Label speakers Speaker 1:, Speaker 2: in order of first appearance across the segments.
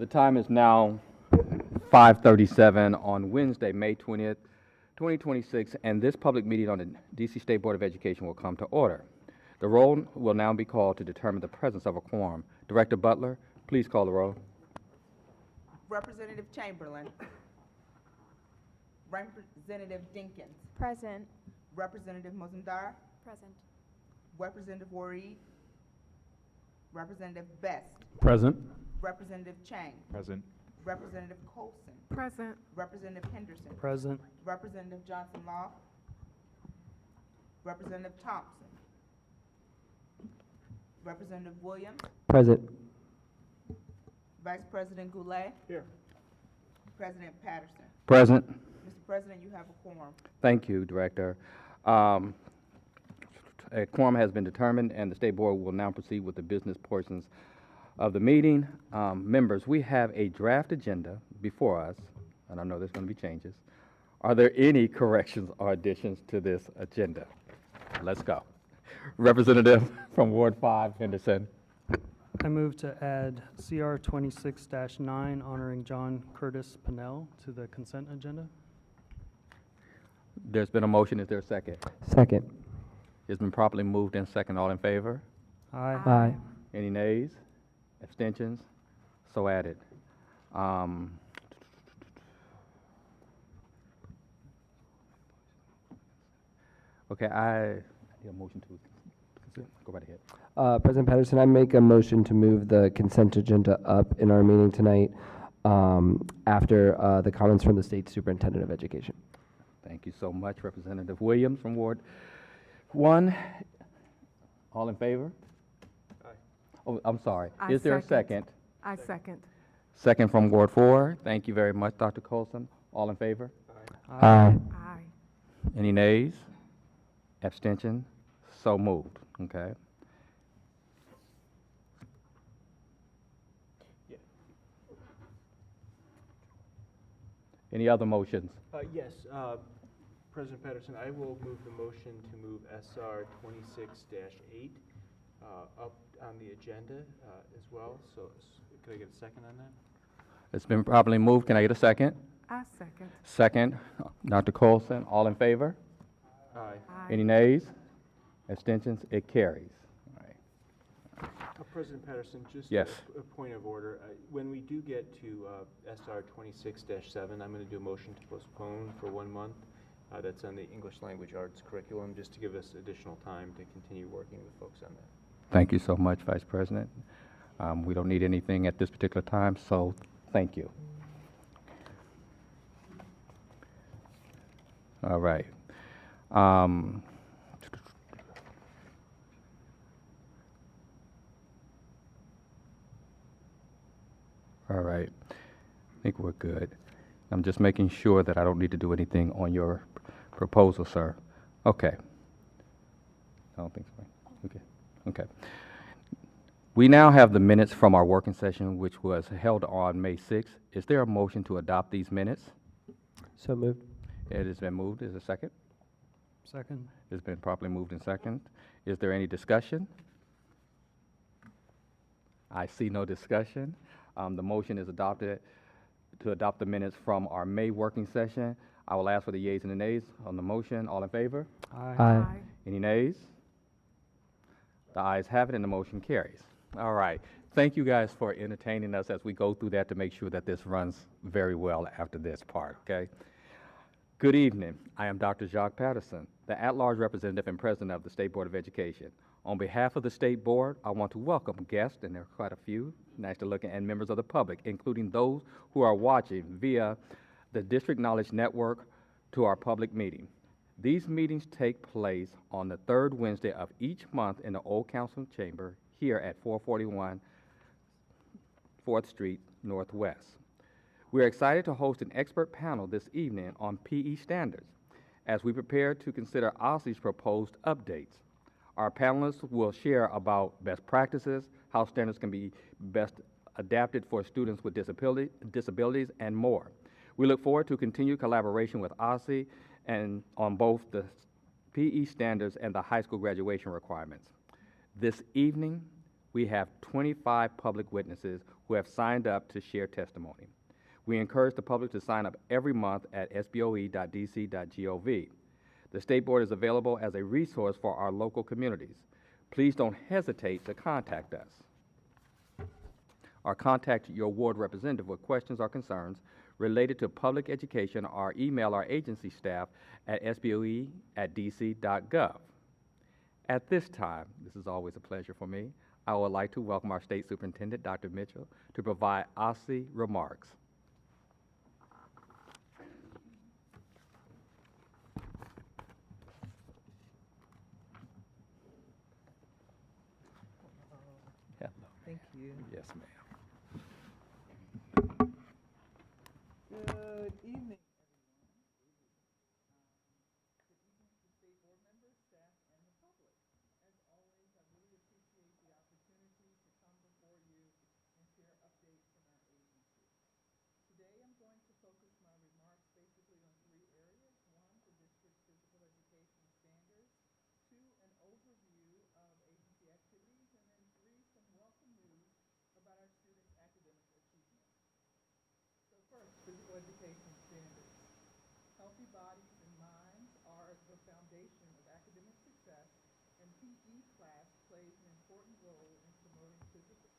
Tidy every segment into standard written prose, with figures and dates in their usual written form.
Speaker 1: time is now 5:37 on Wednesday, May 20th, 2026, and this public meeting on the D.C. State Board of Education will come to order. The roll will now be called to determine the presence of a quorum. Director Butler, please call the roll.
Speaker 2: Representative Chamberlain. Representative Dinkins.
Speaker 3: Present.
Speaker 2: Representative Mozumdar.
Speaker 3: Present.
Speaker 2: Representative Wareed. Representative Best.
Speaker 4: Present.
Speaker 2: Representative Chang.
Speaker 4: Present.
Speaker 2: Representative Colson.
Speaker 3: Present.
Speaker 2: Representative Henderson.
Speaker 4: Present.
Speaker 2: Representative Johnson Law. Representative Thompson. Representative Williams.
Speaker 4: Present.
Speaker 2: Vice President Goulet.
Speaker 4: Here.
Speaker 2: President Patterson.
Speaker 1: Present.
Speaker 2: Mr. President, you have a quorum.
Speaker 1: Thank you, Director. A quorum has been determined, and the State Board will now proceed with the business portions of the meeting. Members, we have a draft agenda before us, and I know there's going to be changes. Are there any corrections or additions to this agenda? Let's go. Representative from Ward 5, Henderson.
Speaker 5: I move to add CR 26-9 honoring John Curtis Pennell to the consent agenda.
Speaker 1: There's been a motion. Is there a second?
Speaker 4: Second.
Speaker 1: It's been properly moved and second. All in favor?
Speaker 5: Aye.
Speaker 4: Aye.
Speaker 1: Any nays? Abstentions? So added. Okay, I need a motion to consent. Go right ahead.
Speaker 6: President Patterson, I make a motion to move the consent agenda up in our meeting tonight after the comments from the State Superintendent of Education.
Speaker 1: Thank you so much, Representative Williams from Ward 1. All in favor?
Speaker 4: Aye.
Speaker 1: Oh, I'm sorry.
Speaker 3: I
Speaker 1: Is there a
Speaker 3: second.
Speaker 1: second?
Speaker 3: I second.
Speaker 1: Second from Ward 4. Thank you very much, Dr. Colson. All in favor?
Speaker 6: Aye.
Speaker 3: Aye.
Speaker 1: Any nays? Abstention? So moved. Okay. Any other motions?
Speaker 7: Yes, President Patterson, I will move the motion to move SR 26-8 up on the agenda as well. So could I get a second on that?
Speaker 1: It's been properly moved. Can I get a second?
Speaker 3: I second.
Speaker 1: Second, Dr. Colson. All in favor?
Speaker 7: Aye.
Speaker 3: Aye.
Speaker 1: Any nays? Abstentions? It carries. All right.
Speaker 7: President Patterson, just
Speaker 1: Yes.
Speaker 7: a point of order. When we do get to SR 26-7, I'm going to do a motion to postpone for 1 month. That's on the English Language Arts curriculum, just to give us additional time to continue working with folks on that.
Speaker 1: Thank you so much, Vice President. We don't need anything at this particular time, so thank you. All right. All right. I think we're good. I'm just making sure that I don't need to do anything on your proposal, sir. Okay. I don't think so. Okay. Okay. We now have the minutes from our working session, which was held on May 6th. Is there a motion to adopt these minutes?
Speaker 6: So moved.
Speaker 1: It has been moved. Is there a second?
Speaker 5: Second.
Speaker 1: It's been properly moved and second. Is there any discussion? I see no discussion. The motion is adopted to adopt the minutes from our May working session. I will ask for the yeas and the nays on the motion. All in favor?
Speaker 5: Aye.
Speaker 6: Aye.
Speaker 1: Any nays? The ayes have it and the motion carries. All right. Thank you guys for entertaining us as we go through that to make sure that this runs very well after this part, okay? Good evening. I am Dr. Jacques Patterson, the at-large representative and president of the State Board of Education. On behalf of the State Board, I want to welcome guests, and there are quite a few, nice to look at, and members of the public, including those who are watching via the District Knowledge Network to our public meeting. These meetings take place on the third Wednesday of each month in the Old Council Chamber here at 441 4th Street Northwest. We're excited to host an expert panel this evening on PE standards as we prepare to consider OSSE's proposed updates. Our panelists will share about best practices, how standards can be best adapted for students with disabilities, and more. We look forward to continued collaboration with OSSE and on both the PE standards and the high school graduation requirements. This evening, We have 25 public witnesses who have signed up to share testimony. We encourage the public to sign up every month at sboe.dc.gov. The State Board is available as a resource for our local communities. Please don't hesitate to contact us or contact your ward representative with questions or concerns related to public education, or email our agency staff at sboe@dc.gov. At this time, this is always a pleasure for me, I would like to welcome our State Superintendent, Dr. Mitchell, to provide OSSE remarks. Hello.
Speaker 3: Thank you.
Speaker 1: Yes, ma'am.
Speaker 3: Good evening, everyone. Good evening to State Board members, staff, and the public. As always, I really appreciate the opportunity to come before you and share updates from our agency. Today, I'm going to focus my remarks basically on three areas. One, the district's physical education standards. Two, an overview of agency activities. And then three, some welcome news about our students' academic achievement. So first, physical education standards. Healthy bodies and minds are the foundation of academic success, and PE class plays an important role in promoting physical.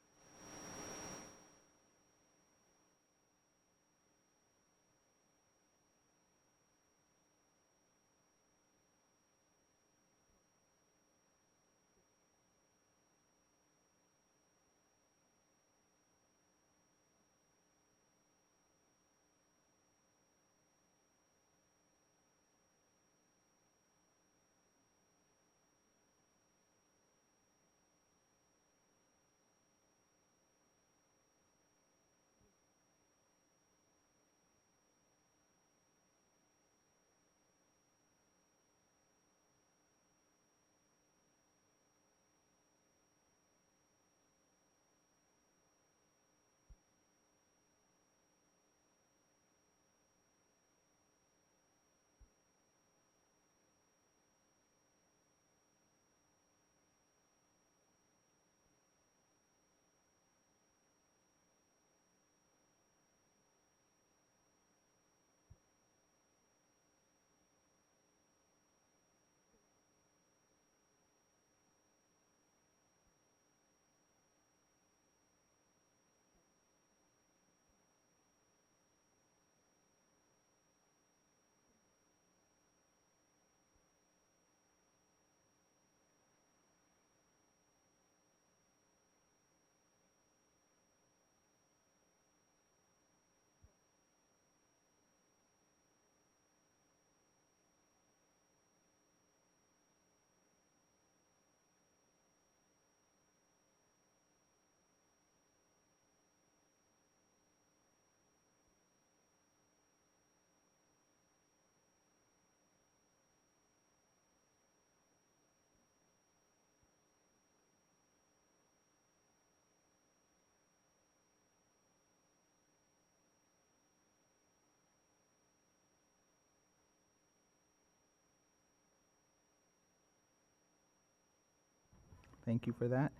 Speaker 3: Thank you for that.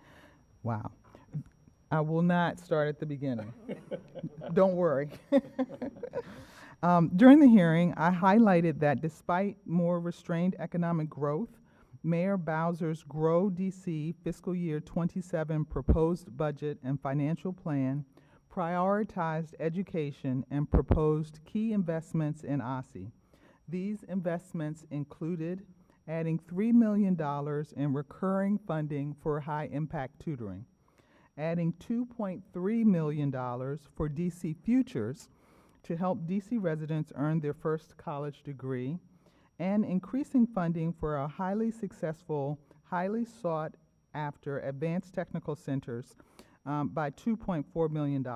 Speaker 3: Wow. I will not start at the beginning. Don't worry. During the hearing, I highlighted that despite more restrained economic growth, Mayor Bowser's Grow DC fiscal year 27 proposed budget and financial plan prioritized education and proposed key investments in OSSE. These investments included adding $3 million in recurring funding for high-impact tutoring, adding $2.3 million for DC Futures to help DC residents earn their first college degree, and increasing funding for our highly successful, highly sought-after advanced technical centers by $2.4 million.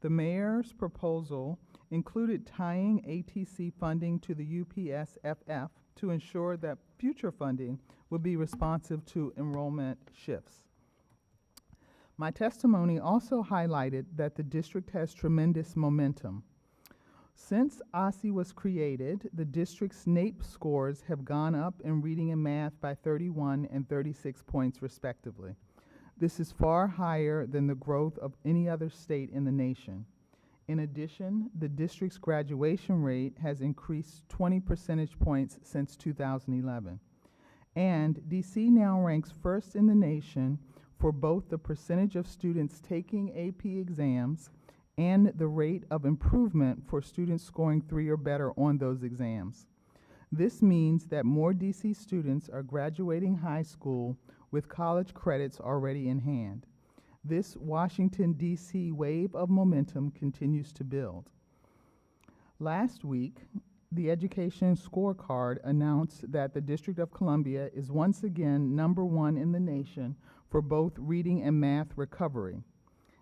Speaker 3: The mayor's proposal included tying ATC funding to the UPS-FF to ensure that future funding would be responsive to enrollment shifts. My testimony also highlighted that the district has tremendous momentum. Since OSSE was created, the district's NAEP scores have gone up in reading and math by 31 and 36 points respectively. This is far higher than the growth of any other state in the nation. In addition, the district's graduation rate has increased 20 percentage points since 2011. And DC now ranks first in the nation for both the percentage of students taking AP exams and the rate of improvement for students scoring 3 or better on those exams. This means that more DC students are graduating high school with college credits already in hand. This Washington, D.C. wave of momentum continues to build. Last week, the Education Scorecard announced that the District of Columbia is once again #1 in the nation for both reading and math recovery.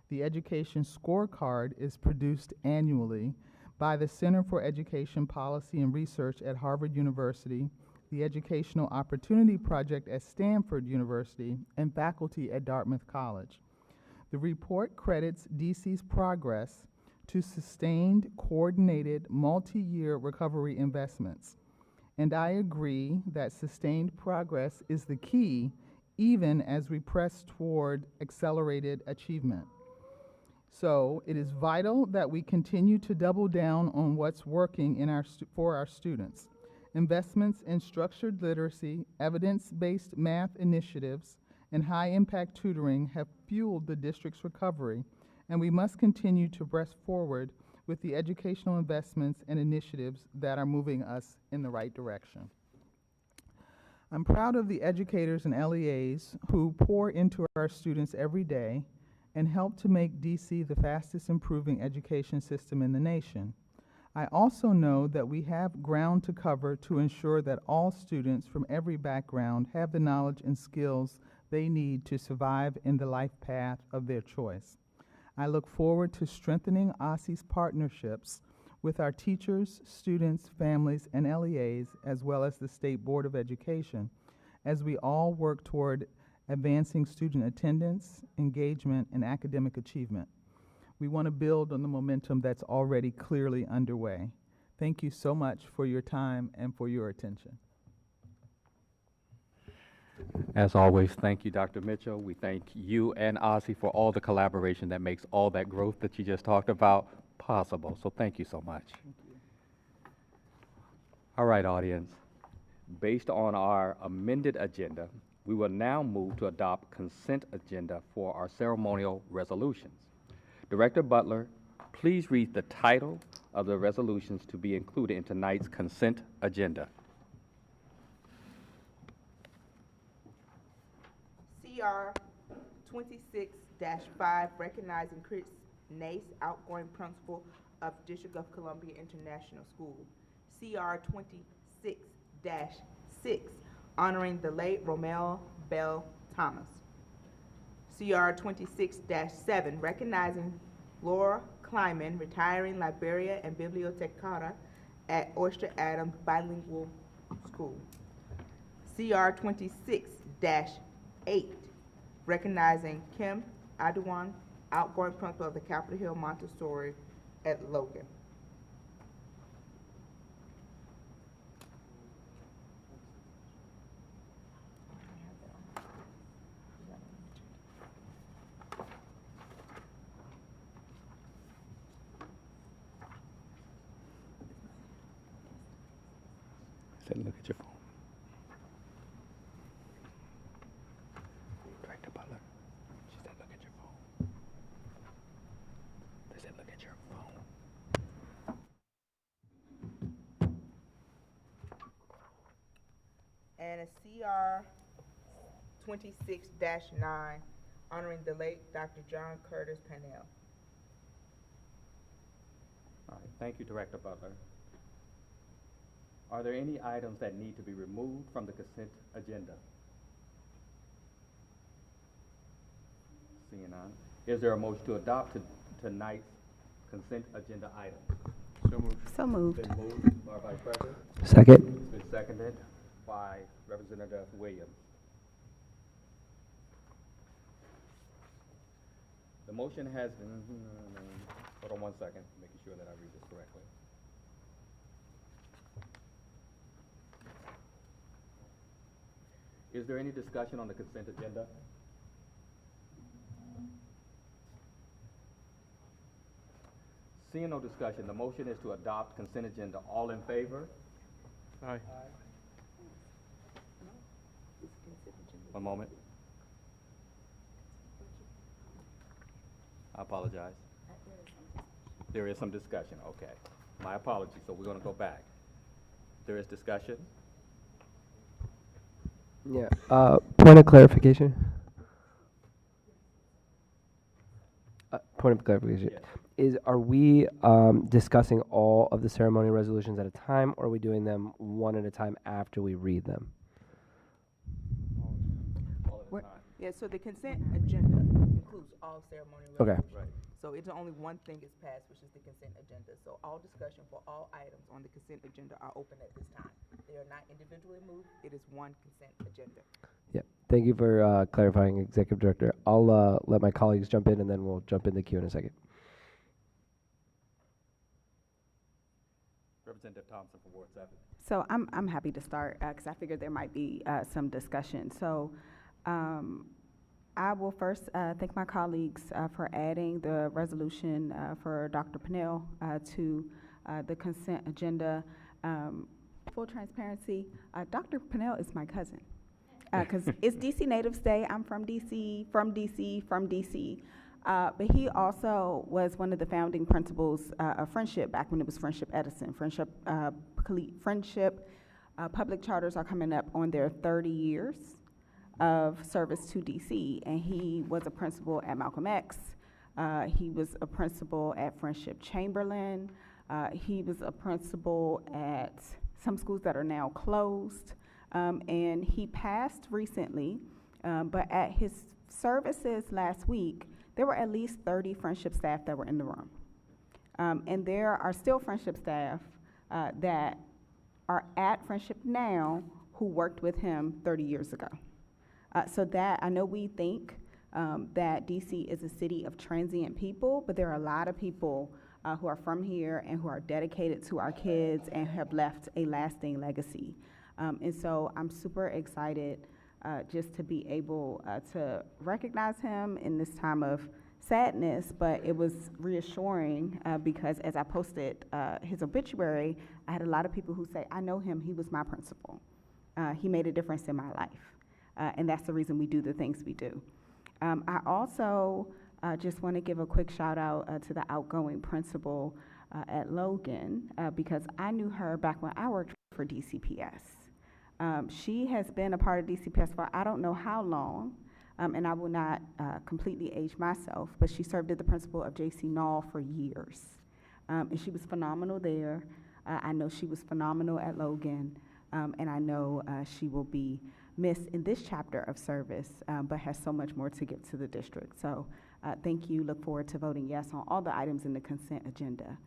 Speaker 3: The Education Scorecard is produced annually by the Center for Education Policy and Research at Harvard University, the Educational Opportunity Project at Stanford University, and faculty at Dartmouth College. The report credits DC's progress to sustained, coordinated, multi-year recovery investments. And I agree that sustained progress is the key, even as we press toward accelerated achievement. So it is vital that we continue to double down on what's working for our students. Investments in structured literacy, evidence-based math initiatives, and high-impact tutoring have fueled the district's recovery, and we must continue to press forward with the educational investments and initiatives that are moving us in the right direction. I'm proud of the educators and LEAs who pour into our students every day and help to make DC the fastest improving education system in the nation. I also know that we have ground to cover to ensure that all students from every background have the knowledge and skills they need to survive in the life path of their choice. I look forward to strengthening OSSE's partnerships with our teachers, students, families, and LEAs, as well as the State Board of Education, as we all work toward advancing student attendance, engagement, and academic achievement. We want to build on the momentum that's already clearly underway. Thank you so much for your time and for your attention.
Speaker 1: As always, thank you, Dr. Mitchell. We thank you and OSSE for all the collaboration that makes all that growth that you just talked about possible. So thank you so much. All right, audience. Based on our amended agenda, we will now move to adopt consent agenda for our ceremonial resolutions. Director Butler, please read the title of the resolutions to be included in tonight's consent agenda.
Speaker 2: CR 26-5, recognizing Chris Nace, outgoing principal of District of Columbia International School. CR 26-6, honoring the late Romel Bell Thomas. CR 26-7, recognizing Laura Kleiman, retiring librarian and bibliotecaria at Oyster Adams Bilingual School. CR 26-8, recognizing Kim Adwan, outgoing principal of the Capitol Hill Montessori at Logan.
Speaker 1: Said look at your phone. Director Butler, she said look at your phone. They said look at your phone.
Speaker 2: And a CR 26-9, honoring the late Dr. John Curtis Pennell.
Speaker 1: All right, thank you, Director Butler. Are there any items that need to be removed from the consent agenda? Seeing none. Is there a motion to adopt tonight's consent agenda item?
Speaker 7: So moved.
Speaker 4: So moved.
Speaker 1: Been moved by Vice President.
Speaker 6: Second.
Speaker 1: It's been seconded by Representative Williams. The motion has been, hold on one second, making sure that I read this correctly. Is there any discussion on the consent agenda? Seeing no discussion, the motion is to adopt consent agenda. All in favor?
Speaker 7: Aye.
Speaker 1: One moment. I apologize. There is some discussion, okay. My apologies, so we're gonna go back. There is discussion?
Speaker 6: Yeah. Point of clarification. Point of clarification.
Speaker 1: Yes.
Speaker 6: Are we discussing all of the ceremonial resolutions at a time, or are we doing them one at a time after we read them?
Speaker 1: All at a time.
Speaker 2: Yeah, so the consent agenda includes all ceremonial
Speaker 6: Okay.
Speaker 2: resolutions.
Speaker 1: Right.
Speaker 2: So it's only one thing is passed, which is the consent agenda. So all discussion for all items on the consent agenda are open at this time. They are not individually moved. It is one consent agenda.
Speaker 6: Yeah. Thank you for clarifying, Executive Director. I'll let my colleagues jump in, and then we'll jump in the queue in a second.
Speaker 1: Representative Thompson for Ward 7.
Speaker 4: So I'm happy to start because I figured there might be some discussion. So I will first thank my colleagues for adding the resolution for Dr. Pennell to the consent agenda. Full transparency, Dr. Pennell is my cousin because it's DC Natives Day. I'm from DC, from DC. But he also was one of the founding principals of Friendship back when it was Friendship Edison. Friendship public charters are coming up on their 30 years of service to DC, and he was a principal at Malcolm X. He was a principal at Friendship Chamberlain. He was a principal at some schools that are now closed, and he passed recently, but at his services last week, there were at least 30 Friendship staff that were in the room. And there are still Friendship staff that are at Friendship now who worked with him 30 years ago. So that, I know we think that DC is a city of transient people, but there are a lot of people who are from here and who are dedicated to our kids and have left a lasting legacy. And so I'm super excited just to be able to recognize him in this time of sadness, but it was reassuring because as I posted his obituary, I had a lot of people who say, I know him, he was my principal. He made a difference in my life. And that's the reason we do the things we do. I also just want to give a quick shout out to the outgoing principal at Logan because I knew her back when I worked for DCPS. She has been a part of DCPS for I don't know how long, and I will not completely age myself, but she served as the principal of J.C. Knoll for years. And she was phenomenal there. I know she was phenomenal at Logan, and I know she will be missed in this chapter of service, but has so much more to give to the district. So thank you. Look forward to voting yes on all the items in the consent agenda,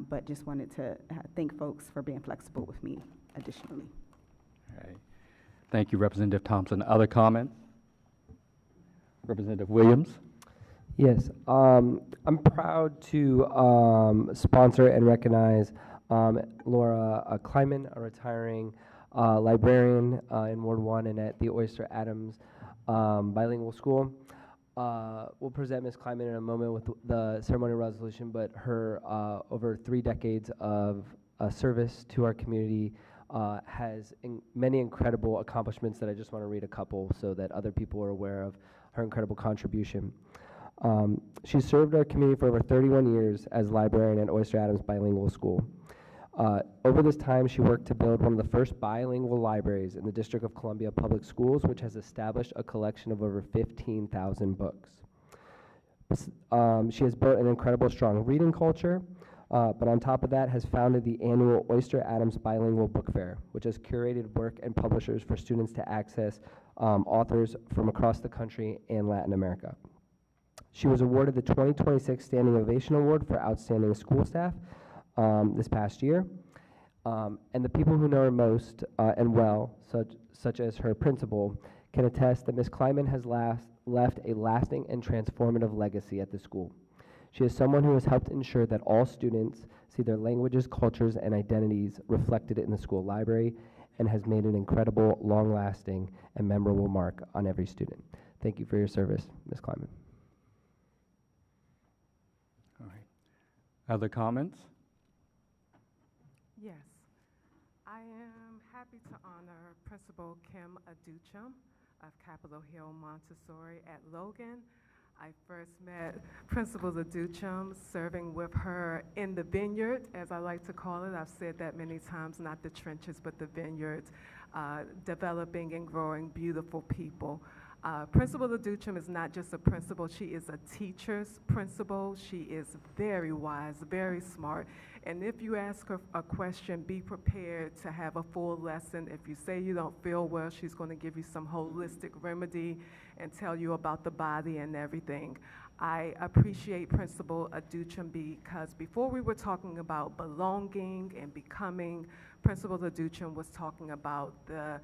Speaker 4: but just wanted to thank folks for being flexible with me additionally.
Speaker 1: All right. Thank you, Representative Thompson. Other comments? Representative Williams?
Speaker 6: Yes. I'm proud to sponsor and recognize Laura Kleiman, a retiring librarian in Ward 1 and at the Oyster Adams Bilingual School. We'll present Ms. Kleiman in a moment with the ceremonial resolution, but her over 3 decades of service to our community has many incredible accomplishments that I just want to read a couple so that other people are aware of her incredible contribution. She served our community for over 31 years as librarian at Oyster Adams Bilingual School. Over this time, she worked to build one of the first bilingual libraries in the District of Columbia Public Schools, which has established a collection of over 15,000 books. She has built an incredible strong reading culture, but on top of that has founded the annual Oyster Adams Bilingual Book Fair, which has curated work and publishers for students to access authors from across the country and Latin America. She was awarded the 2026 Standing Ovation Award for Outstanding School Staff this past year. And the people who know her most and well, such as her principal, can attest that Ms. Kleiman has left a lasting and transformative legacy at the school. She is someone who has helped ensure that all students see their languages, cultures, and identities reflected in the school library and has made an incredible, long-lasting, and memorable mark on every student. Thank you for your service, Ms. Kleiman.
Speaker 1: All right. Other comments?
Speaker 8: Yes. I am happy to honor Principal Kim Aduchum of Capitol Hill Montessori at Logan. I first met Principal Aduchum serving with her in the vineyard, as I like to call it. I've said that many times, not the trenches, but the vineyards, developing and growing beautiful people. Principal Aduchum is not just a principal, she is a teacher's principal. She is very wise, very smart. And if you ask her a question, be prepared to have a full lesson. If you say you don't feel well, she's going to give you some holistic remedy and tell you about the body and everything. I appreciate Principal Aduchum because before we were talking about belonging and becoming, Principal Aduchum was talking about the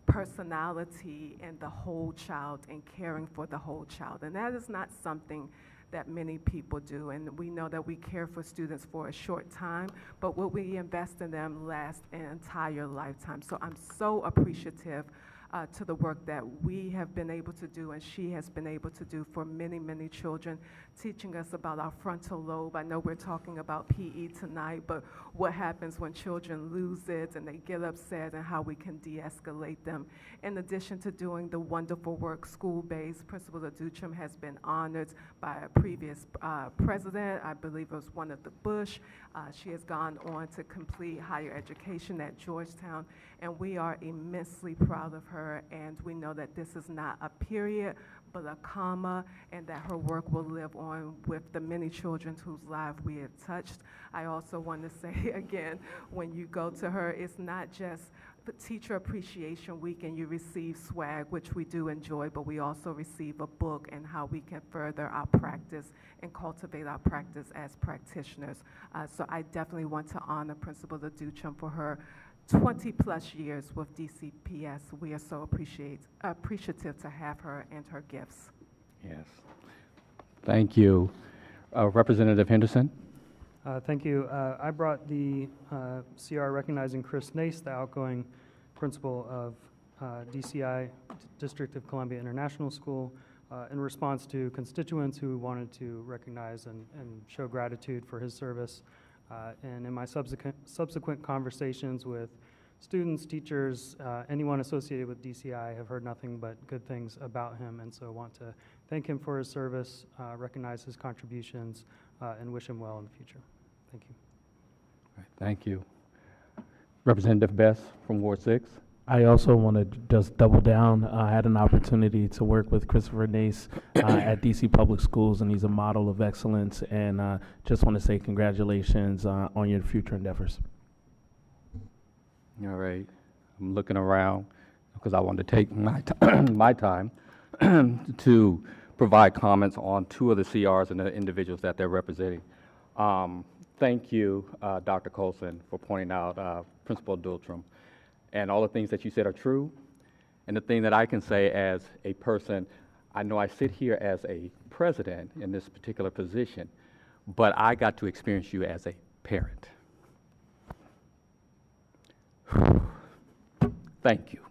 Speaker 8: personality and the whole child and caring for the whole child. And that is not something that many people do. And we know that we care for students for a short time, but what we invest in them lasts an entire lifetime. So I'm so appreciative to the work that we have been able to do and she has been able to do for many, many children, teaching us about our frontal lobe. I know we're talking about PE tonight, but what happens when children lose it and they get upset and how we can de-escalate them. In addition to doing the wonderful work school-based, Principal Aduchum has been honored by a previous president. I believe it was one of the Bush. She has gone on to complete higher education at Georgetown, and we are immensely proud of her, and we know that this is not a period, but a comma, and that her work will live on with the many children whose lives we have touched. I also want to say again, when you go to her, it's not just the Teacher Appreciation Week and you receive swag, which we do enjoy, but we also receive a book and how we can further our practice and cultivate our practice as practitioners. So I definitely want to honor Principal Aduchum for her 20-plus years with DCPS. We are so appreciative to have her and her gifts.
Speaker 1: Yes. Thank you. Representative Henderson?
Speaker 5: Thank you. I brought the CR recognizing Chris Nace, the outgoing principal of DCI, District of Columbia International School, in response to constituents who wanted to recognize and show gratitude for his service. And in my subsequent conversations with students, teachers, anyone associated with DCI, I have heard nothing but good things about him, and so I want to thank him for his service, recognize his contributions, and wish him well in the future. Thank you.
Speaker 1: All right, thank you. Representative Best from Ward 6.
Speaker 9: I also want to just double down. I had an opportunity to work with Christopher Nace at DC Public Schools, and he's a model of excellence. And just want to say congratulations on your future endeavors.
Speaker 1: All right. I'm looking around because I want to take my, my time to provide comments on two of the CRs and the individuals that they're representing. Thank you, Dr. Colson, for pointing out Principal Aduchum. And all the things that you said are true. And the thing that I can say as a person, I know I sit here as a president in this particular position, but I got to experience you as a parent. Thank you.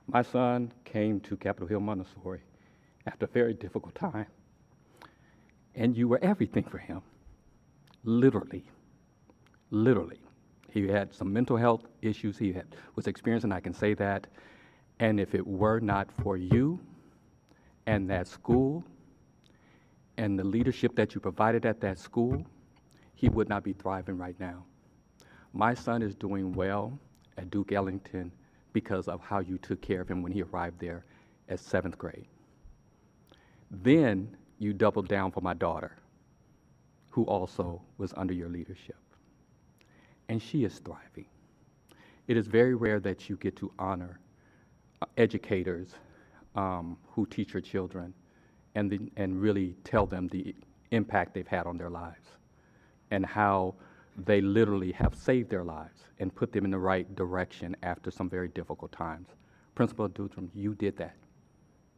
Speaker 1: My son came to Capitol Hill Montessori after a very difficult time, and you were everything for him, literally, literally. He had some mental health issues he was experiencing, I can say that. And if it were not for you and that school and the leadership that you provided at that school, he would not be thriving right now. My son is doing well at Duke Ellington because of how you took care of him when he arrived there at 7th grade. Then you doubled down for my daughter, who also was under your leadership. And she is thriving. It is very rare that you get to honor educators who teach your children and really tell them the impact they've had on their lives and how they literally have saved their lives and put them in the right direction after some very difficult times. Principal Aduchum, you did that.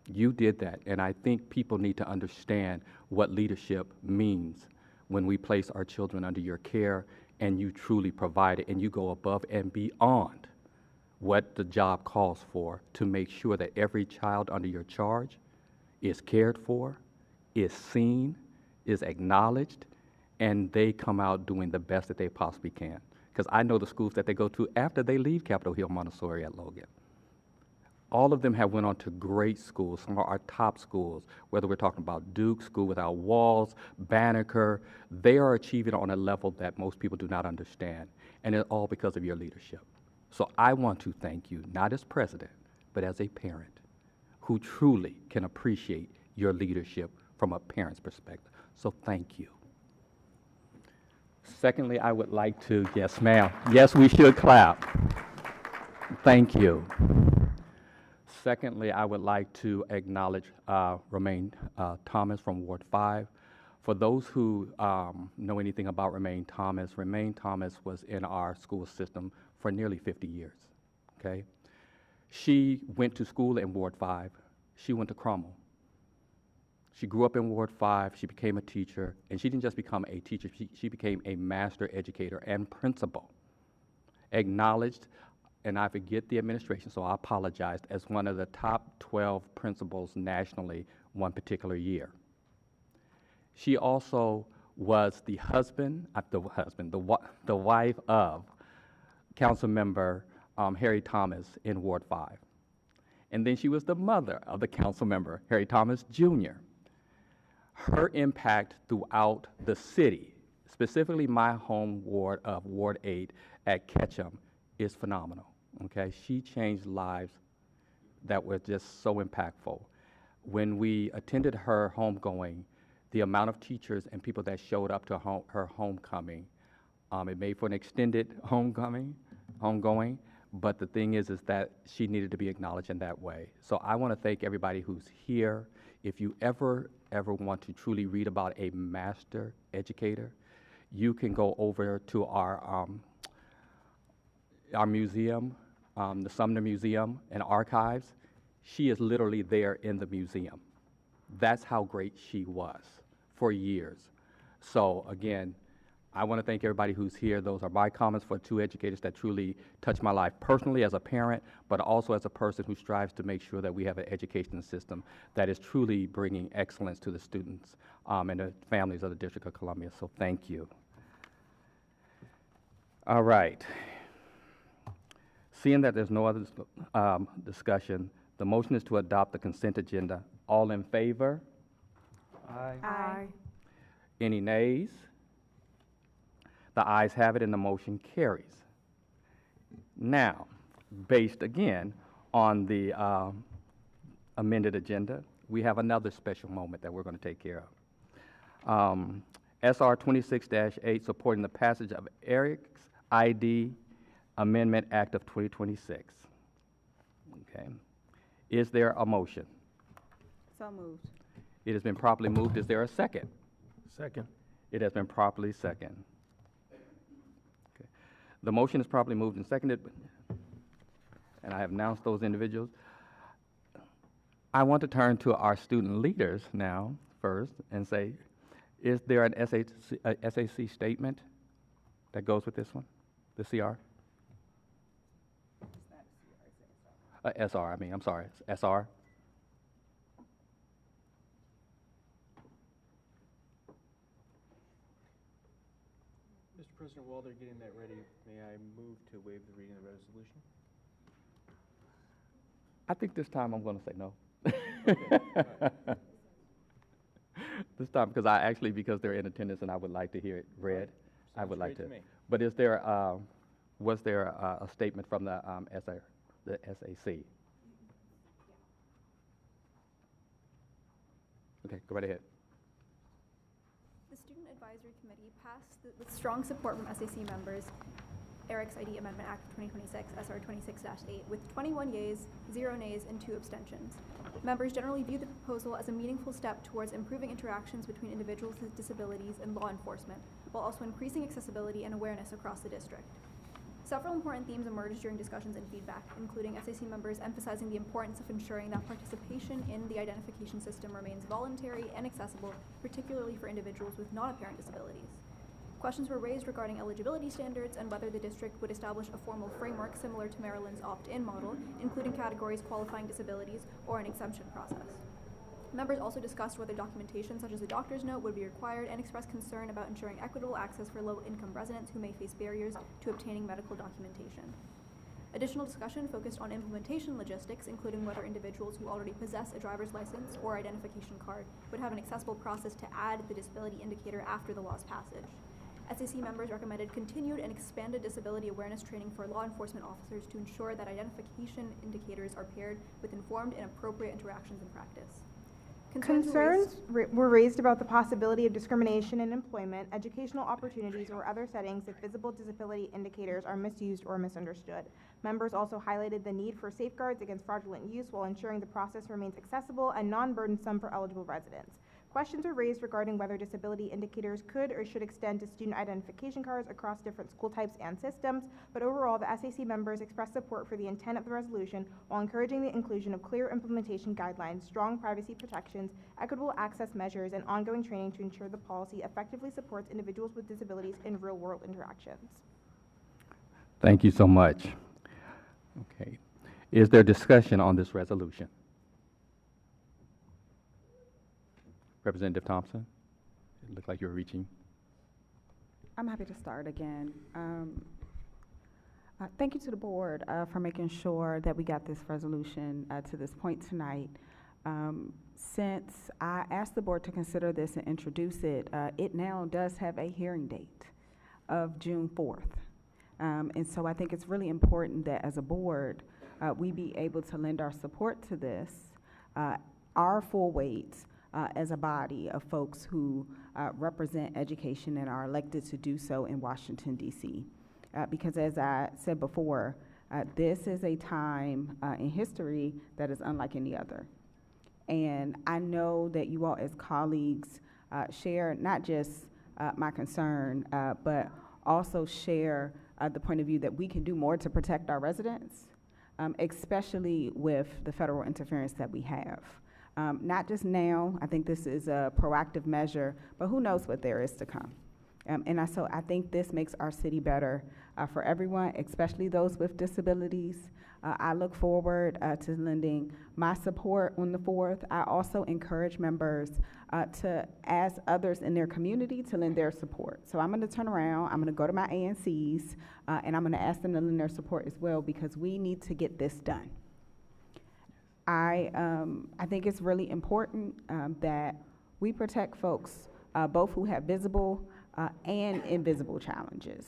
Speaker 1: You did that, and I think people need to understand what leadership means when we place our children under your care and you truly provide it, and you go above and beyond what the job calls for to make sure that every child under your charge is cared for, is seen, is acknowledged, and they come out doing the best that they possibly can. Because I know the schools that they go to after they leave Capitol Hill Montessori at Logan. All of them have went on to great schools, some of our top schools, whether we're talking about Duke, School Without Walls, Banneker. They are achieving on a level that most people do not understand, and it's all because of your leadership. So I want to thank you, not as president, but as a parent who truly can appreciate your leadership from a parent's perspective. So thank you. Secondly, I would like to, yes ma'am, yes we should clap. Thank you. Secondly, I would like to acknowledge Romaine Thomas from Ward 5. For those who know anything about Romaine Thomas was in our school system for nearly 50 years, okay? She went to school in Ward 5. She went to Cromwell. She grew up in Ward 5. She became a teacher, and she didn't just become a teacher. She became a master educator and principal. Acknowledged, and I forget the administration, so I apologize, as one of the top 12 principals nationally one particular year. She also was the wife of Council Member Harry Thomas in Ward 5. And then she was the mother of the council member, Harry Thomas Jr. Her impact throughout the city, specifically my home ward of Ward 8 at Ketchum, is phenomenal, okay? She changed lives that were just so impactful. When we attended her homegoing, the amount of teachers and people that showed up to her homecoming, it made for an extended homegoing, but the thing is that she needed to be acknowledged in that way. So I want to thank everybody who's here. If you ever want to truly read about a master educator, you can go over to our museum, the Sumner Museum and Archives. She is literally there in the museum. That's how great she was for years. So again, I want to thank everybody who's here. Those are my comments for two educators that truly touched my life personally as a parent, but also as a person who strives to make sure that we have an education system that is truly bringing excellence to the students and the families of the District of Columbia. So thank you. All right. Seeing that there's no other discussion, the motion is to adopt the consent agenda. All in favor?
Speaker 5: Aye.
Speaker 8: Aye.
Speaker 1: Any nays? The ayes have it and the motion carries. Now, based again on the amended agenda, we have another special moment that we're going to take care of. SR 26-8, supporting the passage of Eric's ID Amendment Act of 2026. Okay. Is there a motion?
Speaker 4: So moved.
Speaker 1: It has been properly moved. Is there a second?
Speaker 9: Second.
Speaker 1: It has been properly seconded. Okay. The motion is properly moved and seconded, and I have announced those individuals. I want to turn to our student leaders now first and say, is there an SAC statement that goes with this one, the CR? SR, I'm sorry, SR.
Speaker 7: Mr. President, while they're getting that ready, may I move to waive the reading of the resolution?
Speaker 1: I think this time I'm going to say no.
Speaker 7: Okay.
Speaker 1: This time, because they're in attendance and I would like to hear it read. I would like to.
Speaker 7: Me.
Speaker 1: But was there a statement from the SAC? Okay, go right ahead.
Speaker 10: The Student Advisory Committee passed with strong support from SAC members Eric's ID Amendment Act of 2026, SR 26-8, with 21 yeas, 0 nays, and 2 abstentions. Members generally view the proposal as a meaningful step towards improving interactions between individuals with disabilities and law enforcement, while also increasing accessibility and awareness across the district. Several important themes emerged during discussions and feedback, including SAC members emphasizing the importance of ensuring that participation in the identification system remains voluntary and accessible, particularly for individuals with non-apparent disabilities. Questions were raised regarding eligibility standards and whether the district would establish a formal framework similar to Maryland's opt-in model, including categories qualifying disabilities or an exemption process. Members also discussed whether documentation such as a doctor's note would be required and expressed concern about ensuring equitable access for low-income residents who may face barriers to obtaining medical documentation. Additional discussion focused on implementation logistics, including whether individuals who already possess a driver's license or identification card would have an accessible process to add the disability indicator after the law's passage. SAC members recommended continued and expanded disability awareness training for law enforcement officers to ensure that identification indicators are paired with informed and appropriate interactions in practice.
Speaker 11: Concerns were raised about the possibility of discrimination in employment, educational opportunities, or other settings if visible disability indicators are misused or misunderstood. Members also highlighted the need for safeguards against fraudulent use while ensuring the process remains accessible and non-burdensome for eligible residents. Questions were raised regarding whether disability indicators could or should extend to student identification cards across different school types and systems, but overall, the SAC members expressed support for the intent of the resolution while encouraging the inclusion of clear implementation guidelines, strong privacy protections, equitable access measures, and ongoing training to ensure the policy effectively supports individuals with disabilities in real-world interactions.
Speaker 1: Thank you so much. Okay. Is there discussion on this resolution? Representative Thompson, it looked like you were reaching.
Speaker 4: I'm happy to start again. Thank you to the board for making sure that we got this resolution to this point tonight. Since I asked the board to consider this and introduce it, it now does have a hearing date of June 4th. And so I think it's really important that as a board, we be able to lend our support to this, our full weight, as a body of folks who represent education and are elected to do so in Washington, D.C. Because as I said before, this is a time in history that is unlike any other. And I know that you all as colleagues share not just my concern, but also share the point of view that we can do more to protect our residents, especially with the federal interference that we have. Not just now, I think this is a proactive measure, but who knows what there is to come. So I think this makes our city better for everyone, especially those with disabilities. I look forward to lending my support on the 4th. I also encourage members to ask others in their community to lend their support. So I'm going to turn around, I'm going to go to my ANCs, and I'm going to ask them to lend their support as well, because we need to get this done. I think it's really important that we protect folks both who have visible and invisible challenges.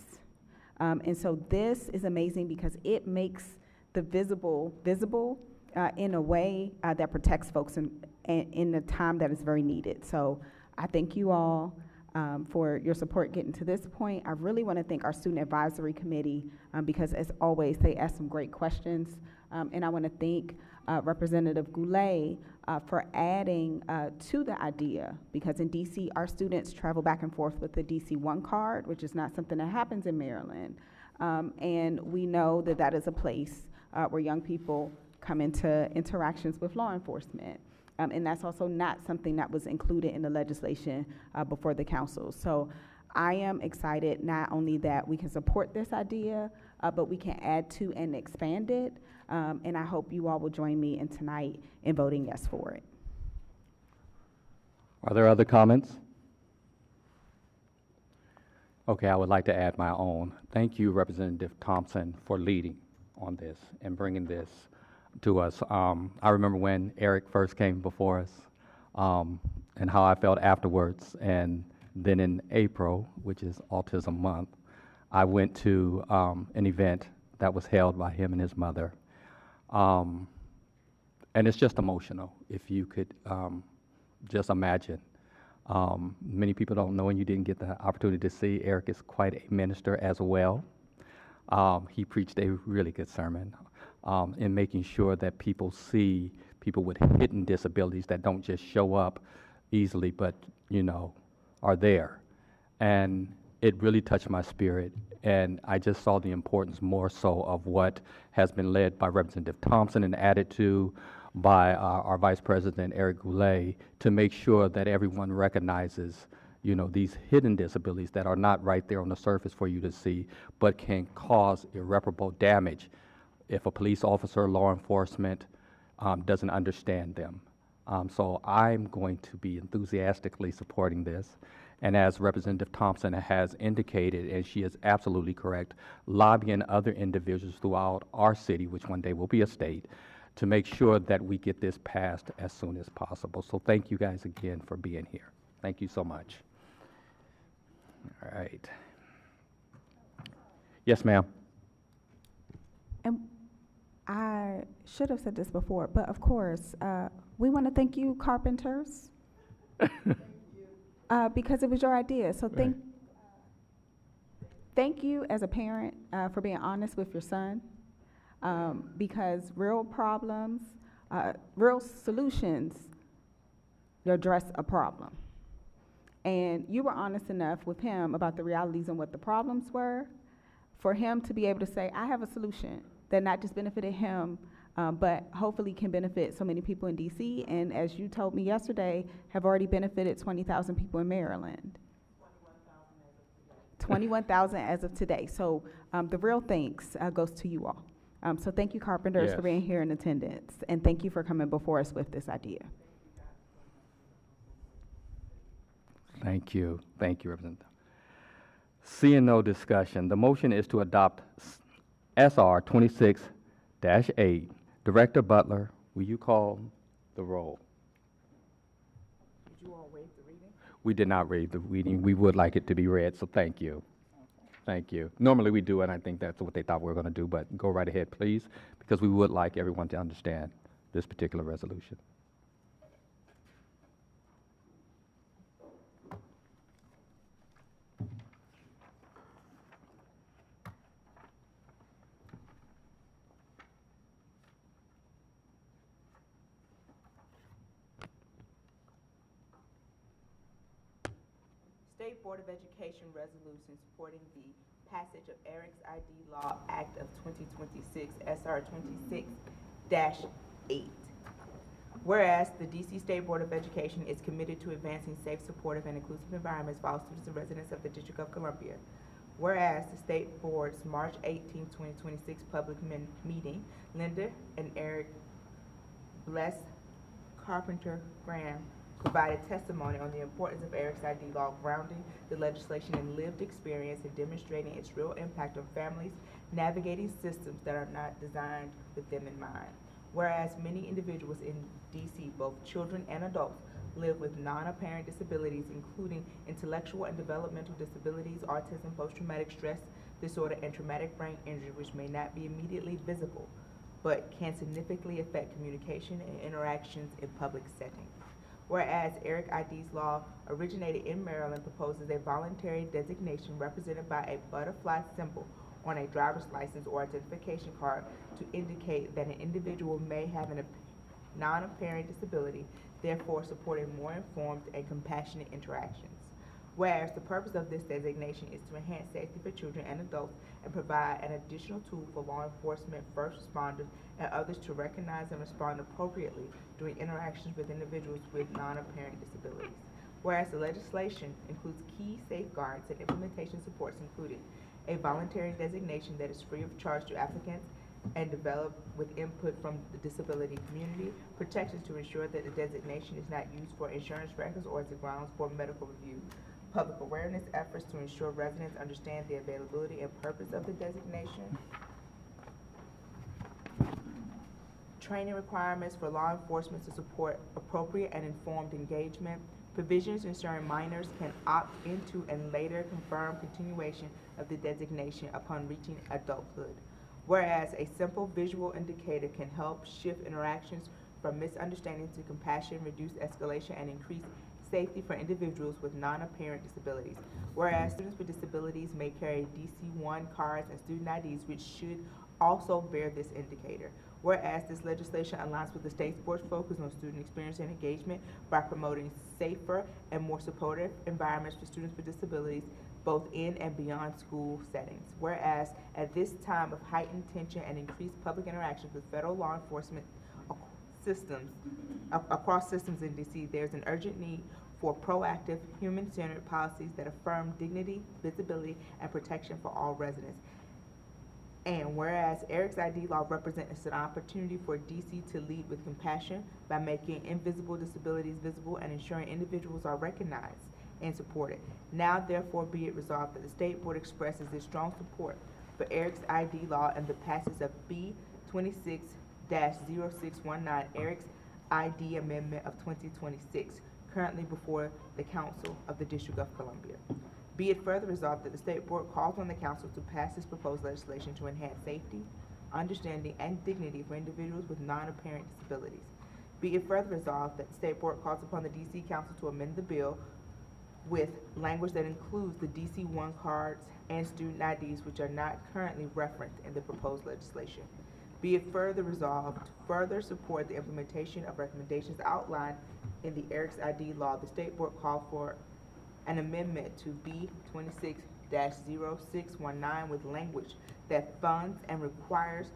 Speaker 4: And so this is amazing because it makes the visible in a way that protects folks in the time that is very needed. So I thank you all for your support getting to this point. I really want to thank our Student Advisory Committee because, as always, they ask some great questions. And I want to thank Representative Goulet for adding to the idea, because in DC, our students travel back and forth with the DC One card, which is not something that happens in Maryland. And we know that that is a place where young people come into interactions with law enforcement. And that's also not something that was included in the legislation before the council. So I am excited not only that we can support this idea, but we can add to and expand it. And I hope you all will join me in tonight in voting yes for it.
Speaker 1: Are there other comments? Okay, I would like to add my own. Thank you, Representative Thompson, for leading on this and bringing this to us. I remember when Eric first came before us and how I felt afterwards. And then in April, which is Autism Month, I went to an event that was held by him and his mother. And it's just emotional, if you could just imagine. Many people don't know, and you didn't get the opportunity to see, Eric is quite a minister as well. He preached a really good sermon in making sure that people see people with hidden disabilities that don't just show up easily, but, you know, are there. And it really touched my spirit, and I just saw the importance more so of what has been led by Representative Thompson and added to by our Vice President, Eric Goulet, to make sure that everyone recognizes, you know, these hidden disabilities that are not right there on the surface for you to see, but can cause irreparable damage if a police officer, law enforcement doesn't understand them. So I'm going to be enthusiastically supporting this. And as Representative Thompson has indicated, and she is absolutely correct, lobbying other individuals throughout our city, which one day will be a state, to make sure that we get this passed as soon as possible. So thank you guys again for being here. Thank you so much. All right. Yes, ma'am.
Speaker 4: And I should have said this before, but of course, we want to thank you, carpenters, because it was your idea. So thank you as a parent for being honest with your son, because real problems, real solutions, address a problem. And you were honest enough with him about the realities and what the problems were, for him to be able to say, I have a solution that not just benefited him, but hopefully can benefit so many people in DC, and as you told me yesterday, have already benefited 20,000 people in Maryland. 21,000 as of today. So the real thanks goes to you all. So thank you, carpenters,
Speaker 1: Yes.
Speaker 4: for being here in attendance, and thank you for coming before us with this idea.
Speaker 1: Thank you. Thank you, Representative. Seeing no discussion, the motion is to adopt SR 26-8. Director Butler, will you call the roll?
Speaker 2: Did you all waive the reading?
Speaker 1: We did not read the reading. We would like it to be read, so thank you. Thank you. Normally we do, and I think that's what they thought we were going to do, but go right ahead, please, because we would like everyone to understand this particular resolution.
Speaker 2: State Board of Education resolution supporting the passage of Eric's ID Law Act of 2026, SR 26-8. Whereas the DC State Board of Education is committed to advancing safe, supportive, and inclusive environments for all students and residents of the District of Columbia. Whereas the State Board's March 18, 2026 public meeting, Linda and Eric Bless Carpenter Graham provided testimony on the importance of Eric's ID law, grounding the legislation in lived experience and demonstrating its real impact on families navigating systems that are not designed with them in mind. Whereas many individuals in DC, both children and adults, live with non-apparent disabilities, including intellectual and developmental disabilities, autism, post-traumatic stress disorder, and traumatic brain injury, which may not be immediately visible, but can significantly affect communication and interactions in public settings. Whereas Eric ID's law originated in Maryland, proposes a voluntary designation represented by a butterfly symbol on a driver's license or identification card to indicate that an individual may have a non-apparent disability, therefore supporting more informed and compassionate interactions. Whereas the purpose of this designation is to enhance safety for children and adults and provide an additional tool for law enforcement, first responders, and others to recognize and respond appropriately during interactions with individuals with non-apparent disabilities. Whereas the legislation includes key safeguards and implementation supports, including a voluntary designation that is free of charge to applicants and developed with input from the disability community, protections to ensure that the designation is not used for insurance records or as a grounds for medical review, public awareness efforts to ensure residents understand the availability and purpose of the designation, training requirements for law enforcement to support appropriate and informed engagement, provisions ensuring minors can opt into and later confirm continuation of the designation upon reaching adulthood. Whereas a simple visual indicator can help shift interactions from misunderstanding to compassion, reduce escalation, and increase safety for individuals with non-apparent disabilities. Whereas students with disabilities may carry DC-1 cards and student IDs, which should also bear this indicator. Whereas this legislation aligns with the state's board's focus on student experience and engagement by promoting safer and more supportive environments for students with disabilities, both in and beyond school settings. Whereas at this time of heightened tension and increased public interactions with federal law enforcement systems, across systems in DC, there's an urgent need for proactive, human-centered policies that affirm dignity, visibility, and protection for all residents. And whereas Eric's ID law represents an opportunity for DC to lead with compassion by making invisible disabilities visible and ensuring individuals are recognized and supported. Now therefore be it resolved that the State Board expresses its strong support for Eric's ID law and the passage of B 26-0619, Eric's ID Amendment of 2026, currently before the Council of the District of Columbia. Be it further resolved that the State Board calls on the Council to pass this proposed legislation to enhance safety, understanding, and dignity for individuals with non-apparent disabilities. Be it further resolved that the State Board calls upon the DC Council to amend the bill with language that includes the DC One cards and student IDs which are not currently referenced in the proposed legislation. Be it further resolved to further support the implementation of recommendations outlined in the Eric's ID law. The State Board called for an amendment to B 26-0619 with language that funds and requires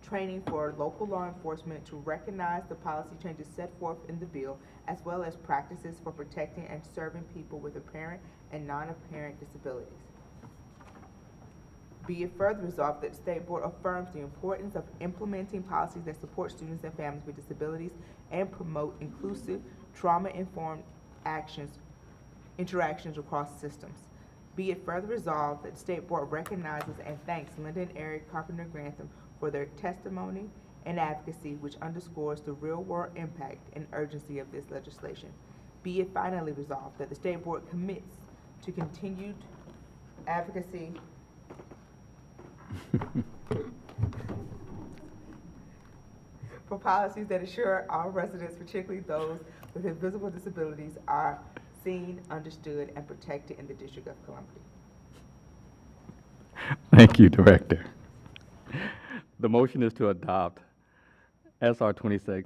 Speaker 2: training for local law enforcement to recognize the policy changes set forth in the bill, as well as practices for protecting and serving people with apparent and non-apparent disabilities. Be it further resolved that the State Board affirms the importance of implementing policies that support students and families with disabilities and promote inclusive, trauma-informed interactions across systems. Be it further resolved that the State Board recognizes and thanks Linda and Eric Carpenter Grantham for their testimony and advocacy, which underscores the real-world impact and urgency of this legislation. Be it finally resolved that the State Board commits to continued advocacy for policies that ensure all residents, particularly those with invisible disabilities, are seen, understood, and protected in the District of Columbia.
Speaker 1: Thank you, Director. The motion is to adopt SR 26-8.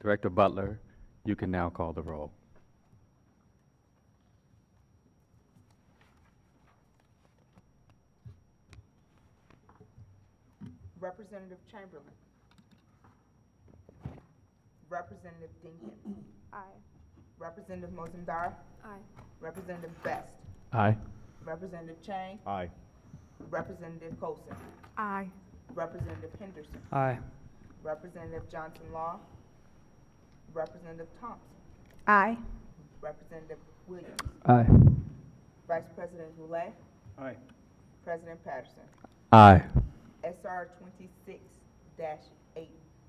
Speaker 1: Director Butler, you can now call the roll.
Speaker 2: Representative Chamberlain. Representative Dinkins.
Speaker 11: Aye.
Speaker 2: Representative Mozamdar.
Speaker 10: Aye.
Speaker 2: Representative Best.
Speaker 9: Aye.
Speaker 2: Representative Chang.
Speaker 7: Aye.
Speaker 2: Representative Colson.
Speaker 8: Aye.
Speaker 2: Representative Henderson.
Speaker 5: Aye.
Speaker 2: Representative Johnson Law. Representative Thompson.
Speaker 11: Aye.
Speaker 2: Representative Williams.
Speaker 6: Aye.
Speaker 2: Vice President Boulay.
Speaker 7: Aye.
Speaker 2: President Patterson.
Speaker 1: Aye.
Speaker 2: SR 26-8,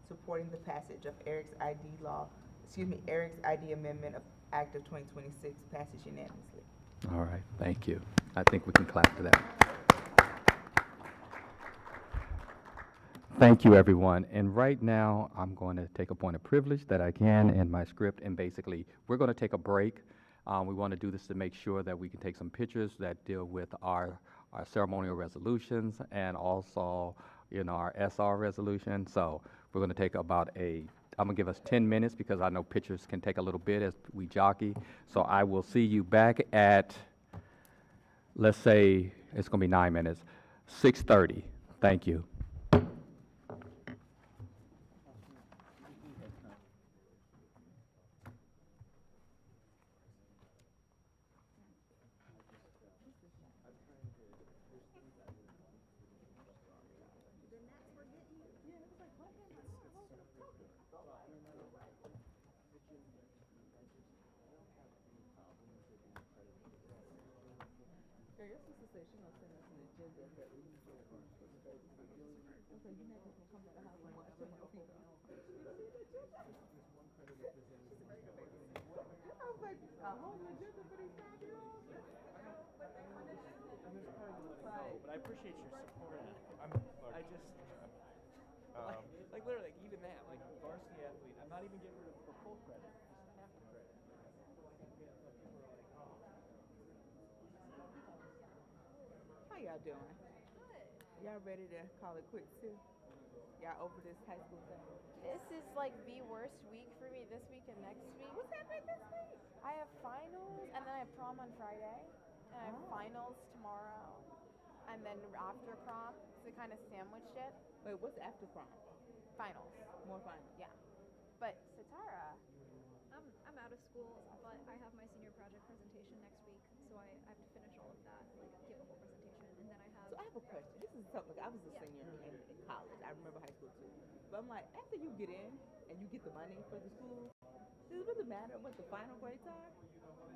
Speaker 2: supporting the passage of Eric's ID law, Eric's ID Amendment of Act of 2026 passes unanimously.
Speaker 1: All right, thank you. I think we can clap for that. Thank you, everyone. And right now, I'm going to take a point of privilege that I can in my script, and basically, we're going to take a break. We want to do this to make sure that we can take some pictures that deal with our ceremonial resolutions and also, our SR resolution. So we're going to take about I'm going to give us 10 minutes because I know pictures can take a little bit as we jockey. So I will see you back at, let's say, it's going to be 9 minutes, 6:30. Thank you.
Speaker 12: But I appreciate your support. Like literally, even that, like varsity athlete, I'm not even getting rid of the full credit, just half the credit.
Speaker 2: How y'all doing? Y'all ready to call it quits too? Y'all over this high school thing?
Speaker 13: This is like the worst week for me this week and next week.
Speaker 2: What's happening this week?
Speaker 13: I have finals, and then I have prom on Friday, and I have finals tomorrow, and then after prom, so they kind of sandwiched it.
Speaker 2: Wait, what's after prom?
Speaker 13: Finals.
Speaker 2: More finals.
Speaker 13: Yeah. But Satara,
Speaker 10: I'm out of school, but I have my senior project presentation next week, so I have to finish all of that, like give a whole presentation, and then I have.
Speaker 2: So have a question. This is something, I was a senior in college. I remember high school too. But I'm like, after you get in and you get the money for the school, does it really matter what the final grades are?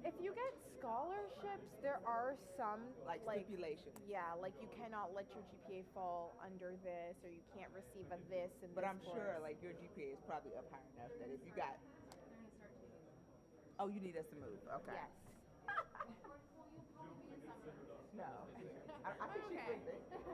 Speaker 13: If you get scholarships, there are some
Speaker 2: Like stipulations.
Speaker 13: Yeah, like you cannot let your GPA fall under this, or you can't receive a this and
Speaker 2: But
Speaker 13: this
Speaker 2: I'm sure
Speaker 13: course.
Speaker 2: like your GPA is probably up high enough that if you got, oh, you need us to move. Okay.
Speaker 13: Yes.
Speaker 2: No. I think she's with me.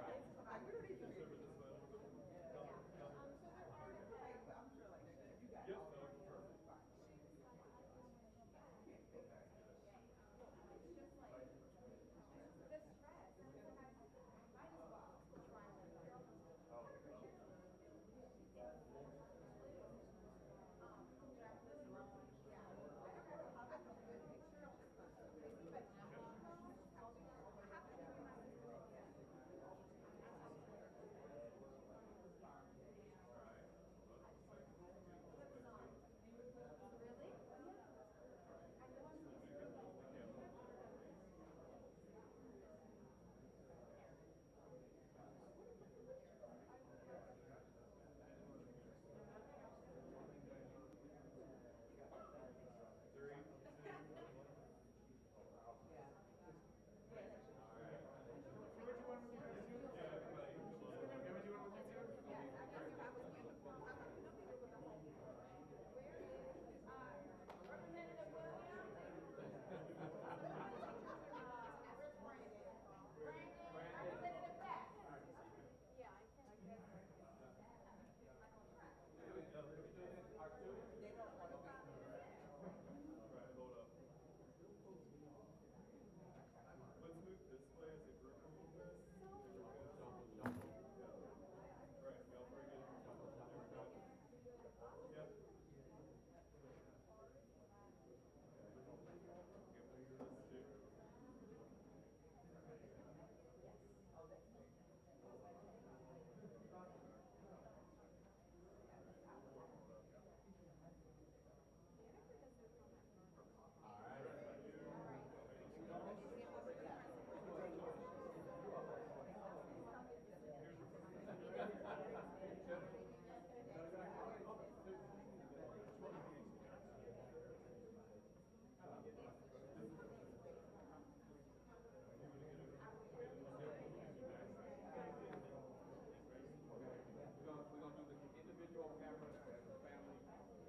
Speaker 1: We're gonna do the individual cameras for the family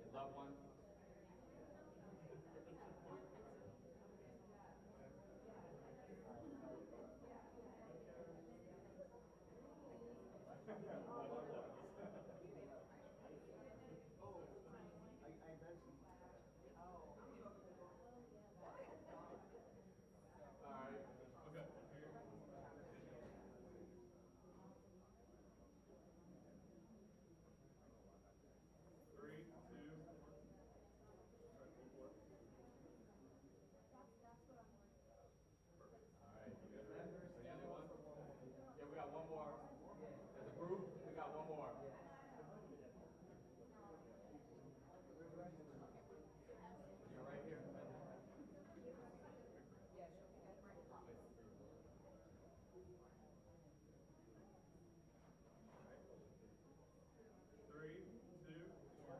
Speaker 1: and loved ones. Yeah, we got one more. As a group, we got one more. You're right here. Three, two, one.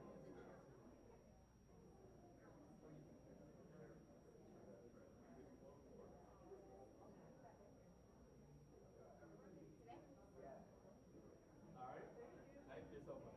Speaker 1: All right. Thank you so much.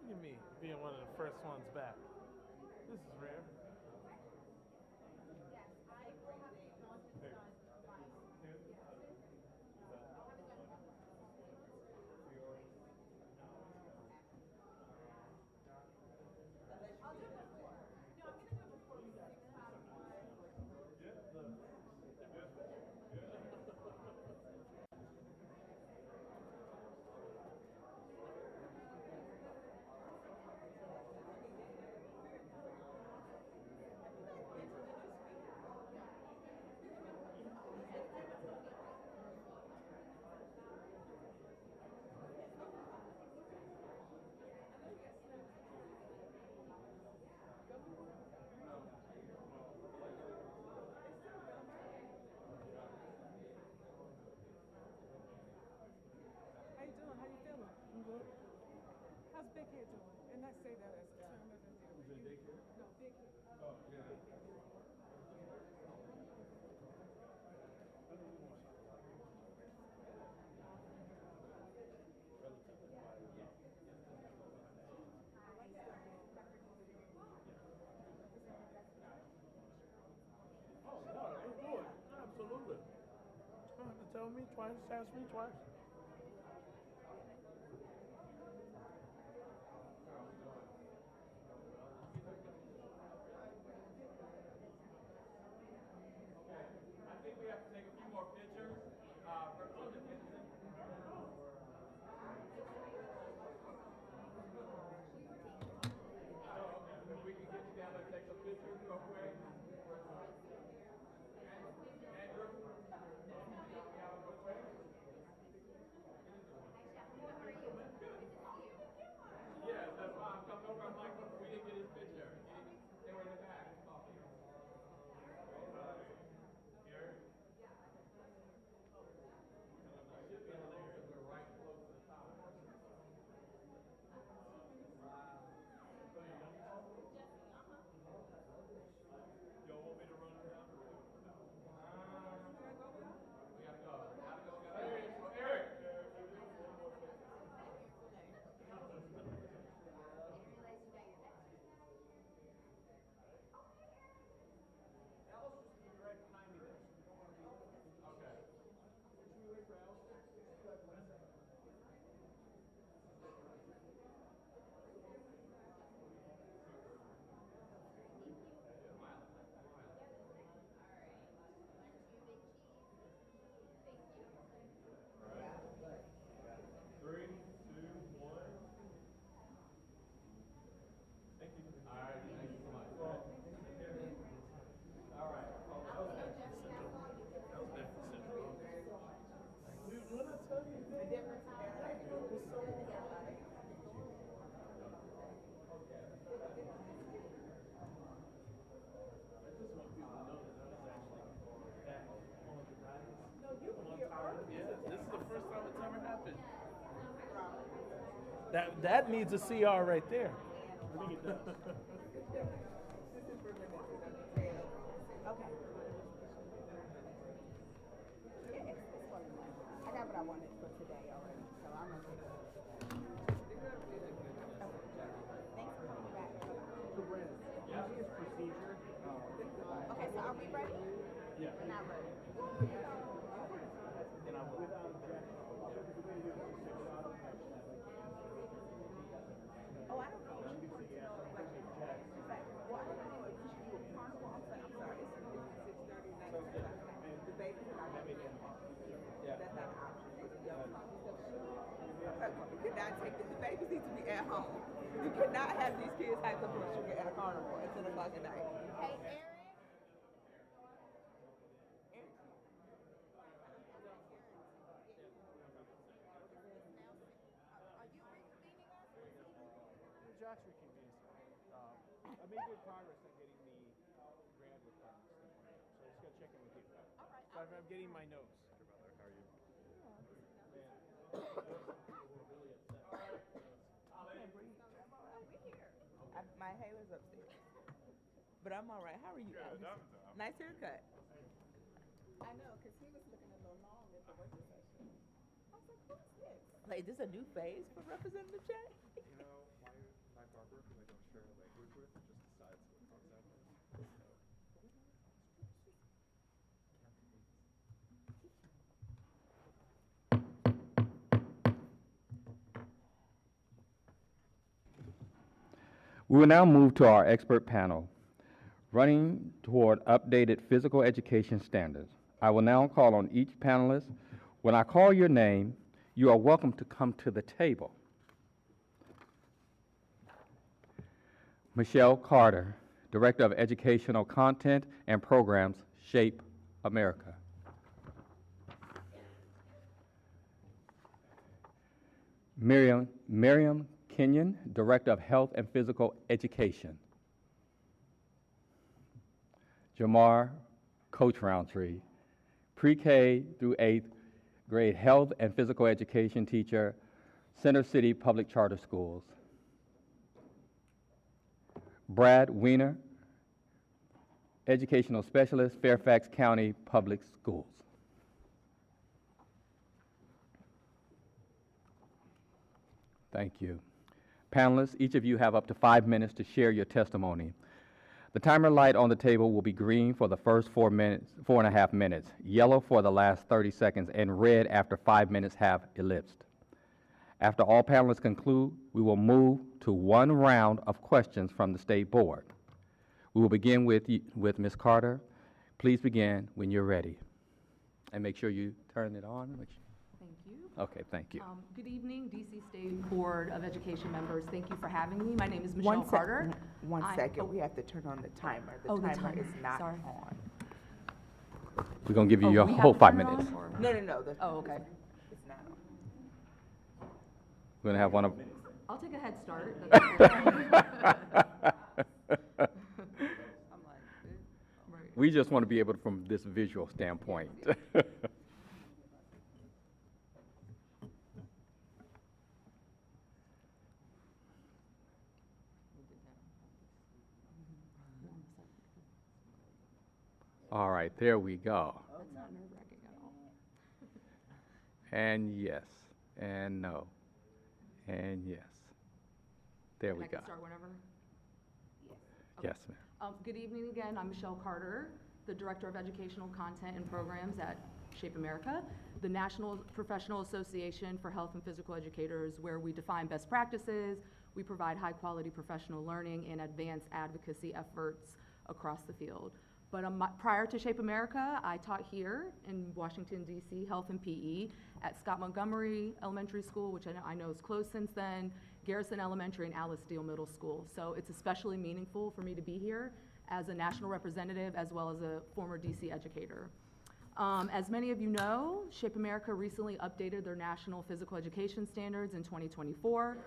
Speaker 14: Look at me being one of the first ones back. This is rare.
Speaker 8: And I say that as a term of endearment. No, big kid.
Speaker 14: Oh, no, they do it. Absolutely. You don't have to tell me twice, ask me twice.
Speaker 1: I think we have to take a few more pictures. Representative Henderson. If we can get together and take some pictures real quick. Andrew? Yes, that's why I'm coming over. I'm like, we didn't get his picture. They were in the back.
Speaker 14: This is the first time it's ever happened. That needs a CR right there. I think it does.
Speaker 2: Okay. It's fun. I got what I wanted for today already, so I'm okay. Thanks for coming back. Okay, so are we ready?
Speaker 14: Yeah.
Speaker 2: We're not ready. Oh, I don't know. Well, I don't know if we should do a carnival. I'm sorry, it's 6:30 now. The baby's not gonna be in. That's not an option. You cannot take the babies need to be at home. You cannot have these kids hyped up on sugar at a carnival at 10 o'clock at night. Hey, Eric.
Speaker 12: Josh reconvenes. I made good progress on getting the grant requirements done. So I just got to check in with you. All right. So I'm getting my notes. Brother, how are you?
Speaker 2: My hair's upstairs. But I'm all right. How are you? Nice haircut. I know, because he was looking a little long at the working session. I was like, who's this? Like, is this a new phase for Representative Jack?
Speaker 12: You know, my barber, who I don't share a language with, just decides what comes out.
Speaker 1: We will now move to our expert panel, running toward updated physical education standards. I will now call on each panelist. When I call your name, you are welcome to come to the table. Michelle Carter, Director of Educational Content and Programs, Shape America. Miriam Kenyon, Director of Health and Physical Education. Jamar Coach Roundtree, Pre-K through 8th grade Health and Physical Education teacher, Center City Public Charter Schools. Brad Weiner, Educational Specialist, Fairfax County Public Schools. Thank you. Panelists, each of you have up to 5 minutes to share your testimony. The timer light on the table will be green for the first 4.5 minutes, yellow for the last 30 seconds, and red after 5 minutes have elapsed. After all panelists conclude, we will move to one round of questions from the State Board. We will begin with Ms. Carter. Please begin when you're ready. And make sure you turn it on.
Speaker 15: Thank you.
Speaker 1: Okay, thank you.
Speaker 15: Good evening, DC State Board of Education members. Thank you for having me. My name is Michelle Carter.
Speaker 2: One second, we have to turn on the timer. The timer is not on.
Speaker 1: We're going to give you your whole 5 minutes.
Speaker 2: No.
Speaker 15: Okay.
Speaker 2: It's not on.
Speaker 1: We're going to have one of...
Speaker 15: I'll take a head start.
Speaker 1: We just want to be able to, from this visual standpoint. All right, there we go.
Speaker 15: That's not nerve-wracking at all.
Speaker 1: And yes, and no, and yes. There we
Speaker 15: I
Speaker 1: go.
Speaker 15: can start whenever?
Speaker 1: Yes, ma'am.
Speaker 15: Good evening again. I'm Michelle Carter, the Director of Educational Content and Programs at Shape America, the National Professional Association for Health and Physical Educators, where we define best practices, we provide high-quality professional learning and advance advocacy efforts across the field. But prior to Shape America, I taught here in Washington, D.C., health and PE at Scott Montgomery Elementary School, which I know is closed since then, Garrison Elementary, and Alice Steele Middle School. So it's especially meaningful for me to be here as a national representative as well as a former DC educator. As many of you know, Shape America recently updated their national physical education standards in 2024.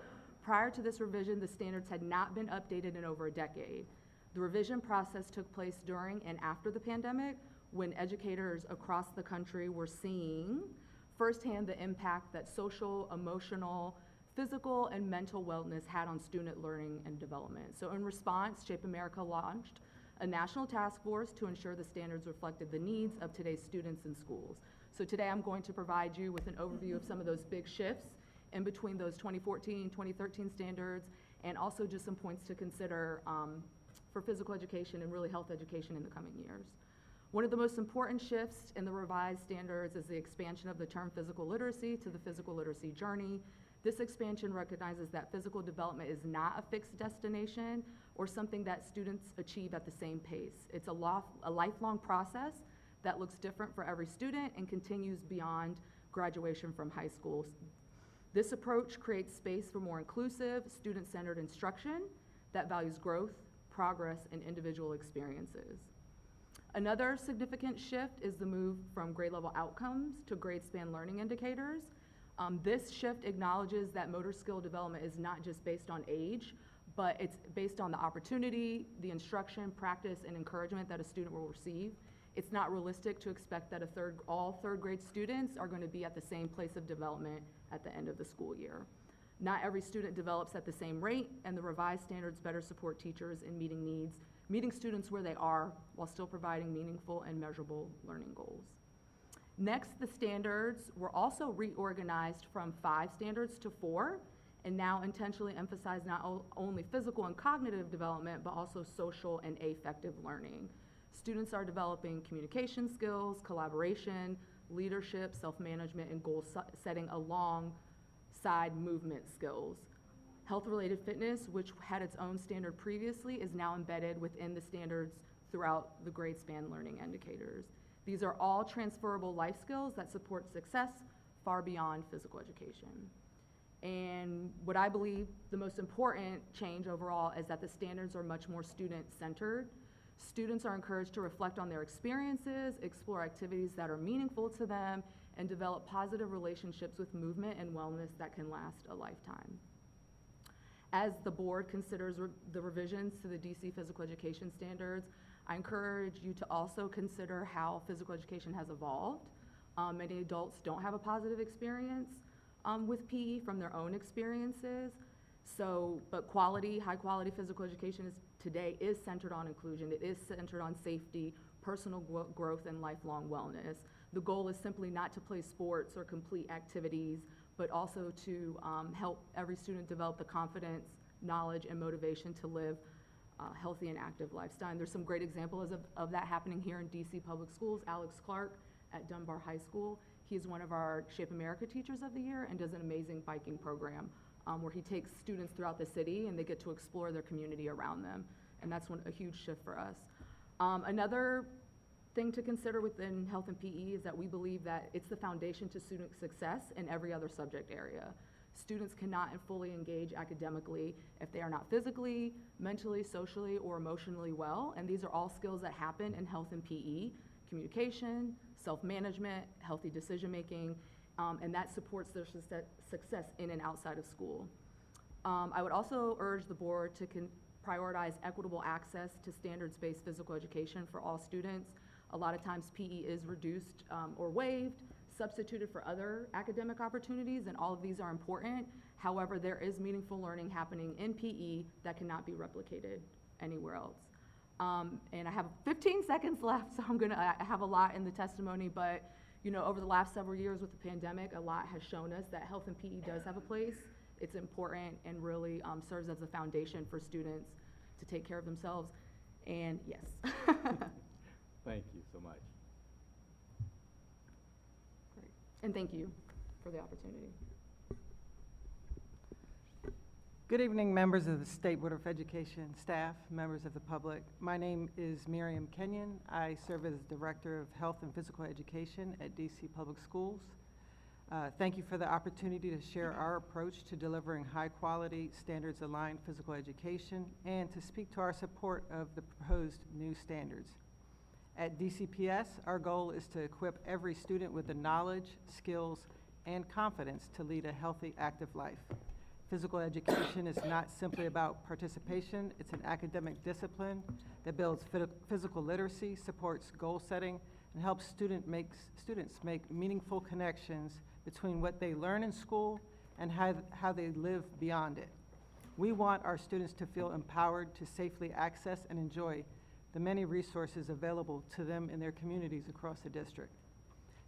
Speaker 15: Prior to this revision, the standards had not been updated in over a decade. The revision process took place during and after the pandemic, when educators across the country were seeing firsthand the impact that social, emotional, physical, and mental wellness had on student learning and development. So in response, Shape America launched a national task force to ensure the standards reflected the needs of today's students in schools. So today I'm going to provide you with an overview of some of those big shifts in between those 2014, 2013 standards, and also just some points to consider for physical education and really health education in the coming years. One of the most important shifts in the revised standards is the expansion of the term physical literacy to the physical literacy journey. This expansion recognizes that physical development is not a fixed destination or something that students achieve at the same pace. It's a lifelong process that looks different for every student and continues beyond graduation from high school. This approach creates space for more inclusive, student-centered instruction that values growth, progress, and individual experiences. Another significant shift is the move from grade level outcomes to grade span learning indicators. This shift acknowledges that motor skill development is not just based on age, but it's based on the opportunity, the instruction, practice, and encouragement that a student will receive. It's not realistic to expect that all third grade students are going to be at the same place of development at the end of the school year. Not every student develops at the same rate, and the revised standards better support teachers in meeting needs, meeting students where they are, while still providing meaningful and measurable learning goals. Next, the standards were also reorganized from 5 standards to 4, and now intentionally emphasize not only physical and cognitive development, but also social and affective learning. Students are developing communication skills, collaboration, leadership, self-management, and goal setting alongside movement skills. Health-related fitness, which had its own standard previously, is now embedded within the standards throughout the grade span learning indicators. These are all transferable life skills that support success far beyond physical education. And what I believe the most important change overall is that the standards are much more student-centered. Students are encouraged to reflect on their experiences, explore activities that are meaningful to them, and develop positive relationships with movement and wellness that can last a lifetime. As the board considers the revisions to the DC physical education standards, I encourage you to also consider how physical education has evolved. Many adults don't have a positive experience with PE from their own experiences. So, but quality, high-quality physical education today is centered on inclusion. It is centered on safety, personal growth, and lifelong wellness. The goal is simply not to play sports or complete activities, but also to help every student develop the confidence, knowledge, and motivation to live a healthy and active lifestyle. And there's some great examples of that happening here in DC Public Schools. Alex Clark at Dunbar High School, he is one of our Shape America Teachers of the Year and does an amazing biking program where he takes students throughout the city and they get to explore their community around them. And that's a huge shift for us. Another thing to consider within health and PE is that we believe that it's the foundation to student success in every other subject area. Students cannot fully engage academically if they are not physically, mentally, socially, or emotionally well, and these are all skills that happen in health and PE: communication, self-management, healthy decision-making, and that supports their success in and outside of school. I would also urge the board to prioritize equitable access to standards-based physical education for all students. A lot of times PE is reduced or waived, substituted for other academic opportunities, and all of these are important. However, there is meaningful learning happening in PE that cannot be replicated anywhere else. And I have 15 seconds left, so I have a lot in the testimony, but over the last several years with the pandemic, a lot has shown us that health and PE does have a place. It's important and really serves as a foundation for students to take care of themselves. And yes.
Speaker 1: Thank you so much.
Speaker 15: Great. And thank you for the opportunity.
Speaker 16: Good evening, members of the State Board of Education, staff, members of the public. My name is Miriam Kenyon. I serve as Director of Health and Physical Education at DC Public Schools. Thank you for the opportunity to share our approach to delivering high-quality, standards-aligned physical education and to speak to our support of the proposed new standards. At DCPS, our goal is to equip every student with the knowledge, skills, and confidence to lead a healthy, active life. Physical education is not simply about participation. It's an academic discipline that builds physical literacy, supports goal setting, and helps students make meaningful connections between what they learn in school and how they live beyond it. We want our students to feel empowered to safely access and enjoy the many resources available to them in their communities across the district.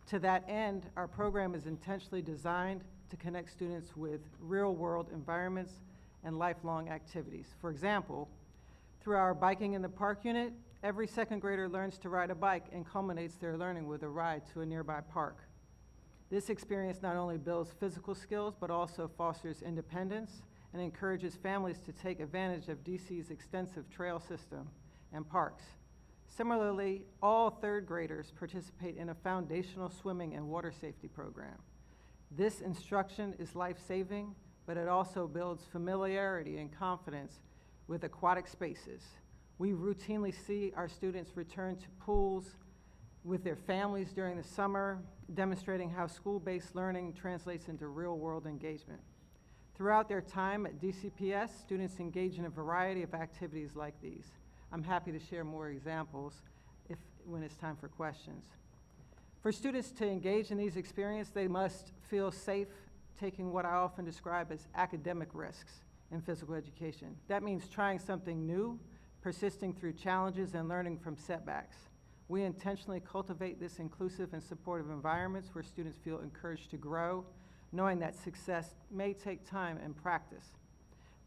Speaker 16: To that end, our program is intentionally designed to connect students with real-world environments and lifelong activities. For example, through our Biking in the Park unit, every second grader learns to ride a bike and culminates their learning with a ride to a nearby park. This experience not only builds physical skills, but also fosters independence and encourages families to take advantage of DC's extensive trail system and parks. Similarly, all third graders participate in a foundational swimming and water safety program. This instruction is life-saving, but it also builds familiarity and confidence with aquatic spaces. We routinely see our students return to pools with their families during the summer, demonstrating how school-based learning translates into real-world engagement. Throughout their time at DCPS, students engage in a variety of activities like these. I'm happy to share more examples when it's time for questions. For students to engage in these experiences, they must feel safe taking what I often describe as academic risks in physical education. That means trying something new, persisting through challenges, and learning from setbacks. We intentionally cultivate this inclusive and supportive environments where students feel encouraged to grow, knowing that success may take time and practice.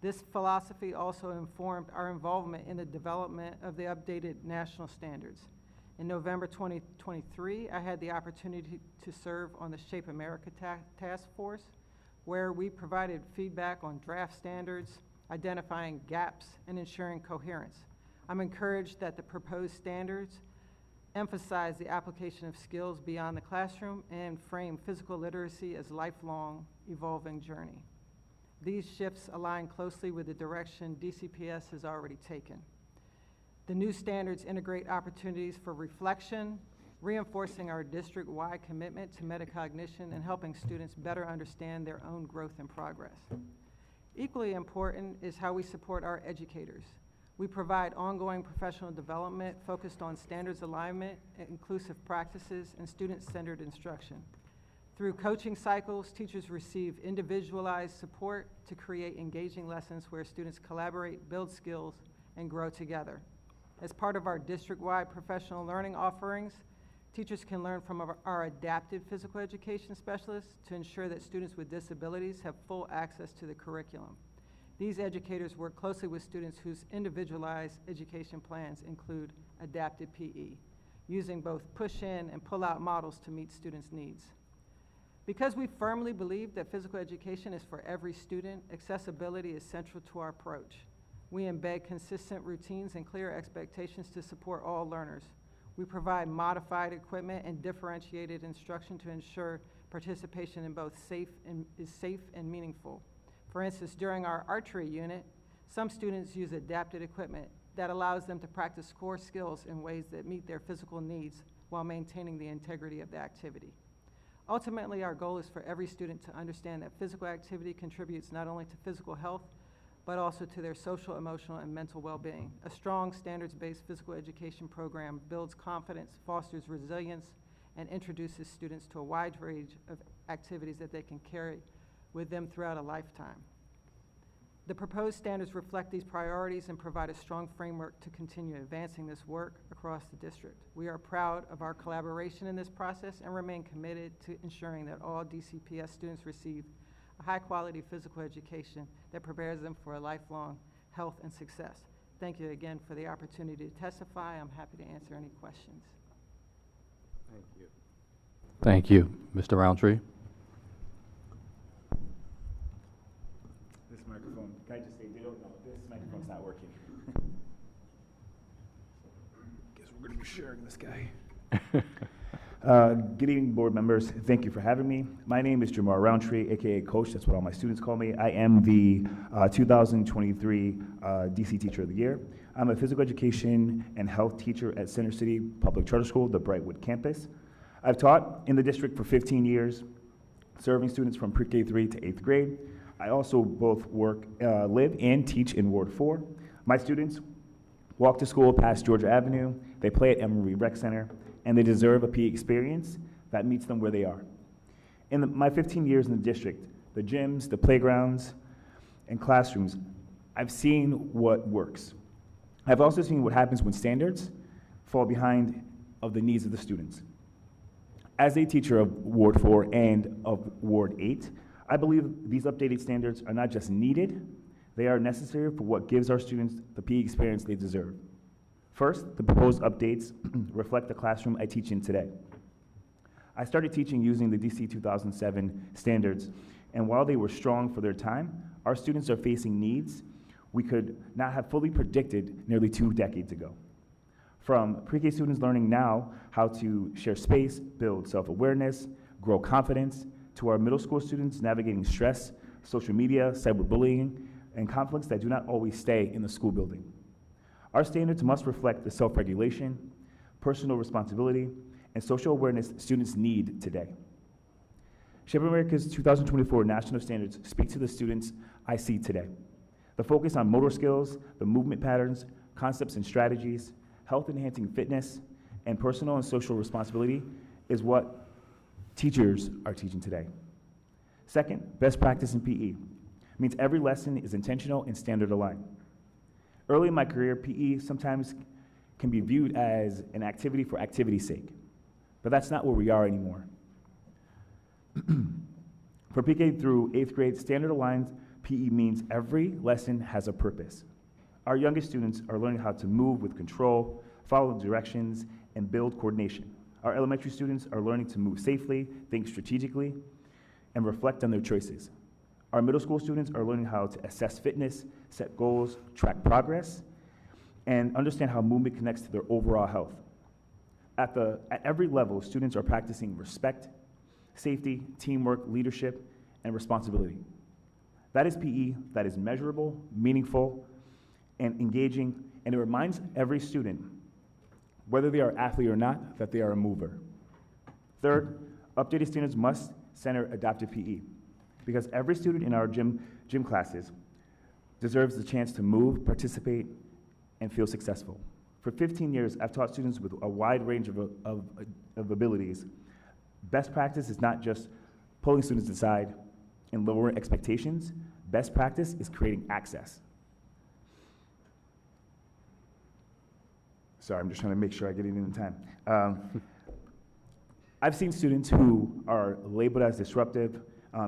Speaker 16: This philosophy also informed our involvement in the development of the updated national standards. In November 2023, I had the opportunity to serve on the Shape America Task Force, where we provided feedback on draft standards, identifying gaps, and ensuring coherence. I'm encouraged that the proposed standards emphasize the application of skills beyond the classroom and frame physical literacy as a lifelong, evolving journey. These shifts align closely with the direction DCPS has already taken. The new standards integrate opportunities for reflection, reinforcing our district-wide commitment to metacognition and helping students better understand their own growth and progress. Equally important is how we support our educators. We provide ongoing professional development focused on standards alignment, inclusive practices, and student-centered instruction. Through coaching cycles, teachers receive individualized support to create engaging lessons where students collaborate, build skills, and grow together. As part of our district-wide professional learning offerings, teachers can learn from our adaptive physical education specialists to ensure that students with disabilities have full access to the curriculum. These educators work closely with students whose individualized education plans include adapted PE, using both push-in and pull-out models to meet students' needs. Because we firmly believe that physical education is for every student, accessibility is central to our approach. We embed consistent routines and clear expectations to support all learners. We provide modified equipment and differentiated instruction to ensure participation in both is safe and meaningful. For instance, during our archery unit, some students use adapted equipment that allows them to practice core skills in ways that meet their physical needs while maintaining the integrity of the activity. Ultimately, our goal is for every student to understand that physical activity contributes not only to physical health, but also to their social, emotional, and mental well-being. A strong standards-based physical education program builds confidence, fosters resilience, and introduces students to a wide range of activities that they can carry with them throughout a lifetime. The proposed standards reflect these priorities and provide a strong framework to continue advancing this work across the district. We are proud of our collaboration in this process and remain committed to ensuring that all DCPS students receive a high-quality physical education that prepares them for a lifelong health and success. Thank you again for the opportunity to testify. I'm happy to answer any questions.
Speaker 7: Thank you.
Speaker 1: Thank you. Mr. Roundtree?
Speaker 17: This microphone, can I just say, they don't know, this microphone's not working. Guess we're gonna be sharing this guy. Good evening, board members. Thank you for having me. My name is Jamar Roundtree, AKA Coach. That's what all my students call me. I am the 2023 DC Teacher of the Year. I'm a physical education and health teacher at Center City Public Charter School, the Brightwood campus. I've taught in the district for 15 years, serving students from pre-K 3 to 8th grade. I also both live and teach in Ward 4. My students walk to school past Georgia Avenue, they play at Emory Rec Center, and they deserve a PE experience that meets them where they are. In my 15 years in the district, the gyms, the playgrounds, and classrooms, I've seen what works. I've also seen what happens when standards fall behind of the needs of the students. As a teacher of Ward 4 and of Ward 8, I believe these updated standards are not just needed, they are necessary for what gives our students the PE experience they deserve. First, the proposed updates reflect the classroom I teach in today. I started teaching using the DC 2007 standards, and while they were strong for their time, our students are facing needs we could not have fully predicted nearly 2 decades ago. From pre-K students learning now how to share space, build self-awareness, grow confidence, to our middle school students navigating stress, social media, cyberbullying, and conflicts that do not always stay in the school building. Our standards must reflect the self-regulation, personal responsibility, and social awareness students need today. Shape America's 2024 national standards speak to the students I see today. The focus on motor skills, the movement patterns, concepts and strategies, health-enhancing fitness, and personal and social responsibility is what teachers are teaching today. Second, best practice in PE means every lesson is intentional and standard aligned. Early in my career, PE sometimes can be viewed as an activity for activity's sake, but that's not where we are anymore. For pre-K through 8th grade, standard aligned PE means every lesson has a purpose. Our youngest students are learning how to move with control, follow directions, and build coordination. Our elementary students are learning to move safely, think strategically, and reflect on their choices. Our middle school students are learning how to assess fitness, set goals, track progress, and understand how movement connects to their overall health. At every level, students are practicing respect, safety, teamwork, leadership, and responsibility. That is PE that is measurable, meaningful, and engaging, and it reminds every student, whether they are an athlete or not, that they are a mover. Third, updated standards must center adaptive PE, because every student in our gym classes deserves the chance to move, participate, and feel successful. For 15 years, I've taught students with a wide range of abilities. Best practice is not just pulling students aside, and lowering expectations. Best practice is creating access. Sorry, I'm just trying to make sure I get it in time. I've seen students who are labeled as disruptive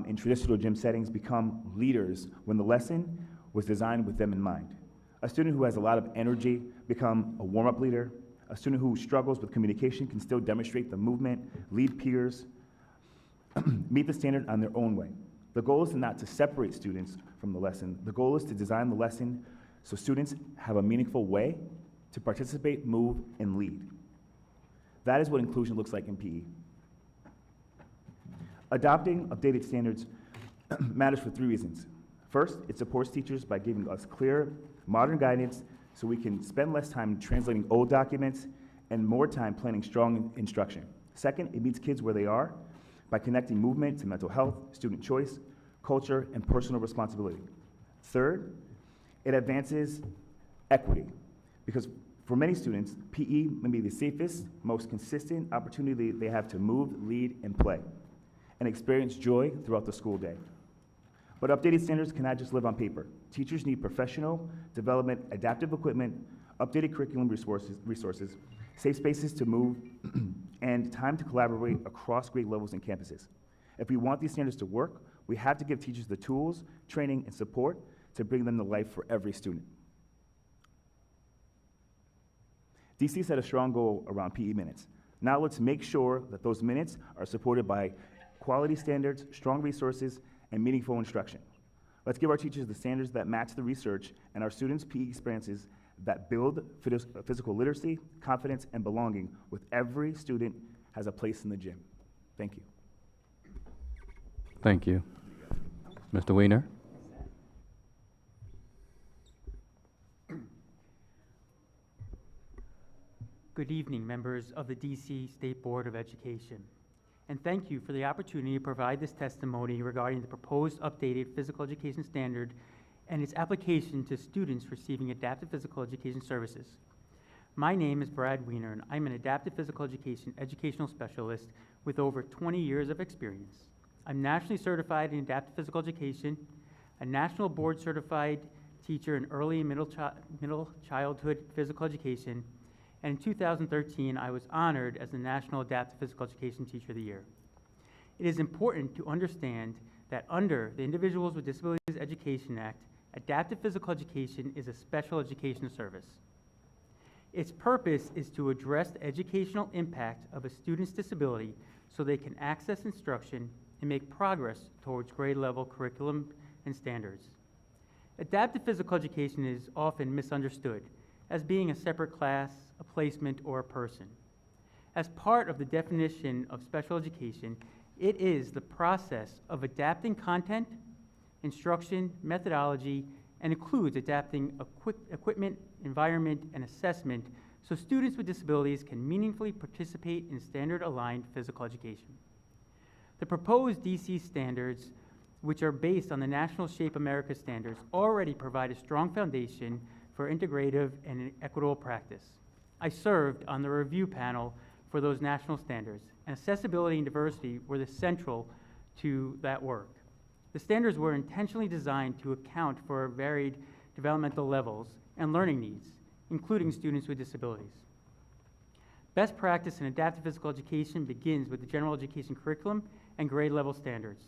Speaker 17: in traditional gym settings become leaders when the lesson was designed with them in mind. A student who has a lot of energy become a warm-up leader. A student who struggles with communication can still demonstrate the movement, lead peers, meet the standard on their own way. The goal is not to separate students from the lesson. The goal is to design the lesson so students have a meaningful way to participate, move, and lead. That is what inclusion looks like in PE. Adopting updated standards matters for 3 reasons. First, it supports teachers by giving us clear, modern guidance so we can spend less time translating old documents and more time planning strong instruction. Second, it meets kids where they are by connecting movement to mental health, student choice, culture, and personal responsibility. Third, it advances equity, because for many students, PE may be the safest, most consistent opportunity they have to move, lead, and play, and experience joy throughout the school day. But updated standards cannot just live on paper. Teachers need professional development, adaptive equipment, updated curriculum resources, safe spaces to move, and time to collaborate across grade levels and campuses. If we want these standards to work, we have to give teachers the tools, training, and support to bring them to life for every student. DC set a strong goal around PE minutes. Now let's make sure that those minutes are supported by quality standards, strong resources, and meaningful instruction. Let's give our teachers the standards that match the research and our students' PE experiences that build physical literacy, confidence, and belonging with every student has a place in the gym. Thank you.
Speaker 1: Thank you. Mr. Weiner?
Speaker 18: Good evening, members of the DC State Board of Education, and thank you for the opportunity to provide this testimony regarding the proposed updated physical education standard and its application to students receiving adaptive physical education services. My name is Brad Weiner, and I'm an adaptive physical education educational specialist with over 20 years of experience. I'm nationally certified in adaptive physical education, a national board certified teacher in early and middle childhood physical education, and in 2013, I was honored as the National Adaptive Physical Education Teacher of the Year. It is important to understand that under the Individuals with Disabilities Education Act, adaptive physical education is a special education service. Its purpose is to address the educational impact of a student's disability so they can access instruction and make progress towards grade level curriculum and standards. Adaptive physical education is often misunderstood as being a separate class, a placement, or a person. As part of the definition of special education, it is the process of adapting content, instruction, methodology, and includes adapting equipment, environment, and assessment so students with disabilities can meaningfully participate in standard-aligned physical education. The proposed DC standards, which are based on the National Shape America standards, already provide a strong foundation for integrative and equitable practice. I served on the review panel for those national standards, and accessibility and diversity were the central to that work. The standards were intentionally designed to account for varied developmental levels and learning needs, including students with disabilities. Best practice in adaptive physical education begins with the general education curriculum and grade level standards.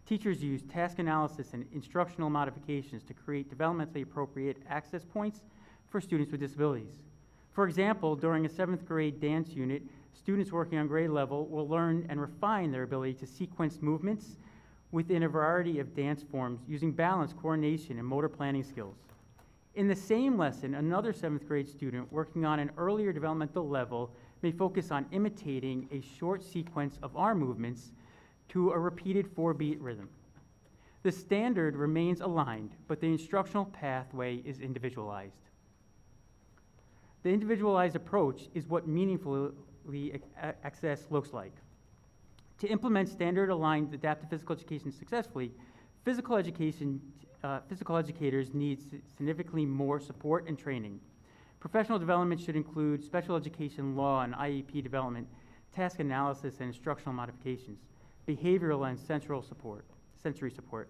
Speaker 18: Teachers use task analysis and instructional modifications to create developmentally appropriate access points for students with disabilities. For example, during a 7th grade dance unit, students working on grade level will learn and refine their ability to sequence movements within a variety of dance forms using balance, coordination, and motor planning skills. In the same lesson, another 7th grade student working on an earlier developmental level may focus on imitating a short sequence of arm movements to a repeated 4-beat rhythm. The standard remains aligned, but the instructional pathway is individualized. The individualized approach is what meaningfully access looks like. To implement standard-aligned adaptive physical education successfully, physical educators need significantly more support and training. Professional development should include special education law and IEP development, task analysis, and instructional modifications. behavioral and sensory support,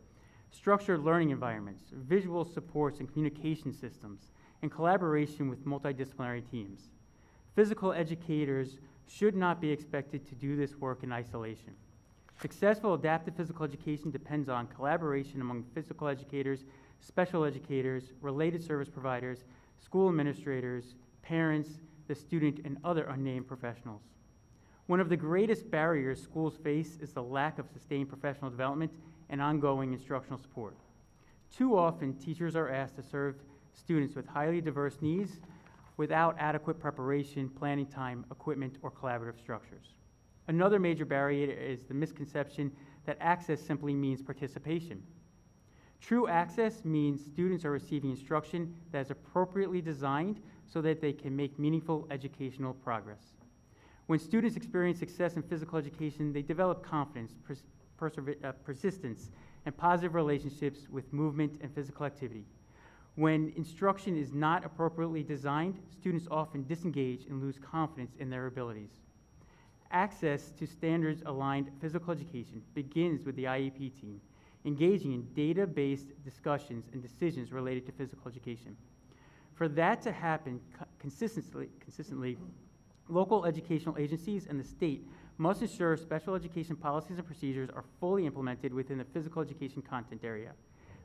Speaker 18: structured learning environments, visual supports and communication systems, and collaboration with multidisciplinary teams. Physical educators should not be expected to do this work in isolation. Successful adaptive physical education depends on collaboration among physical educators, special educators, related service providers, school administrators, parents, the student, and other unnamed professionals. One of the greatest barriers schools face is the lack of sustained professional development and ongoing instructional support. Too often, teachers are asked to serve students with highly diverse needs without adequate preparation, planning time, equipment, or collaborative structures. Another major barrier is the misconception that access simply means participation. True access means students are receiving instruction that is appropriately designed so that they can make meaningful educational progress. When students experience success in physical education, they develop confidence, persistence, and positive relationships with movement and physical activity. When instruction is not appropriately designed, students often disengage and lose confidence in their abilities. Access to standards-aligned physical education begins with the IEP team, engaging in data-based discussions and decisions related to physical education. For that to happen consistently, local educational agencies and the state must ensure special education policies and procedures are fully implemented within the physical education content area.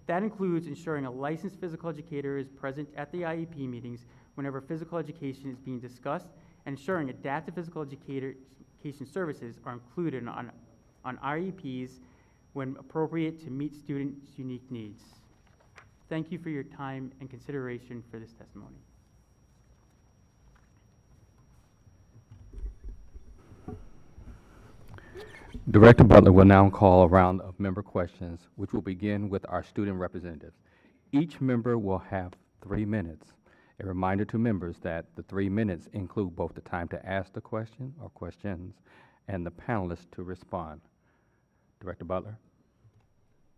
Speaker 18: That includes ensuring a licensed physical educator is present at the IEP meetings whenever physical education is being discussed, and ensuring adaptive physical education services are included on IEPs when appropriate to meet students' unique needs. Thank you for your time and consideration for this testimony.
Speaker 1: Director Butler will now call a round of member questions, which will begin with our student representatives. Each member will have 3 minutes. A reminder to members that the 3 minutes include both the time to ask the question or questions and the panelists to respond. Director Butler.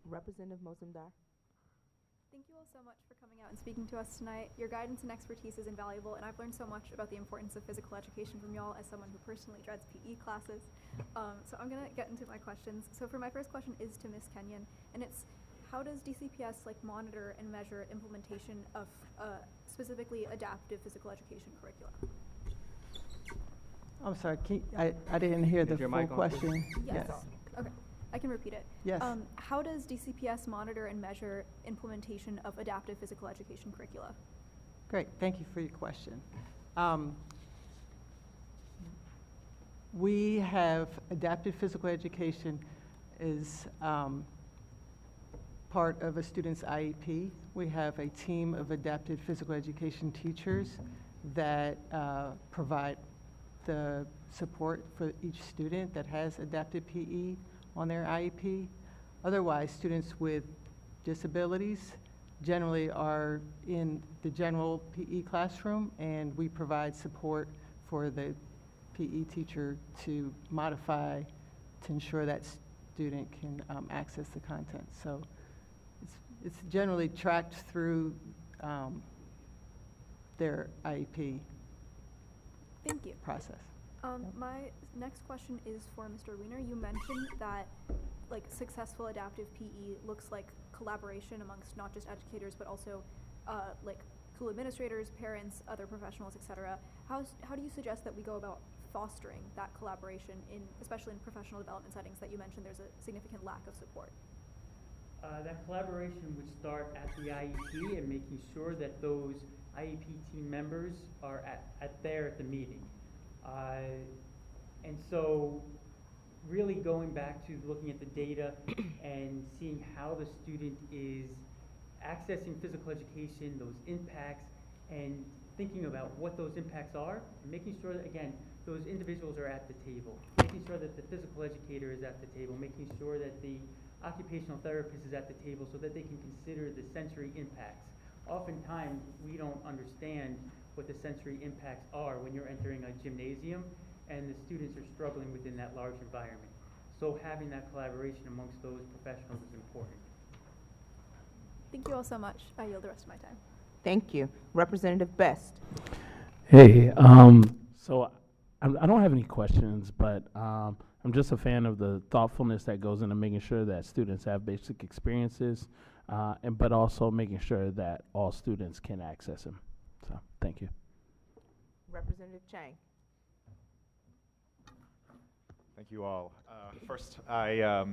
Speaker 2: Representative Mozumdar.
Speaker 10: Thank you all so much for coming out and speaking to us tonight. Your guidance and expertise is invaluable, and I've learned so much about the importance of physical education from y'all as someone who personally dreads PE classes. So I'm going to get into my questions. So for my first question is to Ms. Kenyon, and it's, how does DCPS monitor and measure implementation of specifically adaptive physical education curricula?
Speaker 16: I'm sorry, I didn't hear the full question.
Speaker 10: Yes. Okay, I can repeat it.
Speaker 16: Yes.
Speaker 10: How does DCPS monitor and measure implementation of adaptive physical education curricula?
Speaker 16: Great, thank you for your question. We have adaptive physical education is part of a student's IEP. We have a team of adaptive physical education teachers that provide the support for each student that has adaptive PE on their IEP. Otherwise, students with disabilities generally are in the general PE classroom, and we provide support for the PE teacher to modify to ensure that student can access the content. So it's generally tracked through their IEP
Speaker 10: Thank you.
Speaker 16: process.
Speaker 10: My next question is for Mr. Wiener. You mentioned that successful adaptive PE looks like collaboration amongst not just educators but also school administrators, parents, other professionals, etc. How do you suggest that we go about fostering that collaboration especially in professional development settings that you mentioned there's a significant lack of support?
Speaker 18: That collaboration would start at the IEP and making sure that those IEP team members are at the meeting. And so really going back to looking at the data and seeing how the student is accessing physical education, those impacts, and thinking about what those impacts are, and making sure that, again, those individuals are at the table, making sure that the physical educator is at the table, making sure that the occupational therapist is at the table so that they can consider the sensory impacts. Oftentimes, we don't understand what the sensory impacts are when you're entering a gymnasium and the students are struggling within that large environment. So having that collaboration amongst those professionals is important.
Speaker 10: Thank you all so much. I yield the rest of my time.
Speaker 2: Thank you. Representative Best.
Speaker 9: Hey, so I don't have any questions, but I'm I'm just a fan of the thoughtfulness that goes into making sure that students have basic experiences, but also making sure that all students can access them. So, thank you.
Speaker 2: Representative Chang.
Speaker 19: Thank you all. First, I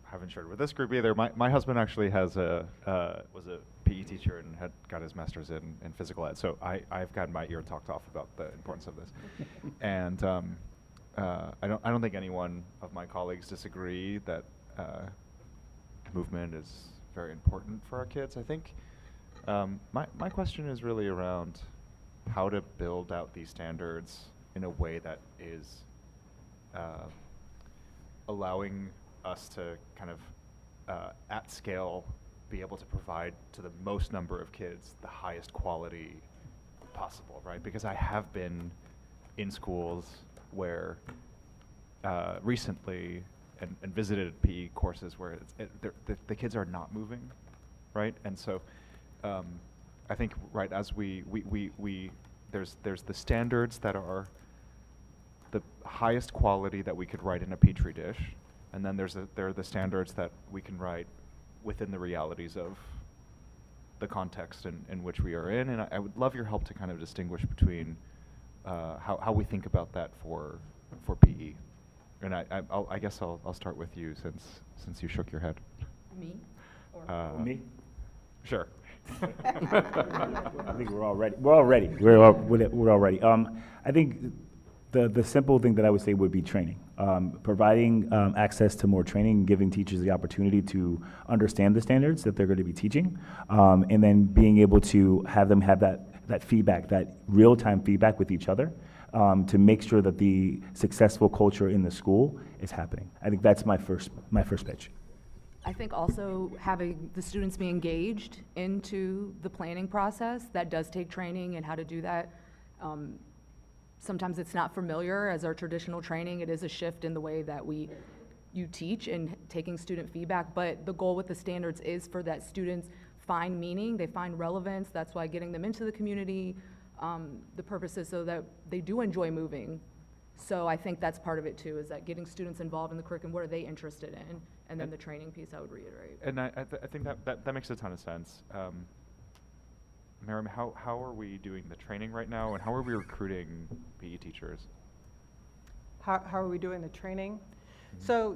Speaker 19: haven't shared with this group either. My husband actually was a PE teacher and had got his master's in physical ed, so I've gotten my ear talked off about the importance of this. And I don't think anyone of my colleagues disagree that movement is very important for our kids. I think my question is really around how to build out these standards in a way that is allowing us to kind of at scale be able to provide to the most number of kids the highest quality possible, right? Because I have been in schools where recently and visited PE courses where the kids are not moving, right? And so I think, right, as there's the standards that are the highest quality that we could write in a petri dish, and then there are the standards that we can write within the realities of the context in which we are in. And I would love your help to kind of distinguish between how we think about that for PE. And I guess I'll start with you since you shook your head.
Speaker 15: Me?
Speaker 17: Me?
Speaker 19: Sure.
Speaker 17: I think we're all ready. We're all ready. We're all ready. I think the simple thing that I would say would be training. Providing access to more training, giving teachers the opportunity to understand the standards that they're going to be teaching, and then being able to have them have that feedback, that real-time feedback with each other, to make sure that the successful culture in the school is happening. I think that's my first pitch.
Speaker 15: I think also having the students be engaged into the planning process, that does take training and how to do that. Sometimes it's not familiar as our traditional training. It is a shift in the way that you teach and taking student feedback, but the goal with the standards is for that students find meaning, they find relevance. That's why getting them into the community, the purpose is so that they do enjoy moving. So I think that's part of it too, is that getting students involved in the curriculum, what are they interested in? And then the training piece I would reiterate.
Speaker 19: And I think that makes a ton of sense. Miriam, how are we doing the training right now, and how are we recruiting PE teachers?
Speaker 16: How are we doing the training? Mm-hmm. So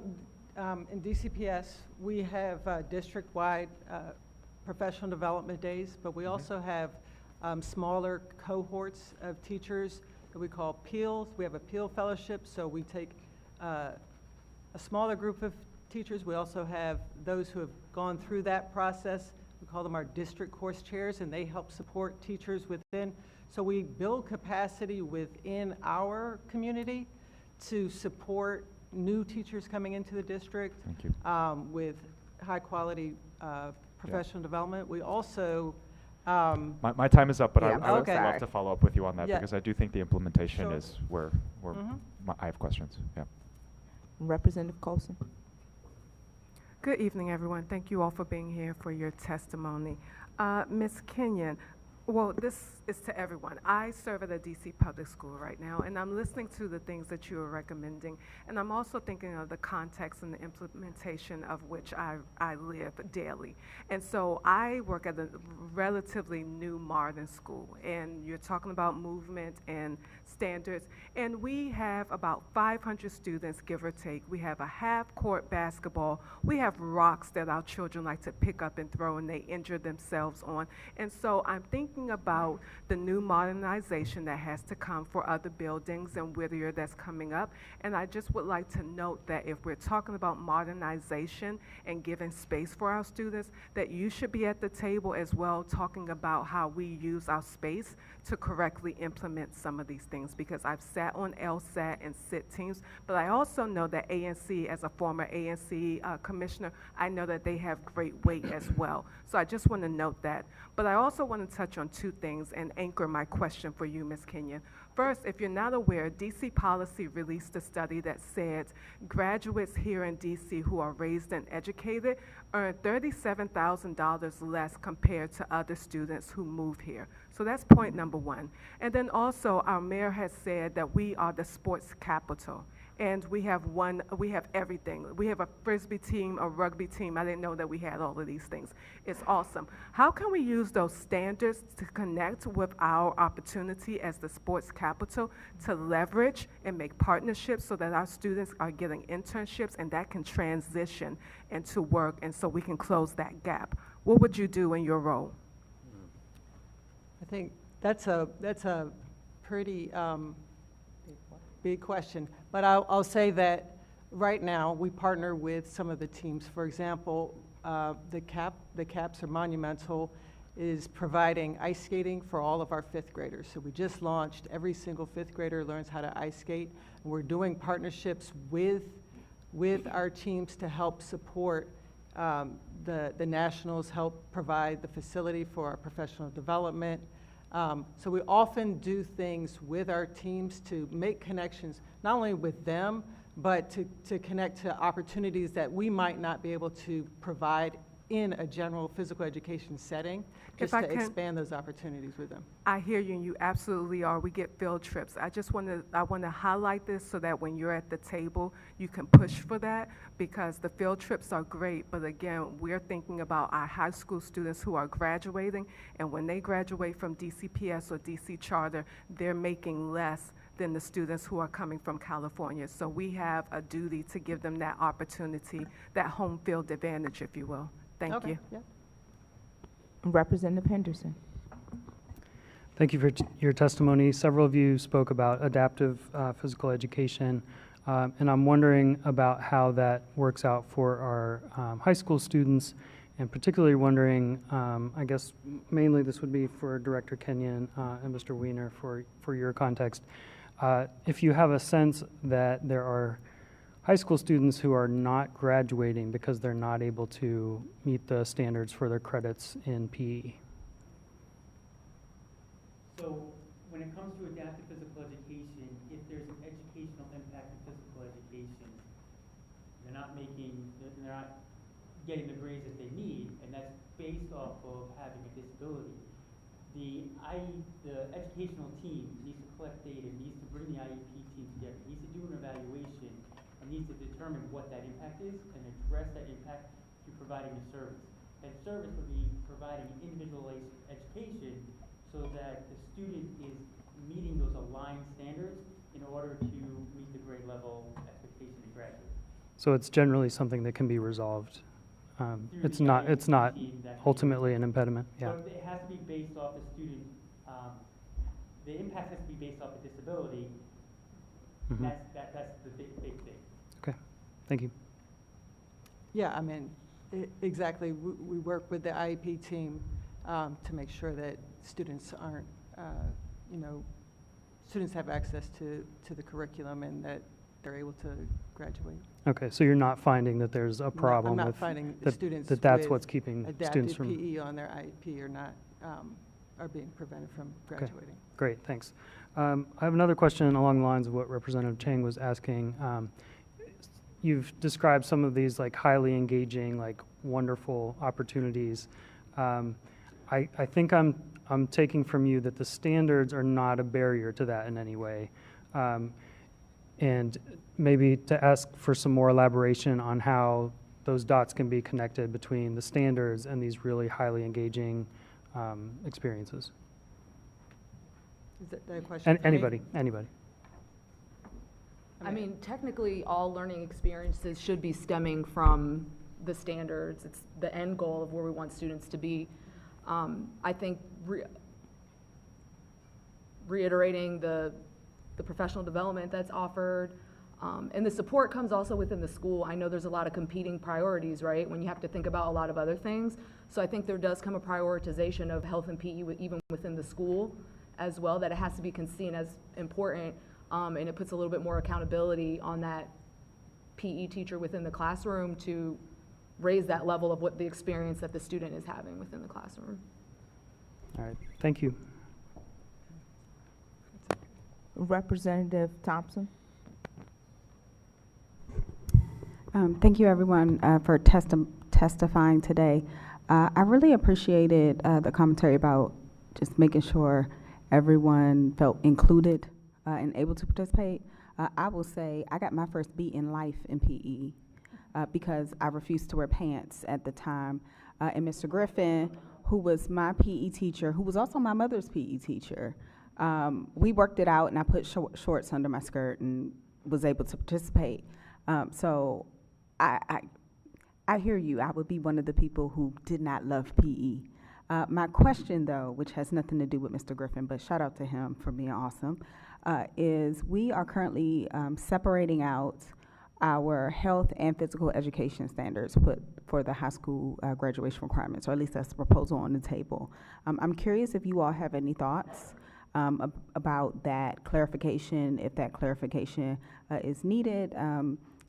Speaker 16: in DCPS, we have district-wide professional development days, but we also have smaller cohorts of teachers that we call PEALs. We have a PEAL fellowship, so we take a smaller group of teachers. We also have those who have gone through that process. We call them our district course chairs, and they help support teachers within. So we build capacity within our community to support new teachers coming into the district.
Speaker 19: Thank you.
Speaker 16: With high quality professional development. We also
Speaker 19: my time is up, but
Speaker 2: yeah,
Speaker 19: I would love to follow up with you on that, because I do think the implementation is where I have questions. Yeah.
Speaker 2: Representative Colson.
Speaker 8: Good evening, everyone. Thank you all for being here for your testimony. Ms. Kenyon, well, this is to everyone. I serve at a DC public school right now, and I'm listening to the things that you are recommending, and I'm also thinking of the context and the implementation of which I live daily. And so I work at a relatively new modern school, and you're talking about movement and standards, and we have about 500 students, give or take. We have a half-court basketball. We have rocks that our children like to pick up and throw, and they injure themselves on. And so I'm thinking about the new modernization that has to come for other buildings in Whittier that's coming up. And I just would like to note that if we're talking about modernization and giving space for our students, that you should be at the table as well, talking about how we use our space to correctly implement some of these things, because I've sat on LSAT and SIT teams, but I also know that ANC, as a former ANC commissioner, I know that they have great weight as well. So I just want to note that. But I also want to touch on two things and anchor my question for you, Ms. Kenyon. First, if you're not aware, DC Policy released a study that said graduates here in DC who are raised and educated earn $37,000 less compared to other students who move here. So that's point number one. And then also, our mayor has said that we are the sports capital. and we have everything. We have a Frisbee team, a rugby team. I didn't know that we had all of these things. It's awesome. How can we use those standards to connect with our opportunity as the sports capital to leverage and make partnerships so that our students are getting internships and that can transition into work, and so we can close that gap? What would you do in your role?
Speaker 16: I think that's a pretty big question, but I'll say that right now we partner with some of the teams. For example, the CAPS or Monumental is providing ice skating for all of our fifth graders. So we just launched, every single fifth grader learns how to ice skate. And we're doing partnerships with our teams to help support the nationals, help provide the facility for our professional development. So we often do things with our teams to make connections, not only with them, but to connect to opportunities that we might not be able to provide in a general physical education setting, just to expand those opportunities with them.
Speaker 8: I hear you, and you absolutely are. We get field trips. I want to highlight this so that when you're at the table, you can push for that, because the field trips are great, but again, we're thinking about our high school students who are graduating, and when they graduate from DCPS or DC Charter, they're making less than the students who are coming from California. So we have a duty to give them that opportunity, that home field advantage, if you will. Thank you.
Speaker 16: Yeah.
Speaker 2: Representative Henderson.
Speaker 5: Thank you for your testimony. Several of you spoke about adaptive physical education, and I'm wondering about how that works out for our high school students, and particularly wondering, I guess mainly this would be for Director Kenyon and Mr. Weiner for your context. If you have a sense that there are high school students who are not graduating because they're not able to meet the standards for their credits in PE.
Speaker 18: So when it comes to adaptive physical education, if there's an educational impact in physical education, they're not getting the grades that they need, and that's based off of having a disability. The educational team needs to collect data, needs to bring the IEP team together, needs to do an evaluation, and needs to determine what that impact is and address that impact through providing a service. That service would be providing individualized education so that the student is meeting those aligned standards in order to meet the grade level expectation to graduate.
Speaker 5: So it's generally something that can be resolved. It's not ultimately an impediment. Yeah.
Speaker 18: So it has to be based off the student. The impact has to be based off the disability.
Speaker 5: Mm-hmm.
Speaker 18: That's the big thing.
Speaker 5: Okay, thank you.
Speaker 16: Yeah, I mean, exactly. We work with the IEP team to make sure that students aren't, students have access to the curriculum and that they're able to graduate.
Speaker 5: Okay, so you're not finding that there's a problem
Speaker 16: I'm not
Speaker 5: with
Speaker 16: finding
Speaker 5: that,
Speaker 16: students
Speaker 5: that's
Speaker 16: with
Speaker 5: what's keeping students
Speaker 16: adaptive
Speaker 5: from
Speaker 16: PE on their IEP are not are being prevented from graduating.
Speaker 5: Okay. Great, thanks. I have another question along the lines of what Representative Chang was asking. You've described some of these like highly engaging, like wonderful opportunities. I think I'm taking from you that the standards are not a barrier to that in any way. And maybe to ask for some more elaboration on how those dots can be connected between the standards and these really highly engaging experiences.
Speaker 16: Is that a question for me?
Speaker 5: Anybody.
Speaker 15: I mean, technically, all learning experiences should be stemming from the standards. It's the end goal of where we want students to be. I think reiterating the professional development that's offered, and the support comes also within the school. I know there's a lot of competing priorities, right, when you have to think about a lot of other things. So I think there does come a prioritization of health and PE even within the school as well, that it has to be seen as important, and it puts a little bit more accountability on that PE teacher within the classroom to raise that level of what the experience that the student is having within the classroom.
Speaker 5: All right, thank you.
Speaker 2: Representative Thompson.
Speaker 4: Thank you, everyone, for testifying today. I really appreciated the commentary about just making sure everyone felt included and able to participate. I will say I got my first B in life in PE because I refused to wear pants at the time. And Mr. Griffin, who was my PE teacher, who was also my mother's PE teacher, we worked it out, and I put shorts under my skirt and was able to participate. So I hear you. I would be one of the people who did not love PE. My question, though, which has nothing to do with Mr. Griffin, but shout out to him for being awesome, is we are currently separating out our health and physical education standards put for the high school graduation requirements, or at least that's the proposal on the table. I'm curious if you all have any thoughts about that clarification, if that clarification is needed.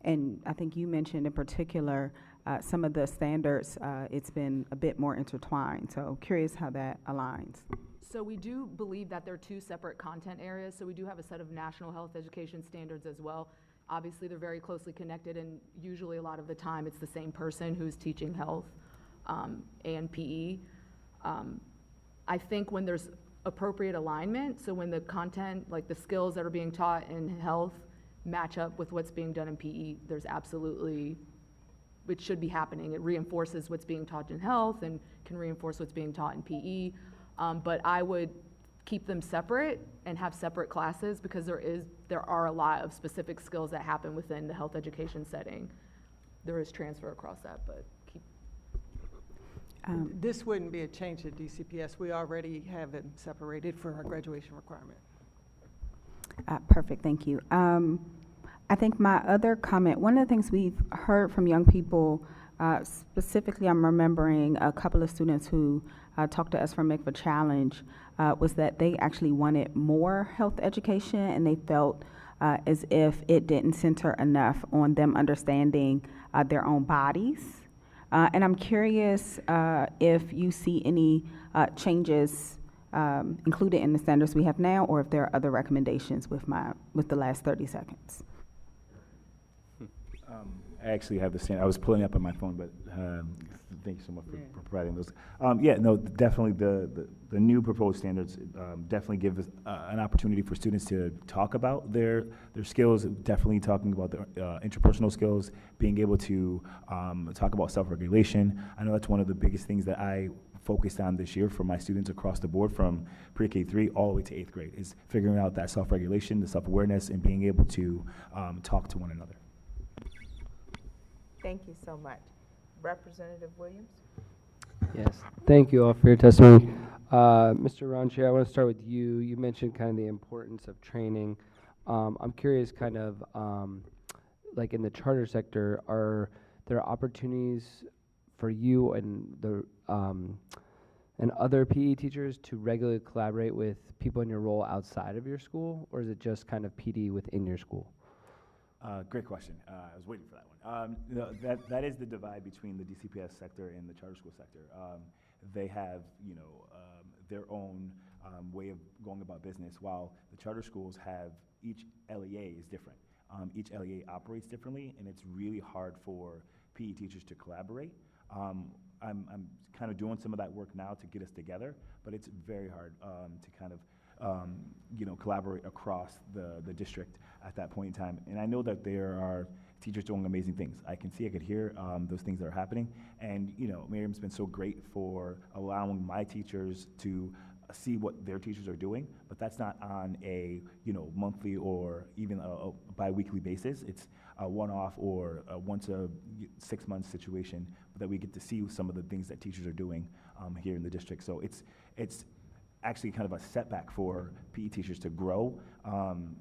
Speaker 4: And I think you mentioned in particular some of the standards, it's been a bit more intertwined. So curious how that aligns.
Speaker 15: So we do believe that they're two separate content areas. So we do have a set of national health education standards as well. Obviously, they're very closely connected, and usually a lot of the time it's the same person who's teaching health and PE. I think when there's appropriate alignment, so when the content, like the skills that are being taught in health match up with what's being done in PE, there's absolutely, it should be happening. It reinforces what's being taught in health and can reinforce what's being taught in PE. But I would keep them separate and have separate classes, because there are a lot of specific skills that happen within the health education setting. There is transfer across that, but keep.
Speaker 16: This wouldn't be a change at DCPS. We already have them separated for our graduation requirement.
Speaker 4: Perfect, thank you. I think my other comment, one of the things we've heard from young people, specifically I'm remembering a couple of students who talked to us from Make Challenge, was that they actually wanted more health education, and they felt as if it didn't center enough on them understanding their own bodies. And I'm curious if you see any changes included in the standards we have now, or if there are other recommendations with the last 30 seconds.
Speaker 17: I actually have the standard. I was pulling up on my phone, but thank you so much for providing those. Yeah, no, definitely the new proposed standards definitely give us an opportunity for students to talk about their skills, definitely talking about their interpersonal skills, being able to talk about self-regulation. I know that's one of the biggest things that I focused on this year for my students across the board, from pre-K3 all the way to 8th grade, is figuring out that self-regulation, the self-awareness, and being able to talk to one another.
Speaker 2: Thank you so much. Representative Williams?
Speaker 6: Yes, thank you all for your testimony. Mr. Ranchi, I want to start with you. You mentioned kind of the importance of training. I'm curious, kind of like in the charter sector, are there opportunities for you and other PE teachers to regularly collaborate with people in your role outside of your school, or is it just kind of PD within your school?
Speaker 17: Great question. I was waiting for that one. That is the divide between the DCPS sector and the charter school sector. They have, their own way of going about business, while the charter schools have, each LEA is different. Each LEA operates differently, and it's really hard for PE teachers to collaborate. I'm kind of doing some of that work now to get us together, but it's very hard to kind of collaborate across the district at that point in time. And I know that there are teachers doing amazing things. I can see, I could hear those things that are happening. And Miriam's been so great for allowing my teachers to see what their teachers are doing, but that's not on a monthly or even a bi-weekly basis. It's a one-off or a once a 6 month situation that we get to see some of the things that teachers are doing here in the district. So it's actually kind of a setback for PE teachers to grow,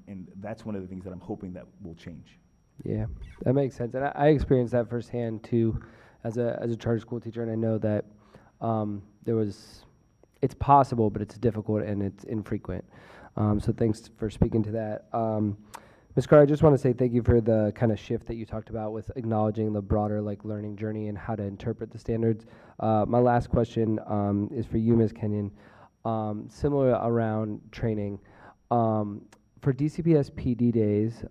Speaker 17: and that's one of the things that I'm hoping that will change.
Speaker 6: Yeah, that makes sense, and I experienced that firsthand too, as a charter school teacher, and I know that it's possible, but it's difficult and it's infrequent. So thanks for speaking to that. Ms. Carr, I just want to say thank you for the kind of shift that you talked about with acknowledging the broader learning journey and how to interpret the standards. My last question is for you, Ms. Kenyon. Similar around training. For DCPS PD days,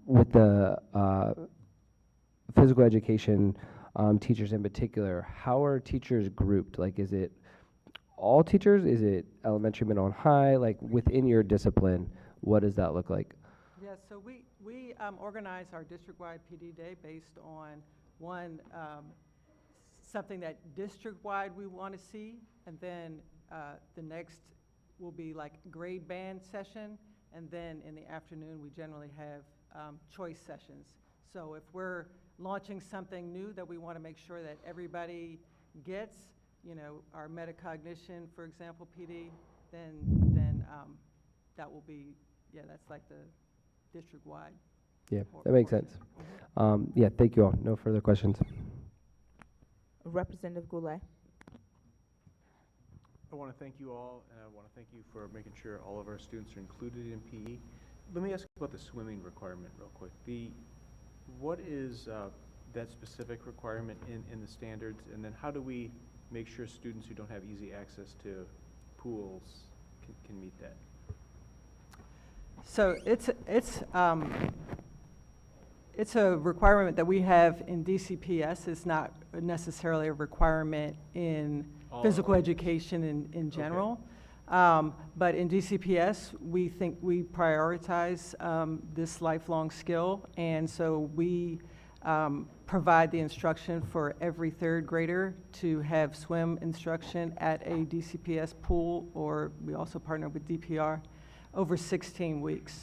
Speaker 6: with the physical education teachers in particular, how are teachers grouped? Is it all teachers? Is it elementary, middle, and high? Within your discipline, what does that look like?
Speaker 16: Yes, so we organize our district-wide PD day based on one, something that district-wide we want to see, and then the next will be like grade band session, and then in the afternoon we generally have choice sessions. So if we're launching something new that we want to make sure that everybody gets, you know, our metacognition, for example, PD, then that will be, yeah, that's like the district-wide.
Speaker 6: Yeah, that makes sense. Yeah, thank you all. No further questions.
Speaker 2: Representative Goulet.
Speaker 7: I want to thank you all, and I want to thank you for making sure all of our students are included in PE. Let me ask you about the swimming requirement real quick. What is that specific requirement in the standards, and then how do we make sure students who don't have easy access to pools can meet that?
Speaker 16: So it's a requirement that we have in DCPS. It's not necessarily a requirement in physical education in general. Okay. But in DCPS, we think we prioritize this lifelong skill, and so we provide the instruction for every third grader to have swim instruction at a DCPS pool, or we also partner with DPR, over 16 weeks.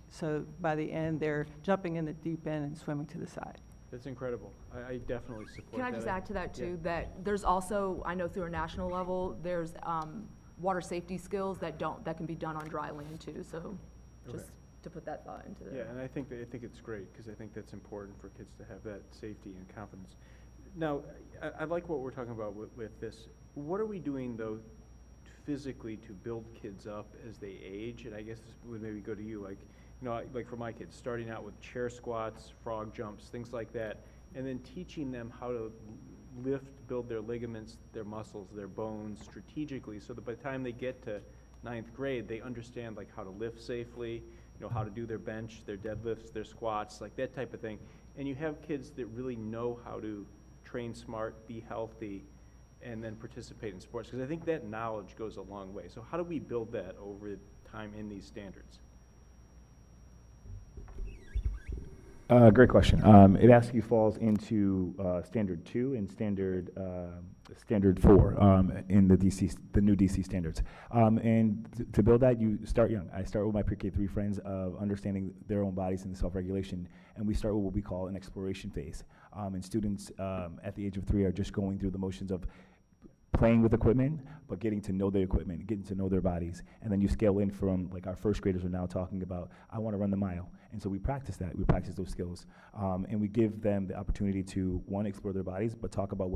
Speaker 16: So by the end, they're jumping in the deep end and swimming to the side.
Speaker 7: That's incredible. I definitely support that.
Speaker 15: Can I just add to that too, that there's also, I know through a national level, there's water safety skills that can be done on dry land too, so just to put that thought into
Speaker 7: Yeah, and I think it's great, because I think that's important for kids to have that safety and confidence. Now, I like what we're talking about with this. What are we doing, though, physically to build kids up as they age? And I guess this would maybe go to you, like, you know, like for my kids, starting out with chair squats, frog jumps, things like that, and then teaching them how to lift, build their ligaments, their muscles, their bones strategically, so that by the time they get to 9th grade, they understand like how to lift safely, you know, how to do their bench, their deadlifts, their squats, like that type of thing. And you have kids that really know how to train smart, be healthy, and then participate in sports, because I think that knowledge goes a long way. So how do we build that over time in these standards?
Speaker 17: Great question. It actually falls into Standard 2 and Standard 4 in the new DC standards. And to build that, you start young. I start with my pre-K3 friends of understanding their own bodies and self-regulation, and we start with what we call an exploration phase. And students at the age of 3 are just going through the motions of playing with equipment, but getting to know the equipment, getting to know their bodies. And then you scale in from, like, our first graders are now talking about, I want to run the mile. And so we practice that. We practice those skills. And we give them the opportunity to, one, explore their bodies, but talk about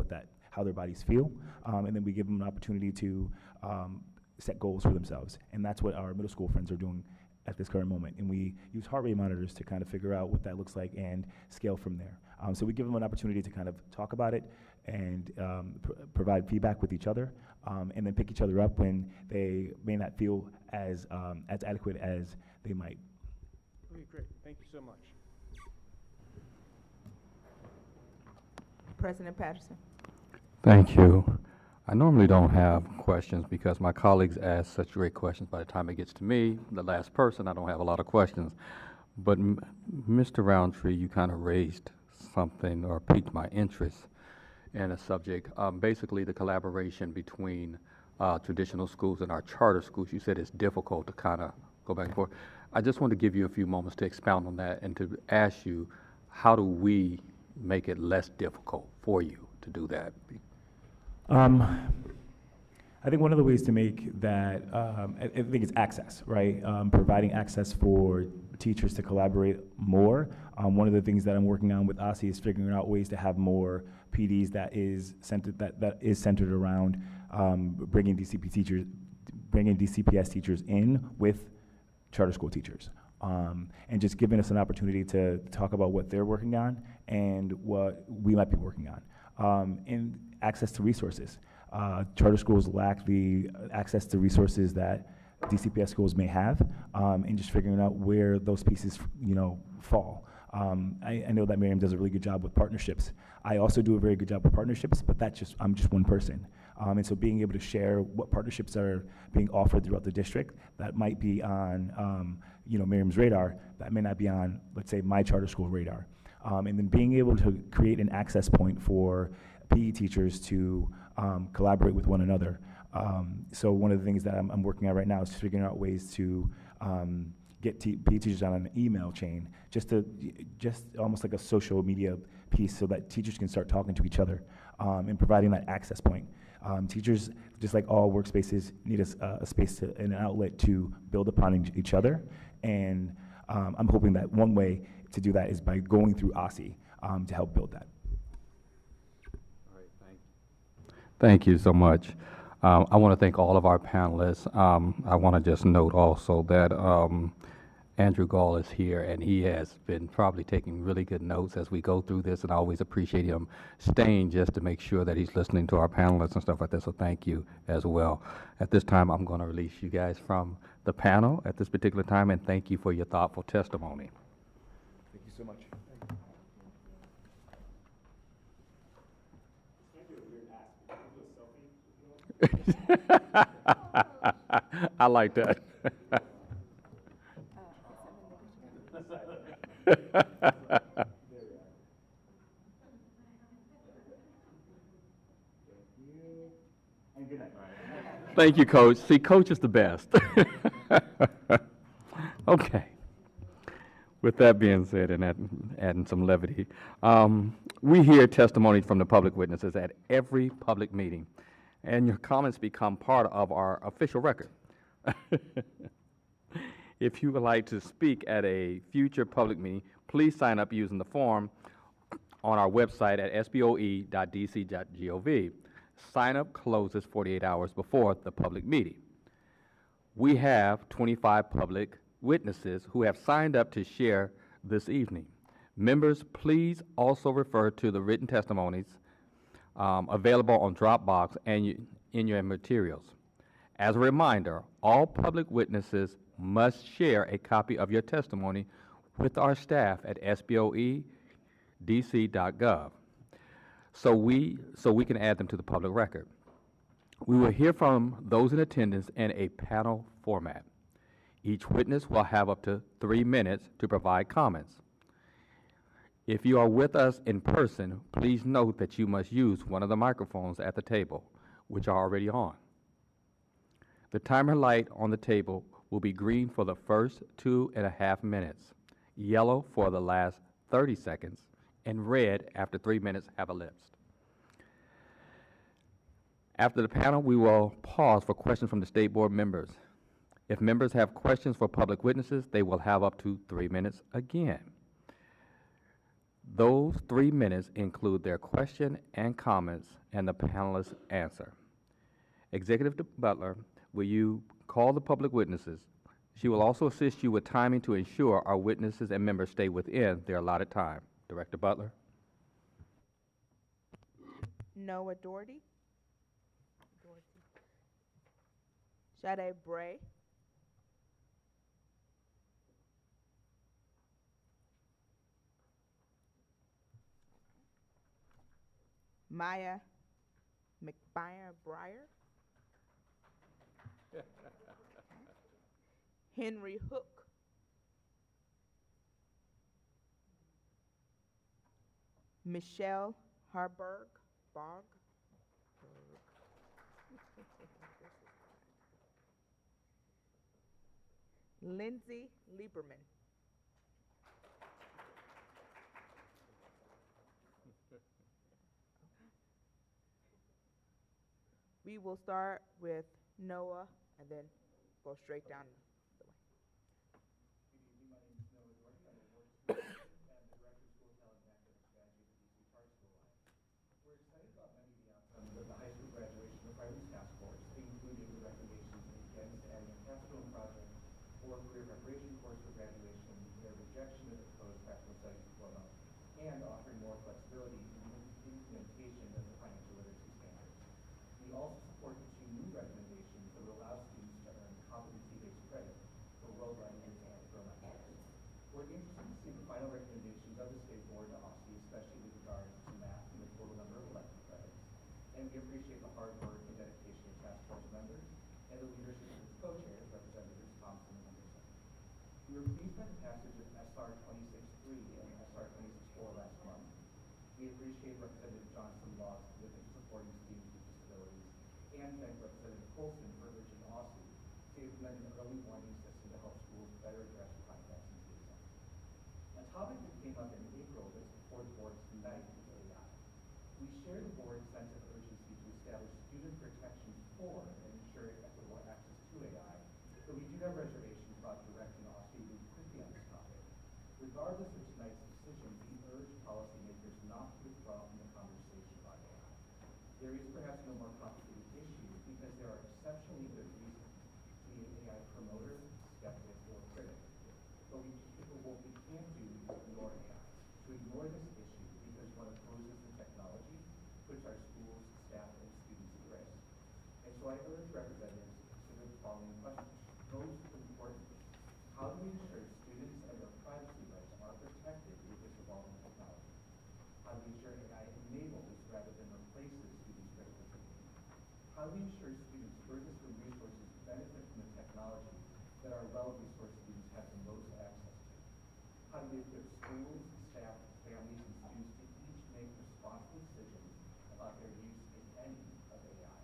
Speaker 17: how their bodies feel. And then we give them an opportunity to set goals for themselves. And that's what our middle school friends are doing at this current moment. And we use heart rate monitors to kind of figure out what that looks like and scale from there. So we give them an opportunity to kind of talk about it and provide feedback with each other, and then pick each other up when they may not feel as adequate as they might.
Speaker 7: Okay, great. Thank you so much.
Speaker 2: President Patterson.
Speaker 1: Thank you. I normally don't have questions because my colleagues ask such great questions. By the time it gets to me, the last person, I don't have a lot of questions. But Mr. Roundtree, you kind of raised something or piqued my interest in a subject. Basically, the collaboration between traditional schools and our charter schools. You said it's difficult to kind of go back and forth. I just want to give you a few moments to expound on that and to ask you, how do we make it less difficult for you to do that?
Speaker 17: I think one of the ways to make that, I think it's access, right? Providing access for teachers to collaborate more. One of the things that I'm working on with OSSI is figuring out ways to have more PDs that is centered around bringing DCPS teachers in with charter school teachers, and just giving us an opportunity to talk about what they're working on and what we might be working on, and access to resources. Charter schools lack the access to resources that DCPS schools may have, and just figuring out where those pieces, fall. I know that Miriam does a really good job with partnerships. I also do a very good job with partnerships, but I'm just one person. And so being able to share what partnerships are being offered throughout the district that might be on, Miriam's radar, that may not be on, let's say, my charter school radar. And then being able to create an access point for PE teachers to collaborate with one another. So one of the things that I'm working on right now is figuring out ways to get PE teachers on an email chain, just almost like a social media piece, so that teachers can start talking to each other and providing that access point. Teachers, just like all workspaces, need a space and an outlet to build upon each other. And I'm hoping that one way to do that is by going through OSSI to help build that.
Speaker 1: All right, thank you so much. I want to thank all of our panelists. I want to just note also that Andrew Gall is here, and he has been probably taking really good notes as we go through this, and I always appreciate him staying just to make sure that he's listening to our panelists and stuff like that, so thank you as well. At this time, I'm going to release you guys from the panel at this particular time, and thank you for your thoughtful testimony.
Speaker 17: Thank you so much.
Speaker 1: I like that. Thank you, Coach. See, Coach is the best. Okay. With that being said, and adding some levity, we hear testimony from the public witnesses at every public meeting, and your comments become part of our official record. If you would like to speak at a future public meeting, please sign up using the form on our website at sboe.dc.gov. Sign up closes 48 hours before the public meeting. We have 25 public witnesses who have signed up to share this evening. Members, please also refer to the written testimonies available on Dropbox and in your materials. As a reminder, all public witnesses must share a copy of your testimony with our staff at SBOE.dc.gov so we can add them to the public record. We will hear from those in attendance in a panel format. Each witness will have up to 3 minutes to provide comments. If you are with us in person, please note that you must use one of the microphones at the table, which are already on. The timer light on the table will be green for the first 2.5 minutes, yellow for the last 30 seconds, and red after 3 minutes have elapsed. After the panel, we will pause for questions from the State Board members. If members have questions for public witnesses, they will have up to 3 minutes again. Those 3 minutes include their question and comments and the panelist's answer. Executive Butler, will you call the public witnesses? She will also assist you with timing to ensure our witnesses and members stay within their allotted time. Director Butler.
Speaker 2: Noah Doherty. Sade Bray. Maya McBrier. Henry Hook. Michelle Harburg. Lindsay Lieberman. We will start with Noah and then go straight down the way.
Speaker 20: Of the high school graduation requirements task force, including the recommendations against adding a capstone project or career preparation course for graduation, their rejection of the proposed practical studies diploma, and offering more flexibility in the implementation of the financial literacy standards. We also support the 2 new recommendations that will allow students to earn competency-based credit for world languages and pro languages. We're interested to see the final recommendations of the State Board to OSCE, especially with regards to math and the total number of elective credits. And we appreciate the hard work and the passage of SR 26.3 and SR 26.4 last month. We appreciate Representative Johnson's law's commitment to supporting students with disabilities and thank Representative Colson for urging OSSU to implement an early warning system to help schools better address crime absenteeism. A topic that came up in April that's before the board tonight is AI. We share the board's sense of urgency to establish student protections for and ensure equitable access to AI, but we do have reservations about directing OSSU to move quickly on this topic. Regardless of tonight's decision, we urge policymakers not to withdraw from the conversation about AI. There is perhaps no more complicated issue because there are exceptionally good reasons to be an AI promoter, skeptic, or critic. But what we can't do is ignore AI. To ignore this issue because one opposes the technology puts our schools, staff, and students at risk. And so I urge representatives to consider the following questions. Most importantly, how do we ensure students and their privacy rights are protected with this evolving technology? How do we ensure AI enables rather than replaces students' critical thinking? How do we ensure students furthest from resources benefit from the technology that our well-resourced students have the most access to? How do we equip schools, staff, families, and students to each make responsible decisions about their use, if any, of AI?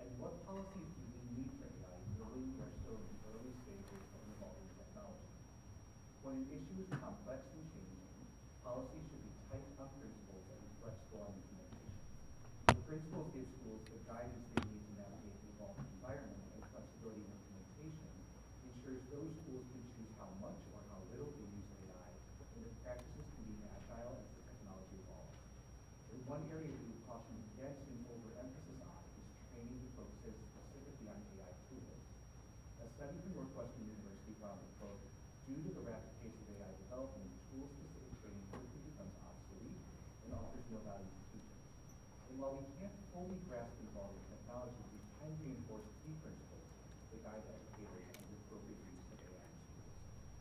Speaker 20: And what policies do we need for AI, knowing we are still in the early stages of evolving technology? When an issue is complex and changing, policies should be tight on principles and flexible on implementation. The principles give schools the guidance they need to navigate the evolving environment, and flexibility in implementation ensures those schools can choose how much or how little they use AI, and the practices can be agile as the technology evolves. And one area we would caution against an overemphasis on is training that focuses specifically on AI tools. A study from Northwestern University found that, quote, due to the rapid pace of AI development, tool-specific training quickly becomes obsolete and offers no value to teachers. And while we can't fully grasp the evolving technology, we can reinforce key principles that guide educators on the appropriate use of AI in schools.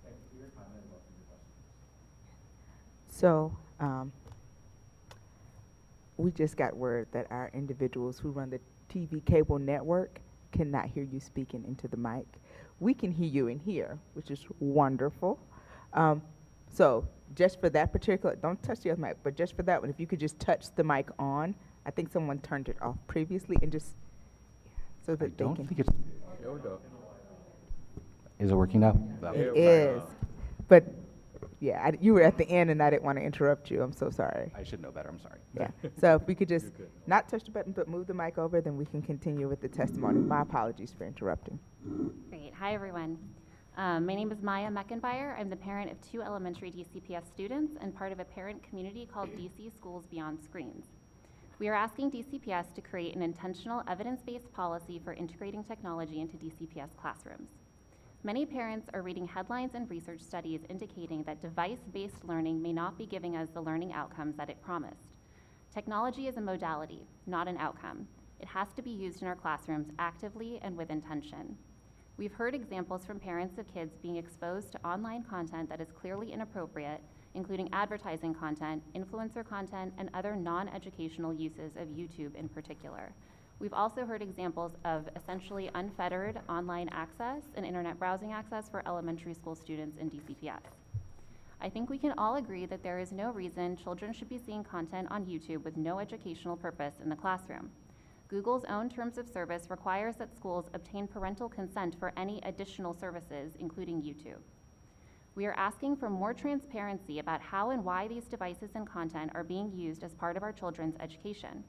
Speaker 20: Thank you for your time, and I welcome your questions.
Speaker 2: So, we just got word that our individuals who run the TV cable network cannot hear you speaking into the mic. We can hear you in here, which is wonderful. So just for that particular, don't touch the other mic, but just for that one, if you could just touch the mic on. I think someone turned it off previously, and just so that they can.
Speaker 1: There we go.
Speaker 21: Is it working now?
Speaker 2: It is. But yeah, you were at the end and I didn't want to interrupt you. I'm so sorry.
Speaker 21: I should know better, I'm sorry.
Speaker 2: Yeah. So if we could just not touch the button but move the mic over, then we can continue with the testimony. My apologies for interrupting.
Speaker 22: Great. Hi, everyone. My name is Maya Meckenbauer. I'm the parent of 2 elementary DCPS students and part of a parent community called DC Schools Beyond Screens. We are asking DCPS to create an intentional, evidence-based policy for integrating technology into DCPS classrooms. Many parents are reading headlines and research studies indicating that device-based learning may not be giving us the learning outcomes that it promised. Technology is a modality, not an outcome. It has to be used in our classrooms actively and with intention. We've heard examples from parents of kids being exposed to online content that is clearly inappropriate, including advertising content, influencer content, and other non-educational uses of YouTube in particular. We've also heard examples of essentially unfettered online access and internet browsing access for elementary school students in DCPS. I think we can all agree that there is no reason children should be seeing content on YouTube with no educational purpose in the classroom. Google's own terms of service requires that schools obtain parental consent for any additional services, including YouTube. We are asking for more transparency about how and why these devices and content are being used as part of our children's education.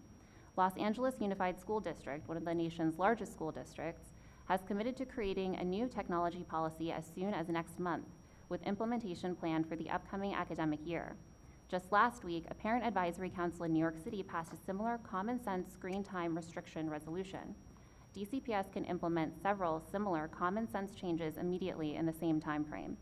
Speaker 22: Los Angeles Unified School District, one of the nation's largest school districts, has committed to creating a new technology policy as soon as next month, with implementation planned for the upcoming academic year. Just last week, a parent advisory council in New York City passed a similar common sense screen time restriction resolution. DCPS can implement several similar common sense changes immediately in the same time frame.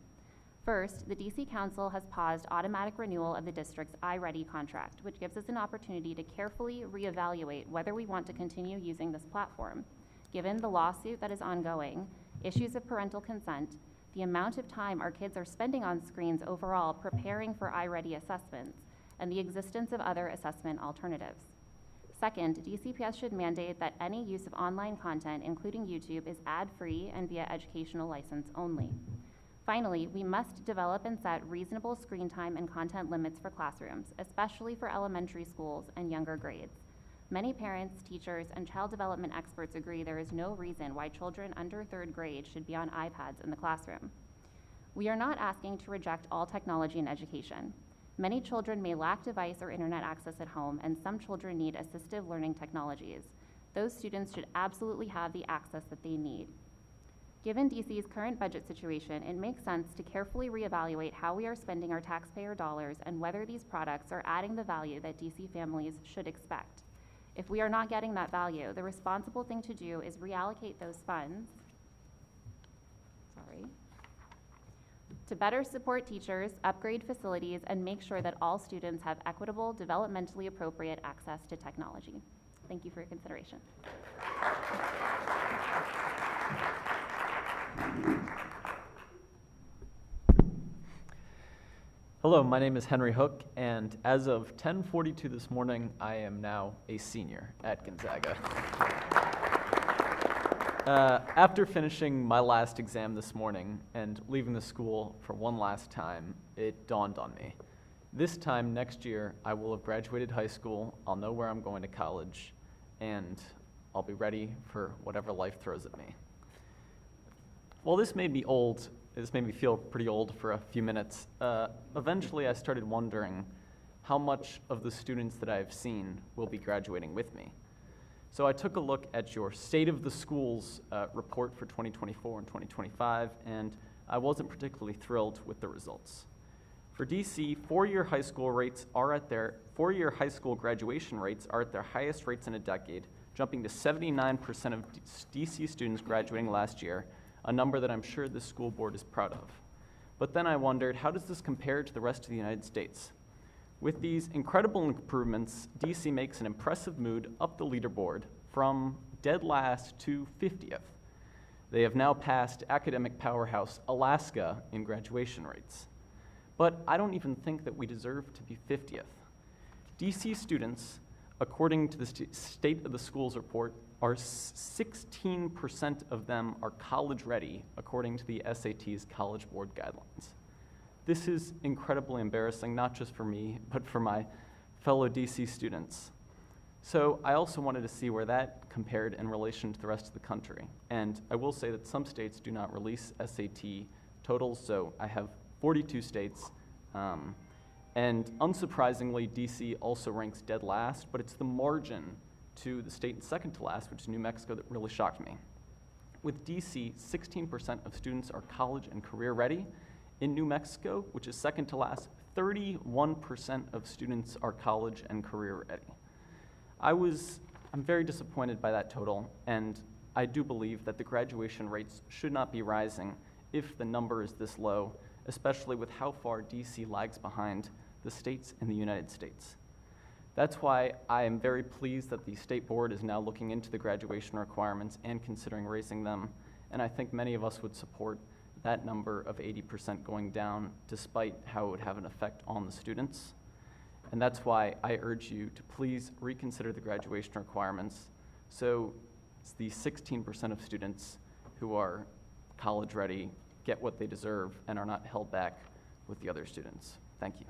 Speaker 22: First, the DC Council has paused automatic renewal of the district's iReady contract, which gives us an opportunity to carefully reevaluate whether we want to continue using this platform, given the lawsuit that is ongoing, issues of parental consent, the amount of time our kids are spending on screens overall preparing for iReady assessments, and the existence of other assessment alternatives. Second, DCPS should mandate that any use of online content, including YouTube, is ad-free and via educational license only. Finally, we must develop and set reasonable screen time and content limits for classrooms, especially for elementary schools and younger grades. Many parents, teachers, and child development experts agree there is no reason why children under 3rd grade should be on iPads in the classroom. We are not asking to reject all technology in education. Many children may lack device or internet access at home, and some children need assistive learning technologies. Those students should absolutely have the access that they need. Given DC's current budget situation, it makes sense to carefully reevaluate how we are spending our taxpayer dollars and whether these products are adding the value that DC families should expect. If we are not getting that value, the responsible thing to do is reallocate those funds to better support teachers, upgrade facilities, and make sure that all students have equitable, developmentally appropriate access to technology. Thank you for your consideration.
Speaker 3: Hello, my name is Henry Hook, and as of 10:42 this morning, I am now a senior at Gonzaga. After finishing my last exam this morning and leaving the school for one last time, it dawned on me. This time next year, I will have graduated high school, I'll know where I'm going to college, and I'll be ready for whatever life throws at me. While this made me feel pretty old for a few minutes. Eventually, I started wondering how much of the students that I've seen will be graduating with me. So I took a look at your State of the Schools report for 2024 and 2025, and I wasn't particularly thrilled with the results. For DC, four-year high school graduation rates are at their highest rates in a decade, jumping to 79% of DC students graduating last year, a number that I'm sure the school board is proud of. But then I wondered, how does this compare to the rest of the United States? With these incredible improvements, DC makes an impressive move up the leaderboard from dead last to 50th. They have now passed academic powerhouse Alaska in graduation rates. But I don't even think that we deserve to be 50th. DC students, according to the State of the Schools report, 16% of them are college ready, according to the SAT's College Board guidelines. This is incredibly embarrassing, not just for me, but for my fellow DC students. So I also wanted to see where that compared in relation to the rest of the country. And I will say that some states do not release SAT totals, so I have 42 states. And unsurprisingly, DC also ranks dead last, but it's the margin to the state second to last, which is New Mexico, that really shocked me. With DC, 16% of students are college and career ready. In New Mexico, which is second to last, 31% of students are college and career ready. I'm very disappointed by that total, and I do believe that the graduation rates should not be rising if the number is this low, especially with how far DC lags behind the states in the United States. That's why I am very pleased that the state board is now looking into the graduation requirements and considering raising them, and I think many of us would support that number of 80% going down, despite how it would have an effect on the students. And that's why I urge you to please reconsider the graduation requirements so the 16% of students who are college ready get what they deserve and are not held back with the other students. Thank you.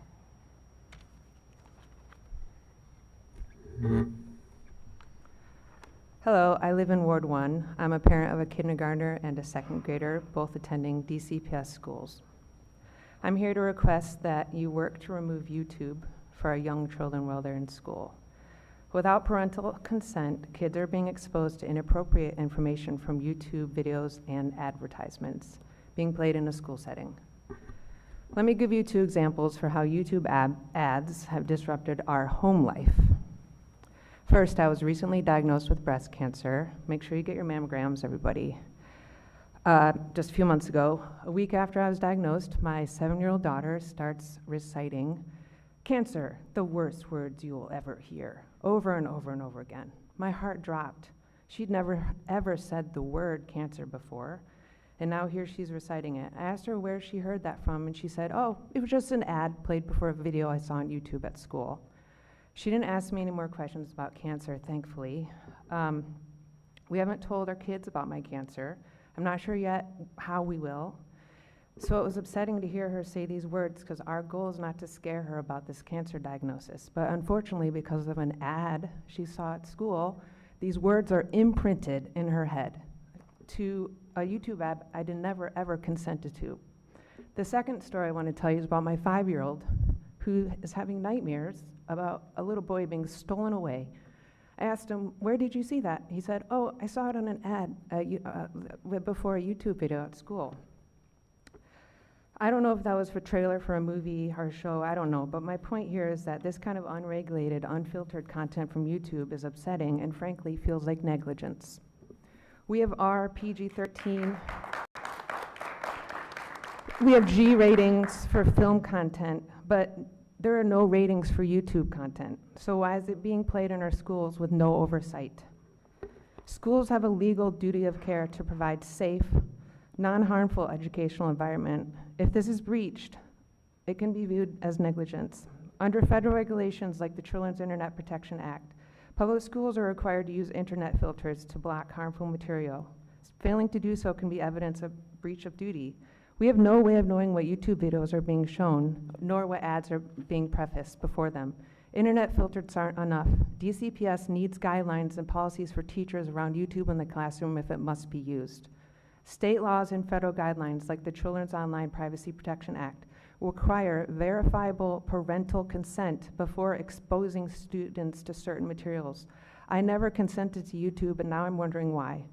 Speaker 11: Hello, I live in Ward 1. I'm a parent of a kindergartner and a second grader, both attending DCPS schools. I'm here to request that you work to remove YouTube for our young children while they're in school. Without parental consent, kids are being exposed to inappropriate information from YouTube videos and advertisements being played in a school setting. Let me give you two examples for how YouTube ads have disrupted our home life. First, I was recently diagnosed with breast cancer. Make sure you get your mammograms, everybody. Just a few months ago, a week after I was diagnosed, my 7-year-old daughter starts reciting, "Cancer, the worst words you will ever hear," over and over and over again. My heart dropped. She'd never ever said the word cancer before, and now here she's reciting it. I asked her where she heard that from, and she said, "Oh, it was just an ad played before a video I saw on YouTube at school." She didn't ask me any more questions about cancer, thankfully. We haven't told our kids about my cancer. I'm not sure yet how we will. So it was upsetting to hear her say these words because our goal is not to scare her about this cancer diagnosis. But unfortunately, because of an ad she saw at school, these words are imprinted in her head to a YouTube ad I did never ever consented to. The second story I want to tell you is about my 5-year-old who is having nightmares about a little boy being stolen away. I asked him, "Where did you see that?" He said, "Oh, I saw it on an ad before a YouTube video at school." I don't know if that was for trailer for a movie or a show, I don't know, but my point here is that this kind of unregulated, unfiltered content from YouTube is upsetting and frankly feels like negligence. We have R, PG-13, we have G ratings for film content, but there are no ratings for YouTube content. So why is it being played in our schools with no oversight? Schools have a legal duty of care to provide safe, non-harmful educational environment. If this is breached, it can be viewed as negligence. Under federal regulations like the Children's Internet Protection Act, public schools are required to use internet filters to block harmful material. Failing to do so can be evidence of breach of duty. We have no way of knowing what YouTube videos are being shown, nor what ads are being prefaced before them. Internet filters aren't enough. DCPS needs guidelines and policies for teachers around YouTube in the classroom if it must be used. State laws and federal guidelines like the Children's Online Privacy Protection Act require verifiable parental consent before exposing students to certain materials. I never consented to YouTube and now I'm wondering why.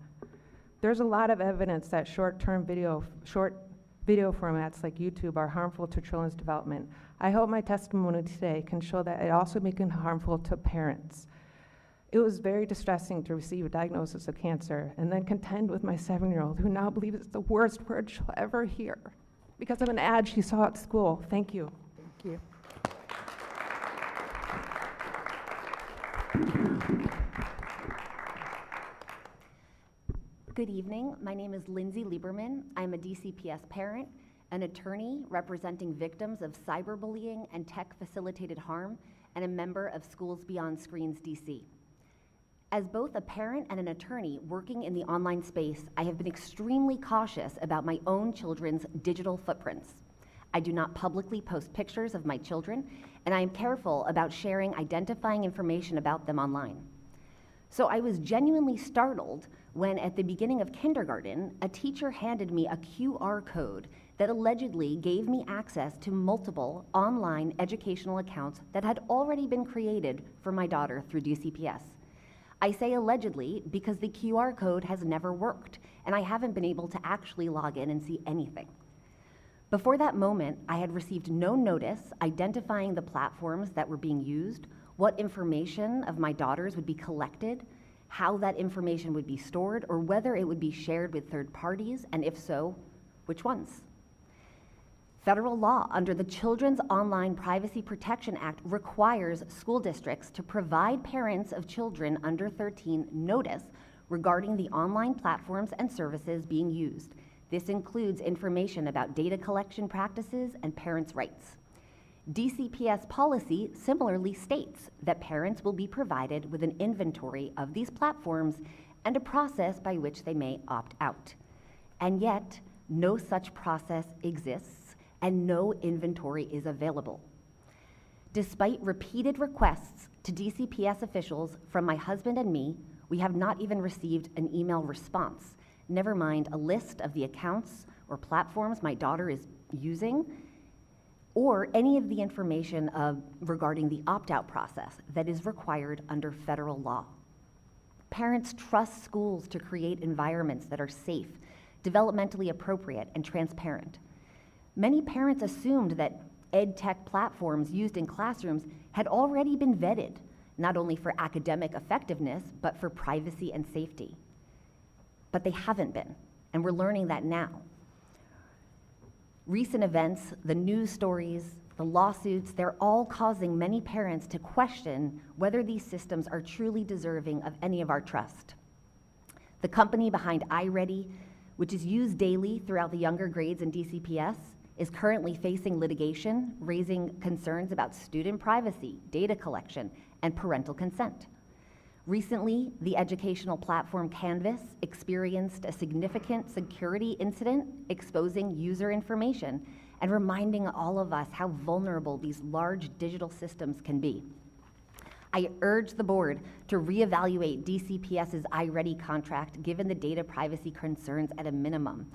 Speaker 11: There's a lot of evidence that short video formats like YouTube are harmful to children's development. I hope my testimony today can show that it also may be harmful to parents. It was very distressing to receive a diagnosis of cancer and then contend with my 7-year-old who now believes it's the worst word she'll ever hear because of an ad she saw at school. Thank you.
Speaker 2: Thank you.
Speaker 13: Good evening. My name is Lindsay Lieberman. I'm a DCPS parent, an attorney representing victims of cyberbullying and tech-facilitated harm, and a member of Schools Beyond Screens DC. As both a parent and an attorney working in the online space, I have been extremely cautious about my own children's digital footprints. I do not publicly post pictures of my children, and I am careful about sharing identifying information about them online. So I was genuinely startled when at the beginning of kindergarten, a teacher handed me a QR code that allegedly gave me access to multiple online educational accounts that had already been created for my daughter through DCPS. I say allegedly because the QR code has never worked, and I haven't been able to actually log in and see anything. Before that moment, I had received no notice identifying the platforms that were being used, what information of my daughters would be collected, how that information would be stored, or whether it would be shared with third parties, and if so, which ones. Federal law under the Children's Online Privacy Protection Act requires school districts to provide parents of children under 13 notice regarding the online platforms and services being used. This includes information about data collection practices and parents' rights. DCPS policy similarly states that parents will be provided with an inventory of these platforms and a process by which they may opt out. And yet, no such process exists and no inventory is available. Despite repeated requests to DCPS officials from my husband and me, we have not even received an email response, never mind a list of the accounts or platforms my daughter is using, or any of the information regarding the opt-out process that is required under federal law. Parents trust schools to create environments that are safe, developmentally appropriate, and transparent. Many parents assumed that ed tech platforms used in classrooms had already been vetted, not only for academic effectiveness, but for privacy and safety. But they haven't been, and we're learning that now. Recent events, the news stories, the lawsuits, they're all causing many parents to question whether these systems are truly deserving of any of our trust. The company behind iReady, which is used daily throughout the younger grades in DCPS, is currently facing litigation, raising concerns about student privacy, data collection, and parental consent. Recently, the educational platform Canvas experienced a significant security incident exposing user information and reminding all of us how vulnerable these large digital systems can be. I urge the board to reevaluate DCPS's iReady contract given the data privacy concerns at a minimum,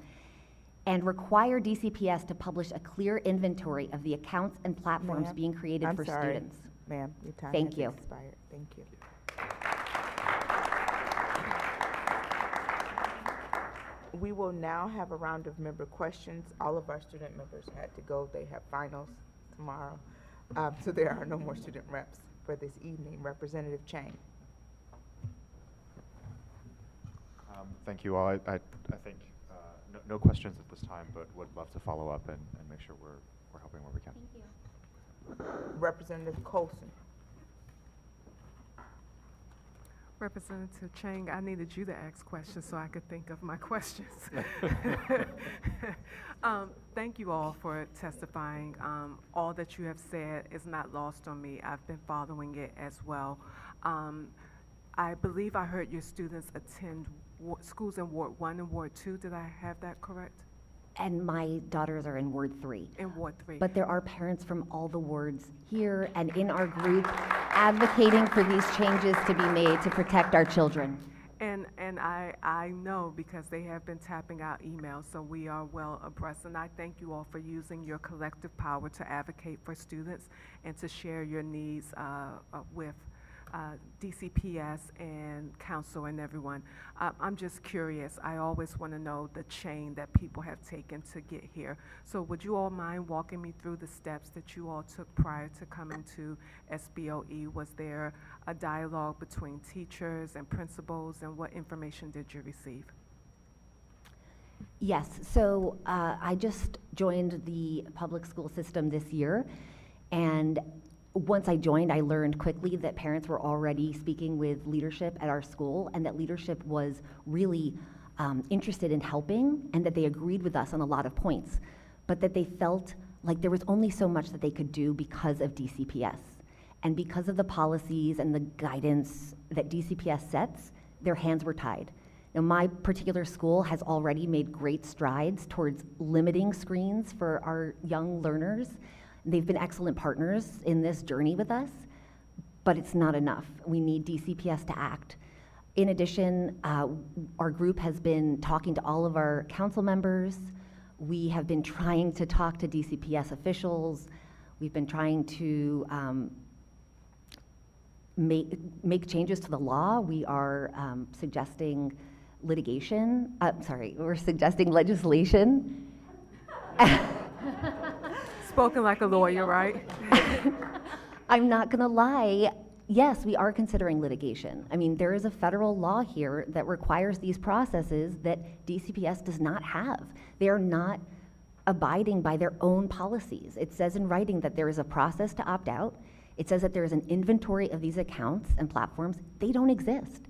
Speaker 13: and require DCPS to publish a clear inventory of the accounts and platforms
Speaker 2: Ma'am,
Speaker 13: being created
Speaker 2: I'm
Speaker 13: for
Speaker 2: sorry.
Speaker 13: students.
Speaker 2: Ma'am, your time
Speaker 13: Thank
Speaker 2: has
Speaker 13: you.
Speaker 2: expired. Thank you. We will now have a round of member questions. All of our student members had to go. They have finals tomorrow. So there are no more student reps for this evening. Representative Chang.
Speaker 19: Thank you all. I think no questions at this time, but would love to follow up and make sure we're helping where we can.
Speaker 22: Thank you.
Speaker 2: Representative Colson.
Speaker 8: Representative Chang, I needed you to ask questions so I could think of my questions. Thank you all for testifying. All that you have said is not lost on me. I've been following it as well. I believe I heard your students attend schools in Ward 1 and Ward 2. Did I have that correct?
Speaker 13: And my daughters are in Ward 3.
Speaker 8: In Ward 3.
Speaker 13: But there are parents from all the wards here and in our group advocating for these changes to be made to protect our children.
Speaker 8: And I know because they have been tapping our emails, so we are well abreast. And I thank you all for using your collective power to advocate for students and to share your needs with DCPS and council and everyone. I'm just curious. I always want to know the chain that people have taken to get here. So would you all mind walking me through the steps that you all took prior to coming to SBOE? Was there a dialogue between teachers and principals, and what information did you receive?
Speaker 13: Yes, so I just joined the public school system this year, and once I joined, I learned quickly that parents were already speaking with leadership at our school, and that leadership was really interested in helping, and that they agreed with us on a lot of points, but that they felt like there was only so much that they could do because of DCPS. And because of the policies and the guidance that DCPS sets, their hands were tied. Now, my particular school has already made great strides towards limiting screens for our young learners. They've been excellent partners in this journey with us, but it's not enough. We need DCPS to act. In addition, our group has been talking to all of our council members. We have been trying to talk to DCPS officials. We've been trying to make changes to the law. We are suggesting litigation. We're suggesting legislation.
Speaker 8: Spoken like a lawyer, right?
Speaker 13: I'm not gonna lie, yes, we are considering litigation. I mean, there is a federal law here that requires these processes that DCPS does not have. They are not abiding by their own policies. It says in writing that there is a process to opt out. It says that there is an inventory of these accounts and platforms. They don't exist.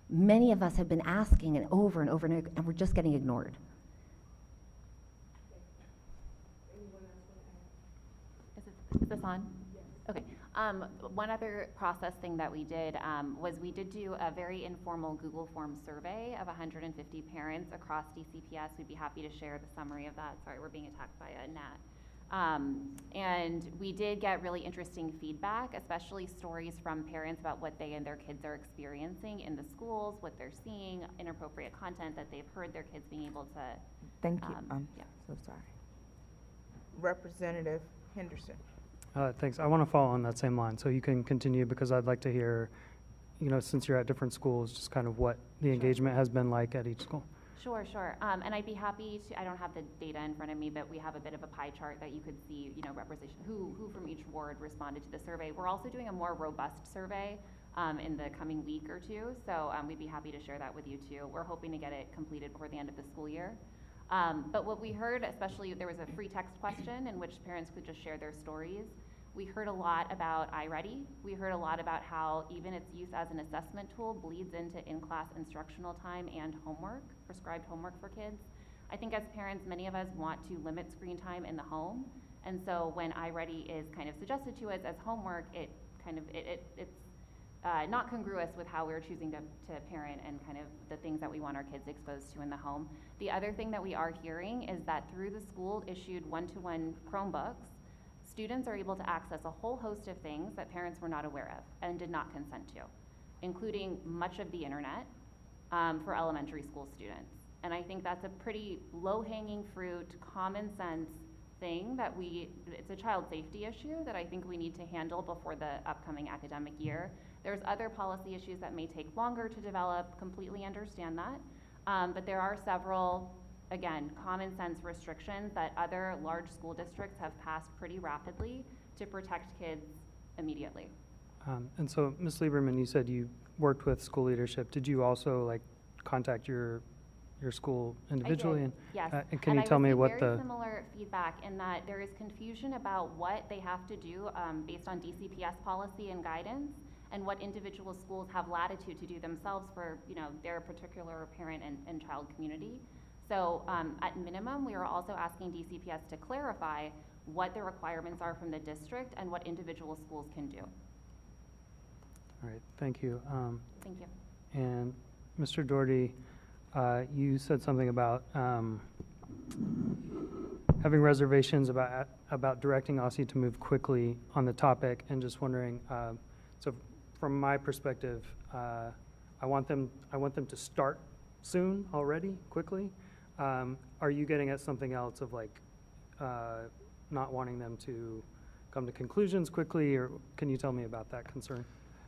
Speaker 13: Many of us have been asking and over, and we're just getting ignored.
Speaker 22: Is this on? Yes. Okay. One other process thing that we did was we did do a very informal Google Form survey of 150 parents across DCPS. We'd be happy to share the summary of that. Sorry, we're being attacked by a gnat. And we did get really interesting feedback, especially stories from parents about what they and their kids are experiencing in the schools, what they're seeing, inappropriate content that they've heard their kids being able to.
Speaker 2: Thank you.
Speaker 22: Yeah.
Speaker 2: So sorry. Representative Henderson.
Speaker 5: Thanks. I want to follow on that same line, so you can continue, because I'd like to hear, since you're at different schools, just kind of what the engagement has been like at each school.
Speaker 22: Sure. And I'd be happy to, I don't have the data in front of me, but we have a bit of a pie chart that you could see, representation, who from each ward responded to the survey. We're also doing a more robust survey in the coming week or two, so we'd be happy to share that with you too. We're hoping to get it completed before the end of the school year. But what we heard, especially, there was a free text question in which parents could just share their stories. We heard a lot about iReady. We heard a lot about how even its use as an assessment tool bleeds into in-class instructional time and homework, prescribed homework for kids. I think as parents, many of us want to limit screen time in the home. And so when iReady is kind of suggested to us as homework, it's not congruous with how we're choosing to parent and kind of the things that we want our kids exposed to in the home. The other thing that we are hearing is that through the school-issued one-to-one Chromebooks, students are able to access a whole host of things that parents were not aware of and did not consent to, including much of the internet for elementary school students. And I think that's a pretty low-hanging fruit, common sense thing that it's a child safety issue that I think we need to handle before the upcoming academic year. There's other policy issues that may take longer to develop, completely understand that. But there are several, again, common sense restrictions that other large school districts have passed pretty rapidly to protect kids immediately.
Speaker 5: And so, Ms. Lieberman, you said you worked with school leadership. Did you also contact your school individually?
Speaker 22: I did, yes.
Speaker 5: And can you tell me what
Speaker 22: very similar feedback in that there is confusion about what they have to do based on DCPS policy and guidance, and what individual schools have latitude to do themselves for their particular parent and child community. So at minimum, we are also asking DCPS to clarify what the requirements are from the district and what individual schools can do.
Speaker 5: All right, thank you.
Speaker 22: Thank you.
Speaker 5: And Mr. Doherty, you said something about having reservations about directing OSSI to move quickly on the topic, and just wondering, so from my perspective, I want them to start soon, already, quickly. Are you getting at something else of not wanting them to come to conclusions quickly, or can you tell me about that concern?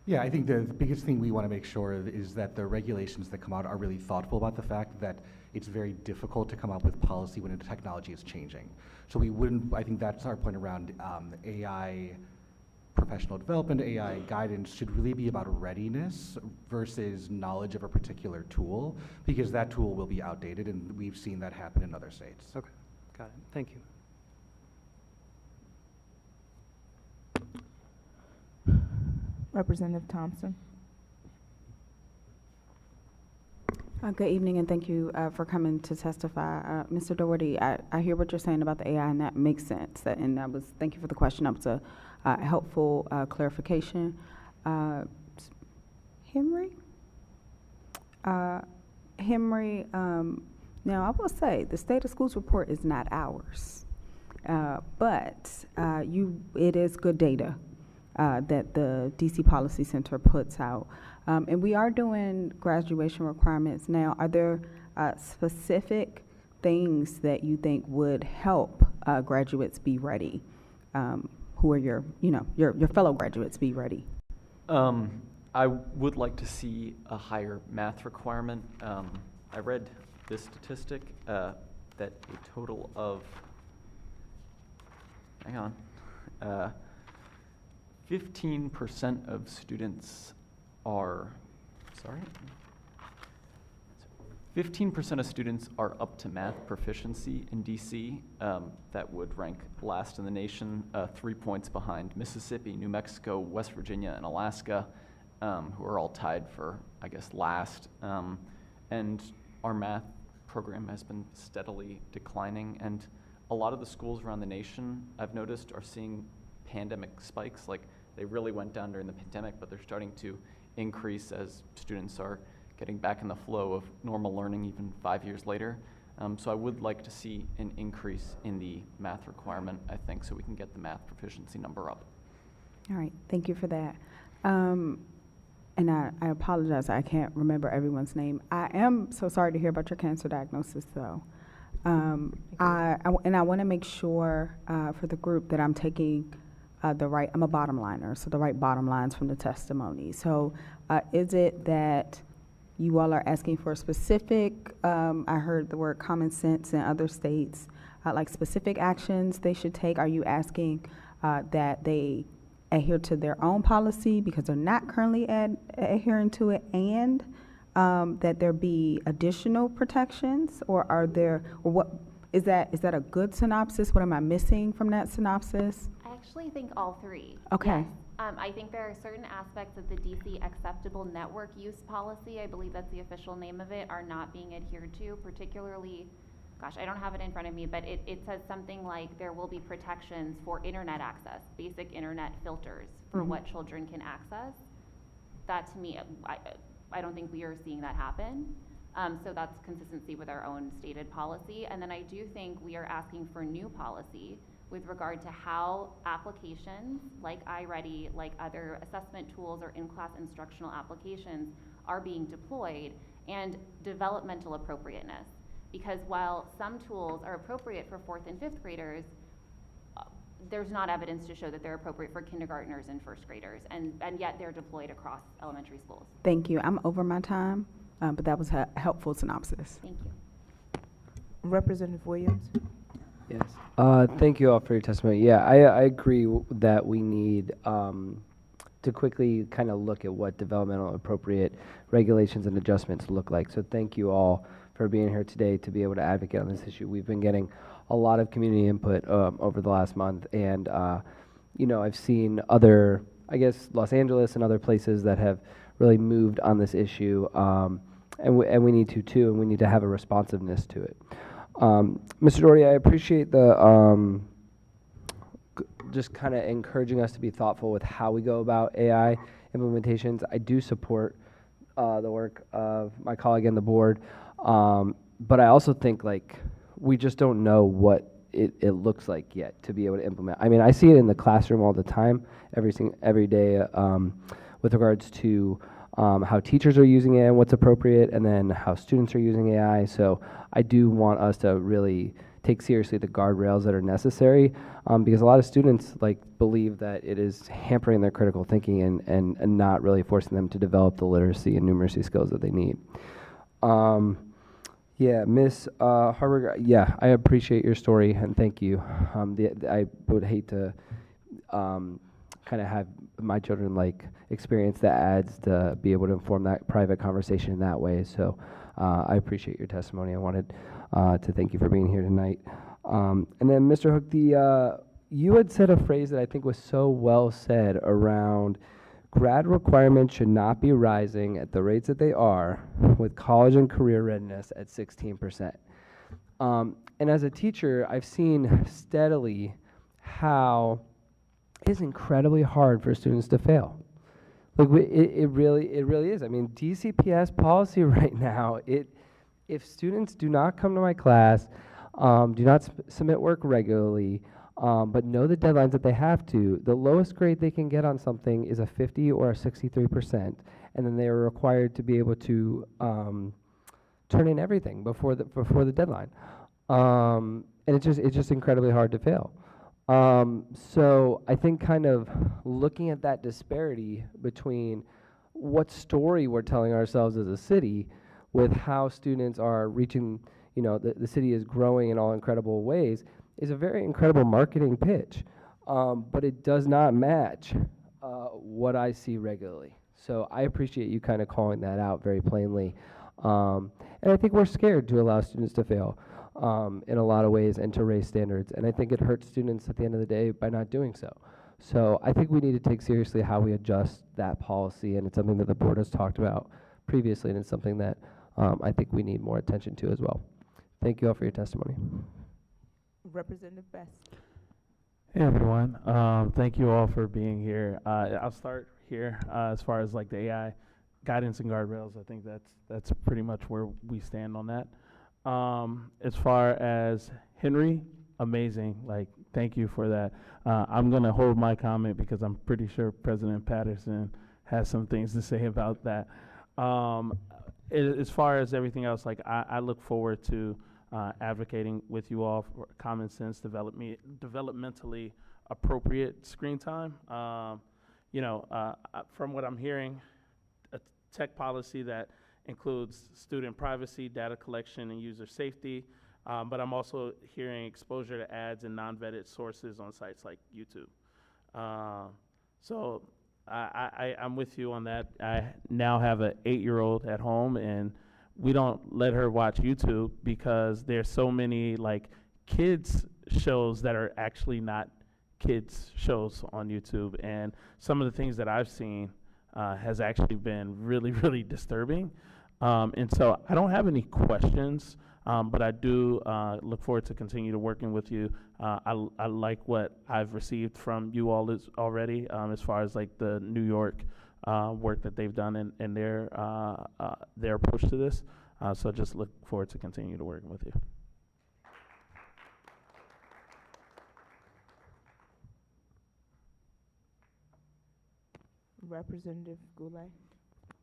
Speaker 21: Yeah, I think the biggest thing we want to make sure of is that the regulations that come out are really thoughtful about the fact that it's very difficult to come up with policy when the technology is changing. So I think that's our point around AI professional development, AI guidance should really be about readiness versus knowledge of a particular tool, because that tool will be outdated, and we've seen that happen in other states.
Speaker 5: Okay, got it. Thank you.
Speaker 2: Representative Thompson.
Speaker 4: Good evening, and thank you for coming to testify. Mr. Doherty, I hear what you're saying about the AI, and that makes sense. Thank you for the question. That was a helpful clarification. Henry? Henry, now I will say the State of Schools report is not ours, but it is good data that the DC Policy Center puts out. And we are doing graduation requirements now. Are there specific things that you think would help graduates be ready? Who are your fellow graduates be ready?
Speaker 3: I would like to see a higher math requirement. I read this statistic that a total of, 15% of students are, 15% of students are up to math proficiency in DC. That would rank last in the nation, 3 points behind Mississippi, New Mexico, West Virginia, and Alaska, who are all tied for, I guess, last. And our math program has been steadily declining, and a lot of the schools around the nation, I've noticed, are seeing pandemic spikes. Like, they really went down during the pandemic, but they're starting to increase as students are getting back in the flow of normal learning even 5 years later. So I would like to see an increase in the math requirement, I think, so we can get the math proficiency number up.
Speaker 4: All right, thank you for that. And I apologize, I can't remember everyone's name. I am so sorry to hear about your cancer diagnosis, though. And I want to make sure for the group that I'm taking I'm a bottom liner, so the right bottom lines from the testimony. So is it that you all are asking for specific, I heard the word common sense in other states, like specific actions they should take? Are you asking that they adhere to their own policy because they're not currently adhering to it, and that there be additional protections, or what is that a good synopsis? What am I missing from that synopsis?
Speaker 22: I actually think all three.
Speaker 4: Okay.
Speaker 22: Yes. I think there are certain aspects of the DC acceptable network use policy, I believe that's the official name of it, are not being adhered to, particularly, gosh, I don't have it in front of me, but it says something like there will be protections for internet access, basic internet filters for what children can access. that to me, I don't think we are seeing that happen. So that's consistency with our own stated policy. And then I do think we are asking for new policy with regard to how applications like iReady, like other assessment tools or in-class instructional applications are being deployed, and developmental appropriateness. Because while some tools are appropriate for 4th and 5th graders, there's not evidence to show that they're appropriate for kindergartners and 1st graders, and yet they're deployed across elementary schools.
Speaker 4: Thank you. I'm over my time, but that was a helpful synopsis.
Speaker 22: Thank you.
Speaker 2: Representative Williams.
Speaker 6: Yes. Thank you all for your testimony. Yeah, I agree that we need to quickly kind of look at what developmental appropriate regulations and adjustments look like. So thank you all for being here today to be able to advocate on this issue. We've been getting a lot of community input over the last month, and you know, I've seen other, I guess, Los Angeles and other places that have really moved on this issue, and we need to too, and we need to have a responsiveness to it. Mr. Doherty, I appreciate the just kind of encouraging us to be thoughtful with how we go about AI implementations. I do support the work of my colleague and the board, but I also think like we just don't know what it looks like yet to be able to implement. I mean, I see it in the classroom all the time, every day, with regards to how teachers are using it and what's appropriate, and then how students are using AI. So I do want us to really take seriously the guardrails that are necessary, because a lot of students like believe that it is hampering their critical thinking and not really forcing them to develop the literacy and numeracy skills that they need. Yeah, Ms. Harburg, yeah, I appreciate your story and thank you. I would hate to kind of have my children like experience the ads to be able to inform that private conversation in that way. So I appreciate your testimony. I wanted to thank you for being here tonight. And then Mr. Hook, you had said a phrase that I think was so well said around grad requirements should not be rising at the rates that they are with college and career readiness at 16%. And as a teacher, I've seen steadily how it is incredibly hard for students to fail. Like it really is. I mean, DCPS policy right now, if students do not come to my class, do not submit work regularly, but know the deadlines that they have to, the lowest grade they can get on something is a 50 or a 63%, and then they are required to be able to turn in everything before the deadline. And it's just incredibly hard to fail. So I think kind of looking at that disparity between what story we're telling ourselves as a city with how students are reaching, you know, the city is growing in all incredible ways is a very incredible marketing pitch, but it does not match what I see regularly. So I appreciate you kind of calling that out very plainly. And I think we're scared to allow students to fail in a lot of ways and to raise standards. And I think it hurts students at the end of the day by not doing so. So I think we need to take seriously how we adjust that policy, and it's something that the board has talked about previously, and it's something that I think we need more attention to as well. Thank you all for your testimony.
Speaker 2: Representative Best.
Speaker 9: Hey everyone, thank you all for being here. I'll start here as far as like the AI guidance and guardrails. I think that's pretty much where we stand on that. As far as Henry, amazing. Like, thank you for that. I'm gonna hold my comment because I'm pretty sure President Patterson has some things to say about that. As far as everything else, like I look forward to advocating with you all for common sense, developmentally appropriate screen time. From what I'm hearing, a tech policy that includes student privacy, data collection, and user safety. But I'm also hearing exposure to ads and non-vetted sources on sites like YouTube. So I'm with you on that. I now have an 8-year-old at home, and we don't let her watch YouTube because there's so many like kids shows that are actually not kids shows on YouTube. And some of the things that I've seen has actually been really, really disturbing. And so I don't have any questions, but I do look forward to continue to working with you. I like what I've received from you all already as far as like the New York work that they've done in their approach to this. So I just look forward to continue to work with you.
Speaker 2: Representative Goulet.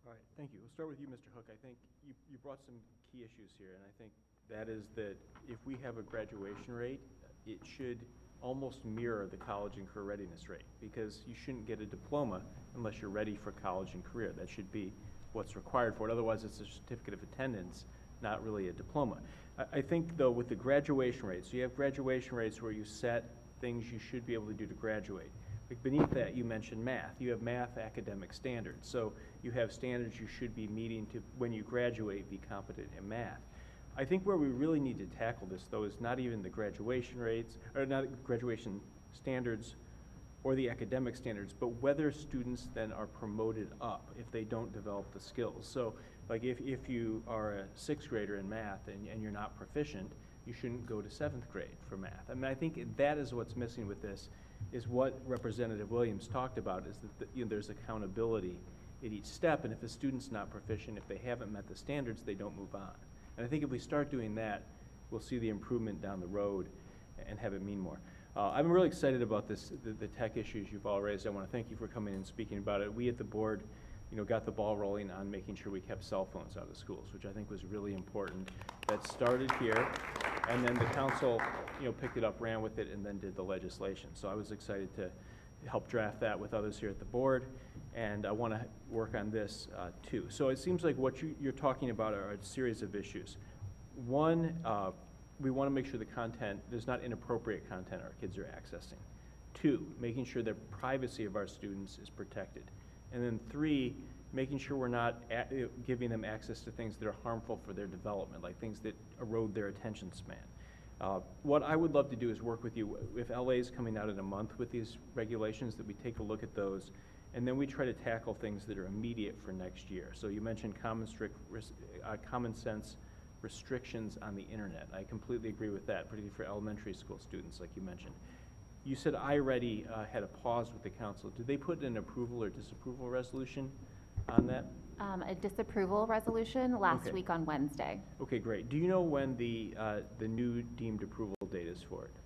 Speaker 7: All right, thank you. We'll start with you, Mr. Hook. I think you brought some key issues here, and I think that is that if we have a graduation rate, it should almost mirror the college and career readiness rate, because you shouldn't get a diploma unless you're ready for college and career. That should be what's required for it. Otherwise, it's a certificate of attendance, not really a diploma. I think, though, with the graduation rates, so you have graduation rates where you set things you should be able to do to graduate. Like beneath that, you mentioned math. You have math academic standards. So you have standards you should be meeting to, when you graduate, be competent in math. I think where we really need to tackle this, though, is not even the graduation rates, or not graduation standards or the academic standards, but whether students then are promoted up if they don't develop the skills. So like if you are a 6th grader in math and you're not proficient, you shouldn't go to 7th grade for math. I mean, I think that is what's missing with this, is what Representative Williams talked about, is that there's accountability at each step, and if a student's not proficient, if they haven't met the standards, they don't move on. And I think if we start doing that, we'll see the improvement down the road and have it mean more. I'm really excited about this, the tech issues you've all raised. I want to thank you for coming and speaking about it. We at the board, got the ball rolling on making sure we kept cell phones out of schools, which I think was really important. That started here, and then the council, picked it up, ran with it, and then did the legislation. So I was excited to help draft that with others here at the board, and I want to work on this too. So it seems like what you're talking about are a series of issues. One, we want to make sure the content, there's not inappropriate content our kids are accessing. 2, making sure the privacy of our students is protected. And then 3, making sure we're not giving them access to things that are harmful for their development, like things that erode their attention span. What I would love to do is work with you. If LA is coming out in a month with these regulations, that we take a look at those, and then we try to tackle things that are immediate for next year. So you mentioned common sense restrictions on the internet. I completely agree with that, particularly for elementary school students, like you mentioned. You said iReady had a pause with the council. Did they put an approval or disapproval resolution on that?
Speaker 22: A disapproval resolution last week on Wednesday.
Speaker 7: Okay, great. Do you know when the new deemed approval date is for it?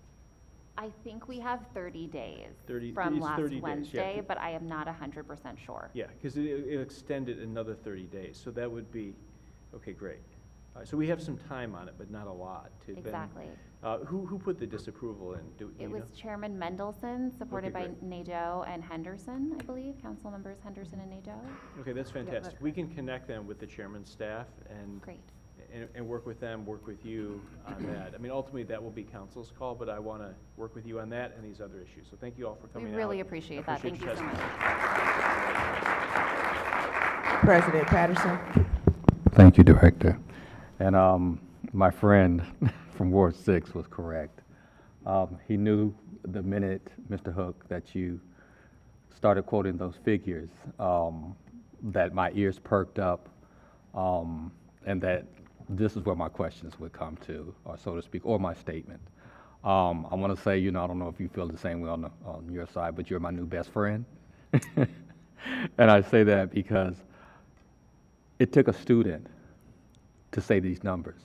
Speaker 22: I think we have 30 days
Speaker 7: 30
Speaker 22: from
Speaker 7: it's
Speaker 22: last
Speaker 7: 30 days,
Speaker 22: Wednesday,
Speaker 7: yeah.
Speaker 22: but I am not 100% sure.
Speaker 7: Yeah, because it extended another 30 days, so that would be, okay, great. So we have some time on it, but not a lot.
Speaker 22: Exactly.
Speaker 7: Who put the disapproval in?
Speaker 22: It was Chairman Mendelson, supported by
Speaker 7: great.
Speaker 22: Nadeau and Henderson, I believe, council members Henderson and Nadeau.
Speaker 7: Okay, that's fantastic. We can connect them with the chairman's staff and
Speaker 22: Great.
Speaker 7: And work with them, work with you on that. I mean, ultimately, that will be council's call, but I want to work with you on that and these other issues. So thank you all for coming out.
Speaker 22: We really appreciate that. Thank you so much.
Speaker 2: President Patterson.
Speaker 1: Thank you, Director. And my friend from Ward 6 was correct. He knew the minute, Mr. Hook, that you started quoting those figures, that my ears perked up, and that this is where my questions would come to, or so to speak, or my statement. I want to say, I don't know if you feel the same way on your side, but you're my new best friend. And I say that because it took a student to say these numbers.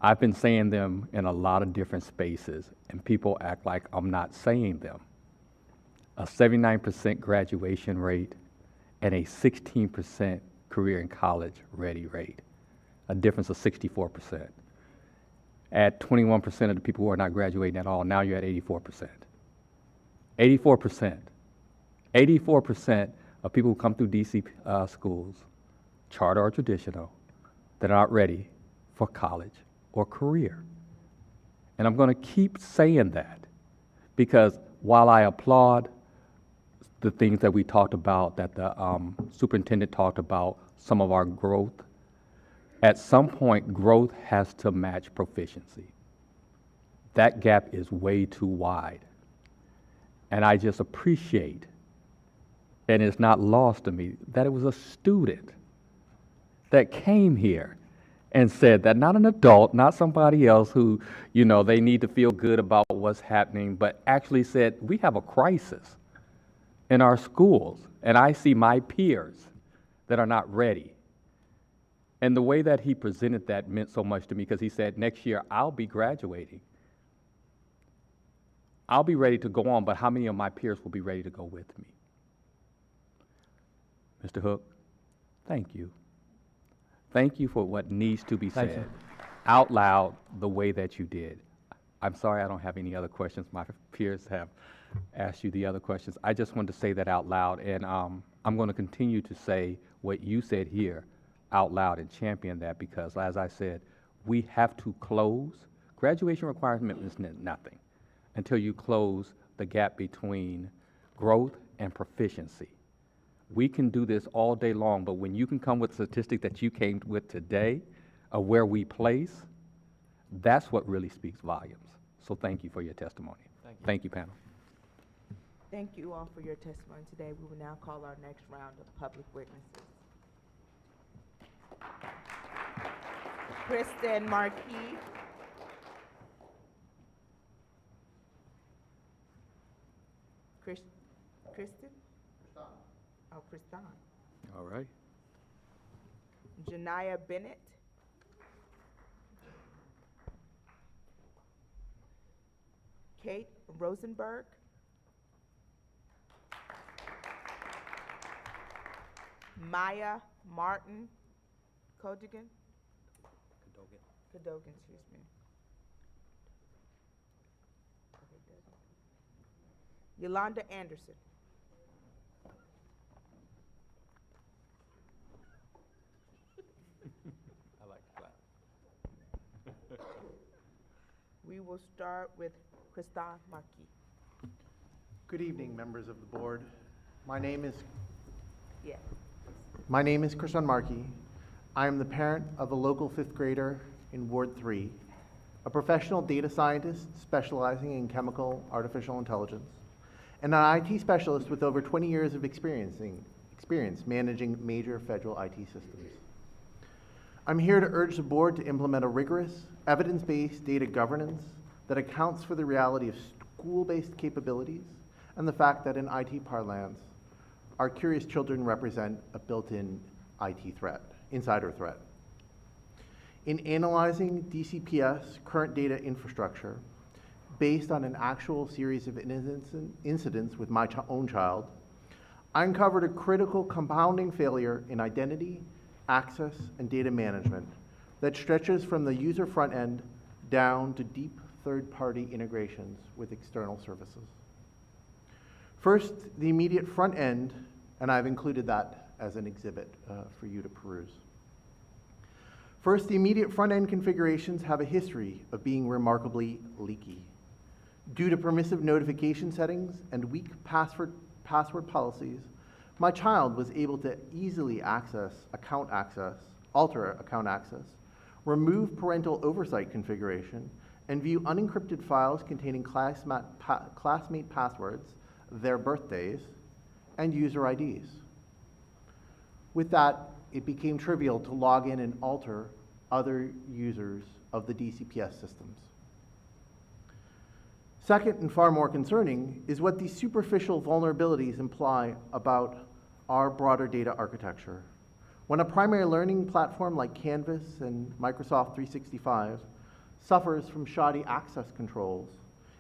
Speaker 1: I've been saying them in a lot of different spaces, and people act like I'm not saying them. A 79% graduation rate and a 16% career and college ready rate, a difference of 64%. At 21% of the people who are not graduating at all, now you're at 84%. 84%. 84% of people who come through DC schools, charter or traditional, that are not ready for college or career. And I'm going to keep saying that, because while I applaud the things that we talked about, that the superintendent talked about, some of our growth, at some point growth has to match proficiency. That gap is way too wide. And I just appreciate, and it's not lost to me, that it was a student that came here and said that, not an adult, not somebody else who, they need to feel good about what's happening, but actually said, we have a crisis. in our schools, and I see my peers that are not ready. And the way that he presented that meant so much to me because he said, next year I'll be graduating. I'll be ready to go on, but how many of my peers will be ready to go with me? Mr. Hook, thank you. Thank you for what needs to be
Speaker 21: Thank
Speaker 1: said
Speaker 21: you.
Speaker 1: out loud the way that you did. I'm sorry I don't have any other questions. My peers have asked you the other questions. I just wanted to say that out loud, and I'm going to continue to say what you said here out loud and champion that because, as I said, we have to close. Graduation requirement meant nothing until you close the gap between growth and proficiency. We can do this all day long, but when you can come with a statistic that you came with today of where we place, that's what really speaks volumes. So thank you for your testimony. Thank you, panel.
Speaker 2: Thank you all for your testimony today. We will now call our next round of public witnesses. Kristen Marquis. Kristen? Oh, Kristan.
Speaker 1: All right.
Speaker 2: Janiyah Bennett. Kate Rosenberg. Maya Martin Cadogan, excuse me. Yolanda Anderson.
Speaker 1: I like that.
Speaker 2: We will start with Kristan Marquis.
Speaker 12: Good evening, members of the board. My name is
Speaker 2: Yeah.
Speaker 12: My name is Kristan Markey. I am the parent of a local fifth grader in Ward 3, a professional data scientist specializing in chemical artificial intelligence, and an IT specialist with over 20 years of experience managing major federal IT systems. I'm here to urge the board to implement a rigorous, evidence-based data governance that accounts for the reality of school-based capabilities and the fact that in IT parlance, our curious children represent a built-in IT threat, insider threat. In analyzing DCPS current data infrastructure, based on an actual series of incidents with my own child, I uncovered a critical compounding failure in identity, access, and data management that stretches from the user front end down to deep third-party integrations with external services. First, the immediate front end, and I've included that as an exhibit for you to peruse. First, the immediate front-end configurations have a history of being remarkably leaky. Due to permissive notification settings and weak password policies, my child was able to easily alter account access, remove parental oversight configuration, and view unencrypted files containing classmate passwords, their birthdays, and user IDs. With that, it became trivial to log in and alter other users of the DCPS systems. Second, and far more concerning, is what these superficial vulnerabilities imply about our broader data architecture. When a primary learning platform like Canvas and Microsoft 365 suffers from shoddy access controls,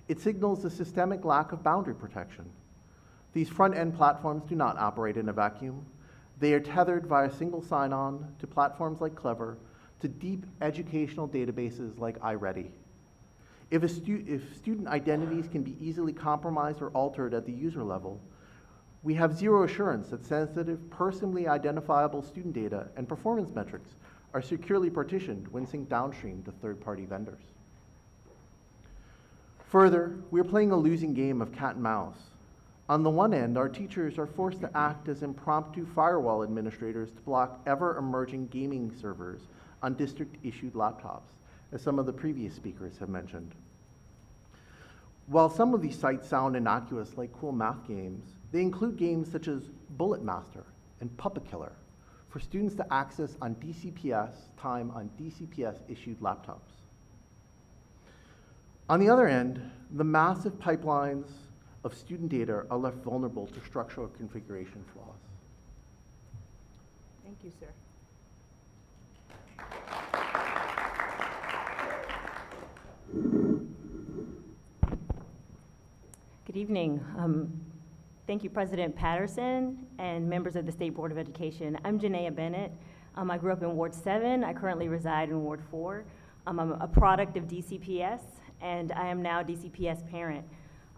Speaker 12: it signals a systemic lack of boundary protection. These front-end platforms do not operate in a vacuum. They are tethered via single sign-on to platforms like Clever, to deep educational databases like iReady. If student identities can be easily compromised or altered at the user level, we have zero assurance that sensitive, personally identifiable student data and performance metrics are securely partitioned when synced downstream to third-party vendors. Further, we're playing a losing game of cat and mouse. On the one end, our teachers are forced to act as impromptu firewall administrators to block ever-emerging gaming servers on district-issued laptops, as some of the previous speakers have mentioned. While some of these sites sound innocuous, like cool math games, they include games such as Bullet Master and Puppet Killer for students to access on DCPS time on DCPS-issued laptops. On the other end, the massive pipelines of student data are left vulnerable to structural configuration flaws.
Speaker 2: Thank you, sir.
Speaker 10: Good evening. Thank you, President Patterson and members of the State Board of Education. I'm Janaea Bennett. I grew up in Ward 7. I currently reside in Ward 4. I'm a product of DCPS, and I am now a DCPS parent.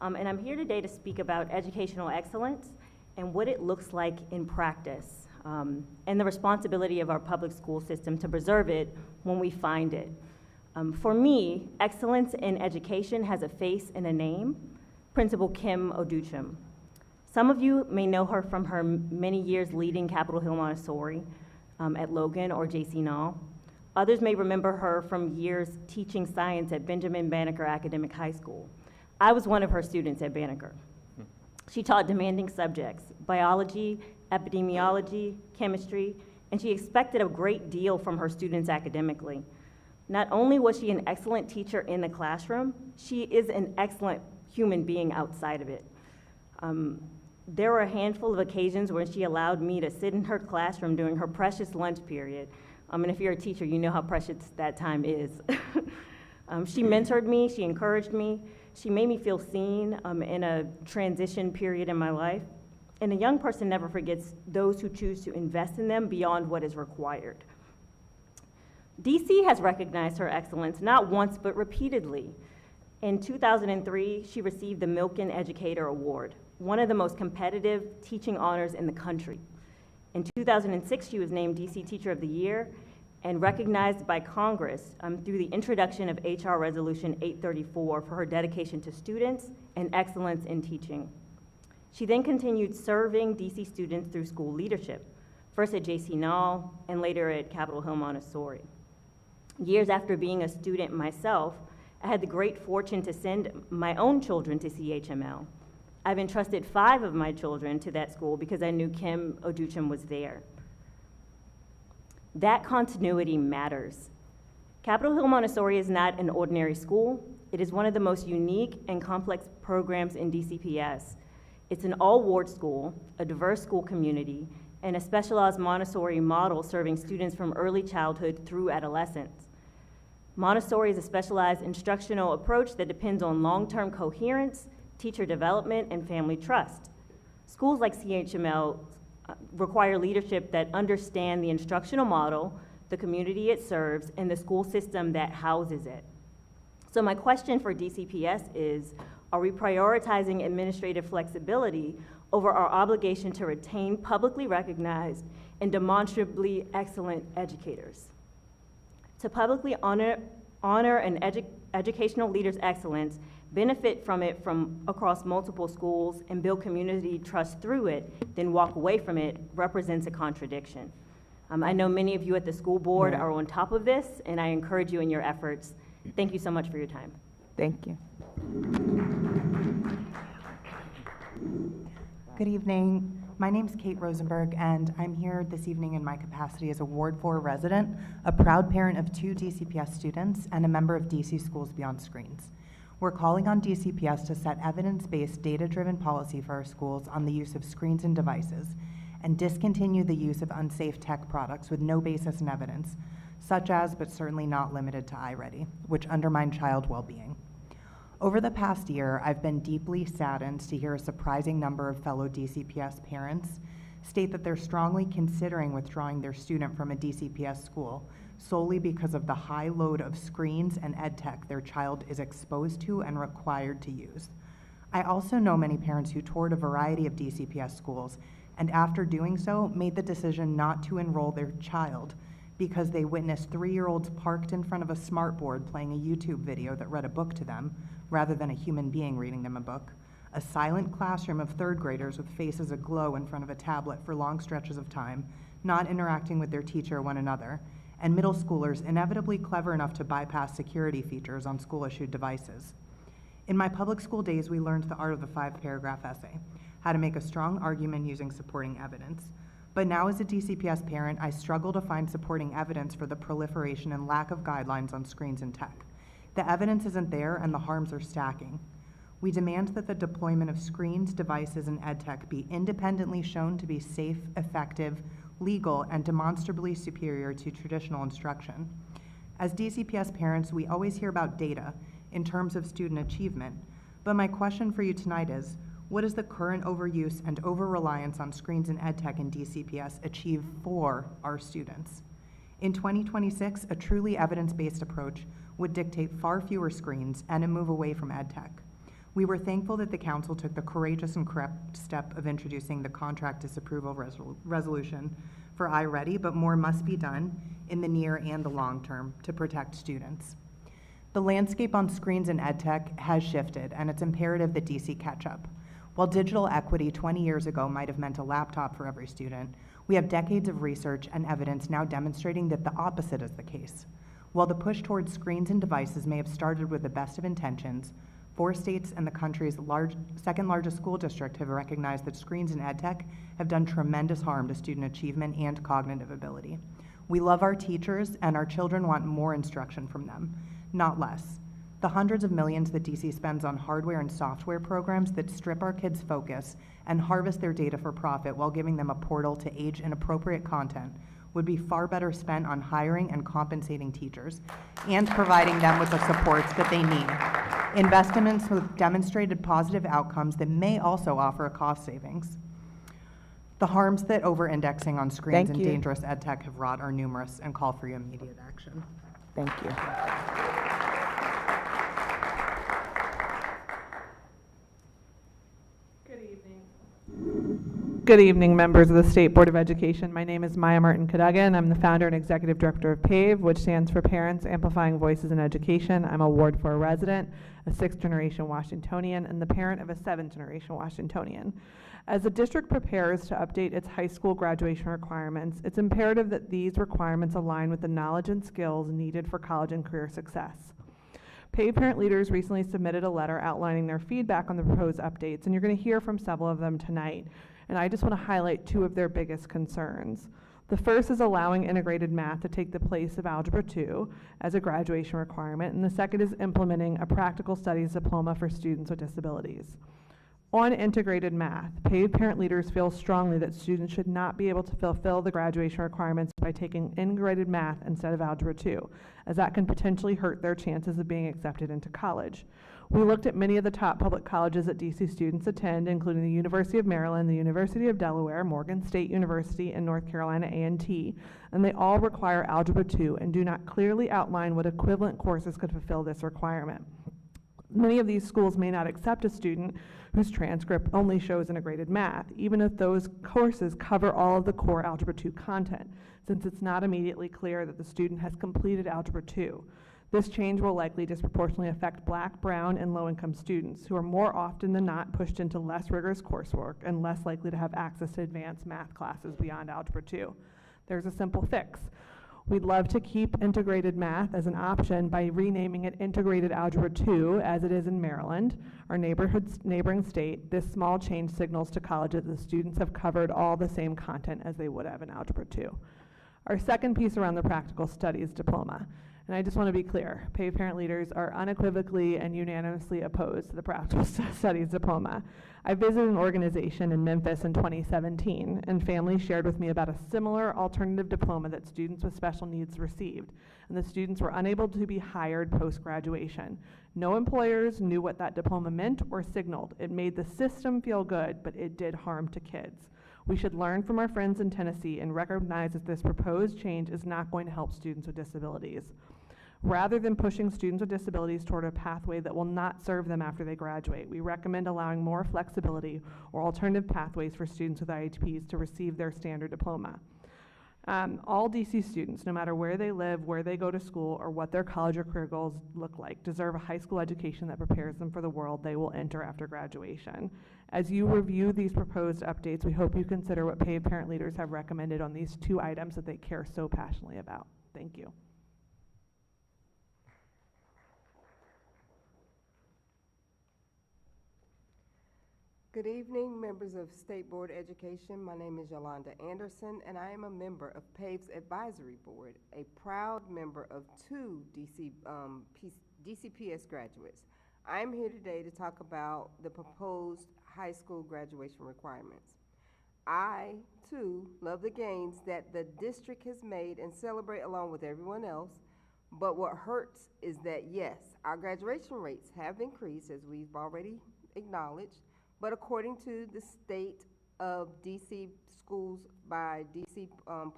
Speaker 10: And I'm here today to speak about educational excellence and what it looks like in practice, and the responsibility of our public school system to preserve it when we find it. For me, excellence in education has a face and a name: Principal Kim Oduchim. Some of you may know her from her many years leading Capitol Hill Montessori at Logan or J.C. Nall. Others may remember her from years teaching science at Benjamin Banneker Academic High School. I was one of her students at Banneker. She taught demanding subjects: biology, epidemiology, chemistry, and she expected a great deal from her students academically. Not only was she an excellent teacher in the classroom, she is an excellent human being outside of it. There were a handful of occasions where she allowed me to sit in her classroom during her precious lunch period. And if you're a teacher, you know how precious that time is. She mentored me, she encouraged me, she made me feel seen in a transition period in my life. And a young person never forgets those who choose to invest in them beyond what is required. DC has recognized her excellence not once but repeatedly. In 2003, she received the Milken Educator Award, one of the most competitive teaching honors in the country. In 2006, she was named DC Teacher of the Year and recognized by Congress through the introduction of HR Resolution 834 for her dedication to students and excellence in teaching. She then continued serving DC students through school leadership, first at J.C. Nall and later at Capitol Hill Montessori. Years after being a student myself, I had the great fortune to send my own children to CHML. I've entrusted 5 of my children to that school because I knew Kim Oduchim was there. That continuity matters. Capitol Hill Montessori is not an ordinary school. It is one of the most unique and complex programs in DCPS. It's an all-ward school, a diverse school community, and a specialized Montessori model serving students from early childhood through adolescence. Montessori is a specialized instructional approach that depends on long-term coherence, teacher development, and family trust. Schools like CHML require leadership that understand the instructional model, the community it serves, and the school system that houses it. So my question for DCPS is, are we prioritizing administrative flexibility over our obligation to retain publicly recognized and demonstrably excellent educators? To publicly honor an educational leader's excellence, benefit from it from across multiple schools, and build community trust through it, then walk away from it represents a contradiction. I know many of you at the school board are on top of this, and I encourage you in your efforts. Thank you so much for your time.
Speaker 14: Thank you. Good evening. My name's Kate Rosenberg, and I'm here this evening in my capacity as a Ward 4 resident, a proud parent of 2 DCPS students, and a member of DC Schools Beyond Screens. We're calling on DCPS to set evidence-based, data-driven policy for our schools on the use of screens and devices, and discontinue the use of unsafe tech products with no basis in evidence, such as, but certainly not limited to, iReady, which undermine child well-being. Over the past year, I've been deeply saddened to hear a surprising number of fellow DCPS parents state that they're strongly considering withdrawing their student from a DCPS school solely because of the high load of screens and ed tech their child is exposed to and required to use. I also know many parents who toured a variety of DCPS schools and after doing so made the decision not to enroll their child because they witnessed 3-year-olds parked in front of a smartboard playing a YouTube video that read a book to them rather than a human being reading them a book, a silent classroom of 3rd graders with faces aglow in front of a tablet for long stretches of time, not interacting with their teacher or one another, and middle schoolers inevitably clever enough to bypass security features on school-issued devices. In my public school days, we learned the art of the 5-paragraph essay, how to make a strong argument using supporting evidence. But now as a DCPS parent, I struggle to find supporting evidence for the proliferation and lack of guidelines on screens and tech. The evidence isn't there and the harms are stacking. We demand that the deployment of screens, devices, and EdTech be independently shown to be safe, effective, legal, and demonstrably superior to traditional instruction. As DCPS parents, we always hear about data in terms of student achievement, but my question for you tonight is, what is the current overuse and over-reliance on screens and EdTech in DCPS achieve for our students? In 2026, a truly evidence-based approach would dictate far fewer screens and a move away from EdTech. We were thankful that the council took the courageous and correct step of introducing the contract disapproval resolution for iReady, but more must be done in the near and the long term to protect students. The landscape on screens and EdTech has shifted, and it's imperative that DC catch up. While digital equity 20 years ago might have meant a laptop for every student, we have decades of research and evidence now demonstrating that the opposite is the case. While the push towards screens and devices may have started with the best of intentions, 4 states and the country's second largest school district have recognized that screens and EdTech have done tremendous harm to student achievement and cognitive ability. We love our teachers, and our children want more instruction from them, not less. The hundreds of millions that DC spends on hardware and software programs that strip our kids' focus and harvest their data for profit while giving them a portal to age-inappropriate content would be far better spent on hiring and compensating teachers and providing them with the supports that they need. Investments with demonstrated positive outcomes that may also offer a cost savings. The harms that over-indexing on screens and dangerous EdTech have wrought are numerous and call for your immediate action.
Speaker 2: Thank you.
Speaker 16: Good evening, members of the State Board of Education. My name is Maya Martin Cadogan. I'm the founder and executive director of PAVE, which stands for Parents Amplifying Voices in Education. I'm a Ward 4 resident, a 6th-generation Washingtonian, and the parent of a 7th-generation Washingtonian. As the district prepares to update its high school graduation requirements, it's imperative that these requirements align with the knowledge and skills needed for college and career success. PAVE parent leaders recently submitted a letter outlining their feedback on the proposed updates, and you're going to hear from several of them tonight. And I just want to highlight 2 of their biggest concerns. The first is allowing integrated math to take the place of Algebra 2 as a graduation requirement, and the second is implementing a practical studies diploma for students with disabilities. On integrated math, PAVE parent leaders feel strongly that students should not be able to fulfill the graduation requirements by taking integrated math instead of Algebra 2, as that can potentially hurt their chances of being accepted into college. We looked at many of the top public colleges that DC students attend, including the University of Maryland, the University of Delaware, Morgan State University, and North Carolina A&T, and they all require Algebra 2 and do not clearly outline what equivalent courses could fulfill this requirement. Many of these schools may not accept a student whose transcript only shows integrated math, even if those courses cover all of the core Algebra 2 content, since it's not immediately clear that the student has completed Algebra 2. This change will likely disproportionately affect Black, Brown, and low-income students, who are more often than not pushed into less rigorous coursework and less likely to have access to advanced math classes beyond Algebra 2. There's a simple fix. We'd love to keep integrated math as an option by renaming it Integrated Algebra 2, as it is in Maryland, our neighboring state. This small change signals to colleges that the students have covered all the same content as they would have in Algebra 2. Our second piece around the practical studies diploma. And I just want to be clear, PAVE parent leaders are unequivocally and unanimously opposed to the practical studies diploma. I visited an organization in Memphis in 2017, and families shared with me about a similar alternative diploma that students with special needs received, and the students were unable to be hired post-graduation. No employers knew what that diploma meant or signaled. It made the system feel good, but it did harm to kids. We should learn from our friends in Tennessee and recognize that this proposed change is not going to help students with disabilities. Rather than pushing students with disabilities toward a pathway that will not serve them after they graduate, we recommend allowing more flexibility or alternative pathways for students with IHPs to receive their standard diploma. All DC students, no matter where they live, where they go to school, or what their college or career goals look like, deserve a high school education that prepares them for the world they will enter after graduation. As you review these proposed updates, we hope you consider what PAVE parent leaders have recommended on these 2 items that they care so passionately about. Thank you.
Speaker 18: Good evening, members of State Board of Education. My name is Yolanda Anderson, and I am a member of PAVE's Advisory Board, a proud member of 2 DCPS graduates. I'm here today to talk about the proposed high school graduation requirements. I, too, love the gains that the district has made and celebrate along with everyone else. But what hurts is that, yes, our graduation rates have increased, as we've already acknowledged, but according to the State of DC Schools by DC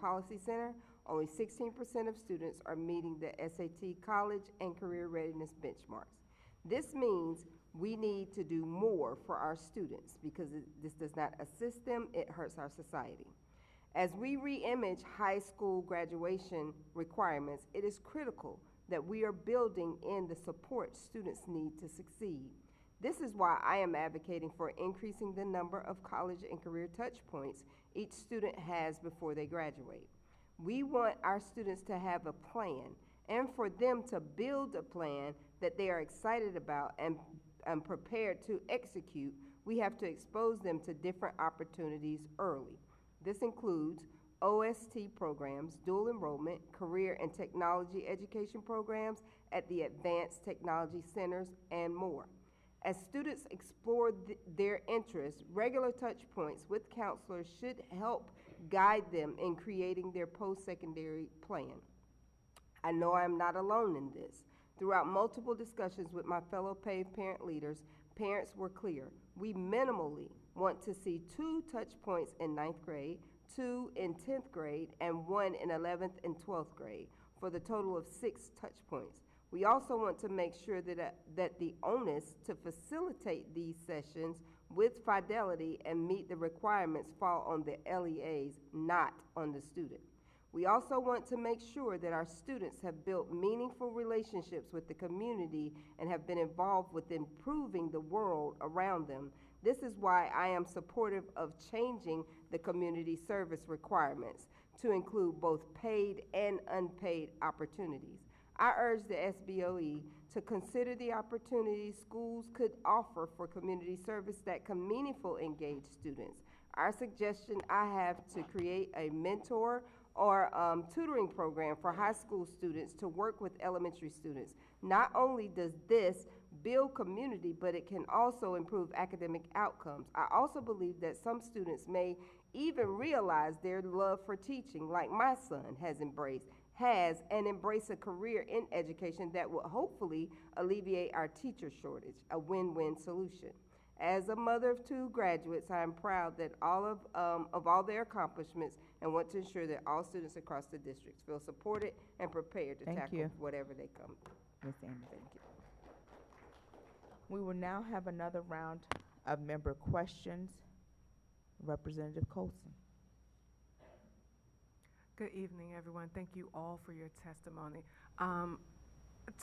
Speaker 18: Policy Center, only 16% of students are meeting the SAT college and career readiness benchmarks. This means we need to do more for our students because this does not assist them, it hurts our society. As we re-image high school graduation requirements, it is critical that we are building in the support students need to succeed. This is why I am advocating for increasing the number of college and career touch points each student has before they graduate. We want our students to have a plan and for them to build a plan that they are excited about and prepared to execute. We have to expose them to different opportunities early. This includes OST programs, dual enrollment, career and technology education programs at the advanced technology centers, and more. As students explore their interests, regular touch points with counselors should help guide them in creating their post-secondary plan. I know I'm not alone in this. Throughout multiple discussions with my fellow PAVE parent leaders, parents were clear. We minimally want to see 2 touch points in 9th grade, 2 in 10th grade, and 1 in 11th and 12th grade, for the total of 6 touch points. We also want to make sure that the onus to facilitate these sessions with fidelity and meet the requirements fall on the LEAs, not on the student. We also want to make sure that our students have built meaningful relationships with the community and have been involved with improving the world around them. This is why I am supportive of changing the community service requirements to include both paid and unpaid opportunities. I urge the SBOE to consider the opportunities schools could offer for community service that can meaningfully engage students. Our suggestion I have to create a mentor or tutoring program for high school students to work with elementary students. Not only does this build community, but it can also improve academic outcomes. I also believe that some students may even realize their love for teaching, like my son has and embrace a career in education that will hopefully alleviate our teacher shortage, a win-win solution. As a mother of 2 graduates, I am proud that of all their accomplishments and want to ensure that all students across the district feel supported and prepared to tackle whatever they come through.
Speaker 2: Ms. Anderson. Thank you. We will now have another round of member questions. Representative Colson.
Speaker 8: Good evening, everyone. Thank you all for your testimony.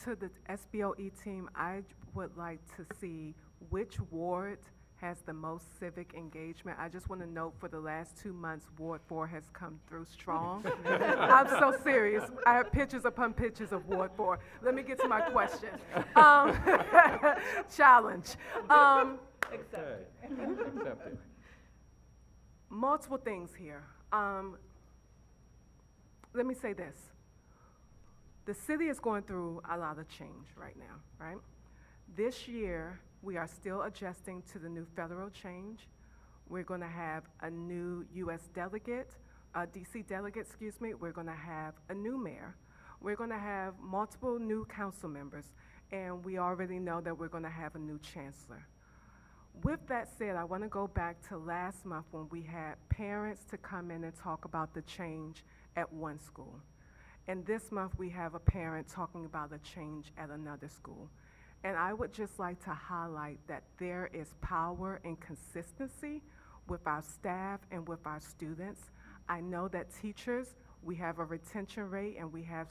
Speaker 8: To the SBOE team, I would like to see which ward has the most civic engagement. I just want to note for the last 2 months, Ward 4 has come through strong. I'm so serious. I have pictures upon pictures of Ward 4. Let me get to my question. Challenge.
Speaker 1: Accepted. Accepted.
Speaker 8: Multiple things here. Let me say this. The city is going through a lot of change right now, right? This year, we are still adjusting to the new federal change. We're going to have a new U.S. delegate, DC delegate, excuse me. We're going to have a new mayor. We're going to have multiple new council members, and we already know that we're going to have a new chancellor. With that said, I want to go back to last month when we had parents to come in and talk about the change at one school. And this month we have a parent talking about a change at another school. And I would just like to highlight that there is power and consistency with our staff and with our students. I know that teachers, we have a retention rate and we have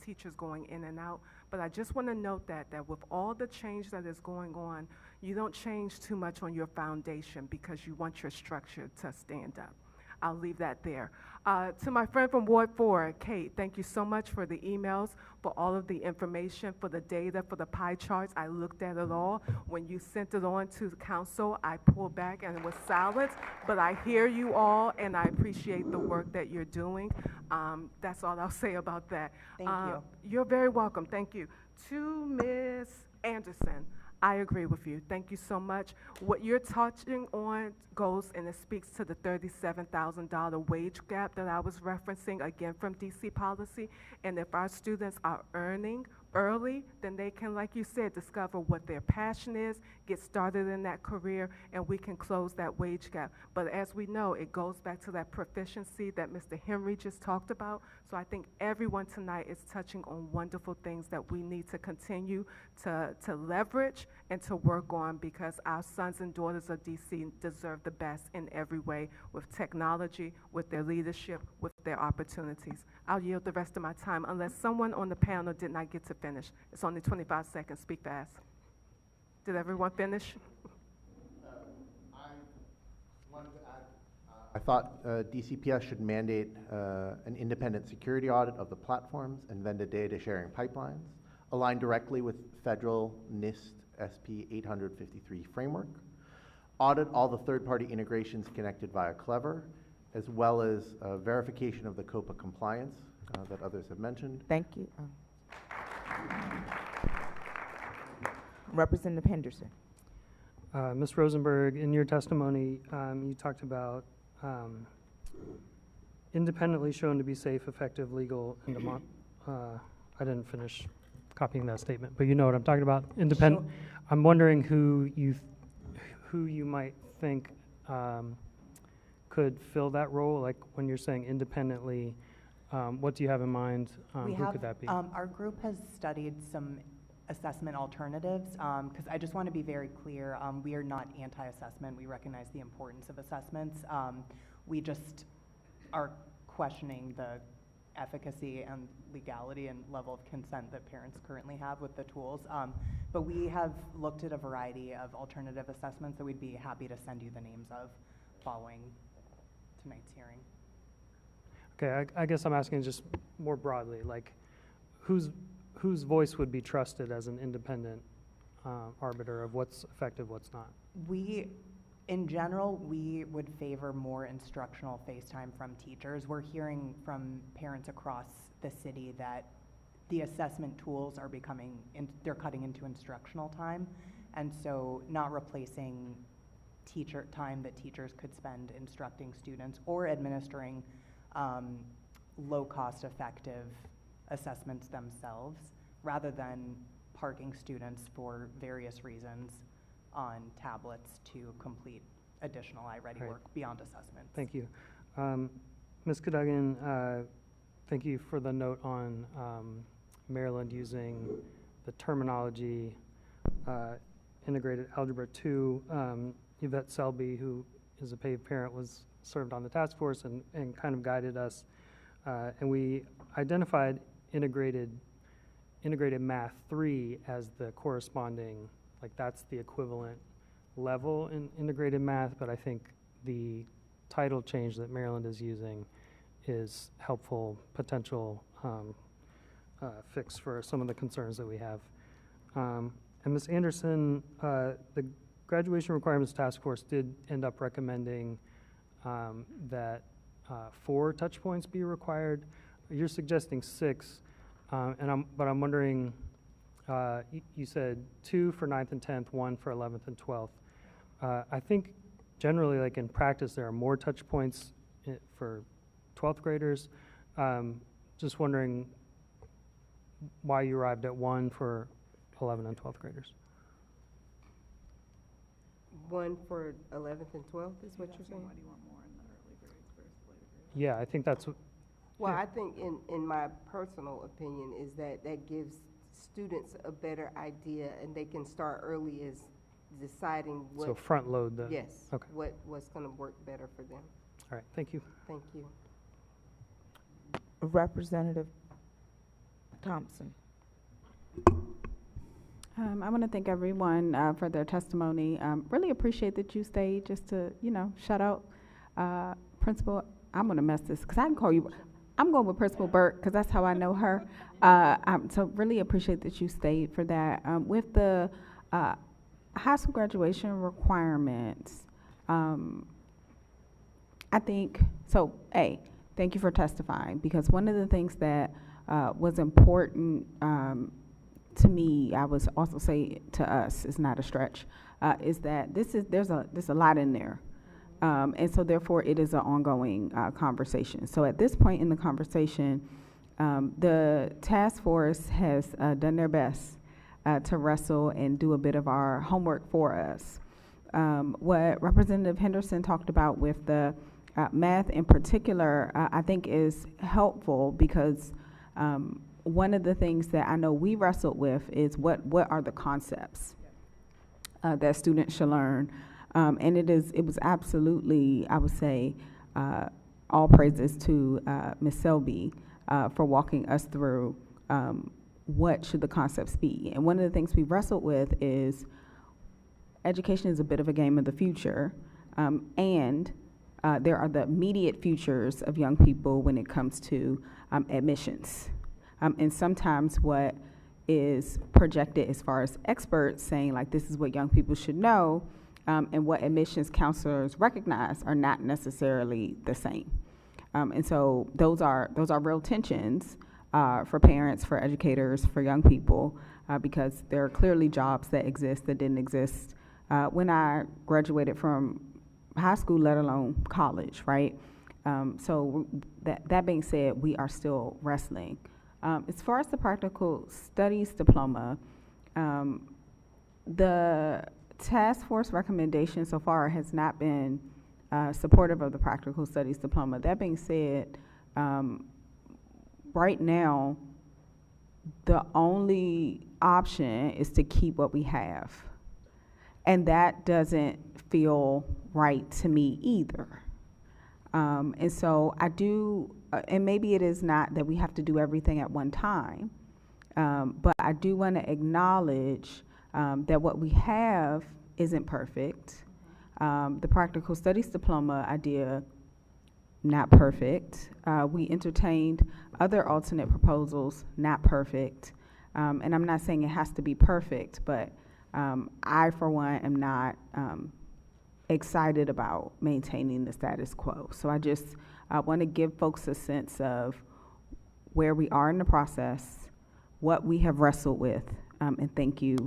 Speaker 8: teachers going in and out, but I just want to note that with all the change that is going on, you don't change too much on your foundation because you want your structure to stand up. I'll leave that there. To my friend from Ward 4, Kate, thank you so much for the emails, for all of the information, for the data, for the pie charts. I looked at it all. When you sent it on to the council, I pulled back and it was silent, but I hear you all and I appreciate the work that you're doing. That's all I'll say about that.
Speaker 2: Thank you.
Speaker 8: You're very welcome, thank you. To Ms. Anderson, I agree with you. Thank you so much. What you're touching on goes and it speaks to the $37,000 wage gap that I was referencing, again, from DC policy. And if our students are earning early, then they can, like you said, discover what their passion is, get started in that career, and we can close that wage gap. But as we know, it goes back to that proficiency that Mr. Henry just talked about. So I think everyone tonight is touching on wonderful things that we need to continue to leverage and to work on, because our sons and daughters of DC deserve the best in every way, with technology, with their leadership, with their opportunities. I'll yield the rest of my time unless someone on the panel did not get to finish. It's only 25 seconds. Speak fast. Did everyone finish?
Speaker 12: I thought DCPS should mandate an independent security audit of the platforms and vendor data sharing pipelines, aligned directly with federal NIST SP 853 framework, audit all the third-party integrations connected via Clever, as well as verification of the COPA compliance that others have mentioned.
Speaker 2: Thank you. Representative Henderson.
Speaker 5: Ms. Rosenberg, in your testimony, you talked about independently shown to be safe, effective, legal, and I didn't finish copying that statement, but you know what I'm talking about. Independent.
Speaker 2: Sure.
Speaker 5: I'm wondering who you might think could fill that role. Like when you're saying independently, what do you have in mind? Who could that be?
Speaker 14: Our group has studied some assessment alternatives, because I just want to be very clear, we are not anti-assessment. We recognize the importance of assessments. We just are questioning the efficacy and legality and level of consent that parents currently have with the tools. But we have looked at a variety of alternative assessments that we'd be happy to send you the names of following tonight's hearing.
Speaker 5: Okay, I guess I'm asking just more broadly, like whose voice would be trusted as an independent arbiter of what's effective, what's not?
Speaker 14: In general, we would favor more instructional face time from teachers. We're hearing from parents across the city that the assessment tools are they're cutting into instructional time. And so not replacing teacher time that teachers could spend instructing students or administering low cost effective assessments themselves, rather than parking students for various reasons on tablets to complete additional iReady work beyond assessments.
Speaker 5: Thank you. Ms. Cadogan, thank you for the note on Maryland using the terminology integrated algebra 2. Yvette Selby, who is a paid parent, was served on the task force and kind of guided us. And we identified integrated math 3 as the corresponding, like that's the equivalent level in integrated math, but I think the title change that Maryland is using is helpful potential fix for some of the concerns that we have. And Ms. Anderson, the graduation requirements task force did end up recommending that 4 touch points be required. You're suggesting 6, but I'm wondering, you said 2 for 9th and 10th, 1 for 11th and 12th. I think generally, like in practice, there are more touch points for 12th graders. Just wondering why you arrived at 1 for 11th and 12th graders.
Speaker 18: 1 for 11th and 12th is what you're saying?
Speaker 5: Yeah, I think that's what.
Speaker 18: Well, I think in my personal opinion is that gives students a better idea, and they can start early as deciding what.
Speaker 5: So front load the.
Speaker 18: Yes.
Speaker 5: Okay.
Speaker 18: What's going to work better for them.
Speaker 5: All right, thank you.
Speaker 18: Thank you.
Speaker 2: Representative Thompson.
Speaker 4: I want to thank everyone for their testimony. Really appreciate that you stayed just to, shout out Principal. I'm going to mess this because I can call you. I'm going with Principal Burke because that's how I know her. So really appreciate that you stayed for that. With the high school graduation requirements, I think, so A, thank you for testifying, because one of the things that was important to me, I would also say to us, it's not a stretch, is that there's a lot in there. And so therefore it is an ongoing conversation. So at this point in the conversation, the task force has done their best to wrestle and do a bit of our homework for us. What Representative Henderson talked about with the math in particular, I think is helpful because one of the things that I know we wrestled with is what are the concepts that students should learn. And it was absolutely, I would say, all praises to Ms. Selby for walking us through what should the concepts be. And one of the things we wrestled with is education is a bit of a game of the future, and there are the immediate futures of young people when it comes to admissions. And sometimes what is projected as far as experts saying, like, this is what young people should know, and what admissions counselors recognize are not necessarily the same. And so those are real tensions for parents, for educators, for young people, because there are clearly jobs that exist that didn't exist when I graduated from high school, let alone college, right? So that being said, we are still wrestling. As far as the practical studies diploma, the task force recommendation so far has not been supportive of the practical studies diploma. That being said, right now, the only option is to keep what we have. And that doesn't feel right to me either. And so I do, and maybe it is not that we have to do everything at one time, but I do want to acknowledge that what we have isn't perfect. The practical studies diploma idea, not perfect. We entertained other alternate proposals, not perfect. And I'm not saying it has to be perfect, but I, for one, am not excited about maintaining the status quo. So I just want to give folks a sense of where we are in the process, what we have wrestled with, and thank you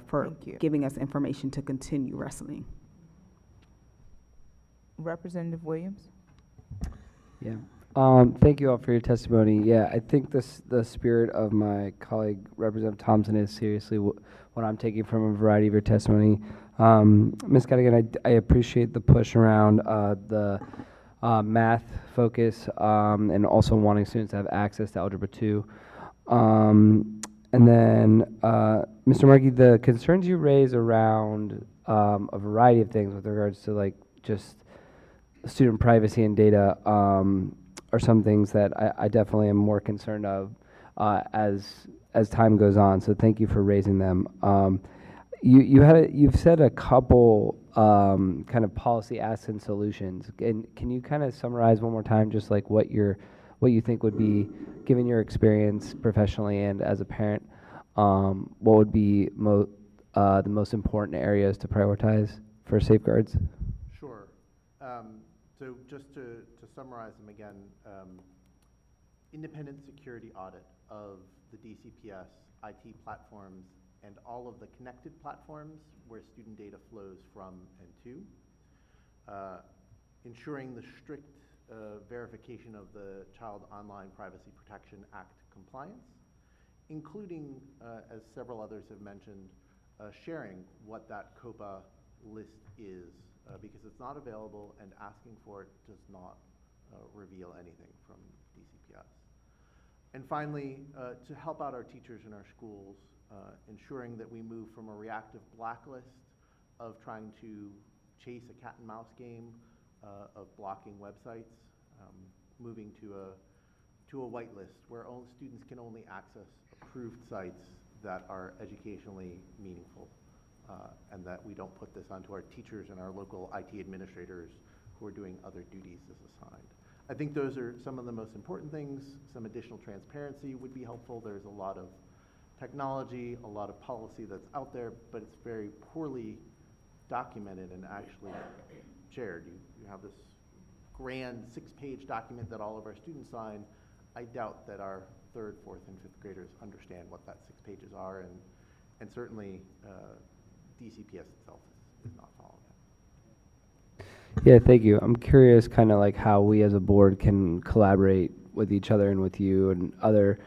Speaker 4: for giving us information to continue wrestling.
Speaker 2: Representative Williams.
Speaker 6: Yeah. Thank you all for your testimony. Yeah, I think the spirit of my colleague, Representative Thompson, is seriously what I'm taking from a variety of your testimony. Ms. Cadigan, I appreciate the push around the math focus and also wanting students to have access to Algebra 2. And then, Mr. Markey, the concerns you raise around a variety of things with regards to like just student privacy and data are some things that I definitely am more concerned of as time goes on. So thank you for raising them. You've said a couple kind of policy asks and solutions. And can you kind of summarize one more time just like what you think would be, given your experience professionally and as a parent, what would be the most important areas to prioritize for safeguards?
Speaker 12: Sure. So just to summarize them again, independent security audit of the DCPS IT platforms and all of the connected platforms where student data flows from and to, ensuring the strict verification of the Child Online Privacy Protection Act compliance, including, as several others have mentioned, sharing what that COPA list is, because it's not available and asking for it does not reveal anything from DCPS. And finally, to help out our teachers in our schools, ensuring that we move from a reactive blacklist of trying to chase a cat and mouse game of blocking websites, moving to a whitelist where all students can only access approved sites that are educationally meaningful, and that we don't put this onto our teachers and our local IT administrators who are doing other duties as assigned. I think those are some of the most important things. Some additional transparency would be helpful. There's a lot of technology, a lot of policy that's out there, but it's very poorly documented and actually shared. You have this grand 6-page document that all of our students sign. I doubt that our third, fourth, and fifth graders understand what that 6 pages are, and certainly DCPS itself is not following it.
Speaker 6: Yeah, thank you. I'm curious kind of like how we as a board can collaborate with each other and with you and other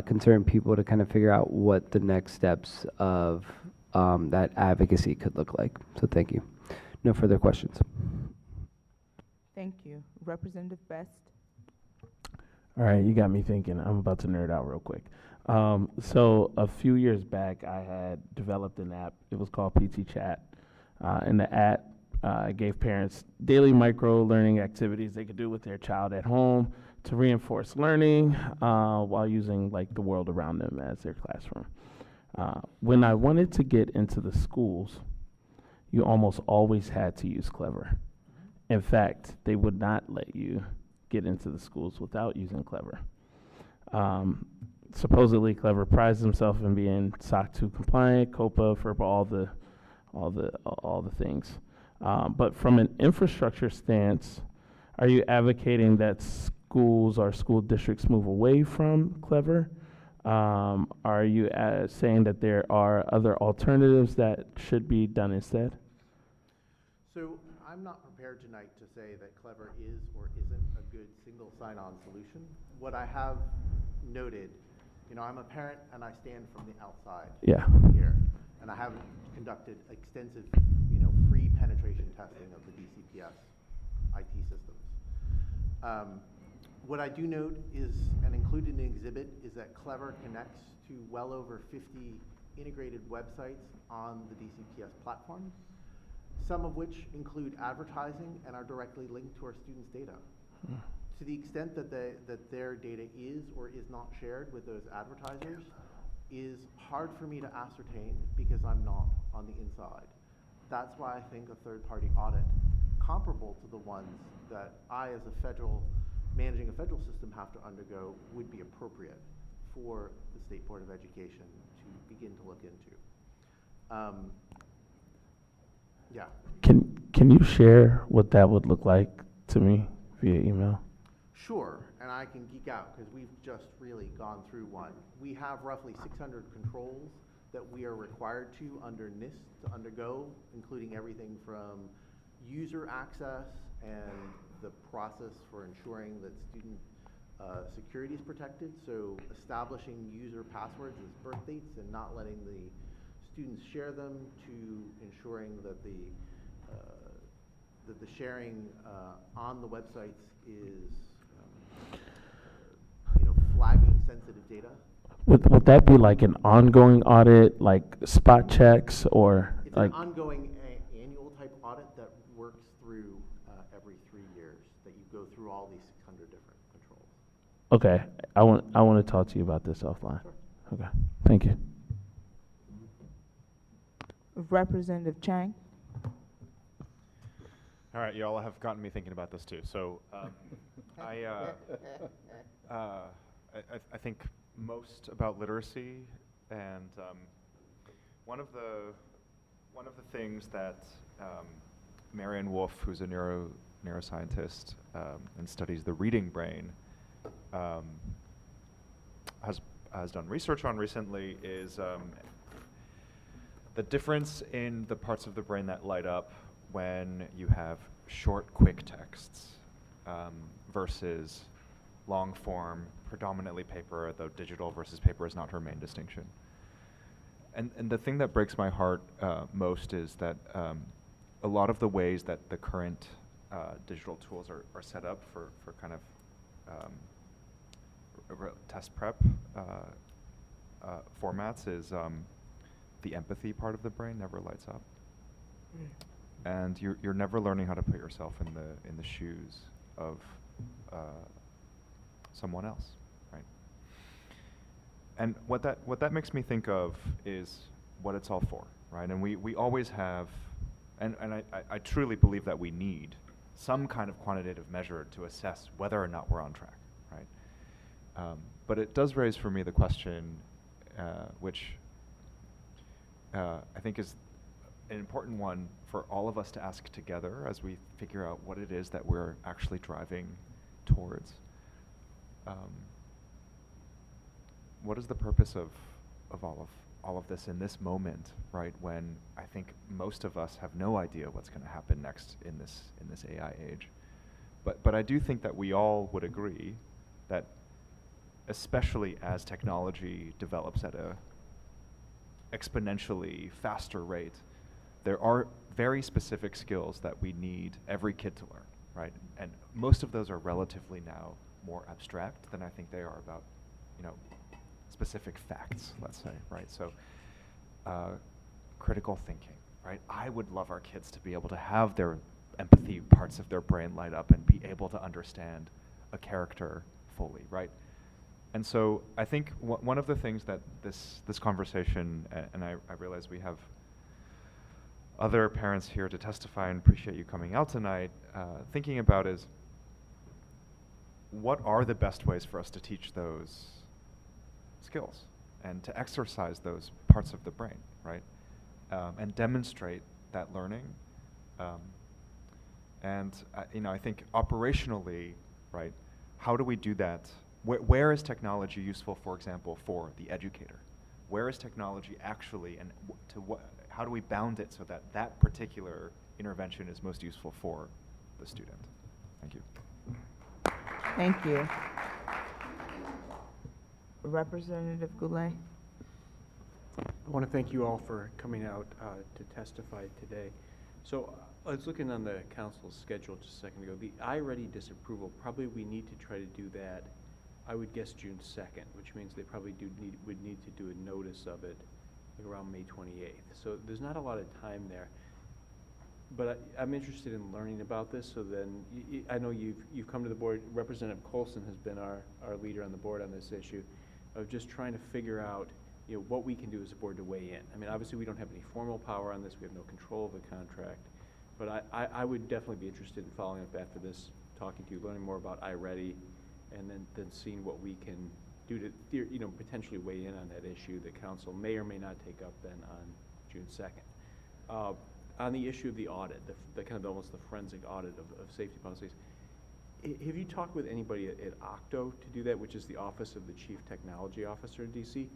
Speaker 6: concerned people to kind of figure out what the next steps of that advocacy could look like. So thank you. No further questions.
Speaker 2: Thank you. Representative Best.
Speaker 9: All right, you got me thinking. I'm about to nerd out real quick. So a few years back, I had developed an app. It was called PT Chat. And the app gave parents daily micro learning activities they could do with their child at home to reinforce learning while using like the world around them as their classroom. When I wanted to get into the schools, you almost always had to use Clever. In fact, they would not let you get into the schools without using Clever. Supposedly, Clever prides himself in being SOC 2 compliant, COPA for all the things. But from an infrastructure stance, are you advocating that schools or school districts move away from Clever? Are you saying that there are other alternatives that should be done instead?
Speaker 12: So I'm not prepared tonight to say that Clever is or isn't a good single sign-on solution. What I have noted, I'm a parent and I stand from the outside here, and I have conducted extensive, free penetration testing of the DCPS IT systems. What I do note is, and included in the exhibit, is that Clever connects to well over 50 integrated websites on the DCPS platform, some of which include advertising and are directly linked to our students' data. To the extent that their data is or is not shared with those advertisers is hard for me to ascertain because I'm not on the inside. That's why I think a third-party audit comparable to the ones that I, as managing a federal system, have to undergo would be appropriate for the State Board of Education to begin to look into. Yeah.
Speaker 9: Can you share what that would look like to me via email?
Speaker 12: Sure, and I can geek out because we've just really gone through one. We have roughly 600 controls that we are required to under NIST to undergo, including everything from user access and the process for ensuring that student security is protected. So establishing user passwords as birth dates and not letting the students share them, to ensuring that the sharing on the websites is flagging sensitive data.
Speaker 9: Would that be like an ongoing audit, like spot checks, or
Speaker 12: it's
Speaker 9: like
Speaker 12: an ongoing annual type audit that works through every 3 years, that you go through all these 600 different controls.
Speaker 9: Okay, I want to talk to you about this offline.
Speaker 12: Sure.
Speaker 9: Okay, thank you.
Speaker 2: Representative Chang.
Speaker 19: All right, y'all have gotten me thinking about this too. So I think most about literacy, and one of the things that Marianne Wolf, who's a neuroscientist and studies the reading brain, has done research on recently is the difference in the parts of the brain that light up when you have short, quick texts versus long form, predominantly paper, though digital versus paper is not her main distinction. And the thing that breaks my heart most is that a lot of the ways that the current digital tools are set up for kind of test prep formats is the empathy part of the brain never lights up. And you're never learning how to put yourself in the shoes of someone else, right? And what that makes me think of is what it's all for, right? And we always have, and I truly believe that we need some kind of quantitative measure to assess whether or not we're on track, right? But it does raise for me the question, which I think is an important one for all of us to ask together as we figure out what it is that we're actually driving towards. what is the purpose of all of this in this moment, right? When I think most of us have no idea what's going to happen next in this AI age. But I do think that we all would agree that, especially as technology develops at a exponentially faster rate, there are very specific skills that we need every kid to learn, right? And most of those are relatively now more abstract than I think they are about, specific facts, let's say, right? So, critical thinking, right? I would love our kids to be able to have their empathy parts of their brain light up and be able to understand a character fully, right? And so I think one of the things that this conversation, and I realize we have other parents here to testify and appreciate you coming out tonight, thinking about is, what are the best ways for us to teach those skills and to exercise those parts of the brain, right? And demonstrate that learning. I think operationally, right, how do we do that? Where is technology useful, for example, for the educator? Where is technology actually, and how do we bound it so that that particular intervention is most useful for the student? Thank you.
Speaker 2: Thank you. Representative Goulet.
Speaker 15: I want to thank you all for coming out to testify today. So I was looking on the council's schedule just a second ago. The iReady disapproval, probably we need to try to do that, I would guess June 2nd, which means they probably would need to do a notice of it around May 28th. So there's not a lot of time there. But I'm interested in learning about this, so then I know you've come to the board. Representative Colson has been our leader on the board on this issue of just trying to figure out what we can do as a board to weigh in. I mean, obviously we don't have any formal power on this. We have no control of the contract. But I would definitely be interested in following up after this, talking to you, learning more about iReady, and then seeing what we can do to potentially weigh in on that issue that council may or may not take up then on June 2nd. On the issue of the audit, the kind of almost the forensic audit of safety policies, have you talked with anybody at OCTO to do that, which is the Office of the Chief Technology Officer in DC?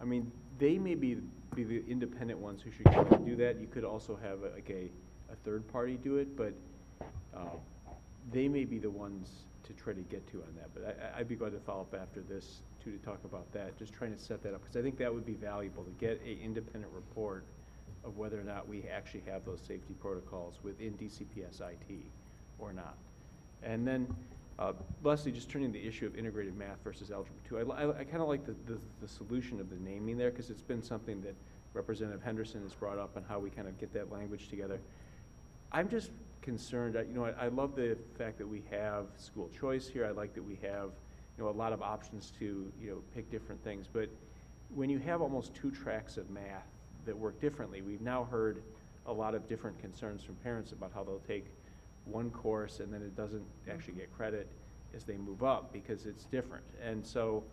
Speaker 15: I mean, they may be the independent ones who should come and do that. You could also have a third party do it, but they may be the ones to try to get to on that. But I'd be glad to follow up after this too, to talk about that, just trying to set that up, because I think that would be valuable to get an independent report of whether or not we actually have those safety protocols within DCPS IT or not. And then lastly, just turning to the issue of integrated math versus Algebra 2, I kind of like the solution of the naming there, because it's been something that Representative Henderson has brought up on how we kind of get that language together. I'm just concerned, I love the fact that we have school choice here. I like that we have a lot of options to pick different things. But when you have almost 2 tracks of math that work differently, we've now heard a lot of different concerns from parents about how they'll take one course and then it doesn't actually get credit as they move up because it's different. And so,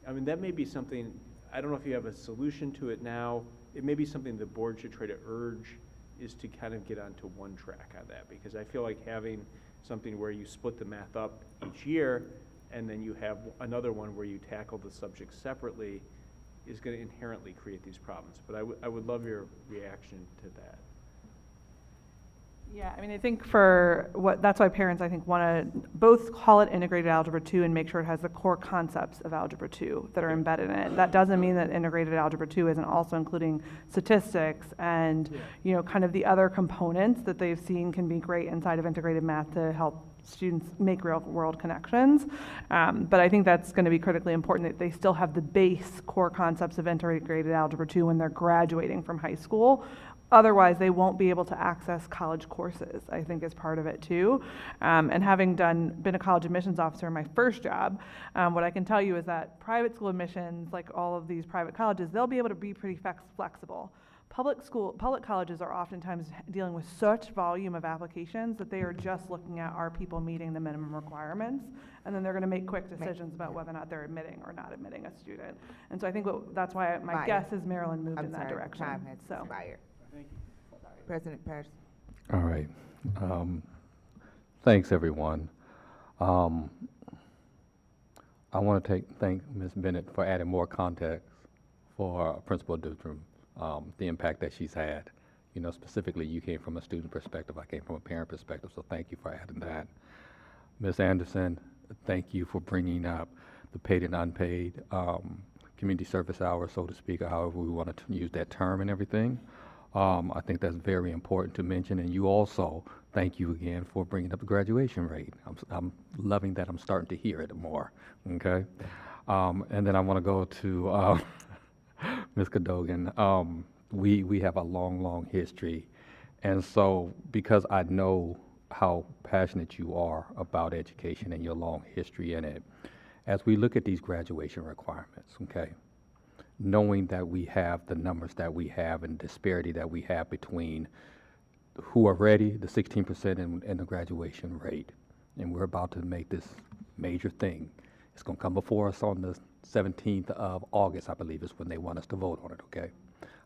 Speaker 15: I mean, that may be something, I don't know if you have a solution to it now. It may be something the board should try to urge, is to kind of get onto one track on that, because I feel like having something where you split the math up each year and then you have another one where you tackle the subjects separately is going to inherently create these problems. But I would love your reaction to that.
Speaker 16: Yeah, I mean, I think that's why parents, I think, want to both call it integrated Algebra 2 and make sure it has the core concepts of Algebra 2 that are embedded in it. That doesn't mean that integrated Algebra 2 isn't also including statistics and, kind of the other components that they've seen can be great inside of integrated math to help students make real world connections. But I think that's going to be critically important that they still have the base core concepts of integrated Algebra 2 when they're graduating from high school. Otherwise, they won't be able to access college courses, I think, is part of it too. And having been a college admissions officer in my first job, what I can tell you is that private school admissions, like all of these private colleges, they'll be able to be pretty flexible. Public colleges are oftentimes dealing with such volume of applications that they are just looking at, are people meeting the minimum requirements? And then they're going to make quick decisions about whether or not they're admitting or not admitting a student. And so I think that's why my guess is Maryland moved in that direction.
Speaker 2: Time has expired.
Speaker 15: Thank you.
Speaker 2: President Patterson.
Speaker 1: All right. Thanks, everyone. I want to thank Ms. Bennett for adding more context for Principal Dutram, the impact that she's had. You know, specifically, you came from a student perspective, I came from a parent perspective, so thank you for adding that. Ms. Anderson, thank you for bringing up the paid and unpaid community service hours, so to speak, or however we want to use that term and everything. I think that's very important to mention, and you also, thank you again for bringing up the graduation rate. I'm loving that I'm starting to hear it more, okay? And then I want to go to Ms. Cadogan. We have a long, long history, and so because I know how passionate you are about education and your long history in it, as we look at these graduation requirements, okay, knowing that we have the numbers that we have and disparity that we have between who are ready, the 16% and the graduation rate, and we're about to make this major thing. It's going to come before us on the 17th of August, I believe, is when they want us to vote on it, okay?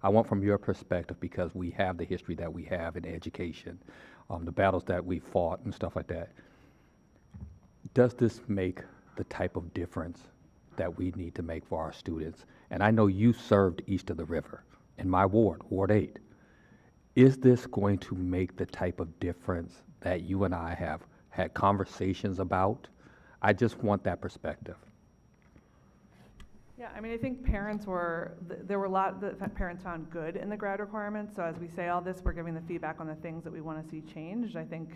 Speaker 1: I want from your perspective, because we have the history that we have in education, the battles that we fought and stuff like that. Does this make the type of difference that we need to make for our students? And I know you served east of the river in my ward, Ward 8. Is this going to make the type of difference that you and I have had conversations about? I just want that perspective.
Speaker 16: Yeah, I mean, I think parents there were a lot that parents found good in the grad requirements. So as we say all this, we're giving the feedback on the things that we want to see changed. I think,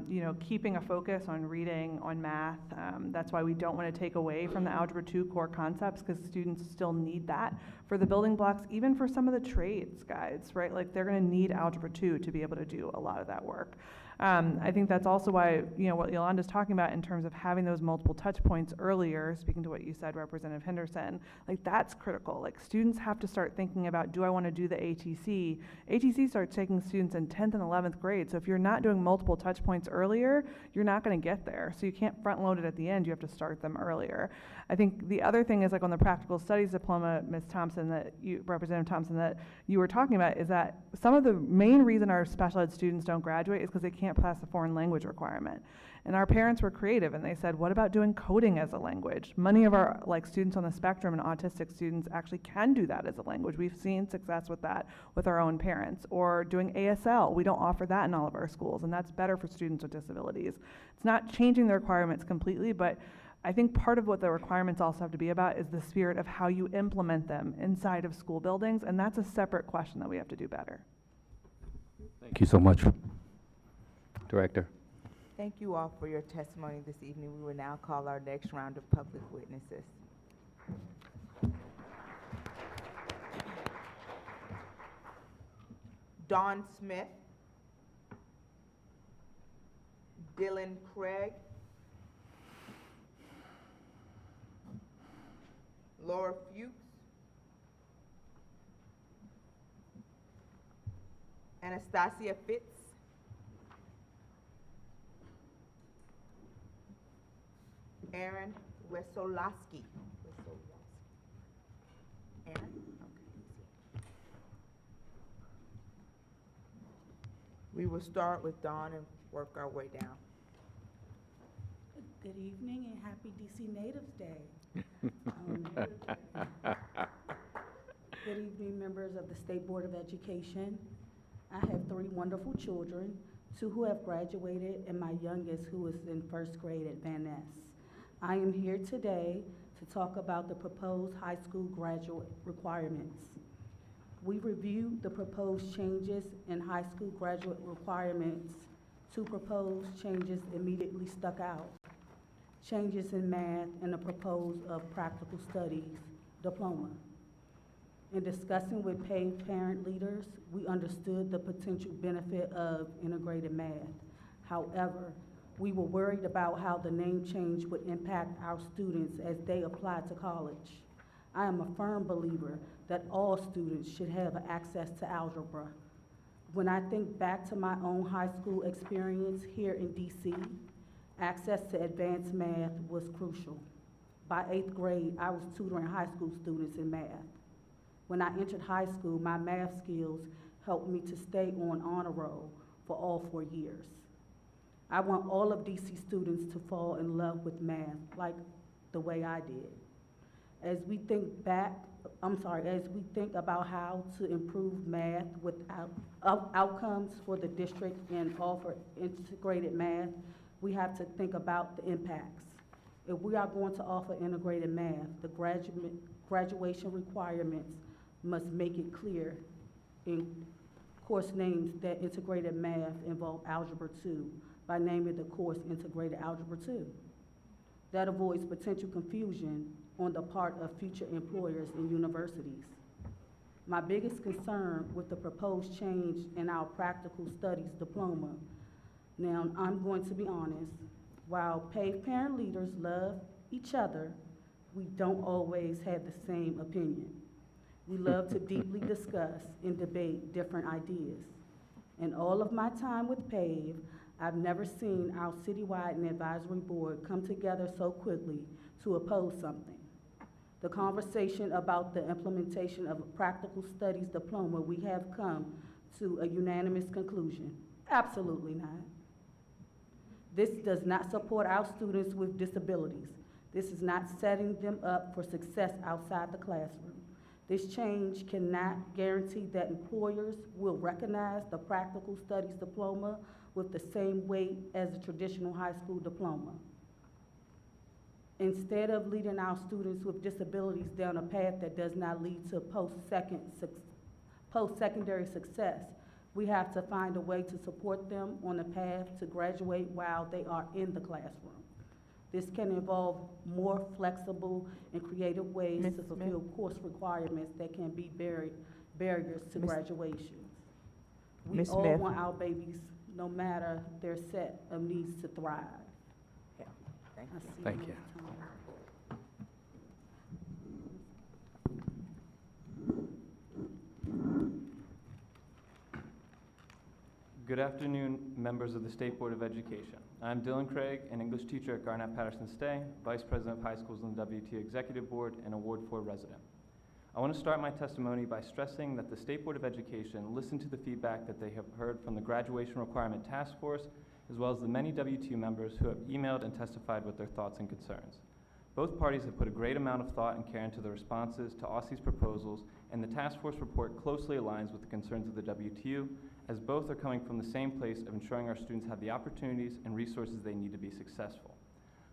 Speaker 16: you know, keeping a focus on reading, on math, that's why we don't want to take away from the Algebra 2 core concepts, because students still need that for the building blocks, even for some of the trades guides, right? Like they're going to need Algebra 2 to be able to do a lot of that work. I think that's also why, you know, what Yolanda's talking about in terms of having those multiple touch points earlier, speaking to what you said, Representative Henderson, like that's critical. Like students have to start thinking about, do I want to do the ATC? ATC starts taking students in 10th and 11th grade. So if you're not doing multiple touch points earlier, you're not going to get there. So you can't front load it at the end. You have to start them earlier. I think the other thing is, like on the practical studies diploma, Ms. Thompson, Representative Thompson, that you were talking about, is that some of the main reason our special ed students don't graduate is because they can't pass the foreign language requirement. And our parents were creative and they said, what about doing coding as a language? Many of our students on the spectrum and autistic students actually can do that as a language. We've seen success with that with our own parents. Or doing ASL, we don't offer that in all of our schools, and that's better for students with disabilities. It's not changing the requirements completely, but I think part of what the requirements also have to be about is the spirit of how you implement them inside of school buildings, and that's a separate question that we have to do better.
Speaker 1: Thank you so much, Director.
Speaker 2: Thank you all for your testimony this evening. We will now call our next round of public witnesses. Dawn Smith, Dylan Craig, Laura Fuchs, Anastasia Fitz, Aaron Wesolowski. Aaron? Okay. We will start with Dawn and work our way down.
Speaker 17: Good evening and happy DC Natives Day. Good evening, members of the State Board of Education. I have 3 wonderful children, 2 who have graduated and my youngest who is in 1st grade at Van Ness. I am here today to talk about the proposed high school graduate requirements. We reviewed the proposed changes in high school graduate requirements. 2 proposed changes immediately stuck out. Changes in math and the proposed of practical studies diploma. In discussing with paid parent leaders, we understood the potential benefit of integrated math. However, we were worried about how the name change would impact our students as they apply to college. I am a firm believer that all students should have access to algebra. When I think back to my own high school experience here in DC, access to advanced math was crucial. By 8th grade, I was tutoring high school students in math. When I entered high school, my math skills helped me to stay on honor roll for all 4 years. I want all of DC students to fall in love with math, like the way I did. As we think about how to improve math without outcomes for the district and offer integrated math, we have to think about the impacts. If we are going to offer integrated math, the graduation requirements must make it clear in course names that integrated math involve Algebra 2 by naming the course Integrated Algebra 2. That avoids potential confusion on the part of future employers and universities. My biggest concern with the proposed change in our practical studies diploma, now I'm going to be honest, while PAVE parent leaders love each other, we don't always have the same opinion. We love to deeply discuss and debate different ideas. In all of my time with PAVE, I've never seen our citywide and advisory board come together so quickly to oppose something. The conversation about the implementation of a practical studies diploma, we have come to a unanimous conclusion. Absolutely not. This does not support our students with disabilities. This is not setting them up for success outside the classroom. This change cannot guarantee that employers will recognize the practical studies diploma with the same weight as a traditional high school diploma. Instead of leading our students with disabilities down a path that does not lead to post-secondary success, we have to find a way to support them on the path to graduate while they are in the classroom. This can involve more flexible and creative ways to fulfill course requirements that can be barriers to graduation. We all want our babies, no matter their set of needs, to thrive.
Speaker 2: Yeah.
Speaker 1: Thank you.
Speaker 3: Good afternoon, members of the State Board of Education. I'm Dylan Craig, an English teacher at Garnett-Patterson Stay, Vice President of High Schools on the WTU Executive Board, and a Ward 4 resident. I want to start my testimony by stressing that the State Board of Education listened to the feedback that they have heard from the Graduation Requirement Task Force, as well as the many WTU members who have emailed and testified with their thoughts and concerns. Both parties have put a great amount of thought and care into the responses to OSSE's proposals, and the task force report closely aligns with the concerns of the WTU, as both are coming from the same place of ensuring our students have the opportunities and resources they need to be successful.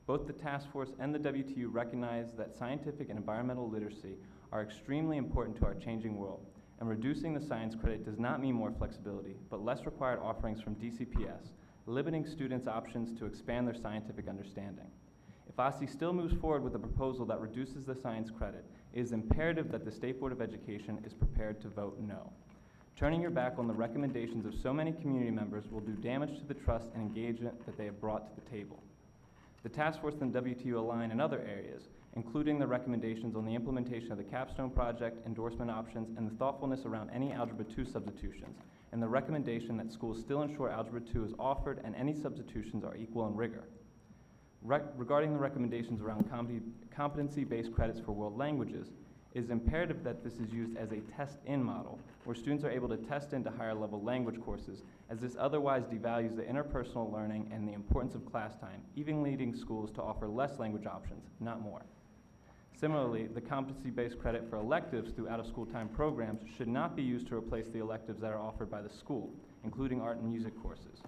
Speaker 3: Both the task force and the WTU recognize that scientific and environmental literacy are extremely important to our changing world, and reducing the science credit does not mean more flexibility, but less required offerings from DCPS, limiting students' options to expand their scientific understanding. If OSSE still moves forward with a proposal that reduces the science credit, it is imperative that the State Board of Education is prepared to vote no. Turning your back on the recommendations of so many community members will do damage to the trust and engagement that they have brought to the table. The task force and WTU align in other areas, including the recommendations on the implementation of the capstone project, endorsement options, and the thoughtfulness around any Algebra 2 substitutions, and the recommendation that schools still ensure Algebra 2 is offered and any substitutions are equal in rigor. Regarding the recommendations around competency-based credits for world languages, it is imperative that this is used as a test-in model, where students are able to test into higher-level language courses, as this otherwise devalues the interpersonal learning and the importance of class time, even leading schools to offer less language options, not more. Similarly, the competency-based credit for electives through out-of-school time programs should not be used to replace the electives that are offered by the school, including art and music courses.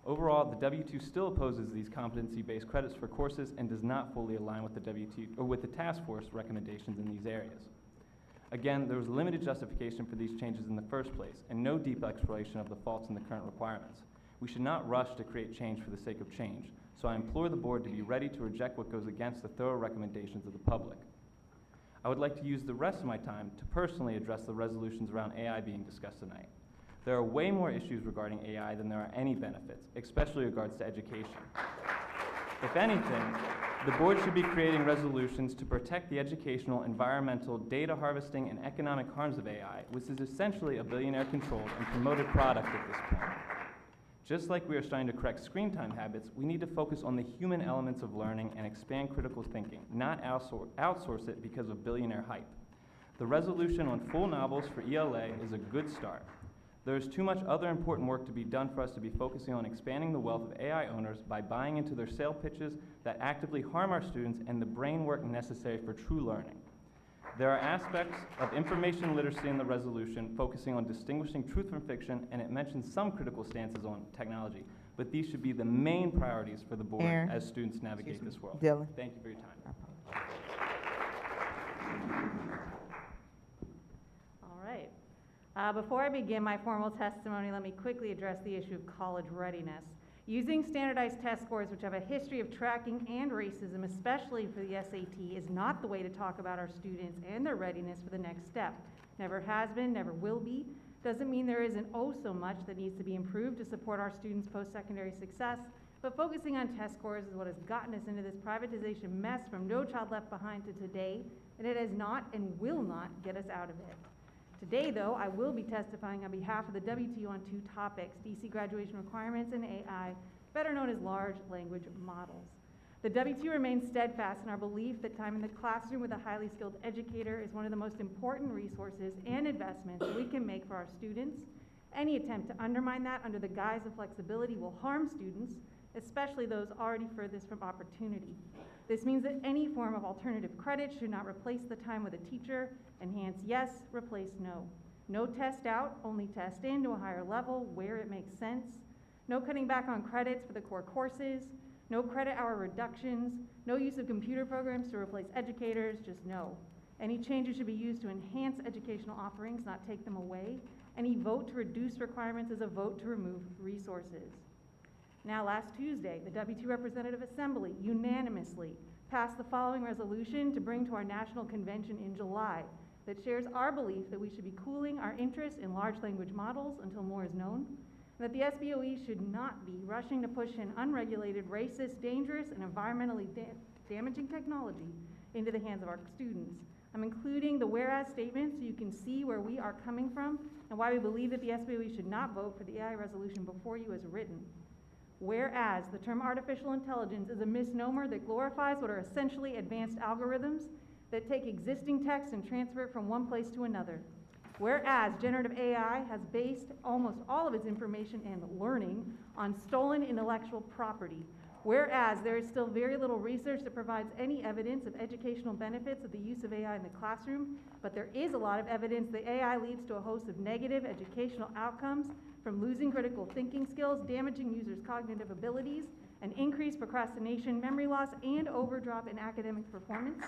Speaker 3: Overall, the W2 still opposes these competency-based credits for courses and does not fully align with the W2 or with the task force recommendations in these areas. Again, there was limited justification for these changes in the first place and no deep exploration of the faults in the current requirements. We should not rush to create change for the sake of change, so I implore the board to be ready to reject what goes against the thorough recommendations of the public. I would like to use the rest of my time to personally address the resolutions around AI being discussed tonight. There are way more issues regarding AI than there are any benefits, especially in regards to education. If anything, the board should be creating resolutions to protect the educational, environmental, data harvesting, and economic harms of AI, which is essentially a billionaire-controlled and promoted product at this point. Just like we are starting to correct screen time habits, we need to focus on the human elements of learning and expand critical thinking, not outsource it because of billionaire hype. The resolution on full novels for ELA is a good start.
Speaker 11: There is too much other important work to be done for us to be focusing on expanding the wealth of AI owners by buying into their sale pitches that actively harm our students and the brain work necessary for true learning. There are aspects of information literacy in the resolution focusing on distinguishing truth from fiction, and it mentions some critical stances on technology, but these should be the main priorities for the board
Speaker 2: Aaron.
Speaker 11: as students navigate this world.
Speaker 2: Dylan.
Speaker 11: Thank you for your time.
Speaker 20: All right. Before I begin my formal testimony, let me quickly address the issue of college readiness. Using standardized test scores, which have a history of tracking and racism, especially for the SAT, is not the way to talk about our students and their readiness for the next step. Never has been, never will be. Doesn't mean there isn't oh so much that needs to be improved to support our students' post-secondary success, but focusing on test scores is what has gotten us into this privatization mess from No Child Left Behind to today, and it has not and will not get us out of it. Today, though, I will be testifying on behalf of the WTU on two topics: DC graduation requirements and AI, better known as large language models. The WTU remains steadfast in our belief that time in the classroom with a highly skilled educator is one of the most important resources and investments that we can make for our students. Any attempt to undermine that under the guise of flexibility will harm students, especially those already furthest from opportunity. This means that any form of alternative credit should not replace the time with a teacher. Enhance yes, replace no. No test out, only test in to a higher level where it makes sense. No cutting back on credits for the core courses. No credit hour reductions. No use of computer programs to replace educators, just no. Any changes should be used to enhance educational offerings, not take them away. Any vote to reduce requirements is a vote to remove resources. Now, last Tuesday, the WTU Representative Assembly unanimously passed the following resolution to bring to our national convention in July that shares our belief that we should be cooling our interest in large language models until more is known, and that the SBOE should not be rushing to push in unregulated, racist, dangerous, and environmentally damaging technology into the hands of our students. I'm including the whereas statement so you can see where we are coming from and why we believe that the SBOE should not vote for the AI resolution before you as written. Whereas the term artificial intelligence is a misnomer that glorifies what are essentially advanced algorithms that take existing text and transfer it from one place to another. Whereas generative AI has based almost all of its information and learning on stolen intellectual property. Whereas there is still very little research that provides any evidence of educational benefits of the use of AI in the classroom, but there is a lot of evidence that AI leads to a host of negative educational outcomes, from losing critical thinking skills, damaging users' cognitive abilities, and increased procrastination, memory loss, and overdrop in academic performance.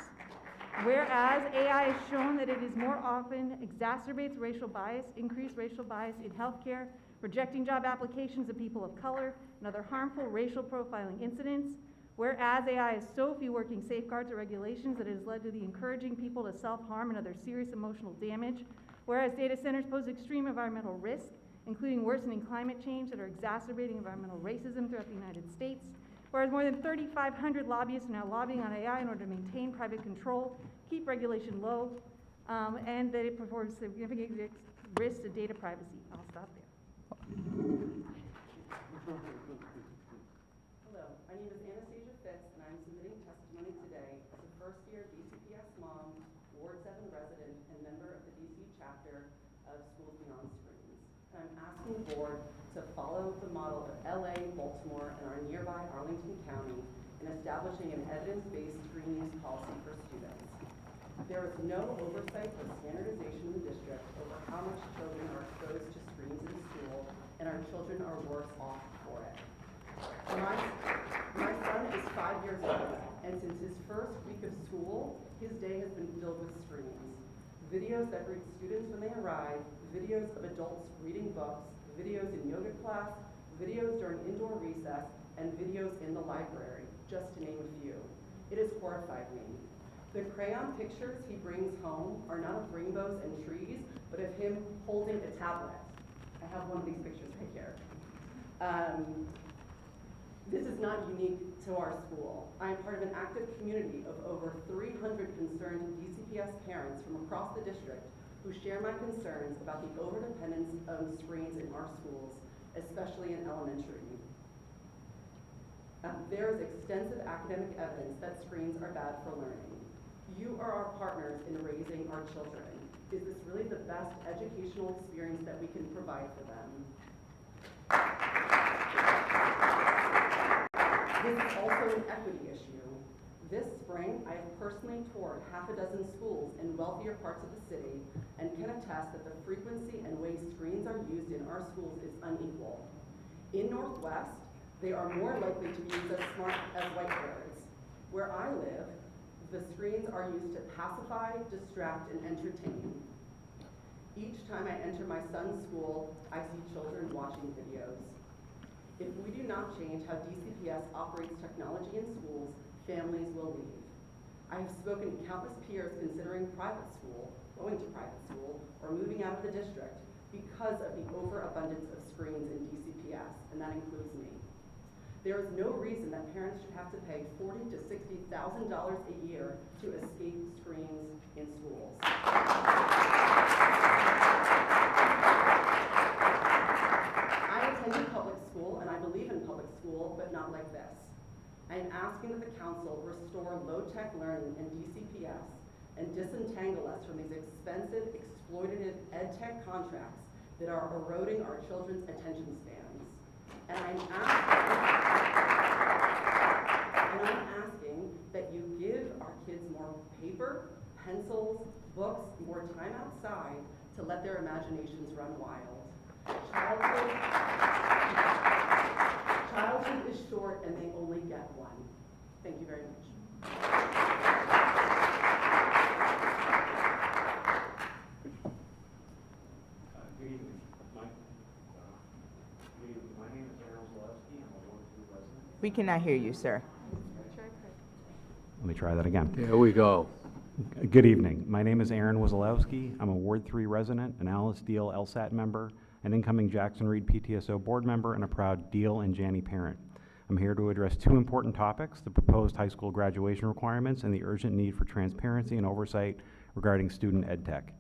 Speaker 20: Whereas AI has shown that it is more often exacerbates racial bias, increased racial bias in healthcare, rejecting job applications of people of color, and other harmful racial profiling incidents. Whereas AI has so few working safeguards or regulations that it has led to the encouraging people to self-harm and other serious emotional damage. Whereas data centers pose extreme environmental risk, including worsening climate change that are exacerbating environmental racism throughout the United States. Whereas more than 3,500 lobbyists are now lobbying on AI in order to maintain private control, keep regulation low, and that it performs significant risks to data privacy. I'll stop there.
Speaker 23: Hello, my name is Anastasia Fitz, and I'm submitting testimony today as a first-year DCPS mom, Ward 7 resident, and member of the DC chapter of Schools Beyond Screens. And I'm asking the board to follow the model of LA, Baltimore, and our nearby Arlington County in establishing an evidence-based screen use policy for students. There is no oversight or standardization in the district over how much children are exposed to screens in school, and our children are worse off for it. My son is 5 years old, and since his first week of school, his day has been filled with screens. Videos that greet students when they arrive, videos of adults reading books, videos in yoga class, videos during indoor recess, and videos in the library, just to name a few. It has horrified me. The crayon pictures he brings home are not of rainbows and trees, but of him holding a tablet. I have one of these pictures right here. This is not unique to our school. I am part of an active community of over 300 concerned DCPS parents from across the district who share my concerns about the overdependence of screens in our schools, especially in elementary. There is extensive academic evidence that screens are bad for learning. You are our partners in raising our children. Is this really the best educational experience that we can provide for them? This is also an equity issue. This spring, I have personally toured half a dozen schools in wealthier parts of the city and can attest that the frequency and way screens are used in our schools is unequal. In Northwest, they are more likely to be used as smart as whiteboards. Where I live, the screens are used to pacify, distract, and entertain. Each time I enter my son's school, I see children watching videos. If we do not change how DCPS operates technology in schools, families will leave. I have spoken to countless peers considering private school, going to private school, or moving out of the district because of the overabundance of screens in DCPS, and that includes me. There is no reason that parents should have to pay $40,000 to $60,000 a year to escape screens in schools. I attended public school, and I believe in public school, but not like this. I am asking that the council restore low-tech learning in DCPS and disentangle us from these expensive, exploitative ed-tech contracts that are eroding our children's attention spans. And I'm asking that you give our kids more paper, pencils, books, more time outside to let their imaginations run wild. Childhood is short and they only get one. Thank you very much.
Speaker 7: Good evening. My name is Aaron Zalewski. I'm a Ward 3 resident.
Speaker 2: We cannot hear you, sir.
Speaker 7: Let me try that again.
Speaker 1: There we go.
Speaker 7: Good evening. My name is Aaron Wazalewski. I'm a Ward 3 resident, an Alice Deal LSAT member, an incoming Jackson Reed PTSO board member, and a proud Deal and Janney parent. I'm here to address two important topics: the proposed high school graduation requirements and the urgent need for transparency and oversight regarding student ed tech.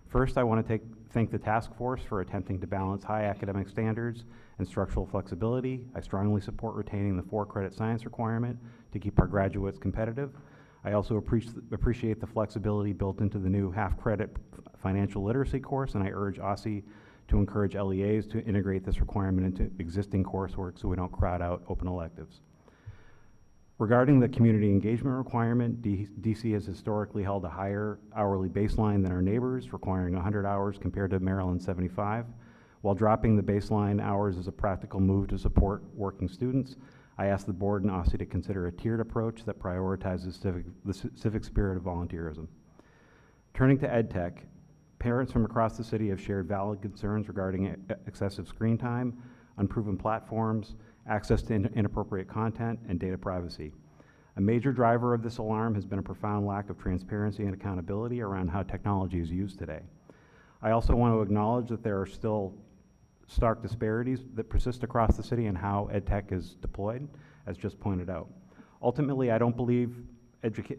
Speaker 7: First, I want to thank the task force for attempting to balance high academic standards and structural flexibility. I strongly support retaining the 4-credit science requirement to keep our graduates competitive. I also appreciate the flexibility built into the new half-credit financial literacy course, and I urge OSSE to encourage LEAs to integrate this requirement into existing coursework so we don't crowd out open electives. Regarding the community engagement requirement, DC has historically held a higher hourly baseline than our neighbors, requiring 100 hours compared to Maryland's 75. While dropping the baseline hours is a practical move to support working students, I ask the board and OSSE to consider a tiered approach that prioritizes the civic spirit of volunteerism. Turning to ed tech, parents from across the city have shared valid concerns regarding excessive screen time, unproven platforms, access to inappropriate content, and data privacy. A major driver of this alarm has been a profound lack of transparency and accountability around how technology is used today. I also want to acknowledge that there are still stark disparities that persist across the city in how ed tech is deployed, as just pointed out. Ultimately, I don't believe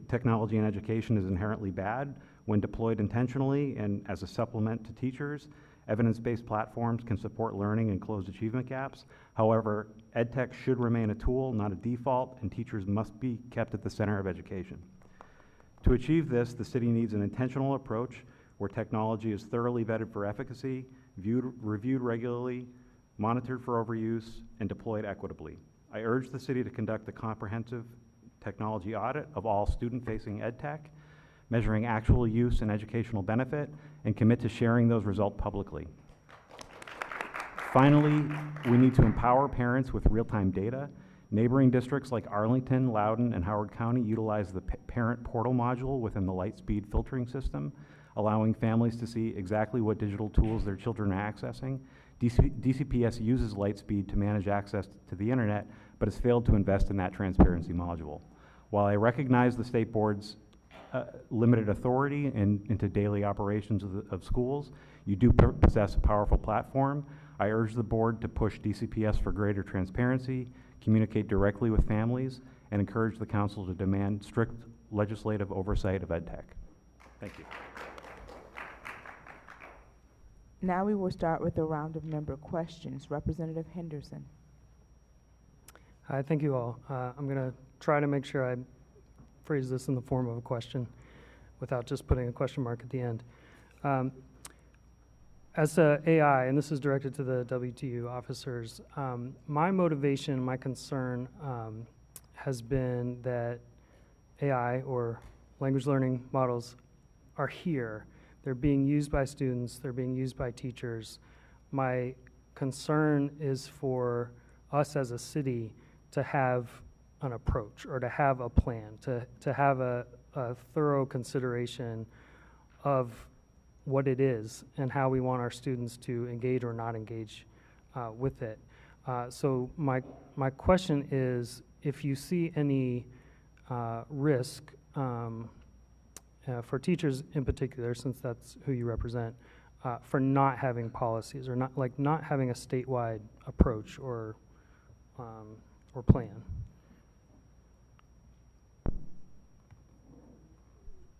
Speaker 7: technology in education is inherently bad. When deployed intentionally and as a supplement to teachers, evidence-based platforms can support learning and close achievement gaps. However, ed tech should remain a tool, not a default, and teachers must be kept at the center of education. To achieve this, the city needs an intentional approach where technology is thoroughly vetted for efficacy, reviewed regularly, monitored for overuse, and deployed equitably. I urge the city to conduct a comprehensive technology audit of all student-facing ed tech, measuring actual use and educational benefit, and commit to sharing those results publicly. Finally, we need to empower parents with real-time data. Neighboring districts like Arlington, Loudoun, and Howard County utilize the parent portal module within the Lightspeed filtering system, allowing families to see exactly what digital tools their children are accessing. DCPS uses Lightspeed to manage access to the internet, but has failed to invest in that transparency module. While I recognize the state board's limited authority into daily operations of schools, you do possess a powerful platform. I urge the board to push DCPS for greater transparency, communicate directly with families, and encourage the council to demand strict legislative oversight of ed tech. Thank you.
Speaker 2: Now we will start with a round of member questions. Representative Henderson.
Speaker 5: Hi, thank you all. I'm going to try to make sure I phrase this in the form of a question without just putting a question mark at the end. As a AI, and this is directed to the WTU officers, my motivation, my concern has been that AI, or language learning models, are here. They're being used by students, they're being used by teachers. My concern is for us as a city to have an approach, or to have a plan, to have a thorough consideration of what it is and how we want our students to engage or not engage with it. So my question is, if you see any risk for teachers in particular, since that's who you represent, for not having policies, or not having a statewide approach or plan.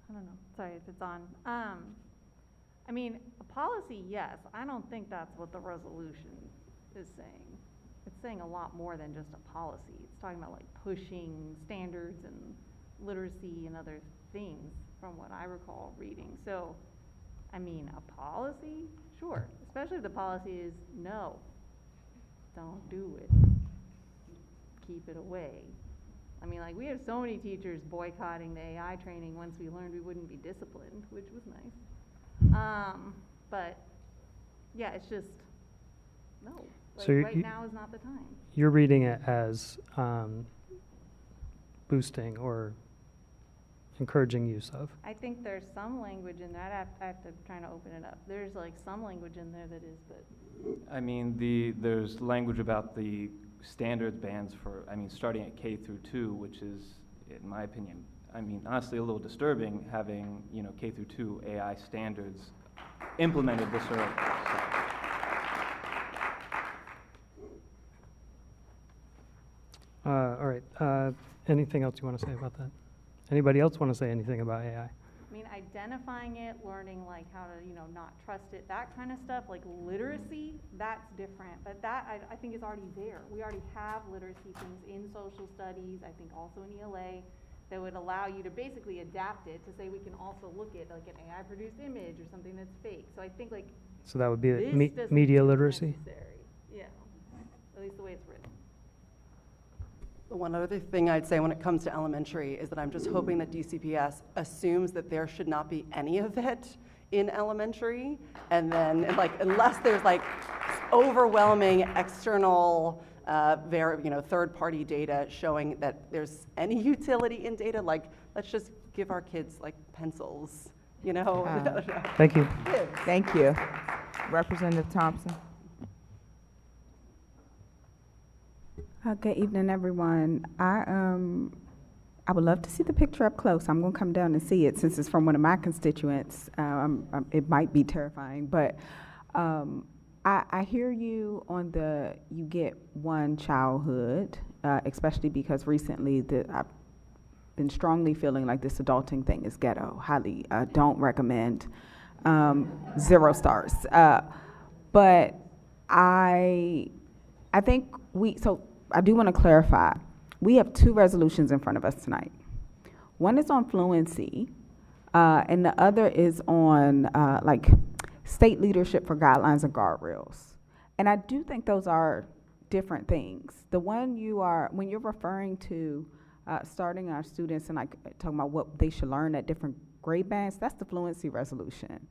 Speaker 20: I don't know, sorry if it's on. I mean, a policy, yes. I don't think that's what the resolution is saying. It's saying a lot more than just a policy. It's talking about like pushing standards and literacy and other things from what I recall reading. So, I mean, a policy, sure. Especially if the policy is no, don't do it. Keep it away. I mean, like, we have so many teachers boycotting the AI training once we learned we wouldn't be disciplined, which was nice. But yeah, it's just, no, like,
Speaker 5: So
Speaker 20: right now is not the time.
Speaker 5: You're reading it as boosting or encouraging use of.
Speaker 20: I think there's some language in that. I have to try to open it up. There's like some language in there that is, but.
Speaker 11: I mean, there's language about the standards bands for, I mean, starting at K through 2, which is, in my opinion, I mean, honestly, a little disturbing having, you know, K through 2 AI standards implemented this early.
Speaker 5: All right. Anything else you want to say about that? Anybody else want to say anything about AI?
Speaker 20: I mean, identifying it, learning like how to, you know, not trust it, that kind of stuff, like literacy, that's different. But that, I think, is already there. We already have literacy things in social studies, I think also in ELA, that would allow you to basically adapt it to say we can also look at like an AI-produced image or something that's fake. So I think like.
Speaker 5: So that would be
Speaker 20: this
Speaker 5: media literacy?
Speaker 20: Necessary. Yeah, at least the way it's written.
Speaker 23: One other thing I'd say when it comes to elementary is that I'm just hoping that DCPS assumes that there should not be any of it in elementary, and then like unless there's like overwhelming external, third-party data showing that there's any utility in data, like let's just give our kids like pencils, you know.
Speaker 5: Thank you.
Speaker 2: Thank you, Representative Thompson.
Speaker 4: Good evening, everyone. I would love to see the picture up close. I'm going to come down and see it since it's from one of my constituents. It might be terrifying, but I hear you on you get one childhood, especially because recently I've been strongly feeling like this adulting thing is ghetto. Highly don't recommend. 0 stars. But I think I do want to clarify. We have 2 resolutions in front of us tonight. One is on fluency, and the other is on state leadership for guidelines and guardrails. And I do think those are different things. The one when you're referring to starting our students and like talking about what they should learn at different grade bands, that's the fluency resolution.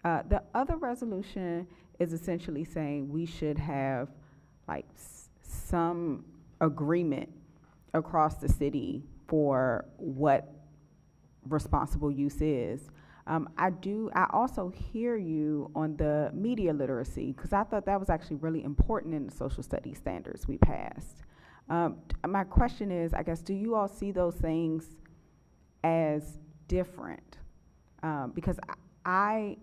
Speaker 4: The other resolution is essentially saying we should have like some agreement across the city for what responsible use is. I also hear you on the media literacy, because I thought that was actually really important in the social studies standards we passed. My question is, I guess, do you all see those things as different? Because I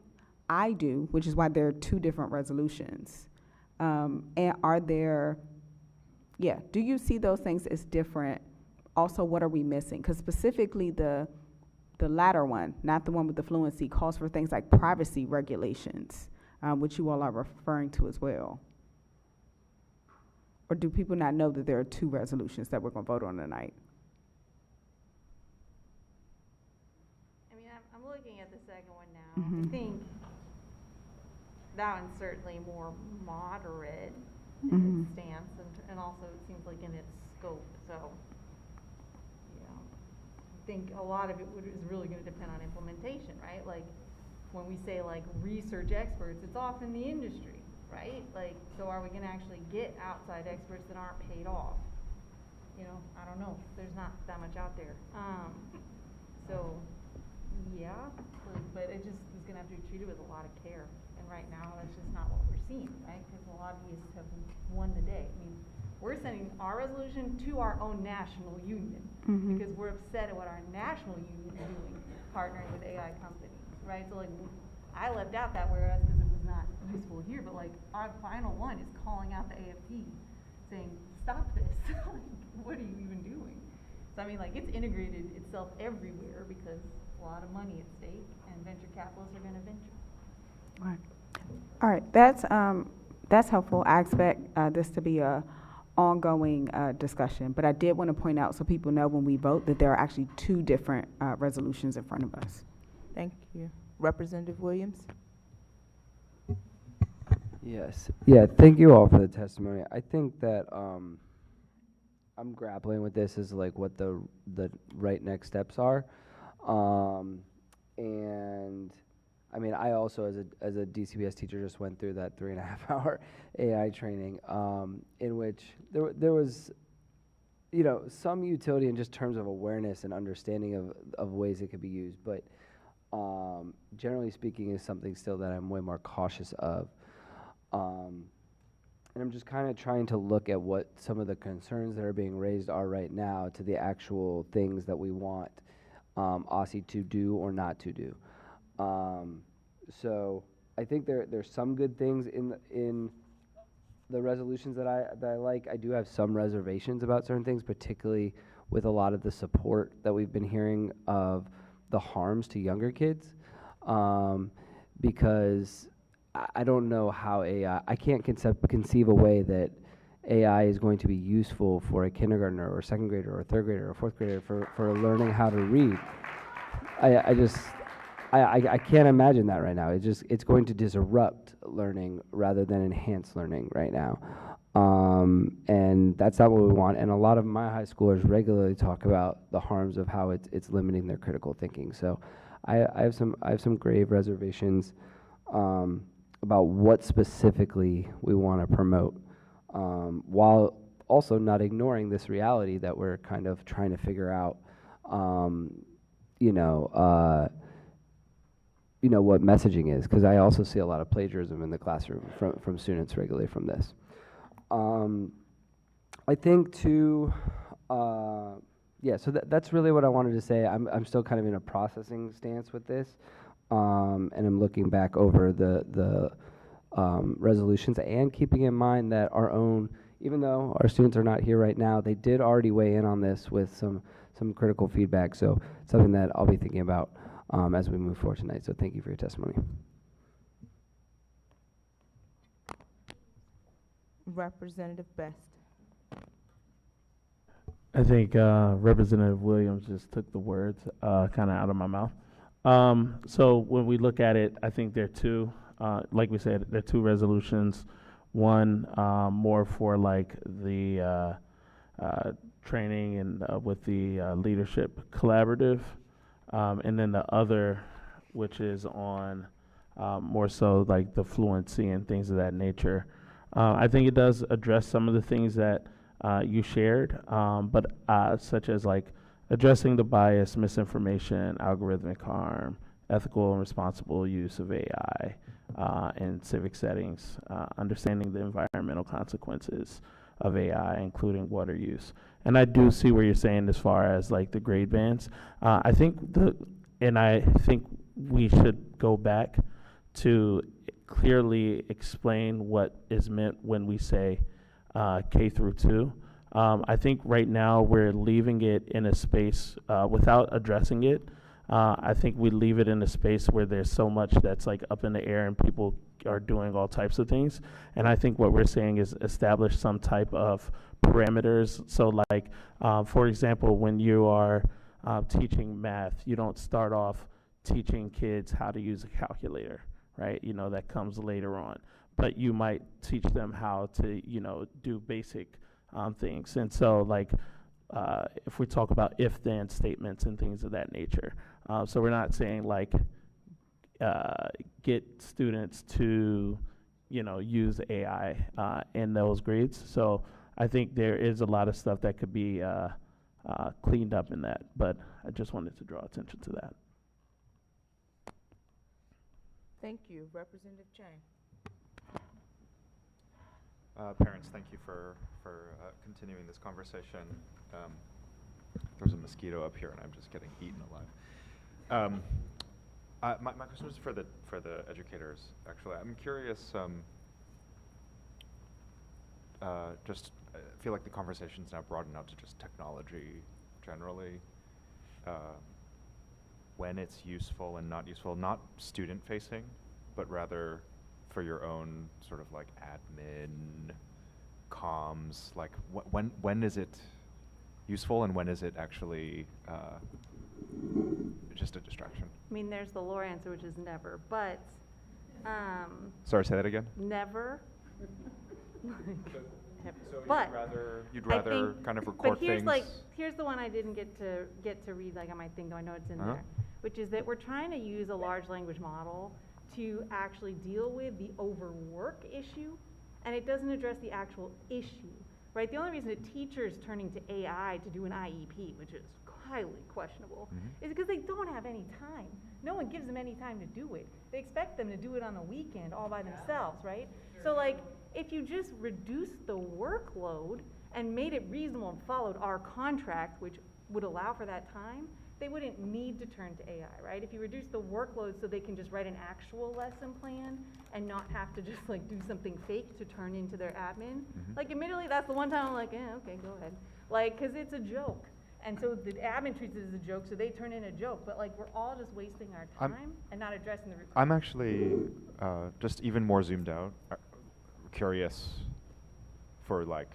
Speaker 4: do, which is why there are 2 different resolutions. And do you see those things as different? Also, what are we missing? Because specifically the latter one, not the one with the fluency, calls for things like privacy regulations, which you all are referring to as well. Or do people not know that there are 2 resolutions that we're going to vote on tonight?
Speaker 20: I mean, I'm looking at the second one now. I think that one's certainly more moderate in
Speaker 4: Mhm.
Speaker 20: its stance, and also it seems like in its scope, so, yeah. I think a lot of it is really gonna depend on implementation, right? Like, when we say like research experts, it's often the industry, right? Like, so are we gonna actually get outside experts that aren't paid off? You know, I don't know, there's not that much out there. So, yeah, but it just is gonna have to be treated with a lot of care. And right now, that's just not what we're seeing, right? Because the lobbyists have won the day. I mean, we're sending our resolution to our own national union
Speaker 4: Mhm.
Speaker 20: because we're upset at what our national union is doing, partnering with AI companies, right? So like, I left out that whereas because it was not useful here, but like our final one is calling out the AFT, saying, stop this. Like, what are you even doing? So I mean, like, it's integrated itself everywhere because a lot of money at stake and venture capitalists are gonna venture.
Speaker 4: Right. All right, that's helpful. I expect this to be a ongoing discussion, but I did want to point out so people know when we vote that there are actually two different resolutions in front of us.
Speaker 2: Thank you. Representative Williams?
Speaker 6: Yes. Yeah, thank you all for the testimony. I think that I'm grappling with this as like what the right next steps are. And I mean, I also as a DCPS teacher just went through that 3.5-hour AI training, in which there was, you know, some utility in just terms of awareness and understanding of ways it could be used, but generally speaking is something still that I'm way more cautious of. And I'm just kind of trying to look at what some of the concerns that are being raised are right now to the actual things that we want OSSI to do or not to do. So I think there's some good things in the resolutions that I like. I do have some reservations about certain things, particularly with a lot of the support that we've been hearing of the harms to younger kids, because I don't know how I can't conceive a way that AI is going to be useful for a kindergartner or second grader or third grader or fourth grader for learning how to read. I can't imagine that right now. It's going to disrupt learning rather than enhance learning right now. And that's not what we want. And a lot of my high schoolers regularly talk about the harms of how it's limiting their critical thinking. So I have some grave reservations about what specifically we want to promote, while also not ignoring this reality that we're kind of trying to figure out, what messaging is, because I also see a lot of plagiarism in the classroom from students regularly from this. I think too, so that's really what I wanted to say. I'm still kind of in a processing stance with this, and I'm looking back over the resolutions and keeping in mind that our own, even though our students are not here right now, they did already weigh in on this with some critical feedback. So something that I'll be thinking about as we move forward tonight. So thank you for your testimony.
Speaker 2: Representative Best.
Speaker 9: I think Representative Williams just took the words kind of out of my mouth. So when we look at it, I think there are two, like we said, there are two resolutions. One more for like the training and with the leadership collaborative, and then the other, which is on more so like the fluency and things of that nature. I think it does address some of the things that you shared, but such as like addressing the bias, misinformation, algorithmic harm, ethical and responsible use of AI in civic settings, understanding the environmental consequences of AI, including water use. And I do see where you're saying as far as like the grade bands. I think we should go back to clearly explain what is meant when we say K through 2. I think right now we're leaving it in a space without addressing it. I think we leave it in a space where there's so much that's like up in the air and people are doing all types of things. And I think what we're saying is establish some type of parameters. So like, for example, when you are teaching math, you don't start off teaching kids how to use a calculator, right? You know, that comes later on. But you might teach them how to, you know, do basic things. And so, like, if we talk about if-then statements and things of that nature. So we're not saying, like, get students to, you know, use AI in those grades. So I think there is a lot of stuff that could be cleaned up in that, but I just wanted to draw attention to that.
Speaker 2: Thank you. Representative Chang.
Speaker 19: Parents, thank you for continuing this conversation. There's a mosquito up here, and I'm just getting eaten alive. My question is for the educators. Actually, I'm curious. Just I feel like the conversation's now broadened out to just technology generally. When it's useful and not useful, not student-facing, but rather for your own sort of like admin, comms. Like when is it useful and when is it actually just a distraction?
Speaker 20: I mean, there's the lore answer, which is never, but
Speaker 19: Sorry, say that again.
Speaker 20: never.
Speaker 19: So
Speaker 20: But
Speaker 19: you'd rather kind of record
Speaker 20: but here's
Speaker 19: things.
Speaker 20: Here's the one I didn't get to read like on my thing, though I know it's in there, which is that we're trying to use a large language model to actually deal with the overwork issue, and it doesn't address the actual issue, right? The only reason a teacher's turning to AI to do an IEP, which is highly questionable, is because they don't have any time. No one gives them any time to do it. They expect them to do it on the weekend all by themselves, right? So like, if you just reduced the workload and made it reasonable and followed our contract, which would allow for that time, they wouldn't need to turn to AI, right? If you reduce the workload so they can just write an actual lesson plan and not have to just like do something fake to turn into their admin, like admittedly that's the one time I'm like, okay, go ahead. Like, cause it's a joke. And so the admin treats it as a joke, so they turn in a joke, but like we're all just wasting our time and not addressing the root cause.
Speaker 19: I'm actually just even more zoomed out, curious for like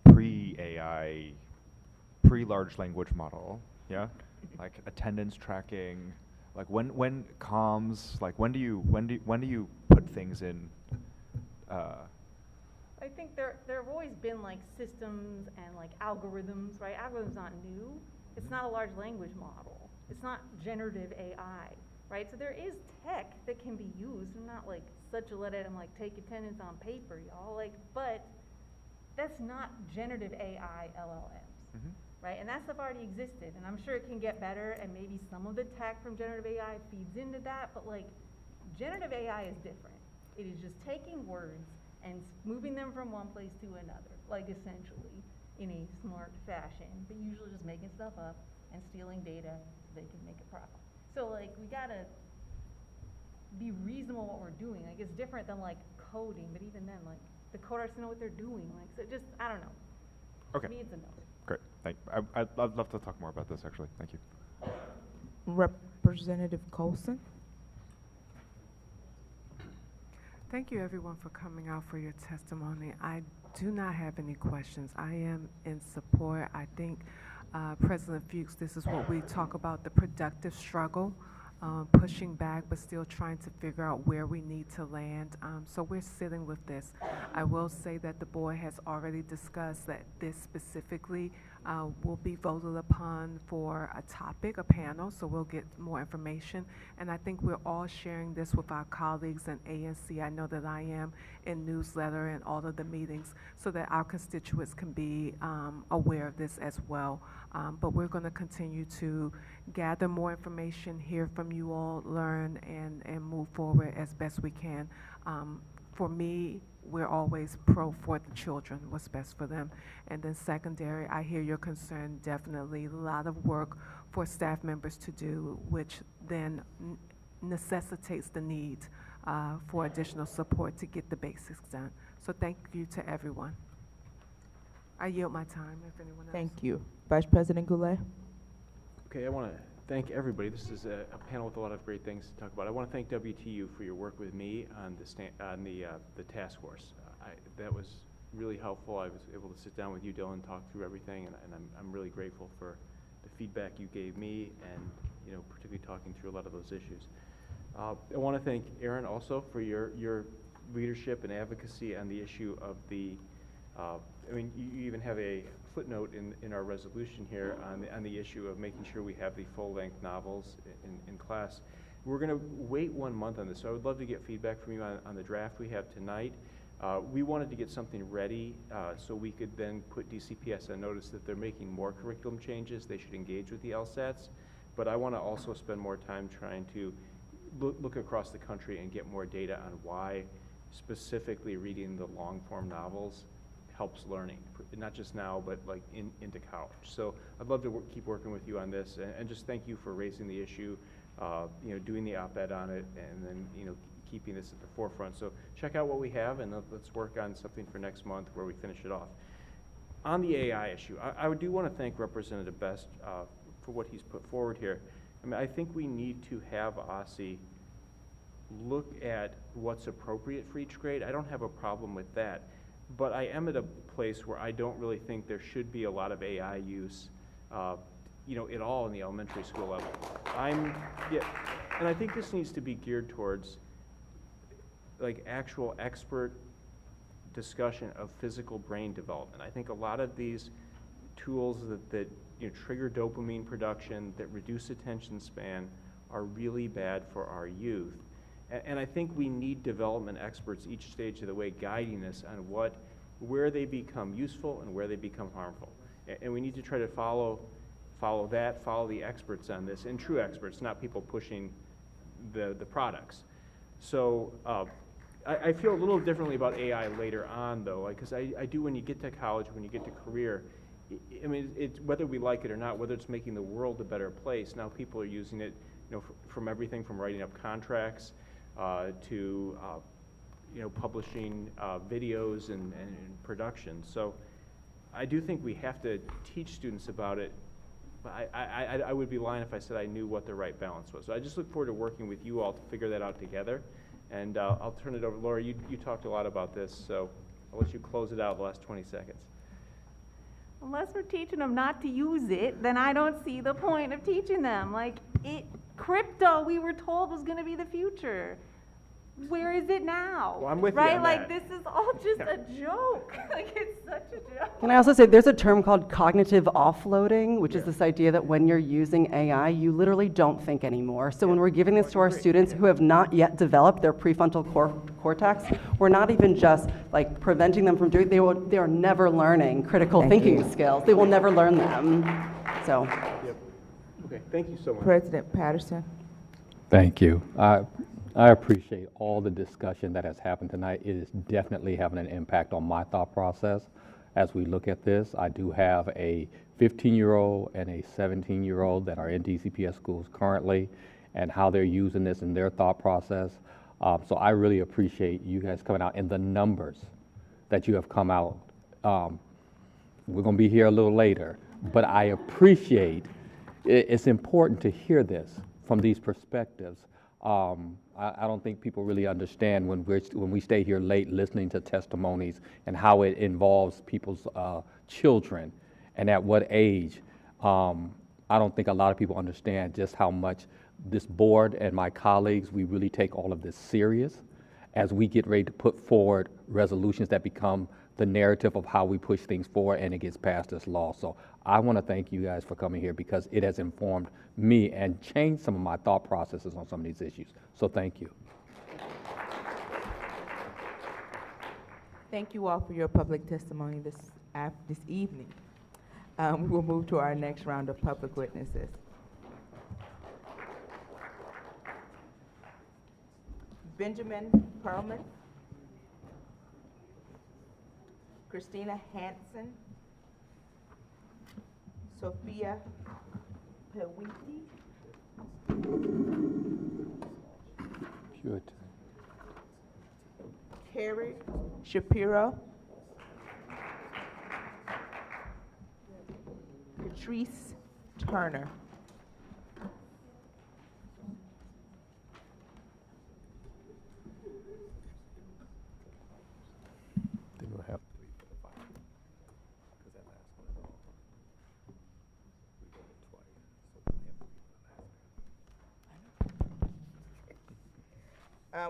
Speaker 19: pre-AI, pre-large language model, yeah? Like attendance tracking, like when comms, like when do you put things in?
Speaker 20: I think there have always been like systems and like algorithms, right? Algorithms not new. It's not a large language model. It's not generative AI, right? So there is tech that can be used. I'm not like such a let it and like take attendance on paper, y'all. Like, but that's not generative AI LLMs, right? And that stuff already existed, and I'm sure it can get better, and maybe some of the tech from generative AI feeds into that. But like, generative AI is different. It is just taking words and moving them from one place to another, like essentially in a smart fashion, but usually just making stuff up and stealing data so they can make a profit. So like, we gotta be reasonable what we're doing. Like, it's different than like coding, but even then, like the coders know what they're doing. Like, so just, I don't know.
Speaker 19: Okay.
Speaker 20: To me, it's a no.
Speaker 19: Great. I'd love to talk more about this actually. Thank you.
Speaker 2: Representative Colson.
Speaker 8: Thank you, everyone, for coming out for your testimony. I do not have any questions. I am in support. I think, President Fuchs, this is what we talk about, the productive struggle, pushing back, but still trying to figure out where we need to land. So we're sitting with this. I will say that the board has already discussed that this specifically will be voted upon for a topic, a panel, so we'll get more information. And I think we're all sharing this with our colleagues in ANC. I know that I am in newsletter and all of the meetings so that our constituents can be aware of this as well. But we're going to continue to gather more information, hear from you all, learn, and move forward as best we can. For me, we're always pro for the children, what's best for them. And then secondary, I hear your concern, definitely a lot of work for staff members to do, which then necessitates the need for additional support to get the basics done. So thank you to everyone. I yield my time if anyone else.
Speaker 2: Thank you. Vice President Goulet.
Speaker 15: Okay, I want to thank everybody. This is a panel with a lot of great things to talk about. I want to thank WTU for your work with me on the task force. That was really helpful. I was able to sit down with you, Dylan, talk through everything, and I'm really grateful for the feedback you gave me, and particularly talking through a lot of those issues. I want to thank Aaron also for your leadership and advocacy on the issue of the, I mean, you even have a footnote in our resolution here on the issue of making sure we have the full-length novels in class. We're going to wait 1 month on this, so I would love to get feedback from you on the draft we have tonight. We wanted to get something ready so we could then put DCPS on notice that they're making more curriculum changes. They should engage with the LSATs, but I want to also spend more time trying to look across the country and get more data on why specifically reading the long-form novels helps learning, not just now, but like into college. So I'd love to keep working with you on this, and just thank you for raising the issue, you know, doing the op-ed on it, and then, you know, keeping this at the forefront. So check out what we have, and let's work on something for next month where we finish it off. On the AI issue, I do want to thank Representative Best for what he's put forward here. I mean, I think we need to have OSSI look at what's appropriate for each grade. I don't have a problem with that, but I am at a place where I don't really think there should be a lot of AI use, you know, at all in the elementary school level. And I think this needs to be geared towards like actual expert discussion of physical brain development. I think a lot of these tools that you know, trigger dopamine production, that reduce attention span, are really bad for our youth. And I think we need development experts each stage of the way guiding us on where they become useful and where they become harmful. And we need to try to follow the experts on this, and true experts, not people pushing the products. So I feel a little differently about AI later on, though, because I do, when you get to college, when you get to career, I mean, whether we like it or not, whether it's making the world a better place, now people are using it, you know, from everything from writing up contracts to you know, publishing videos and production. So I do think we have to teach students about it, but I would be lying if I said I knew what the right balance was. So I just look forward to working with you all to figure that out together. And I'll turn it over. Laura, you talked a lot about this, so I'll let you close it out the last 20 seconds.
Speaker 20: Unless we're teaching them not to use it, then I don't see the point of teaching them. Like, crypto, we were told, was going to be the future. Where is it now?
Speaker 15: Well, I'm with
Speaker 20: right?
Speaker 15: you on
Speaker 20: Like,
Speaker 15: that.
Speaker 20: this is all just a joke. Like, it's such a joke.
Speaker 23: Can I also say there's a term called cognitive offloading, which is this idea that when you're using AI, you literally don't think anymore. So when we're giving this to our students who have not yet developed their prefrontal cortex, we're not even just like preventing them from doing, they are never learning critical thinking skills. They will never learn them. So.
Speaker 15: Yep. Okay, thank you so much.
Speaker 2: President Patterson.
Speaker 1: Thank you. I appreciate all the discussion that has happened tonight. It is definitely having an impact on my thought process as we look at this. I do have a 15-year-old and a 17-year-old that are in DCPS schools currently, and how they're using this in their thought process. So I really appreciate you guys coming out and the numbers that you have come out. We're going to be here a little later, but I appreciate it's important to hear this from these perspectives. I don't think people really understand when we stay here late listening to testimonies and how it involves people's children and at what age. I don't think a lot of people understand just how much this board and my colleagues, we really take all of this serious as we get ready to put forward resolutions that become the narrative of how we push things forward and it gets passed as law. So I want to thank you guys for coming here because it has informed me and changed some of my thought processes on some of these issues. So thank you.
Speaker 2: Thank you all for your public testimony this evening. We will move to our next round of public witnesses. Benjamin Perlman, Christina Hansen, Sophia Pewiti, Carrie Shapiro, Patrice Turner.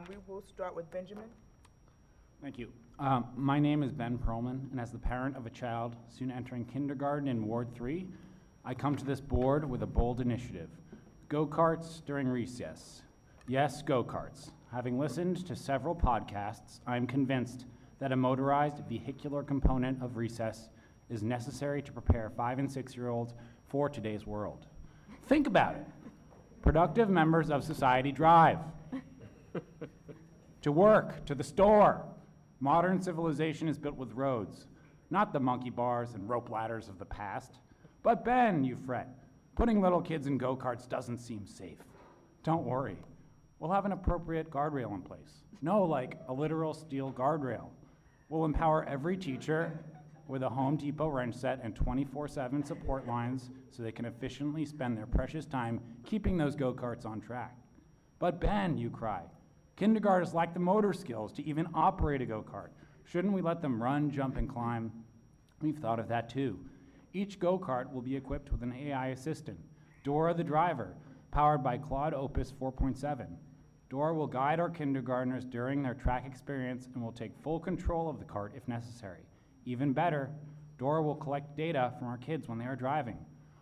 Speaker 2: We will start with Benjamin.
Speaker 13: Thank you. My name is Ben Perlman, and as the parent of a child soon entering kindergarten in Ward 3, I come to this board with a bold initiative. Go-karts during recess. Yes, go-karts. Having listened to several podcasts, I am convinced that a motorized vehicular component of recess is necessary to prepare 5- and 6-year-olds for today's world. Think about it. Productive members of society drive. To work, to the store. Modern civilization is built with roads, not the monkey bars and rope ladders of the past. But Ben, you fret, putting little kids in go-karts doesn't seem safe. Don't worry. We'll have an appropriate guardrail in place. No, like a literal steel guardrail. We'll empower every teacher with a Home Depot wrench set and 24/7 support lines so they can efficiently spend their precious time keeping those go-karts on track. But Ben, you cry, kindergartners lack the motor skills to even operate a go-kart. Shouldn't we let them run, jump, and climb? We've thought of that too. Each go-kart will be equipped with an AI assistant, Dora the driver, powered by Claude Opus 4.7. Dora will guide our kindergartners during their track experience and will take full control of the cart if necessary. Even better, Dora will collect data from our kids when they are driving.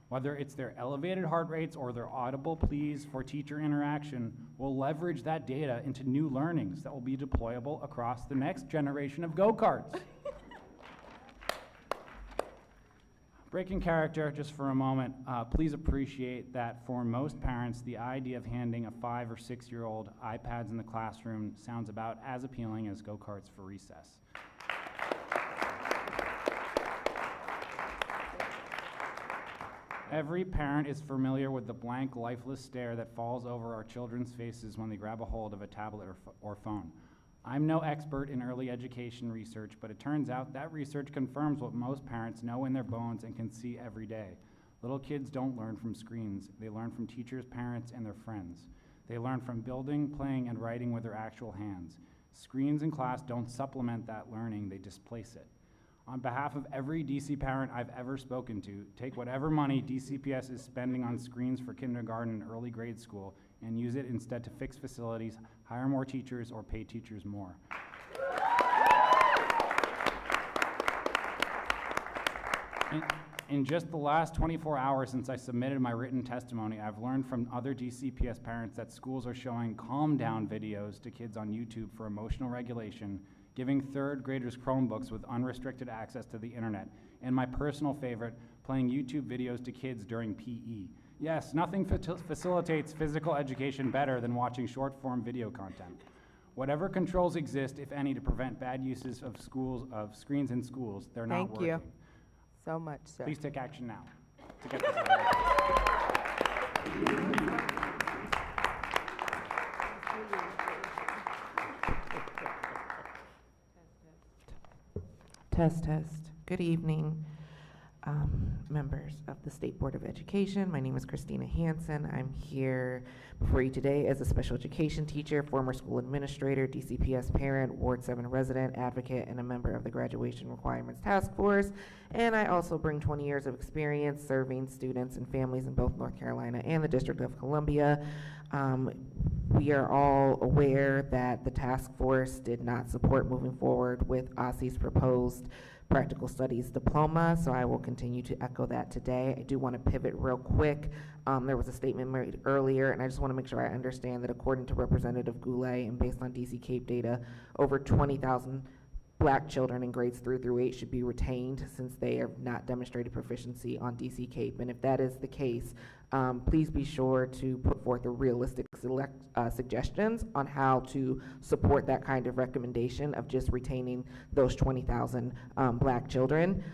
Speaker 13: Whether it's their elevated heart rates or their audible pleas for teacher interaction, we'll leverage that data into new learnings that will be deployable across the next generation of go-karts. Breaking character just for a moment, please appreciate that for most parents, the idea of handing a 5- or 6-year-old iPads in the classroom sounds about as appealing as go-karts for recess. Every parent is familiar with the blank, lifeless stare that falls over our children's faces when they grab a hold of a tablet or phone. I'm no expert in early education research, but it turns out that research confirms what most parents know in their bones and can see every day. Little kids don't learn from screens. They learn from teachers, parents, and their friends. They learn from building, playing, and writing with their actual hands. Screens in class don't supplement that learning, they displace it. On behalf of every DC parent I've ever spoken to, take whatever money DCPS is spending on screens for kindergarten and early grade school and use it instead to fix facilities, hire more teachers, or pay teachers more. In just the last 24 hours since I submitted my written testimony, I've learned from other DCPS parents that schools are showing calm down videos to kids on YouTube for emotional regulation, giving third graders Chromebooks with unrestricted access to the internet, and my personal favorite, playing YouTube videos to kids during PE. Yes, nothing facilitates physical education better than watching short-form video content. Whatever controls exist, if any, to prevent bad uses of screens in schools, they're not working.
Speaker 2: Thank you so much, sir.
Speaker 13: Please take action now to get this out.
Speaker 21: Test. Good evening, members of the State Board of Education. My name is Christina Hansen. I'm here before you today as a special education teacher, former school administrator, DCPS parent, Ward 7 resident, advocate, and a member of the Graduation Requirements Task Force. And I also bring 20 years of experience serving students and families in both North Carolina and the District of Columbia. We are all aware that the task force did not support moving forward with OSSE's proposed practical studies diploma, so I will continue to echo that today. I do want to pivot real quick. There was a statement made earlier, and I just want to make sure I understand that according to Representative Goulet and based on DC CAPE data, over 20,000 Black children in grades 3 through 8 should be retained since they have not demonstrated proficiency on DC CAPE. And if that is the case, please be sure to put forth a realistic suggestions on how to support that kind of recommendation of just retaining those 20,000 Black children.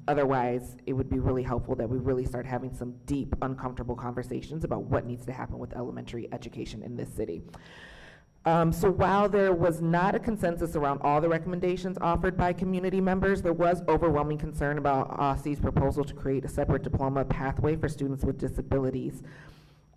Speaker 21: Otherwise, it would be really helpful that we really start having some deep, uncomfortable conversations about what needs to happen with elementary education in this city. So while there was not a consensus around all the recommendations offered by community members, there was overwhelming concern about OSSE's proposal to create a separate diploma pathway for students with disabilities.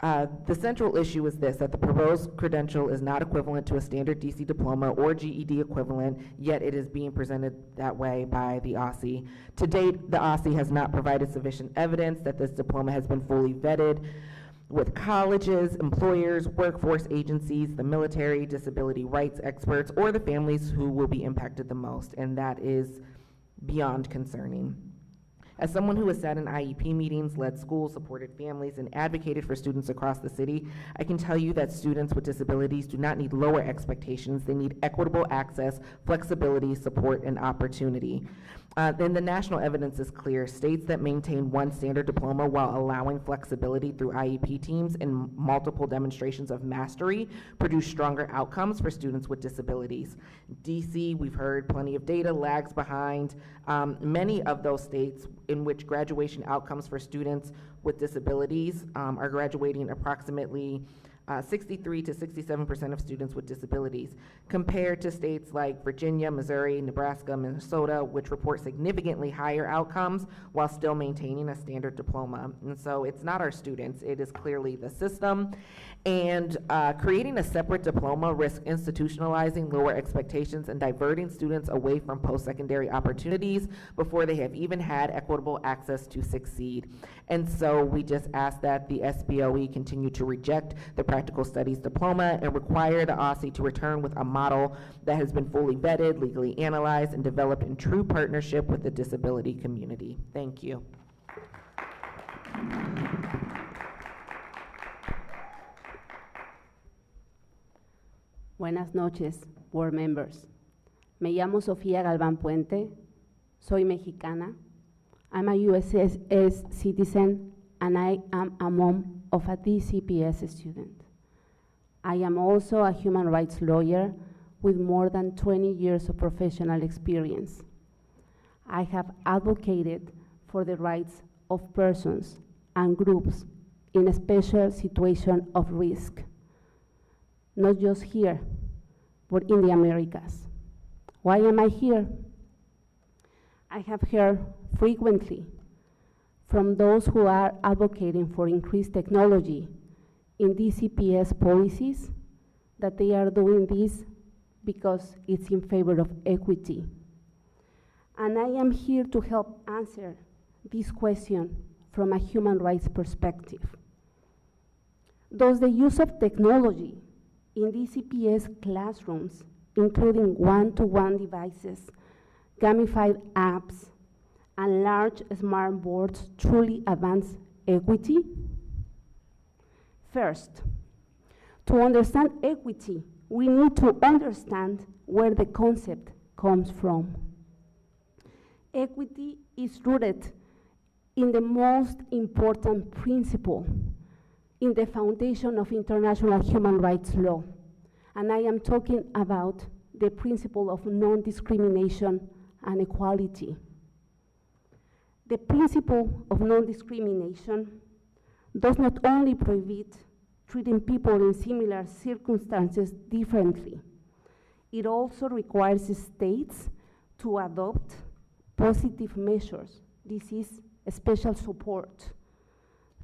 Speaker 21: The central issue is this, that the proposed credential is not equivalent to a standard DC diploma or GED equivalent, yet it is being presented that way by the OSSE. To date, the OSSE has not provided sufficient evidence that this diploma has been fully vetted. with colleges, employers, workforce agencies, the military, disability rights experts, or the families who will be impacted the most, and that is beyond concerning. As someone who has sat in IEP meetings, led schools, supported families, and advocated for students across the city, I can tell you that students with disabilities do not need lower expectations. They need equitable access, flexibility, support, and opportunity. Then the national evidence is clear. States that maintain one standard diploma while allowing flexibility through IEP teams and multiple demonstrations of mastery produce stronger outcomes for students with disabilities. DC, we've heard plenty of data, lags behind many of those states in which graduation outcomes for students with disabilities are graduating approximately 63 to 67% of students with disabilities, compared to states like Virginia, Missouri, Nebraska, Minnesota, which report significantly higher outcomes while still maintaining a standard diploma. And so it's not our students, it is clearly the system. And creating a separate diploma risks institutionalizing lower expectations and diverting students away from post-secondary opportunities before they have even had equitable access to succeed. And so we just ask that the SBOE continue to reject the practical studies diploma and require the OSSE to return with a model that has been fully vetted, legally analyzed, and developed in true partnership with the disability community. Thank you.
Speaker 10: Buenas noches, board members. Me llamo Sofía Galván Puente. Soy mexicana. I'm a U.S. citizen, and I am a mom of a DCPS student. I am also a human rights lawyer with more than 20 years of professional experience. I have advocated for the rights of persons and groups in a special situation of risk, not just here, but in the Americas. Why am I here? I have heard frequently from those who are advocating for increased technology in DCPS policies that they are doing this because it's in favor of equity. And I am here to help answer this question from a human rights perspective. Does the use of technology in DCPS classrooms, including one-to-one devices, gamified apps, and large smart boards, truly advance equity? First, to understand equity, we need to understand where the concept comes from. Equity is rooted in the most important principle in the foundation of international human rights law. And I am talking about the principle of non-discrimination and equality. The principle of non-discrimination does not only prohibit treating people in similar circumstances differently, it also requires states to adopt positive measures. This is a special support,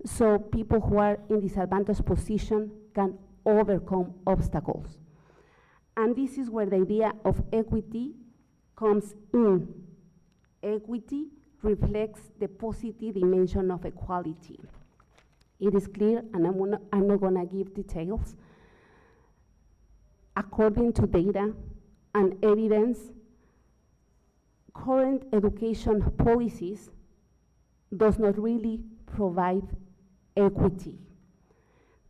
Speaker 10: so people who are in disadvantaged position can overcome obstacles. And this is where the idea of equity comes in. Equity reflects the positive dimension of equality. It is clear, and I'm not gonna give details. According to data and evidence, current education policies does not really provide equity.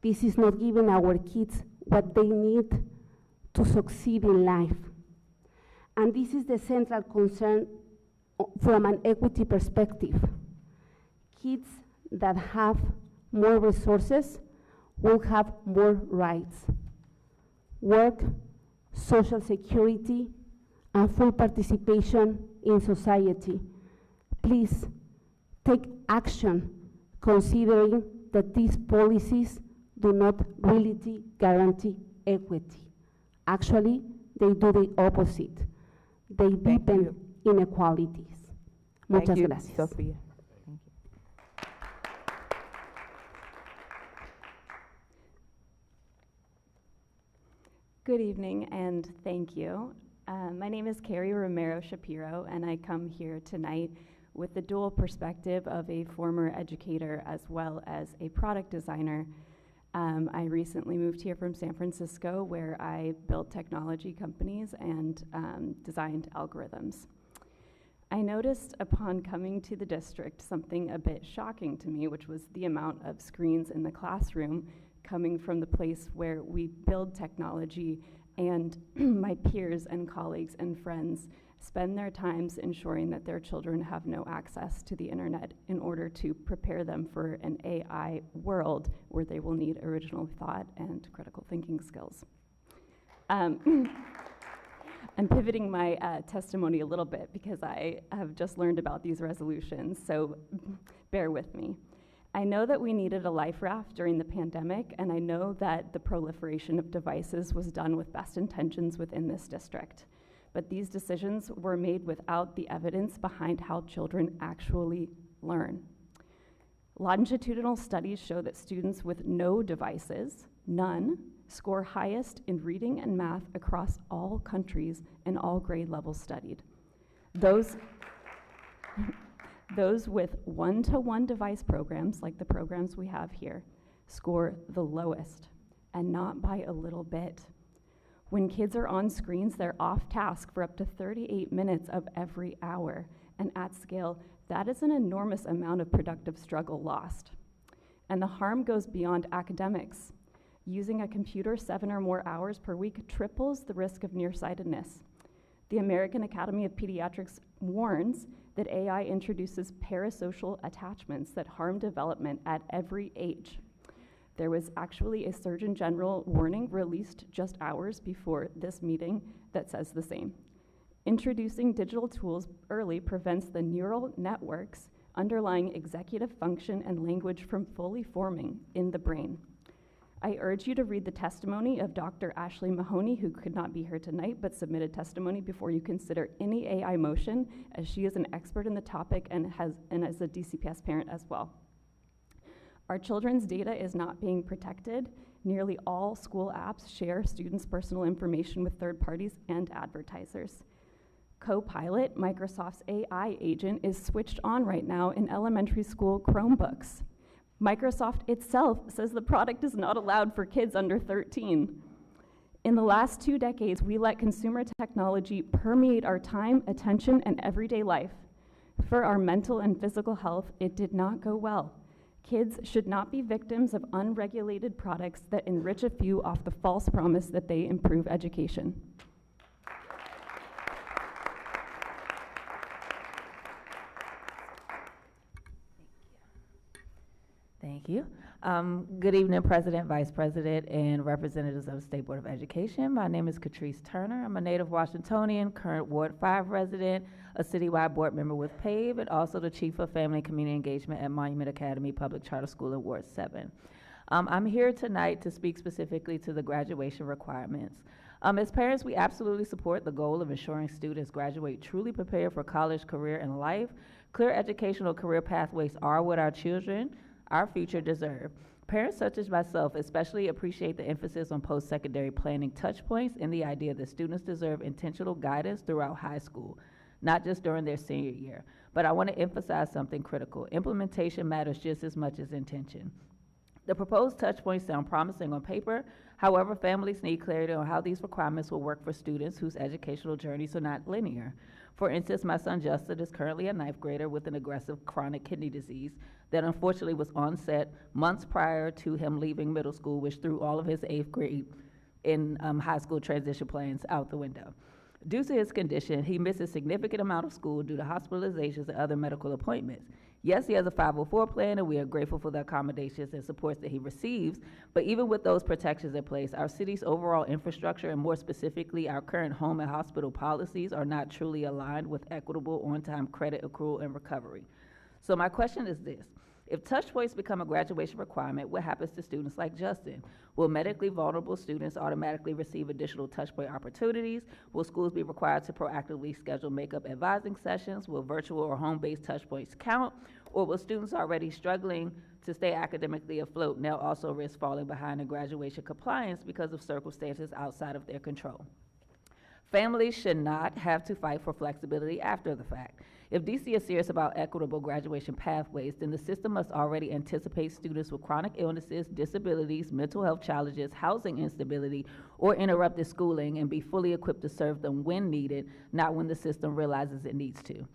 Speaker 10: This is not giving our kids what they need to succeed in life. And this is the central concern from an equity perspective. Kids that have more resources will have more rights, work, social security, and full participation in society. Please take action considering that these policies do not really guarantee equity. Actually, they do the opposite. They deepen inequalities. Muchas gracias.
Speaker 2: Sophia.
Speaker 14: Good evening and thank you. My name is Carrie Romero Shapiro, and I come here tonight with the dual perspective of a former educator as well as a product designer I recently moved here from San Francisco, where I built technology companies and designed algorithms. I noticed upon coming to the district something a bit shocking to me, which was the amount of screens in the classroom coming from the place where we build technology, and my peers and colleagues and friends spend their times ensuring that their children have no access to the internet in order to prepare them for an AI world where they will need original thought and critical thinking skills. I'm pivoting my testimony a little bit because I have just learned about these resolutions, so bear with me. I know that we needed a life raft during the pandemic, and I know that the proliferation of devices was done with best intentions within this district. But these decisions were made without the evidence behind how children actually learn. Longitudinal studies show that students with no devices, none, score highest in reading and math across all countries and all grade levels studied. Those with one-to-one device programs, like the programs we have here, score the lowest, and not by a little bit. When kids are on screens, they're off task for up to 38 minutes of every hour, and at scale, that is an enormous amount of productive struggle lost. And the harm goes beyond academics. Using a computer 7 or more hours per week triples the risk of nearsightedness. The American Academy of Pediatrics warns that AI introduces parasocial attachments that harm development at every age. There was actually a Surgeon General warning released just hours before this meeting that says the same. Introducing digital tools early prevents the neural networks underlying executive function and language from fully forming in the brain. I urge you to read the testimony of Dr. Ashley Mahoney, who could not be here tonight but submitted testimony, before you consider any AI motion, as she is an expert in the topic and as a DCPS parent as well. Our children's data is not being protected. Nearly all school apps share students' personal information with third parties and advertisers. Copilot, Microsoft's AI agent, is switched on right now in elementary school Chromebooks. Microsoft itself says the product is not allowed for kids under 13. In the last 2 decades, we let consumer technology permeate our time, attention, and everyday life. For our mental and physical health, it did not go well. Kids should not be victims of unregulated products that enrich a few off the false promise that they improve education.
Speaker 12: Thank you. Good evening, President, Vice President, and representatives of the State Board of Education. My name is Catrice Turner. I'm a native Washingtonian, current Ward 5 resident, a citywide board member with PAVE, and also the Chief of Family and Community Engagement at Monument Academy Public Charter School in Ward 7. I'm here tonight to speak specifically to the graduation requirements. As parents, we absolutely support the goal of ensuring students graduate truly prepared for college, career, and life. Clear educational career pathways are what our children, our future, deserve. Parents such as myself especially appreciate the emphasis on post-secondary planning touch points and the idea that students deserve intentional guidance throughout high school, not just during their senior year. But I want to emphasize something critical. Implementation matters just as much as intention. The proposed touch points sound promising on paper. However, families need clarity on how these requirements will work for students whose educational journeys are not linear. For instance, my son Justin is currently a 9th grader with an aggressive chronic kidney disease that unfortunately was onset months prior to him leaving middle school, which threw all of his 8th grade in high school transition plans out the window. Due to his condition, he misses a significant amount of school due to hospitalizations and other medical appointments. Yes, he has a 504 plan, and we are grateful for the accommodations and supports that he receives, but even with those protections in place, our city's overall infrastructure, and more specifically, our current home and hospital policies, are not truly aligned with equitable on-time credit accrual and recovery. So my question is this: if touch points become a graduation requirement, what happens to students like Justin? Will medically vulnerable students automatically receive additional touch point opportunities? Will schools be required to proactively schedule makeup advising sessions? Will virtual or home-based touch points count? Or will students already struggling to stay academically afloat now also risk falling behind in graduation compliance because of circumstances outside of their control? Families should not have to fight for flexibility after the fact. If DC is serious about equitable graduation pathways, then the system must already anticipate students with chronic illnesses, disabilities, mental health challenges, housing instability, or interrupted schooling and be fully equipped to serve them when needed, not when the system realizes it needs to.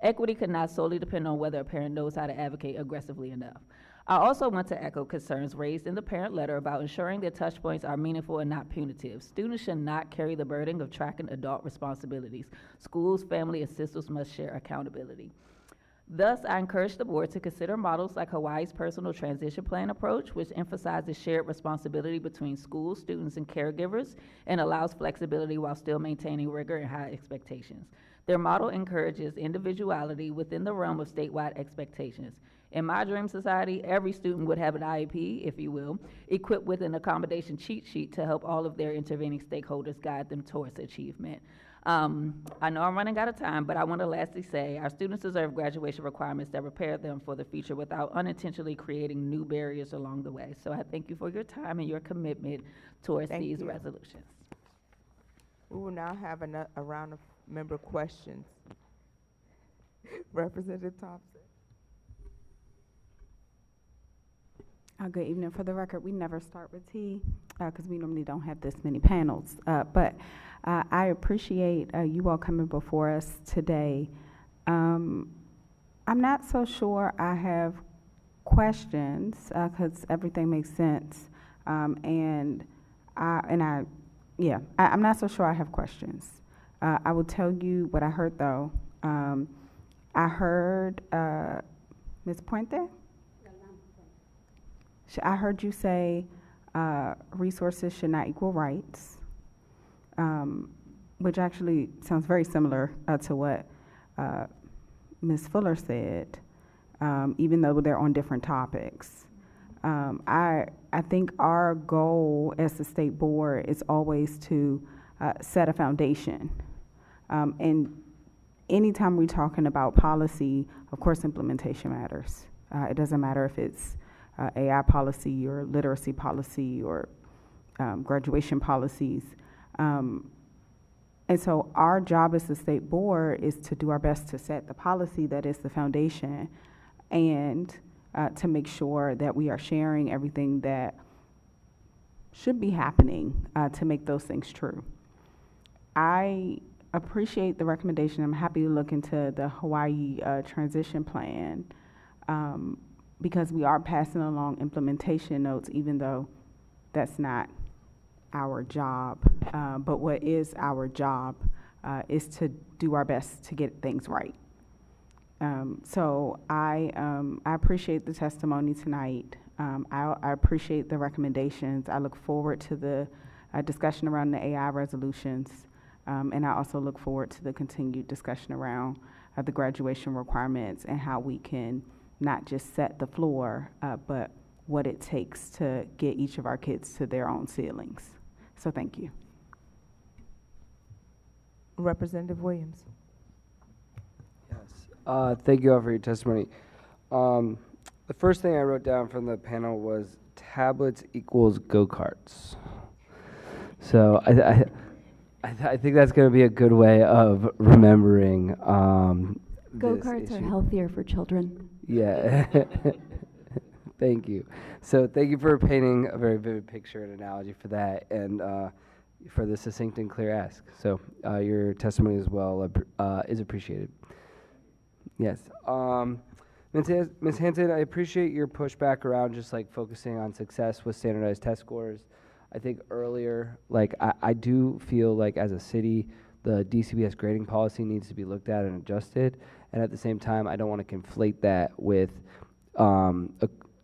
Speaker 12: Equity cannot solely depend on whether a parent knows how to advocate aggressively enough. I also want to echo concerns raised in the parent letter about ensuring that touch points are meaningful and not punitive. Students should not carry the burden of tracking adult responsibilities. Schools, family, and systems must share accountability. Thus, I encourage the board to consider models like Hawaii's personal transition plan approach, which emphasizes shared responsibility between schools, students, and caregivers, and allows flexibility while still maintaining rigor and high expectations. Their model encourages individuality within the realm of statewide expectations. In my dream society, every student would have an IEP, if you will, equipped with an accommodation cheat sheet to help all of their intervening stakeholders guide them towards achievement. I know I'm running out of time, but I want to lastly say our students deserve graduation requirements that prepare them for the future without unintentionally creating new barriers along the way. So I thank you for your time and your commitment towards these resolutions.
Speaker 2: We will now have a round of member questions. Representative Thompson.
Speaker 4: Good evening. For the record, we never start with tea because we normally don't have this many panels. But I appreciate you all coming before us today. I'm not so sure I have questions because everything makes sense. I'm not so sure I have questions. I will tell you what I heard though. I heard Ms. Puente? I heard you say resources should not equal rights, which actually sounds very similar to what Ms. Fuller said, even though they're on different topics. I think our goal as the state board is always to set a foundation. And anytime we're talking about policy, of course implementation matters. It doesn't matter if it's AI policy or literacy policy or graduation policies. And so our job as the state board is to do our best to set the policy that is the foundation and to make sure that we are sharing everything that should be happening to make those things true. I appreciate the recommendation. I'm happy to look into the Hawaii transition plan. Because we are passing along implementation notes, even though that's not our job. But what is our job is to do our best to get things right. So I appreciate the testimony tonight. I appreciate the recommendations. I look forward to the discussion around the AI resolutions. And I also look forward to the continued discussion around the graduation requirements and how we can not just set the floor, but what it takes to get each of our kids to their own ceilings. So thank you.
Speaker 2: Representative Williams.
Speaker 6: Yes. Thank you all for your testimony. The first thing I wrote down from the panel was tablets equals go-karts. So I think that's going to be a good way of remembering
Speaker 14: Go-karts are healthier for children.
Speaker 6: Yeah. Thank you. So thank you for painting a very vivid picture and analogy for that and for the succinct and clear ask. So your testimony as well is appreciated. Yes. Ms. Hanson, I appreciate your pushback around just like focusing on success with standardized test scores. I think earlier, like I do feel like as a city, the DCBS grading policy needs to be looked at and adjusted. And at the same time, I don't want to conflate that with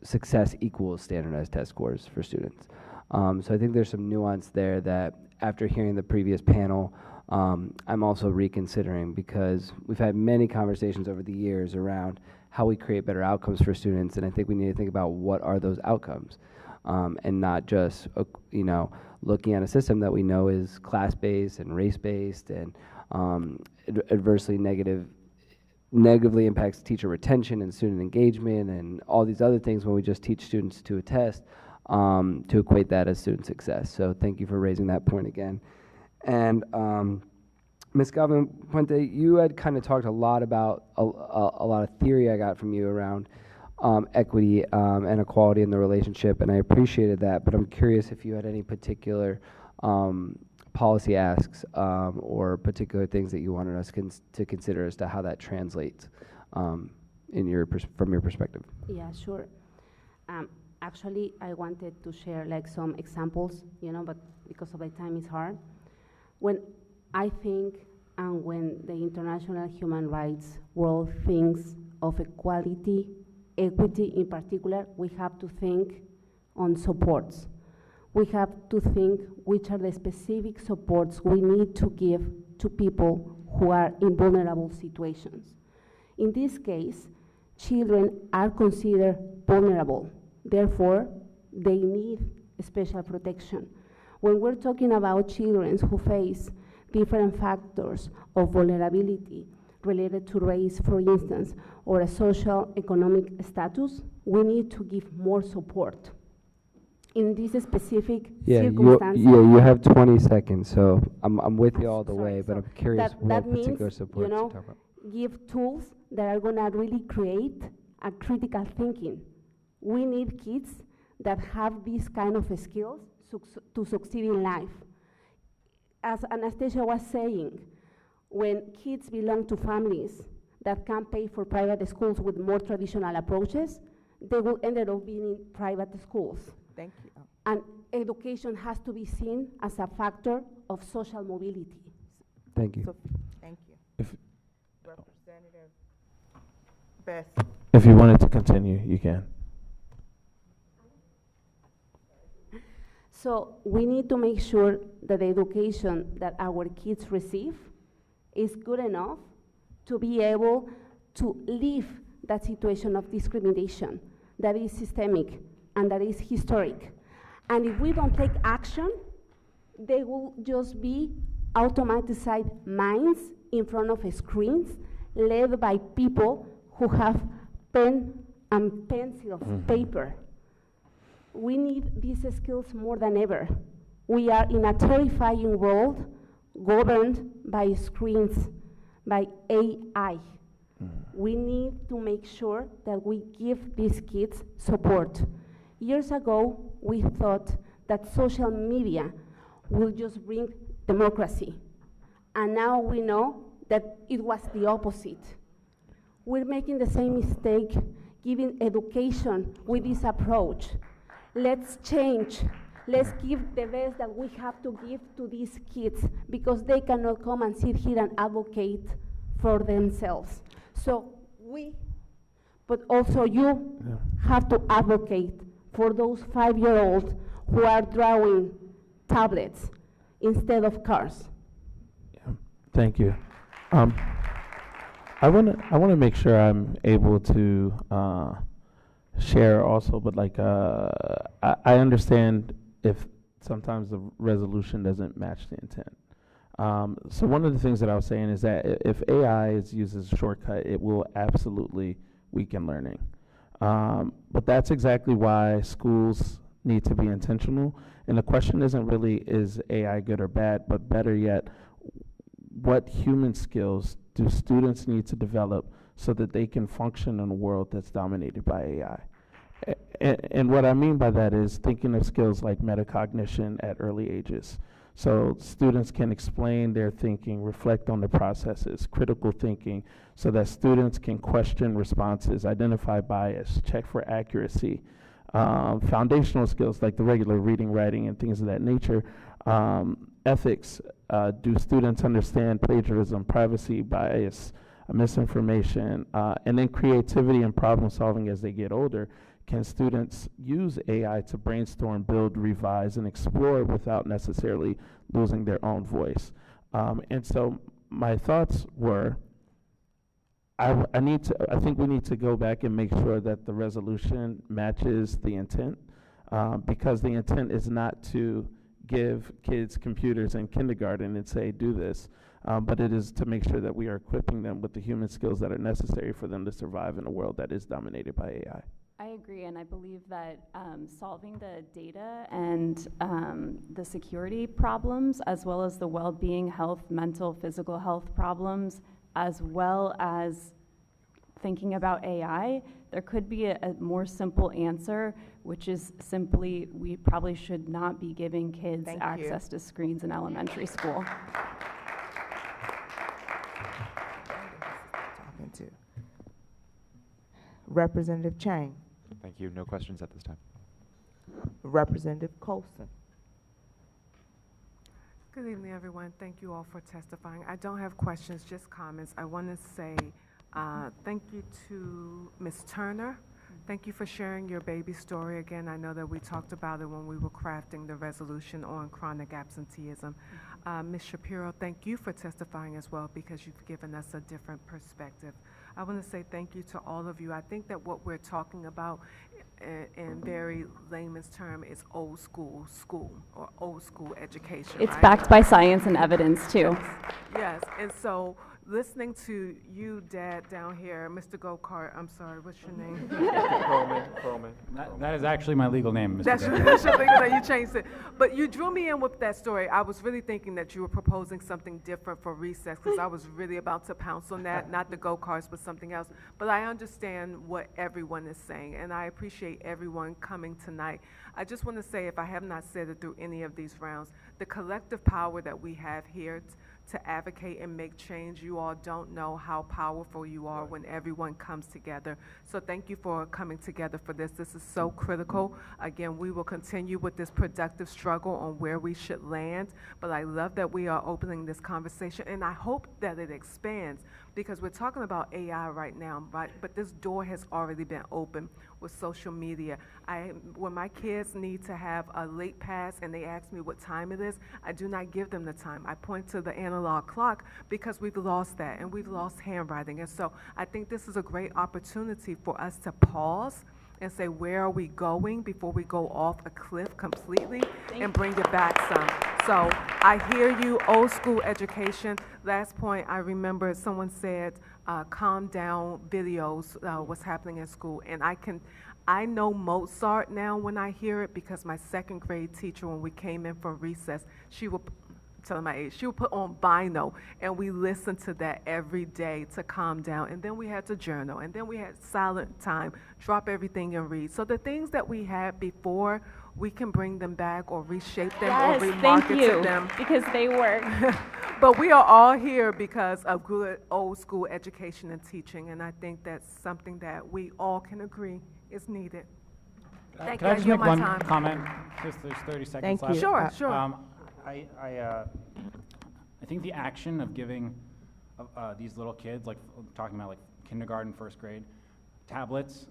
Speaker 6: success equals standardized test scores for students. So I think there's some nuance there that after hearing the previous panel, I'm also reconsidering because we've had many conversations over the years around how we create better outcomes for students. And I think we need to think about what are those outcomes and not just, looking at a system that we know is class-based and race-based and adversely negatively impacts teacher retention and student engagement and all these other things when we just teach students to a test to equate that as student success. So thank you for raising that point again. And Ms. Galvin Puente, you had kind of talked a lot about a lot of theory I got from you around equity and equality in the relationship, and I appreciated that, but I'm curious if you had any particular policy asks or particular things that you wanted us to consider as to how that translates in your from your perspective.
Speaker 10: Yeah, sure. Actually, I wanted to share like some examples, you know, but because of the time it's hard. When I think and when the international human rights world thinks of equality, equity in particular, we have to think on supports. We have to think which are the specific supports we need to give to people who are in vulnerable situations. In this case, children are considered vulnerable. Therefore, they need special protection. When we're talking about children who face different factors of vulnerability related to race, for instance, or a social economic status, we need to give more support. In this specific circumstance,
Speaker 6: you have 20 seconds, so I'm with you all the way, but I'm curious what particular support
Speaker 10: you know,
Speaker 6: to talk about.
Speaker 10: give tools that are gonna really create a critical thinking. We need kids that have these kind of skills to succeed in life. As Anastasia was saying, when kids belong to families that can pay for private schools with more traditional approaches, they will end up being in private schools.
Speaker 2: Thank you.
Speaker 10: And education has to be seen as a factor of social mobility.
Speaker 6: Thank you.
Speaker 2: So, thank you.
Speaker 9: If-
Speaker 2: Representative Best.
Speaker 9: If you wanted to continue, you can.
Speaker 10: So we need to make sure that the education that our kids receive is good enough to be able to leave that situation of discrimination that is systemic and that is historic. And if we don't take action, they will just be automatized minds in front of screens led by people who have pen and pencils, paper. We need these skills more than ever. We are in a terrifying world governed by screens, by AI. We need to make sure that we give these kids support. Years ago, we thought that social media will just bring democracy. And now we know that it was the opposite. We're making the same mistake giving education with this approach. Let's change. Let's give the best that we have to give to these kids because they cannot come and sit here and advocate for themselves. So we, but also you, have to advocate for those 5-year-olds who are drawing tablets instead of cars.
Speaker 9: Yeah. Thank you. I wanna make sure I'm able to share also, but like I understand if sometimes the resolution doesn't match the intent. So one of the things that I was saying is that if AI is used as a shortcut, it will absolutely weaken learning. But that's exactly why schools need to be intentional. And the question isn't really, is AI good or bad, but better yet, what human skills do students need to develop so that they can function in a world that's dominated by AI? And what I mean by that is thinking of skills like metacognition at early ages. So students can explain their thinking, reflect on the processes, critical thinking, so that students can question responses, identify bias, check for accuracy. Foundational skills like the regular reading, writing, and things of that nature. Ethics, do students understand plagiarism, privacy, bias, misinformation, and then creativity and problem solving as they get older. Can students use AI to brainstorm, build, revise, and explore without necessarily losing their own voice? And so my thoughts were, I think we need to go back and make sure that the resolution matches the intent, because the intent is not to give kids computers in kindergarten and say, do this. but it is to make sure that we are equipping them with the human skills that are necessary for them to survive in a world that is dominated by AI.
Speaker 14: I agree, and I believe that solving the data and the security problems, as well as the well-being, health, mental, physical health problems, as well as thinking about AI, there could be a more simple answer, which is simply we probably should not be giving kids access to screens in elementary school.
Speaker 2: Talking to Representative Chang.
Speaker 19: Thank you. No questions at this time.
Speaker 2: Representative Colson.
Speaker 8: Good evening, everyone. Thank you all for testifying. I don't have questions, just comments. I want to say thank you to Ms. Turner. Thank you for sharing your baby story again. I know that we talked about it when we were crafting the resolution on chronic absenteeism. Ms. Shapiro, thank you for testifying as well, because you've given us a different perspective. I want to say thank you to all of you. I think that what we're talking about in very layman's term is old school or old school education.
Speaker 14: It's
Speaker 8: right?
Speaker 14: backed by science and evidence, too.
Speaker 8: Yes, and so listening to you, Dad, down here, Mr. Go-Kart, I'm sorry, what's your name?
Speaker 13: Perlman. That is actually my legal name, Mr.
Speaker 8: That's your legal name, you changed it. But you drew me in with that story. I was really thinking that you were proposing something different for recess, because I was really about to pounce on that, not the go-karts, but something else. But I understand what everyone is saying, and I appreciate everyone coming tonight. I just want to say, if I have not said it through any of these rounds, the collective power that we have here to advocate and make change, you all don't know how powerful you are when everyone comes together. So thank you for coming together for this. This is so critical. Again, we will continue with this productive struggle on where we should land, but I love that we are opening this conversation, and I hope that it expands, because we're talking about AI right now, right? But this door has already been opened with social media. When my kids need to have a late pass and they ask me what time it is, I do not give them the time. I point to the analog clock, because we've lost that, and we've lost handwriting. And so I think this is a great opportunity for us to pause and say, where are we going before we go off a cliff completely and bring it back some. So I hear you, old school education. Last point, I remember someone said, calm down videos, what's happening in school. And I know Mozart now when I hear it, because my second grade teacher, when we came in from recess, she would, telling my age, she would put on Bino, and we listened to that every day to calm down. And then we had to journal, and then we had silent time, drop everything and read. So the things that we had before, we can bring them back or reshape them or remarket to them.
Speaker 14: Because they work.
Speaker 8: But we are all here because of good old school education and teaching, and I think that's something that we all can agree is needed. Thank
Speaker 13: Can
Speaker 8: you.
Speaker 13: I just
Speaker 8: yield
Speaker 13: make
Speaker 8: my
Speaker 13: one
Speaker 8: time.
Speaker 13: comment? Just there's 30 seconds
Speaker 2: Thank
Speaker 13: left.
Speaker 2: you.
Speaker 8: Sure, sure.
Speaker 13: I think the action of giving these little kids, like talking about like kindergarten, first grade, tablets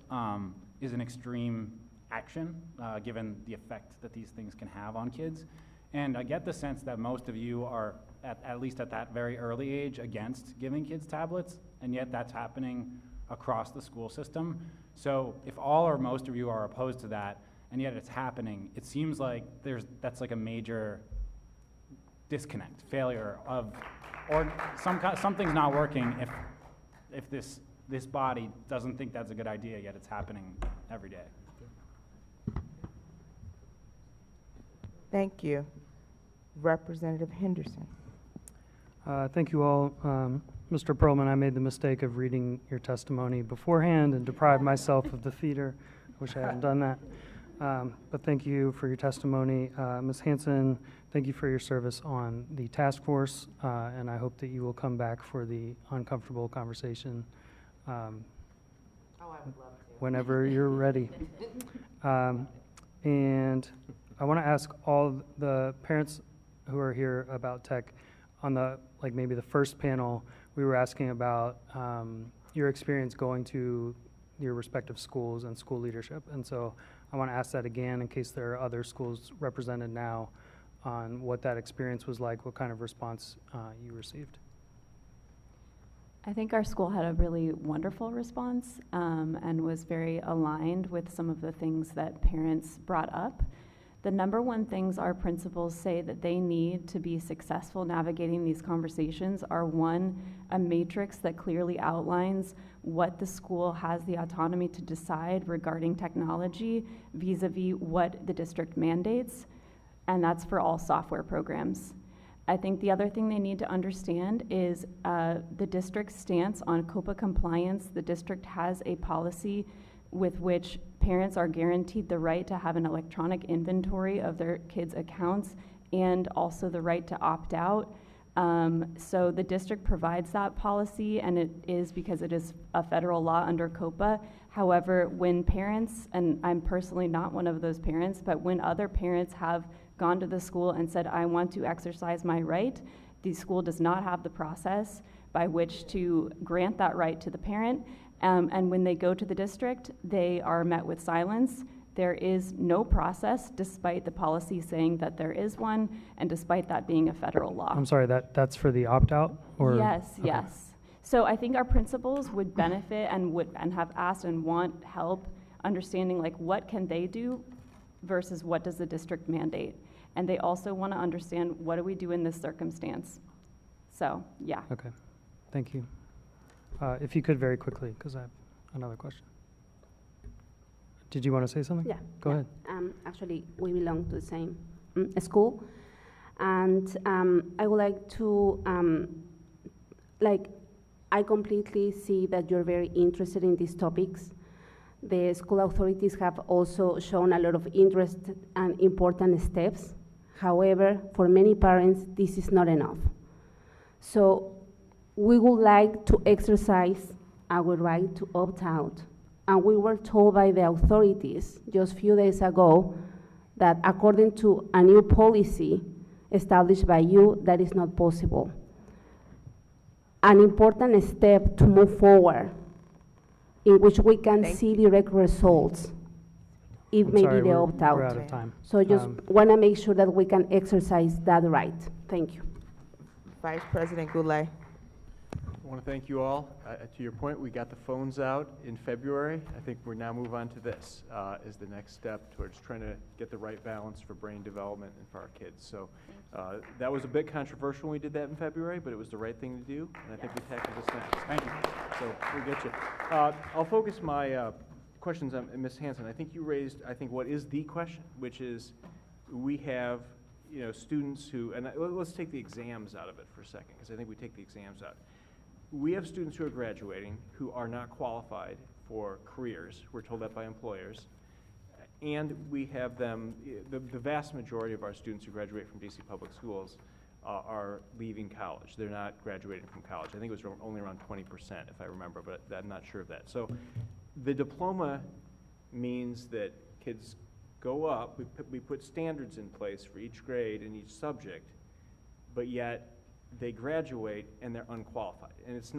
Speaker 13: is an extreme action, given the effect that these things can have on kids. And I get the sense that most of you are, at least at that very early age, against giving kids tablets, and yet that's happening across the school system. So if all or most of you are opposed to that, and yet it's happening, it seems like that's like a major disconnect, failure of, or something's not working if this body doesn't think that's a good idea, yet it's happening every day.
Speaker 2: Thank you. Representative Henderson.
Speaker 5: Thank you all. Mr. Perlman, I made the mistake of reading your testimony beforehand and deprived myself of the theater. I wish I hadn't done that. But thank you for your testimony. Ms. Hanson, thank you for your service on the task force, and I hope that you will come back for the uncomfortable conversation whenever you're ready. And I want to ask all the parents who are here about tech. On the, like maybe the first panel, we were asking about your experience going to your respective schools and school leadership. And so I want to ask that again in case there are other schools represented now on what that experience was like, what kind of response you received.
Speaker 14: I think our school had a really wonderful response and was very aligned with some of the things that parents brought up. The number one things our principals say that they need to be successful navigating these conversations are, one, a matrix that clearly outlines what the school has the autonomy to decide regarding technology vis-a-vis what the district mandates, and that's for all software programs. I think the other thing they need to understand is the district's stance on COPA compliance. The district has a policy with which parents are guaranteed the right to have an electronic inventory of their kids' accounts and also the right to opt out. So the district provides that policy, and it is because it is a federal law under COPA. However, when parents, and I'm personally not one of those parents, but when other parents have gone to the school and said, I want to exercise my right, the school does not have the process by which to grant that right to the parent. And when they go to the district, they are met with silence. There is no process, despite the policy saying that there is one, and despite that being a federal law.
Speaker 5: I'm sorry, that's for the opt-out? Or
Speaker 14: Yes,
Speaker 5: okay.
Speaker 14: yes. So I think our principals would benefit and have asked and want help understanding, like, what can they do versus what does the district mandate? And they also want to understand, what do we do in this circumstance? So, yeah.
Speaker 5: Okay, thank you. If you could very quickly, because I have another question. Did you want to say something?
Speaker 10: Yeah.
Speaker 5: Go ahead.
Speaker 10: Actually, we belong to the same school, and I would like to, I completely see that you're very interested in these topics. The school authorities have also shown a lot of interest and important steps. However, for many parents, this is not enough. So we would like to exercise our right to opt out. And we were told by the authorities just a few days ago that according to a new policy established by you, that is not possible. An important step to move forward in which we can see direct results if
Speaker 5: I'm
Speaker 10: maybe
Speaker 5: sorry,
Speaker 10: the
Speaker 5: we're
Speaker 10: opt-out.
Speaker 5: out of time.
Speaker 10: So just want to make sure that we can exercise that right. Thank you.
Speaker 2: Vice President Goulet.
Speaker 15: I want to thank you all. To your point, we got the phones out in February. I think we're now move on to this as the next step towards trying to get the right balance for brain development and for our kids. So that was a bit controversial when we did that in February, but it was the right thing to do, and I think we tackled this next.
Speaker 13: Thank you.
Speaker 15: So we get you. I'll focus my questions on Ms. Hanson. I think you raised, what is the question, which is we have students who, and let's take the exams out of it for a second, because I think we take the exams out. We have students who are graduating who are not qualified for careers. We're told that by employers. And we have them, the vast majority of our students who graduate from DC public schools are leaving college. They're not graduating from college. I think it was only around 20%, if I remember, but I'm not sure of that. So the diploma means that kids go up, we put standards in place for each grade and each subject, but yet they graduate and they're unqualified. And it's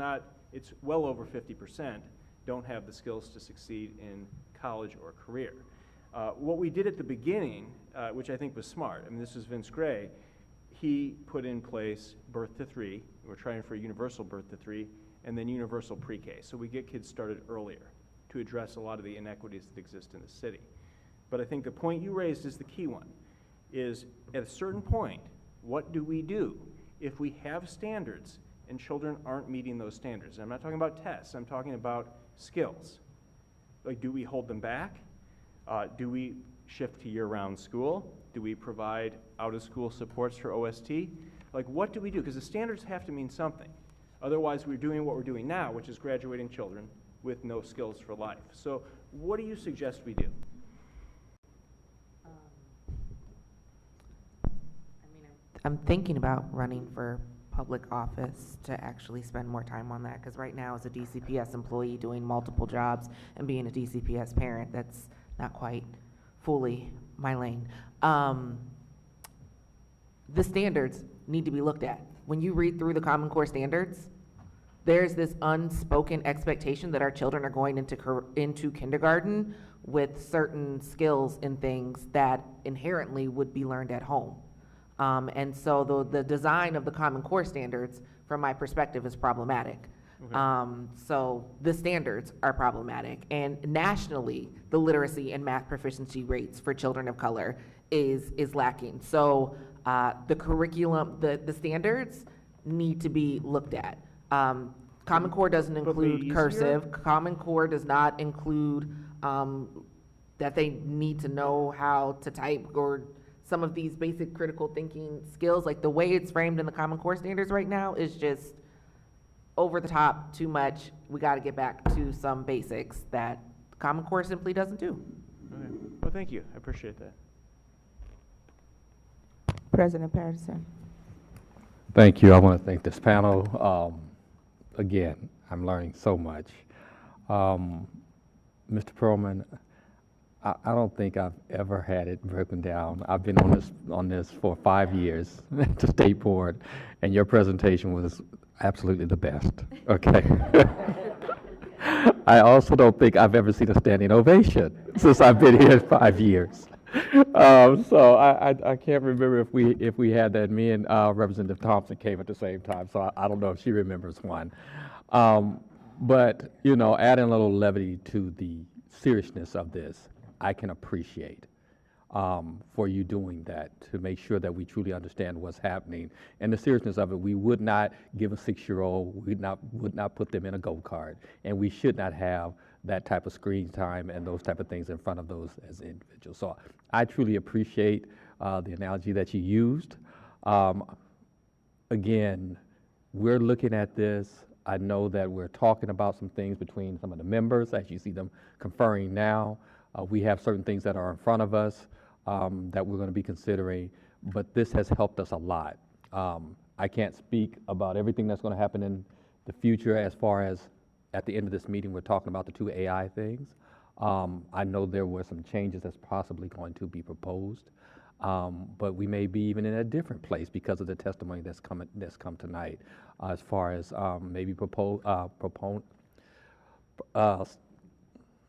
Speaker 15: well over 50% don't have the skills to succeed in college or career. What we did at the beginning, which I think was smart, this is Vince Gray, he put in place birth to 3. We're trying for universal birth to 3, and then universal pre-K. So we get kids started earlier to address a lot of the inequities that exist in the city. But I think the point you raised is the key one, is at a certain point, what do we do if we have standards and children aren't meeting those standards? And I'm not talking about tests, I'm talking about skills. Like, do we hold them back? Do we shift to year-round school? Do we provide out-of-school supports for OST? Like, what do we do? Because the standards have to mean something. Otherwise, we're doing what we're doing now, which is graduating children with no skills for life. So what do you suggest we do?
Speaker 21: I'm thinking about running for public office to actually spend more time on that, because right now as a DCPS employee doing multiple jobs and being a DCPS parent, that's not quite fully my lane. The standards need to be looked at. When you read through the Common Core standards, there's this unspoken expectation that our children are going into kindergarten with certain skills and things that inherently would be learned at home. And so the design of the Common Core standards, from my perspective, is problematic. Okay. So the standards are problematic, and nationally, the literacy and math proficiency rates for children of color is lacking. So the curriculum, the standards need to be looked at. Common Core doesn't include cursive. Common Core does not include that they need to know how to type or some of these basic critical thinking skills. Like the way it's framed in the Common Core standards right now is just over the top, too much. We got to get back to some basics that Common Core simply doesn't do.
Speaker 15: Okay. Well, thank you. I appreciate that.
Speaker 2: President Patterson.
Speaker 1: Thank you. I want to thank this panel. Again, I'm learning so much. Mr. Perlman, I don't think I've ever had it broken down. I've been on this for 5 years at the State Board, and your presentation was absolutely the best. Okay. I also don't think I've ever seen a standing ovation since I've been here 5 years. So I can't remember if we had that. Me and Representative Thompson came at the same time, so I don't know if she remembers one. But you know, adding a little levity to the seriousness of this, I can appreciate for you doing that to make sure that we truly understand what's happening and the seriousness of it. We would not give a 6-year-old, would not put them in a go-kart, and we should not have that type of screen time and those type of things in front of those as individuals. So I truly appreciate the analogy that you used. Again, we're looking at this. I know that we're talking about some things between some of the members as you see them conferring now. We have certain things that are in front of us that we're going to be considering, but this has helped us a lot. I can't speak about everything that's going to happen in the future as far as at the end of this meeting, we're talking about the 2 AI things. I know there were some changes that's possibly going to be proposed, but we may be even in a different place because of the testimony that's come tonight, as far as maybe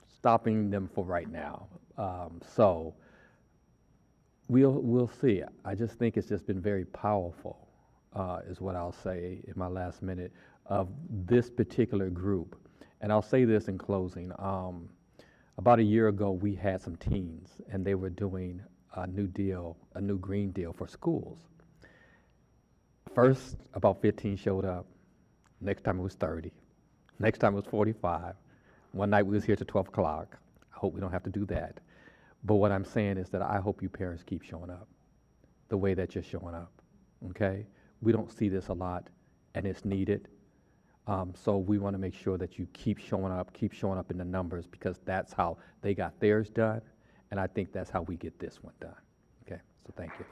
Speaker 1: stopping them for right now. So we'll see. I just think it's just been very powerful, is what I'll say in my last minute, of this particular group. And I'll say this in closing. About a year ago, we had some teens, and they were doing a new green deal for schools. First, about 15 showed up. Next time it was 30. Next time it was 45. One night we was here till 12 o'clock. I hope we don't have to do that. But what I'm saying is that I hope you parents keep showing up the way that you're showing up, okay? We don't see this a lot, and it's needed. So we want to make sure that you keep showing up in the numbers, because that's how they got theirs done, and I think that's how we get this one done. Okay, so thank you.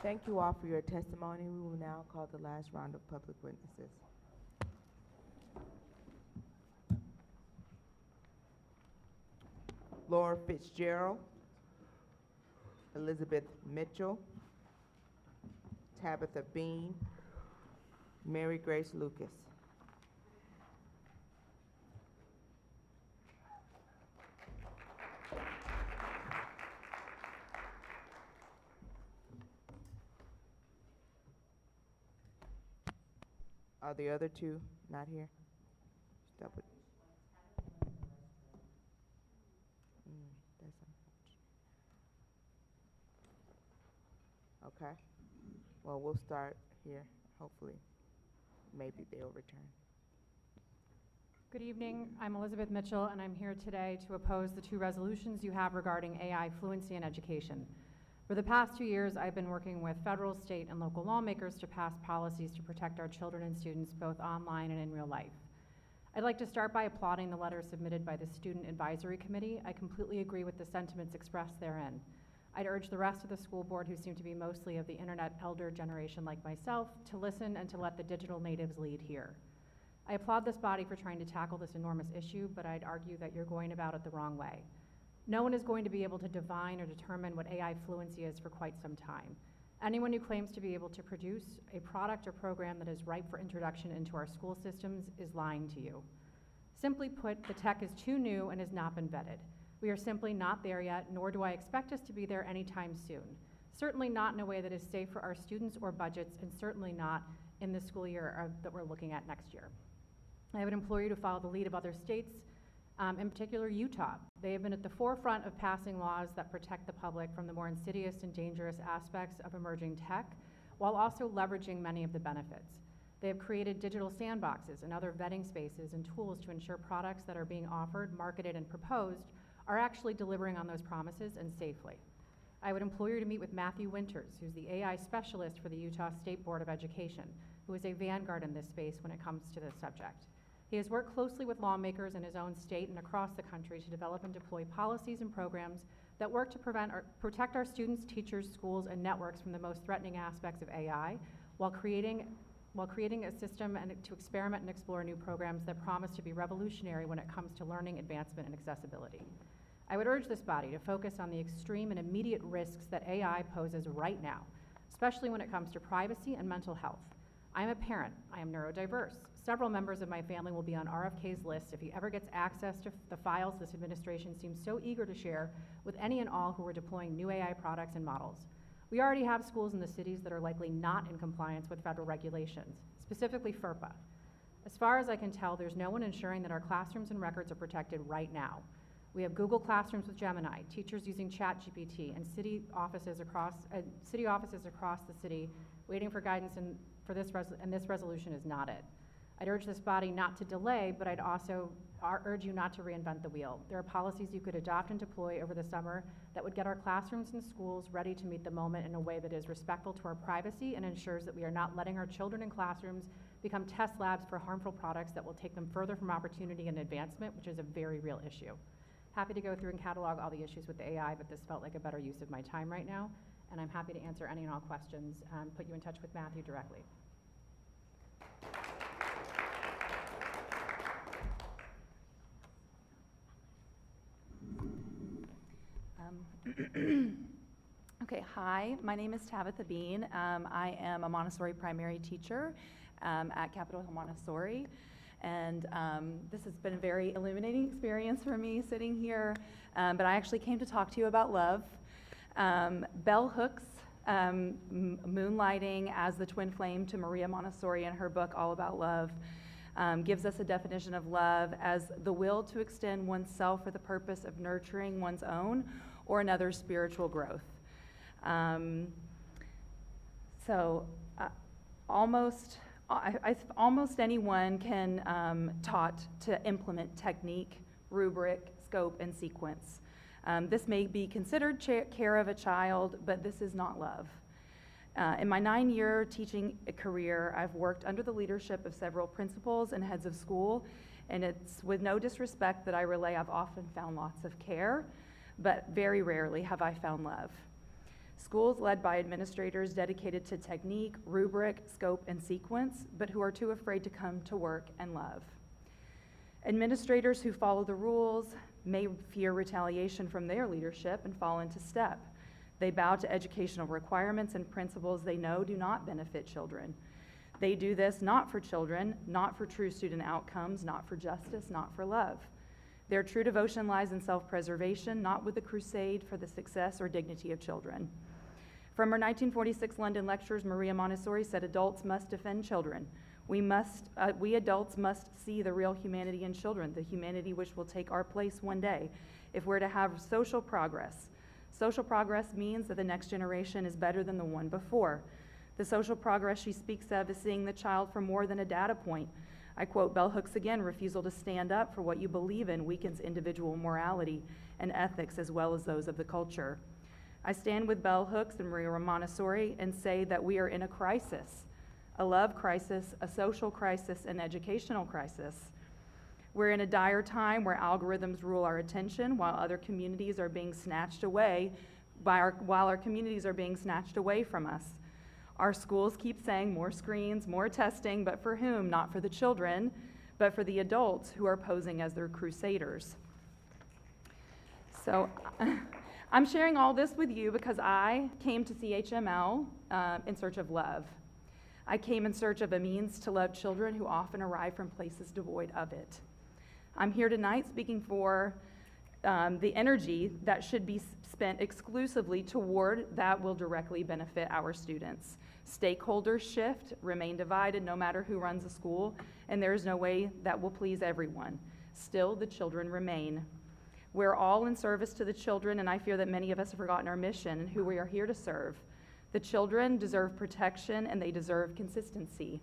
Speaker 2: Thank you all for your testimony. We will now call the last round of public witnesses. Laura Fitzgerald, Elizabeth Mitchell, Tabitha Bean, Mary Grace Lucas. Are the other two not here? That's unfortunate. Okay. Well, we'll start here. Hopefully, maybe they'll return.
Speaker 16: Good evening. I'm Elizabeth Mitchell, and I'm here today to oppose the 2 resolutions you have regarding AI fluency in education. For the past 2 years, I've been working with federal, state, and local lawmakers to pass policies to protect our children and students both online and in real life. I'd like to start by applauding the letter submitted by the Student Advisory Committee. I completely agree with the sentiments expressed therein. I'd urge the rest of the school board, who seem to be mostly of the internet elder generation like myself, to listen and to let the digital natives lead here. I applaud this body for trying to tackle this enormous issue, but I'd argue that you're going about it the wrong way. No one is going to be able to divine or determine what AI fluency is for quite some time. Anyone who claims to be able to produce a product or program that is ripe for introduction into our school systems is lying to you. Simply put, the tech is too new and has not been vetted. We are simply not there yet, nor do I expect us to be there anytime soon. certainly not in a way that is safe for our students or budgets, and certainly not in the school year that we're looking at next year. I would implore you to follow the lead of other states, in particular Utah. They have been at the forefront of passing laws that protect the public from the more insidious and dangerous aspects of emerging tech, while also leveraging many of the benefits. They have created digital sandboxes and other vetting spaces and tools to ensure products that are being offered, marketed, and proposed are actually delivering on those promises and safely. I would implore you to meet with Matthew Winters, who's the AI specialist for the Utah State Board of Education, who is a vanguard in this space when it comes to this subject. He has worked closely with lawmakers in his own state and across the country to develop and deploy policies and programs that work to protect our students, teachers, schools, and networks from the most threatening aspects of AI, while creating a system and to experiment and explore new programs that promise to be revolutionary when it comes to learning, advancement, and accessibility. I would urge this body to focus on the extreme and immediate risks that AI poses right now, especially when it comes to privacy and mental health. I am a parent. I am neurodiverse. Several members of my family will be on RFK's list if he ever gets access to the files this administration seems so eager to share with any and all who are deploying new AI products and models. We already have schools in the cities that are likely not in compliance with federal regulations, specifically FERPA. As far as I can tell, there's no one ensuring that our classrooms and records are protected right now. We have Google Classrooms with Gemini, teachers using ChatGPT, and city offices across the city waiting for guidance, and this resolution is not it. I'd urge this body not to delay, but I'd also urge you not to reinvent the wheel. There are policies you could adopt and deploy over the summer that would get our classrooms and schools ready to meet the moment in a way that is respectful to our privacy and ensures that we are not letting our children in classrooms become test labs for harmful products that will take them further from opportunity and advancement, which is a very real issue. Happy to go through and catalog all the issues with the AI, but this felt like a better use of my time right now, and I'm happy to answer any and all questions and put you in touch with Matthew directly.
Speaker 17: Okay, hi, my name is Tabitha Bean. I am a Montessori primary teacher at Capitol Hill Montessori, and this has been a very illuminating experience for me sitting here, but I actually came to talk to you about love. Bell Hooks, moonlighting as the twin flame to Maria Montessori in her book All About Love, gives us a definition of love as the will to extend oneself for the purpose of nurturing one's own or another's spiritual growth. Almost anyone can taught to implement technique, rubric, scope, and sequence. This may be considered care of a child, but this is not love. In my 9-year teaching career, I've worked under the leadership of several principals and heads of school, and it's with no disrespect that I relay I've often found lots of care, but very rarely have I found love. Schools led by administrators dedicated to technique, rubric, scope, and sequence, but who are too afraid to come to work and love. Administrators who follow the rules may fear retaliation from their leadership and fall into step. They bow to educational requirements and principles they know do not benefit children. They do this not for children, not for true student outcomes, not for justice, not for love. Their true devotion lies in self-preservation, not with the crusade for the success or dignity of children. From her 1946 London lectures, Maria Montessori said adults must defend children. We adults must see the real humanity in children, the humanity which will take our place one day if we're to have social progress. Social progress means that the next generation is better than the one before. The social progress she speaks of is seeing the child for more than a data point. I quote Bell Hooks again, refusal to stand up for what you believe in weakens individual morality and ethics as well as those of the culture. I stand with Bell Hooks and Maria Montessori and say that we are in a crisis, a love crisis, a social crisis, an educational crisis. We're in a dire time where algorithms rule our attention while other communities are being snatched away while our communities are being snatched away from us. Our schools keep saying more screens, more testing, but for whom? Not for the children, but for the adults who are posing as their crusaders. So I'm sharing all this with you because I came to CHML in search of love. I came in search of a means to love children who often arrive from places devoid of it. I'm here tonight speaking for the energy that should be spent exclusively toward that will directly benefit our students. Stakeholders shift, remain divided no matter who runs the school, and there is no way that will please everyone. Still, the children remain. We're all in service to the children, and I fear that many of us have forgotten our mission and who we are here to serve. The children deserve protection, and they deserve consistency.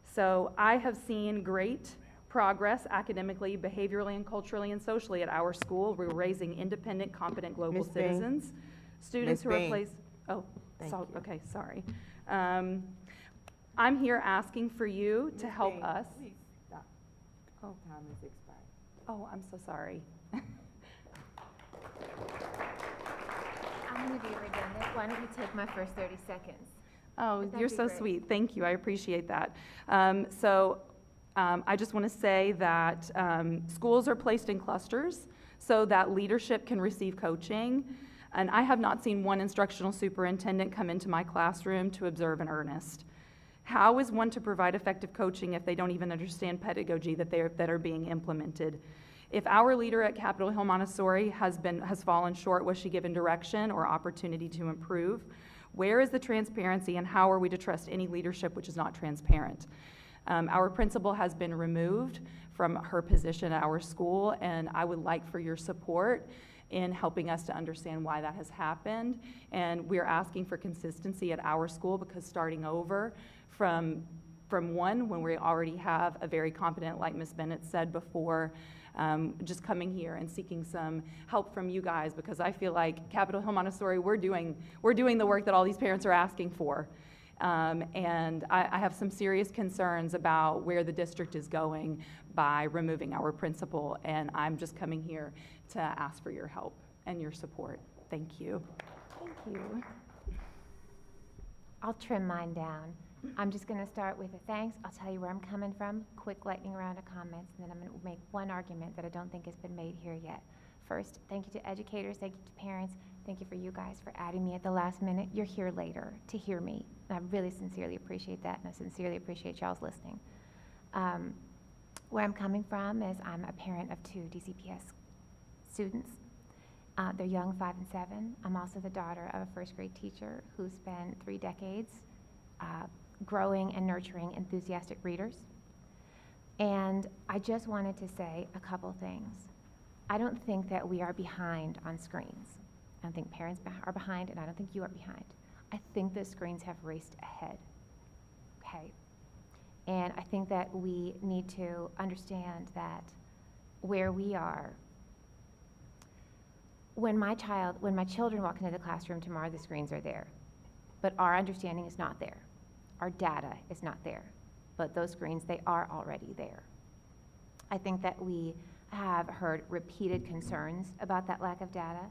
Speaker 17: So I have seen great progress academically, behaviorally, and culturally and socially at our school. We're raising independent, competent global
Speaker 2: Ms. Bing.
Speaker 17: citizens. Students
Speaker 2: Ms.
Speaker 17: who are
Speaker 2: Bing.
Speaker 17: placed, oh,
Speaker 2: Thank
Speaker 17: so,
Speaker 2: you.
Speaker 17: okay, sorry. I'm here asking for you to help
Speaker 2: Bing,
Speaker 17: us.
Speaker 2: please stop.
Speaker 17: Oh,
Speaker 2: Time is expired.
Speaker 17: oh, I'm so sorry.
Speaker 3: I'm going to be redundant. Why don't you take my first 30 seconds?
Speaker 17: Oh,
Speaker 3: That'd
Speaker 17: you're
Speaker 3: be
Speaker 17: so
Speaker 3: great.
Speaker 17: sweet. Thank you. I appreciate that. I just want to say that schools are placed in clusters so that leadership can receive coaching. And I have not seen one instructional superintendent come into my classroom to observe in earnest. How is one to provide effective coaching if they don't even understand pedagogy that are being implemented? If our leader at Capitol Hill Montessori has fallen short, was she given direction or opportunity to improve? Where is the transparency, and how are we to trust any leadership which is not transparent? Our principal has been removed from her position at our school, and I would like for your support in helping us to understand why that has happened. And we're asking for consistency at our school, because starting over from one, when we already have a very competent, like Ms. Bennett said before, just coming here and seeking some help from you guys, because I feel like Capitol Hill Montessori, we're doing the work that all these parents are asking for. And I have some serious concerns about where the district is going by removing our principal, and I'm just coming here to ask for your help and your support. Thank you.
Speaker 3: Thank you. I'll trim mine down. I'm just going to start with a thanks. I'll tell you where I'm coming from. Quick lightning round of comments, and then I'm going to make one argument that I don't think has been made here yet. First, thank you to educators, thank you to parents, thank you for you guys for adding me at the last minute. You're here later to hear me, and I really sincerely appreciate that, and I sincerely appreciate y'all's listening. Where I'm coming from is I'm a parent of 2 DCPS students. They're young, 5 and 7. I'm also the daughter of a first grade teacher who spent 3 decades growing and nurturing enthusiastic readers. And I just wanted to say a couple things. I don't think that we are behind on screens. I don't think parents are behind, and I don't think you are behind. I think the screens have raced ahead, okay? And I think that we need to understand that where we are, when my children walk into the classroom tomorrow, the screens are there. But our understanding is not there. Our data is not there. But those screens, they are already there. I think that we have heard repeated concerns about that lack of data.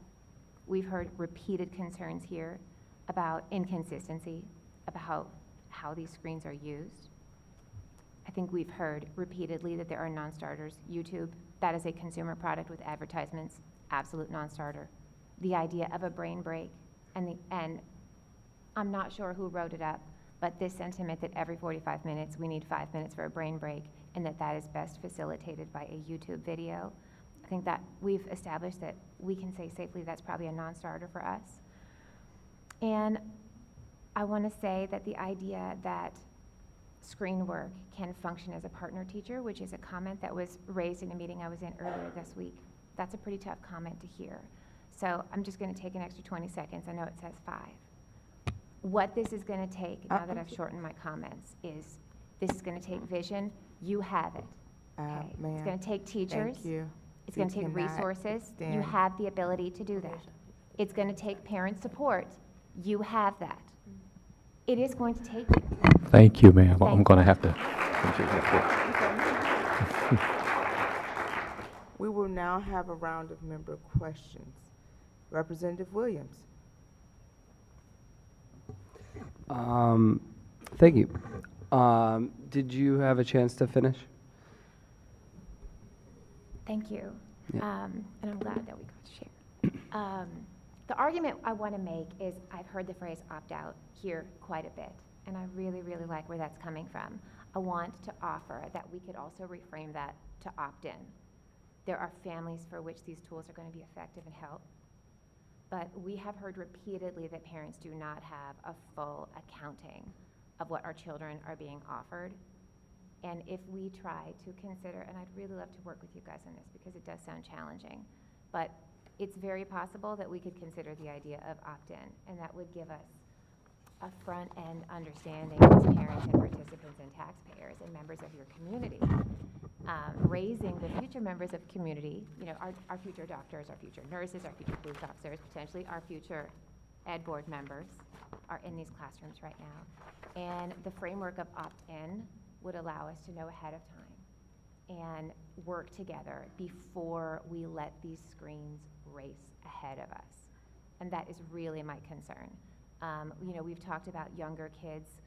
Speaker 3: We've heard repeated concerns here about inconsistency, about how these screens are used. I think we've heard repeatedly that there are non-starters. YouTube, that is a consumer product with advertisements, absolute non-starter. The idea of a brain break, and I'm not sure who wrote it up, but this sentiment that every 45 minutes we need 5 minutes for a brain break, and that is best facilitated by a YouTube video. I think that we've established that we can say safely that's probably a non-starter for us. And I want to say that the idea that screen work can function as a partner teacher, which is a comment that was raised in a meeting I was in earlier this week, that's a pretty tough comment to hear. So I'm just going to take an extra 20 seconds. I know it says 5. What this is going to take, now that I've shortened my comments, is this is going to take vision. You have it. Okay. It's going to take teachers.
Speaker 2: Thank you.
Speaker 3: It's going to take resources. You have the ability to do that. It's going to take parent support. You have that. It is going to take you.
Speaker 1: Thank you, ma'am.
Speaker 3: Thank
Speaker 1: I'm going to
Speaker 3: you.
Speaker 1: have to.
Speaker 2: We will now have a round of member questions. Representative Williams.
Speaker 6: Thank you. Did you have a chance to finish?
Speaker 3: Thank you.
Speaker 6: Yeah.
Speaker 3: And I'm glad that we got to share. The argument I want to make is I've heard the phrase opt-out here quite a bit, and I really, really like where that's coming from. I want to offer that we could also reframe that to opt-in. There are families for which these tools are going to be effective and help. But we have heard repeatedly that parents do not have a full accounting of what our children are being offered. And if we try to consider, and I'd really love to work with you guys on this because it does sound challenging, but it's very possible that we could consider the idea of opt-in, and that would give us a front-end understanding as parents and participants and taxpayers and members of your community, raising the future members of community, you know, our future doctors, our future nurses, our future police officers, potentially our future ed board members are in these classrooms right now. And the framework of opt-in would allow us to know ahead of time and work together before we let these screens race ahead of us. And that is really my concern. You know, we've talked about younger kids,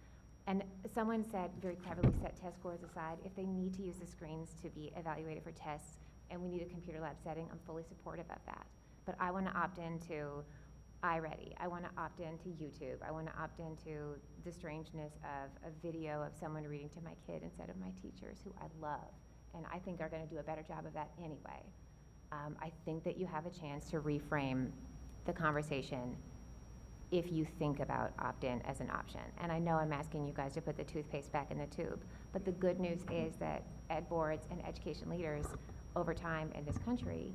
Speaker 3: and someone said very cleverly, set test scores aside. If they need to use the screens to be evaluated for tests and we need a computer lab setting, I'm fully supportive of that. But I want to opt into iReady. I want to opt into YouTube. I want to opt into the strangeness of a video of someone reading to my kid instead of my teachers, who I love, and I think are going to do a better job of that anyway. I think that you have a chance to reframe the conversation if you think about opt-in as an option. And I know I'm asking you guys to put the toothpaste back in the tube, but the good news is that ed boards and education leaders over time in this country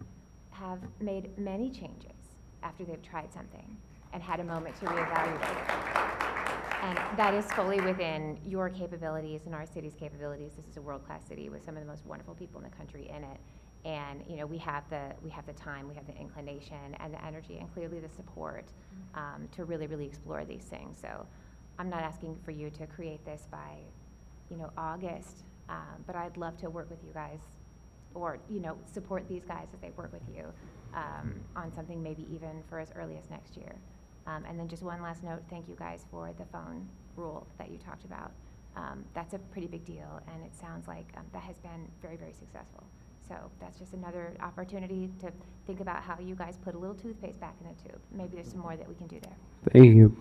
Speaker 3: have made many changes after they've tried something and had a moment to reevaluate it. And that is fully within your capabilities and our city's capabilities. This is a world-class city with some of the most wonderful people in the country in it. And you know, we have the time, we have the inclination and the energy, and clearly the support to really explore these things. So I'm not asking for you to create this by, you know, August, but I'd love to work with you guys, or you know, support these guys as they work with you on something maybe even for as early as next year. And then just one last note, thank you guys for the phone rule that you talked about. That's a pretty big deal, and it sounds like that has been very successful. So that's just another opportunity to think about how you guys put a little toothpaste back in the tube. Maybe there's some more that we can do there.
Speaker 6: Thank you.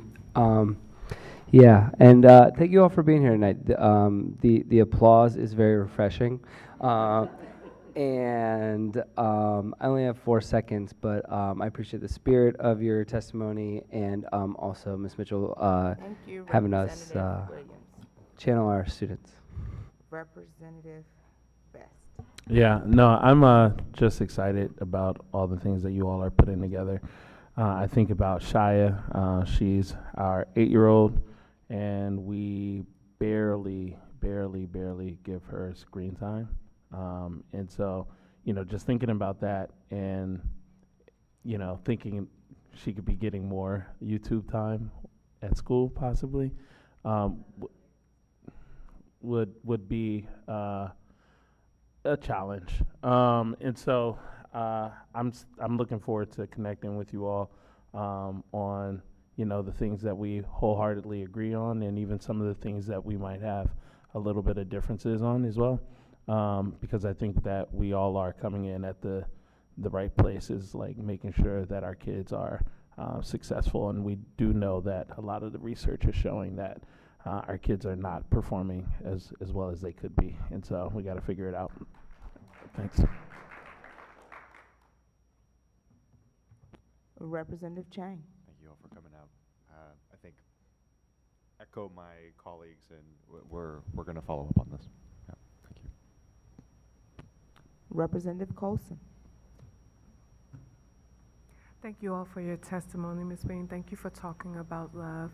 Speaker 6: Yeah, and thank you all for being here tonight. The applause is very refreshing. And I only have 4 seconds, but I appreciate the spirit of your testimony, and also Ms. Mitchell
Speaker 2: Thank you,
Speaker 6: having us
Speaker 2: Representative Williams.
Speaker 6: channel our students.
Speaker 2: Representative Best.
Speaker 9: Yeah, no, I'm just excited about all the things that you all are putting together. I think about Shia. She's our 8-year-old, and we barely give her screen time. And so, you know, just thinking about that, and, you know, thinking she could be getting more YouTube time at school possibly, would be a challenge. And so I'm looking forward to connecting with you all on, you know, the things that we wholeheartedly agree on, and even some of the things that we might have a little bit of differences on as well. Because I think that we all are coming in at the right places, like making sure that our kids are successful. And we do know that a lot of the research is showing that our kids are not performing as well as they could be. And so we got to figure it out. Thanks.
Speaker 2: Representative Chang.
Speaker 19: Thank you all for coming out. I think echo my colleagues, and we're going to follow up on this. Yeah, thank you.
Speaker 2: Representative Colson.
Speaker 8: Thank you all for your testimony, Ms. Bean. Thank you for talking about love.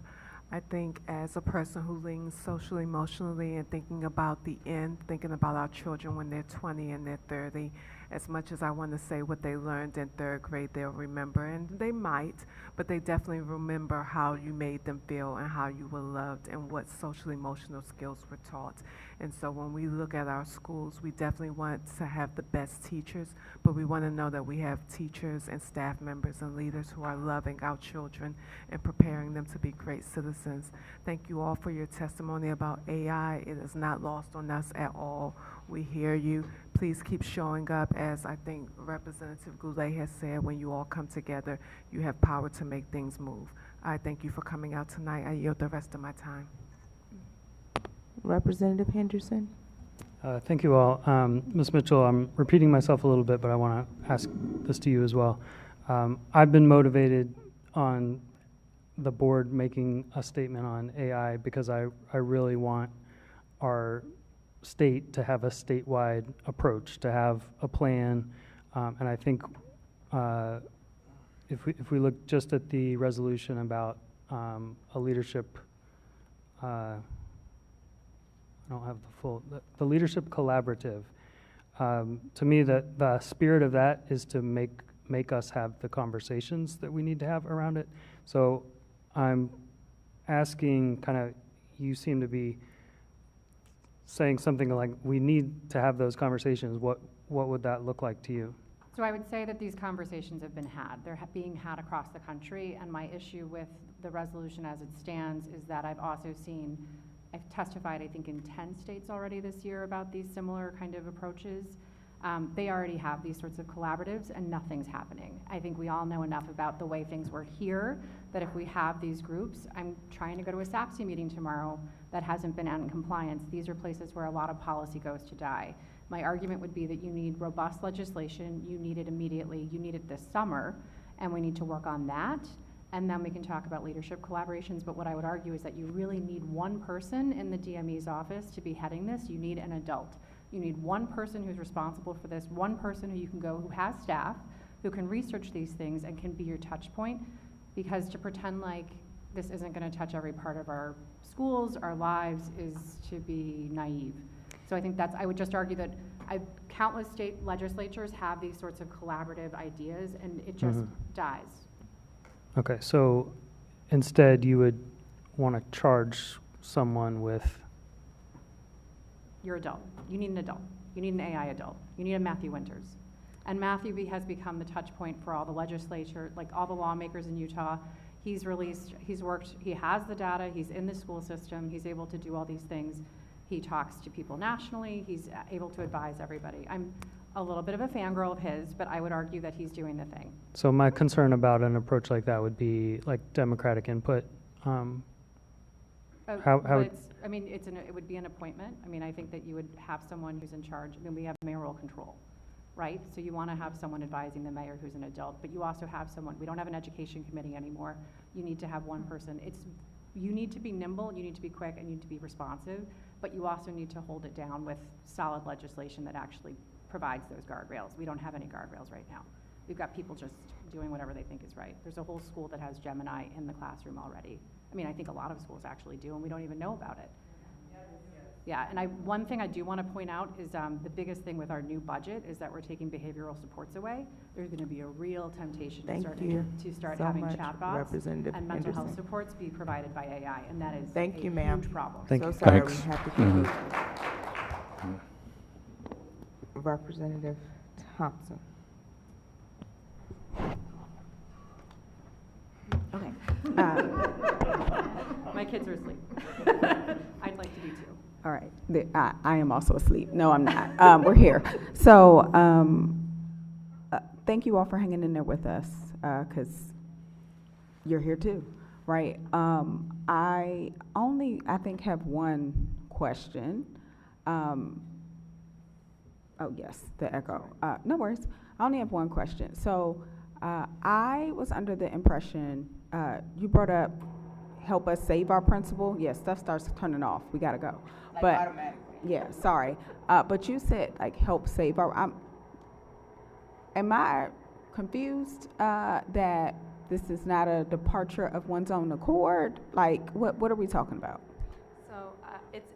Speaker 8: I think as a person who leans socially, emotionally, and thinking about the end, thinking about our children when they're 20 and they're 30, as much as I want to say what they learned in 3rd grade, they'll remember, and they might, but they definitely remember how you made them feel and how you were loved and what social emotional skills were taught. And so when we look at our schools, we definitely want to have the best teachers, but we want to know that we have teachers and staff members and leaders who are loving our children and preparing them to be great citizens. Thank you all for your testimony about AI. It is not lost on us at all. We hear you. Please keep showing up. As I think Representative Goulet has said, when you all come together, you have power to make things move. I thank you for coming out tonight. I yield the rest of my time.
Speaker 2: Representative Henderson.
Speaker 5: Thank you all. Ms. Mitchell, I'm repeating myself a little bit, but I want to ask this to you as well. I've been motivated on the board making a statement on AI because I really want our state to have a statewide approach, to have a plan. And I think if we look just at the resolution about a leadership, I don't have the leadership collaborative. To me, the spirit of that is to make us have the conversations that we need to have around it. So I'm asking, kind of, you seem to be saying something like, we need to have those conversations. What would that look like to you?
Speaker 16: So I would say that these conversations have been had. They're being had across the country, and my issue with the resolution as it stands is that I've also seen, I've testified, I think, in 10 states already this year about these similar kind of approaches. They already have these sorts of collaboratives, and nothing's happening. I think we all know enough about the way things were here that if we have these groups, I'm trying to go to a SAPC meeting tomorrow that hasn't been in compliance. These are places where a lot of policy goes to die. My argument would be that you need robust legislation, you need it immediately, you need it this summer, and we need to work on that, and then we can talk about leadership collaborations. But what I would argue is that you really need one person in the DME's office to be heading this. You need an adult. You need one person who's responsible for this, one person who you can go, who has staff, who can research these things and can be your touch point, because to pretend like this isn't gonna touch every part of our schools, our lives, is to be naive. So I think I would just argue that countless state legislatures have these sorts of collaborative ideas, and it just dies.
Speaker 5: Okay, so instead you would want to charge someone with?
Speaker 16: You're adult. You need an adult. You need an AI adult. You need a Matthew Winters. And Matthew has become the touch point for all the legislature, like all the lawmakers in Utah. He's released, he's worked, he has the data, he's in the school system, he's able to do all these things. He talks to people nationally, he's able to advise everybody. I'm a little bit of a fangirl of his, but I would argue that he's doing the thing.
Speaker 5: So my concern about an approach like that would be like democratic input.
Speaker 16: I mean, it would be an appointment. I mean, I think that you would have someone who's in charge. I mean, we have mayoral control, right? So you want to have someone advising the mayor who's an adult, but you also have someone, we don't have an education committee anymore. You need to have one person. You need to be nimble, you need to be quick, and you need to be responsive, but you also need to hold it down with solid legislation that actually provides those guardrails. We don't have any guardrails right now. We've got people just doing whatever they think is right. There's a whole school that has Gemini in the classroom already. I mean, I think a lot of schools actually do, and we don't even know about it. Yeah, and one thing I do want to point out is the biggest thing with our new budget is that we're taking behavioral supports away. There's going to be a real temptation to start having chatbots and mental health supports be provided by AI, and that is a huge problem.
Speaker 2: So sorry, we have to continue. Representative Thompson.
Speaker 7: Okay.
Speaker 16: My kids are asleep. I'd like to be too.
Speaker 4: All right. I am also asleep. No, I'm not. We're here. So thank you all for hanging in there with us, because you're here too, right? I think, have one question. Oh, yes, the echo. No worries. I only have one question. So I was under the impression, you brought up help us save our principal. Yeah, stuff starts turning off. We got to go. But
Speaker 2: automatically.
Speaker 4: Yeah, sorry. But you said, like, help save our, am I confused that this is not a departure of one's own accord? Like, what are we talking about?
Speaker 17: So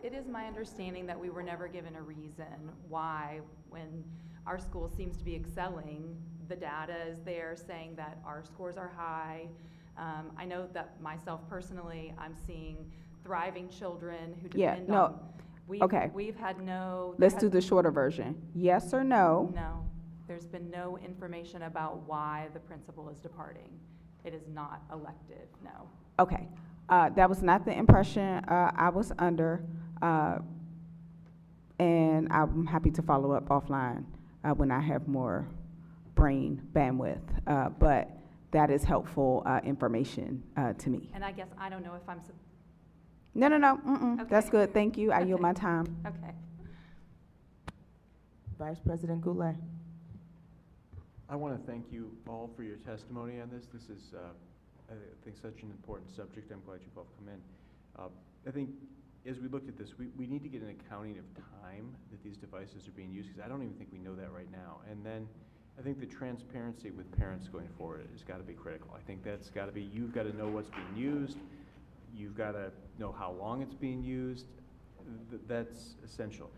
Speaker 17: it is my understanding that we were never given a reason why, when our school seems to be excelling, the data is there saying that our scores are high. I know that myself personally, I'm seeing thriving children who depend on.
Speaker 4: Okay.
Speaker 17: We've had no.
Speaker 4: Let's do the shorter version. Yes or no?
Speaker 17: No. There's been no information about why the principal is departing. It is not elected, no.
Speaker 4: Okay. That was not the impression I was under, and I'm happy to follow up offline when I have more brain bandwidth. But that is helpful information to me.
Speaker 17: And I guess I don't know if I'm.
Speaker 4: No. Okay. That's good. Thank you. I yield my time.
Speaker 17: Okay.
Speaker 2: Vice President Goulet.
Speaker 15: I want to thank you all for your testimony on this. This is, I think, such an important subject. I'm glad you've all come in. I think as we looked at this, we need to get an accounting of time that these devices are being used, because I don't even think we know that right now. And then I think the transparency with parents going forward has got to be critical. I think that's got to be, you've got to know what's being used. You've got to know how long it's being used. That's essential.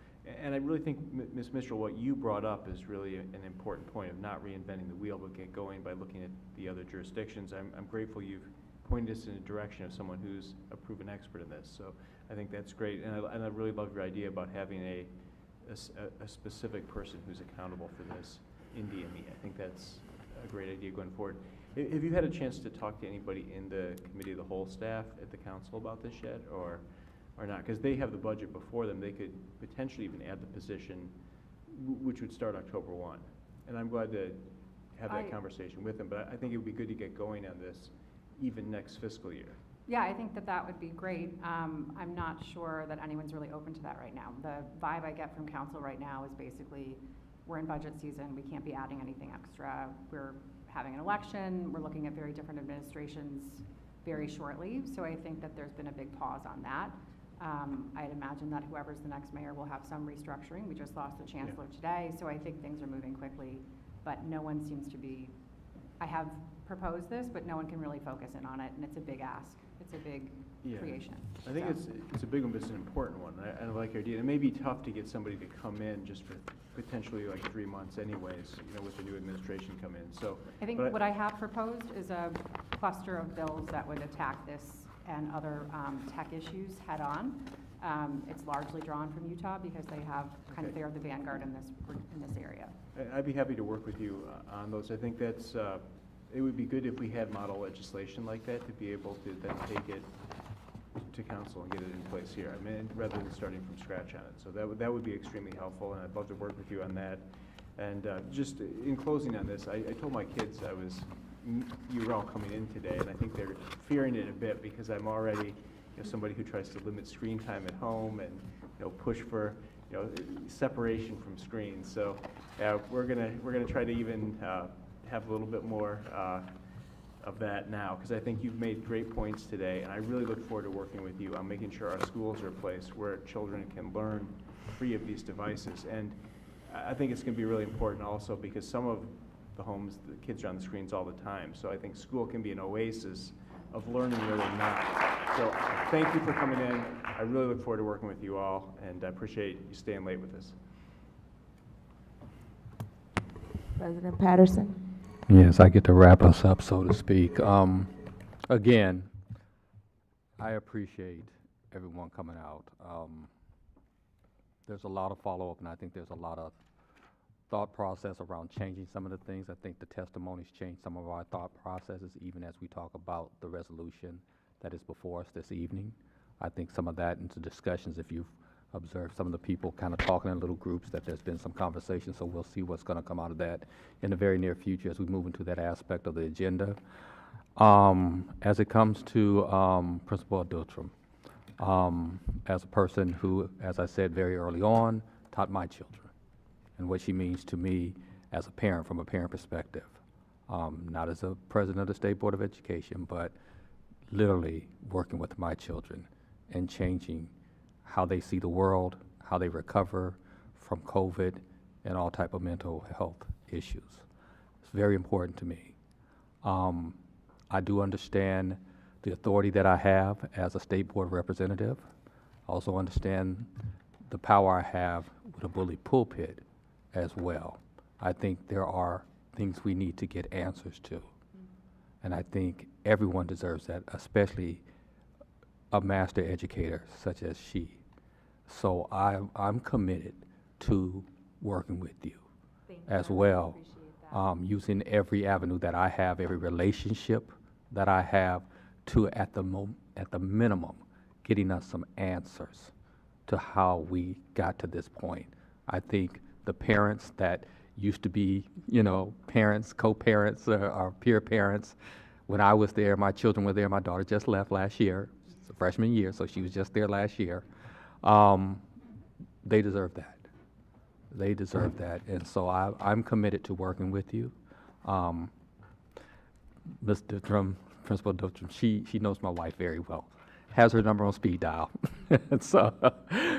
Speaker 15: And I really think, Ms. Mitchell, what you brought up is really an important point of not reinventing the wheel, but get going by looking at the other jurisdictions. I'm grateful you've pointed us in a direction of someone who's a proven expert in this. So I think that's great. And I really love your idea about having a specific person who's accountable for this in DME. I think that's a great idea going forward. Have you had a chance to talk to anybody in the committee of the whole staff at the council about this yet, or not? Because they have the budget before them. They could potentially even add the position, which would start October 1. And I'm glad to have that conversation with them. But I think it would be good to get going on this even next fiscal year.
Speaker 16: Yeah, I think that that would be great. I'm not sure that anyone's really open to that right now. The vibe I get from council right now is basically, we're in budget season, we can't be adding anything extra. We're having an election, we're looking at very different administrations very shortly. So I think that there's been a big pause on that. I'd imagine that whoever's the next mayor will have some restructuring. We just lost the chancellor today, so I think things are moving quickly, but no one seems to be, I have proposed this, but no one can really focus in on it, and it's a big ask. It's a big creation.
Speaker 15: I think it's a big one, but it's an important one. I like your idea. It may be tough to get somebody to come in just for potentially like 3 months anyways, with the new administration come in. So
Speaker 16: I think what I have proposed is a cluster of bills that would attack this and other tech issues head on. It's largely drawn from Utah because they have they're the vanguard in this area.
Speaker 15: I'd be happy to work with you on those. I think that's it would be good if we had model legislation like that to be able to then take it to council and get it in place here. I mean, rather than starting from scratch on it. So that would be extremely helpful, and I'd love to work with you on that. And just in closing on this, I told my kids you were all coming in today, and I think they're fearing it a bit because I'm already somebody who tries to limit screen time at home and push for separation from screens. So we're gonna try to even have a little bit more of that now, because I think you've made great points today, and I really look forward to working with you on making sure our schools are a place where children can learn free of these devices. And I think it's going to be really important also because some of the homes, the kids are on the screens all the time. So I think school can be an oasis of learning where they're not. So thank you for coming in. I really look forward to working with you all, and I appreciate you staying late with us.
Speaker 2: President Patterson.
Speaker 1: Yes, I get to wrap us up, so to speak. Again, I appreciate everyone coming out. There's a lot of follow-up, and I think there's a lot of thought process around changing some of the things. I think the testimonies changed some of our thought processes, even as we talk about the resolution that is before us this evening. I think some of that into discussions, if you've observed some of the people kind of talking in little groups, that there's been some conversation, so we'll see what's going to come out of that in the very near future as we move into that aspect of the agenda. As it comes to Principal Adultram, as a person who, as I said very early on, taught my children, and what she means to me as a parent, from a parent perspective, not as a president of the State Board of Education, but literally working with my children and changing how they see the world, how they recover from COVID and all type of mental health issues. It's very important to me. I do understand the authority that I have as a State Board representative. I also understand the power I have with a bully pulpit as well. I think there are things we need to get answers to. And I think everyone deserves that, especially a master educator such as she. So I'm committed to working with you as well, using every avenue that I have, every relationship that I have to, at the minimum, getting us some answers to how we got to this point. I think the parents that used to be, parents, co-parents, or peer parents, when I was there, my children were there. My daughter just left last year. It's a freshman year, so she was just there last year. They deserve that. They deserve that. And so I'm committed to working with you. Ms. Dutram, Principal Dutram, she knows my wife very well. Has her number on speed dial. And so,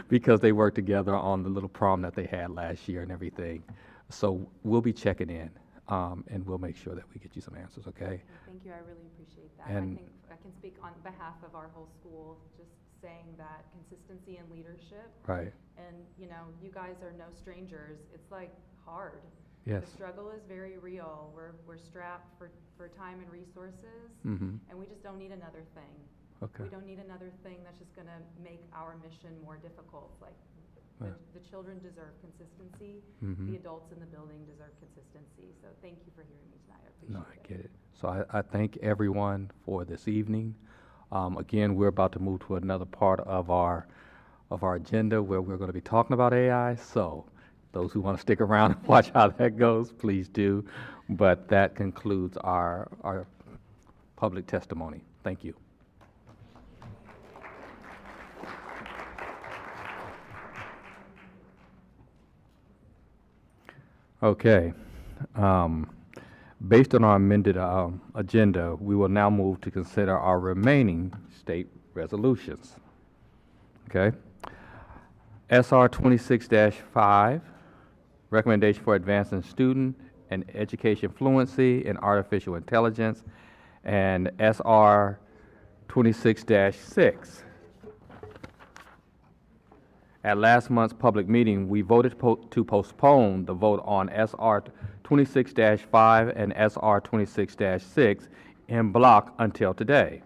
Speaker 1: because they worked together on the little prom that they had last year and everything. So we'll be checking in, and we'll make sure that we get you some answers, okay?
Speaker 17: Thank you, I really appreciate that.
Speaker 1: And-
Speaker 17: I think I can speak on behalf of our whole school, just saying that consistency and leadership.
Speaker 1: Right.
Speaker 17: And, you know, you guys are no strangers. It's like hard.
Speaker 1: Yes.
Speaker 17: The struggle is very real. We're strapped for time and resources,
Speaker 1: Mhm.
Speaker 17: and we just don't need another thing.
Speaker 1: Okay.
Speaker 17: We don't need another thing that's just gonna make our mission more difficult. Like,
Speaker 1: Yeah.
Speaker 17: the children deserve consistency.
Speaker 1: Mhm.
Speaker 17: The adults in the building deserve consistency. So thank you for hearing me tonight. I appreciate
Speaker 1: No,
Speaker 17: it.
Speaker 1: I get it. So I thank everyone for this evening. Again, we're about to move to another part of our agenda where we're going to be talking about AI. So those who want to stick around and watch how that goes, please do. But that concludes our public testimony. Thank you. Okay. Based on our amended agenda, we will now move to consider our remaining state resolutions. Okay? SR 26-5, recommendation for advancing student and education fluency in artificial intelligence, and SR 26-6. At last month's public meeting, we voted to postpone the vote on SR 26-5 and SR 26-6 in block until today.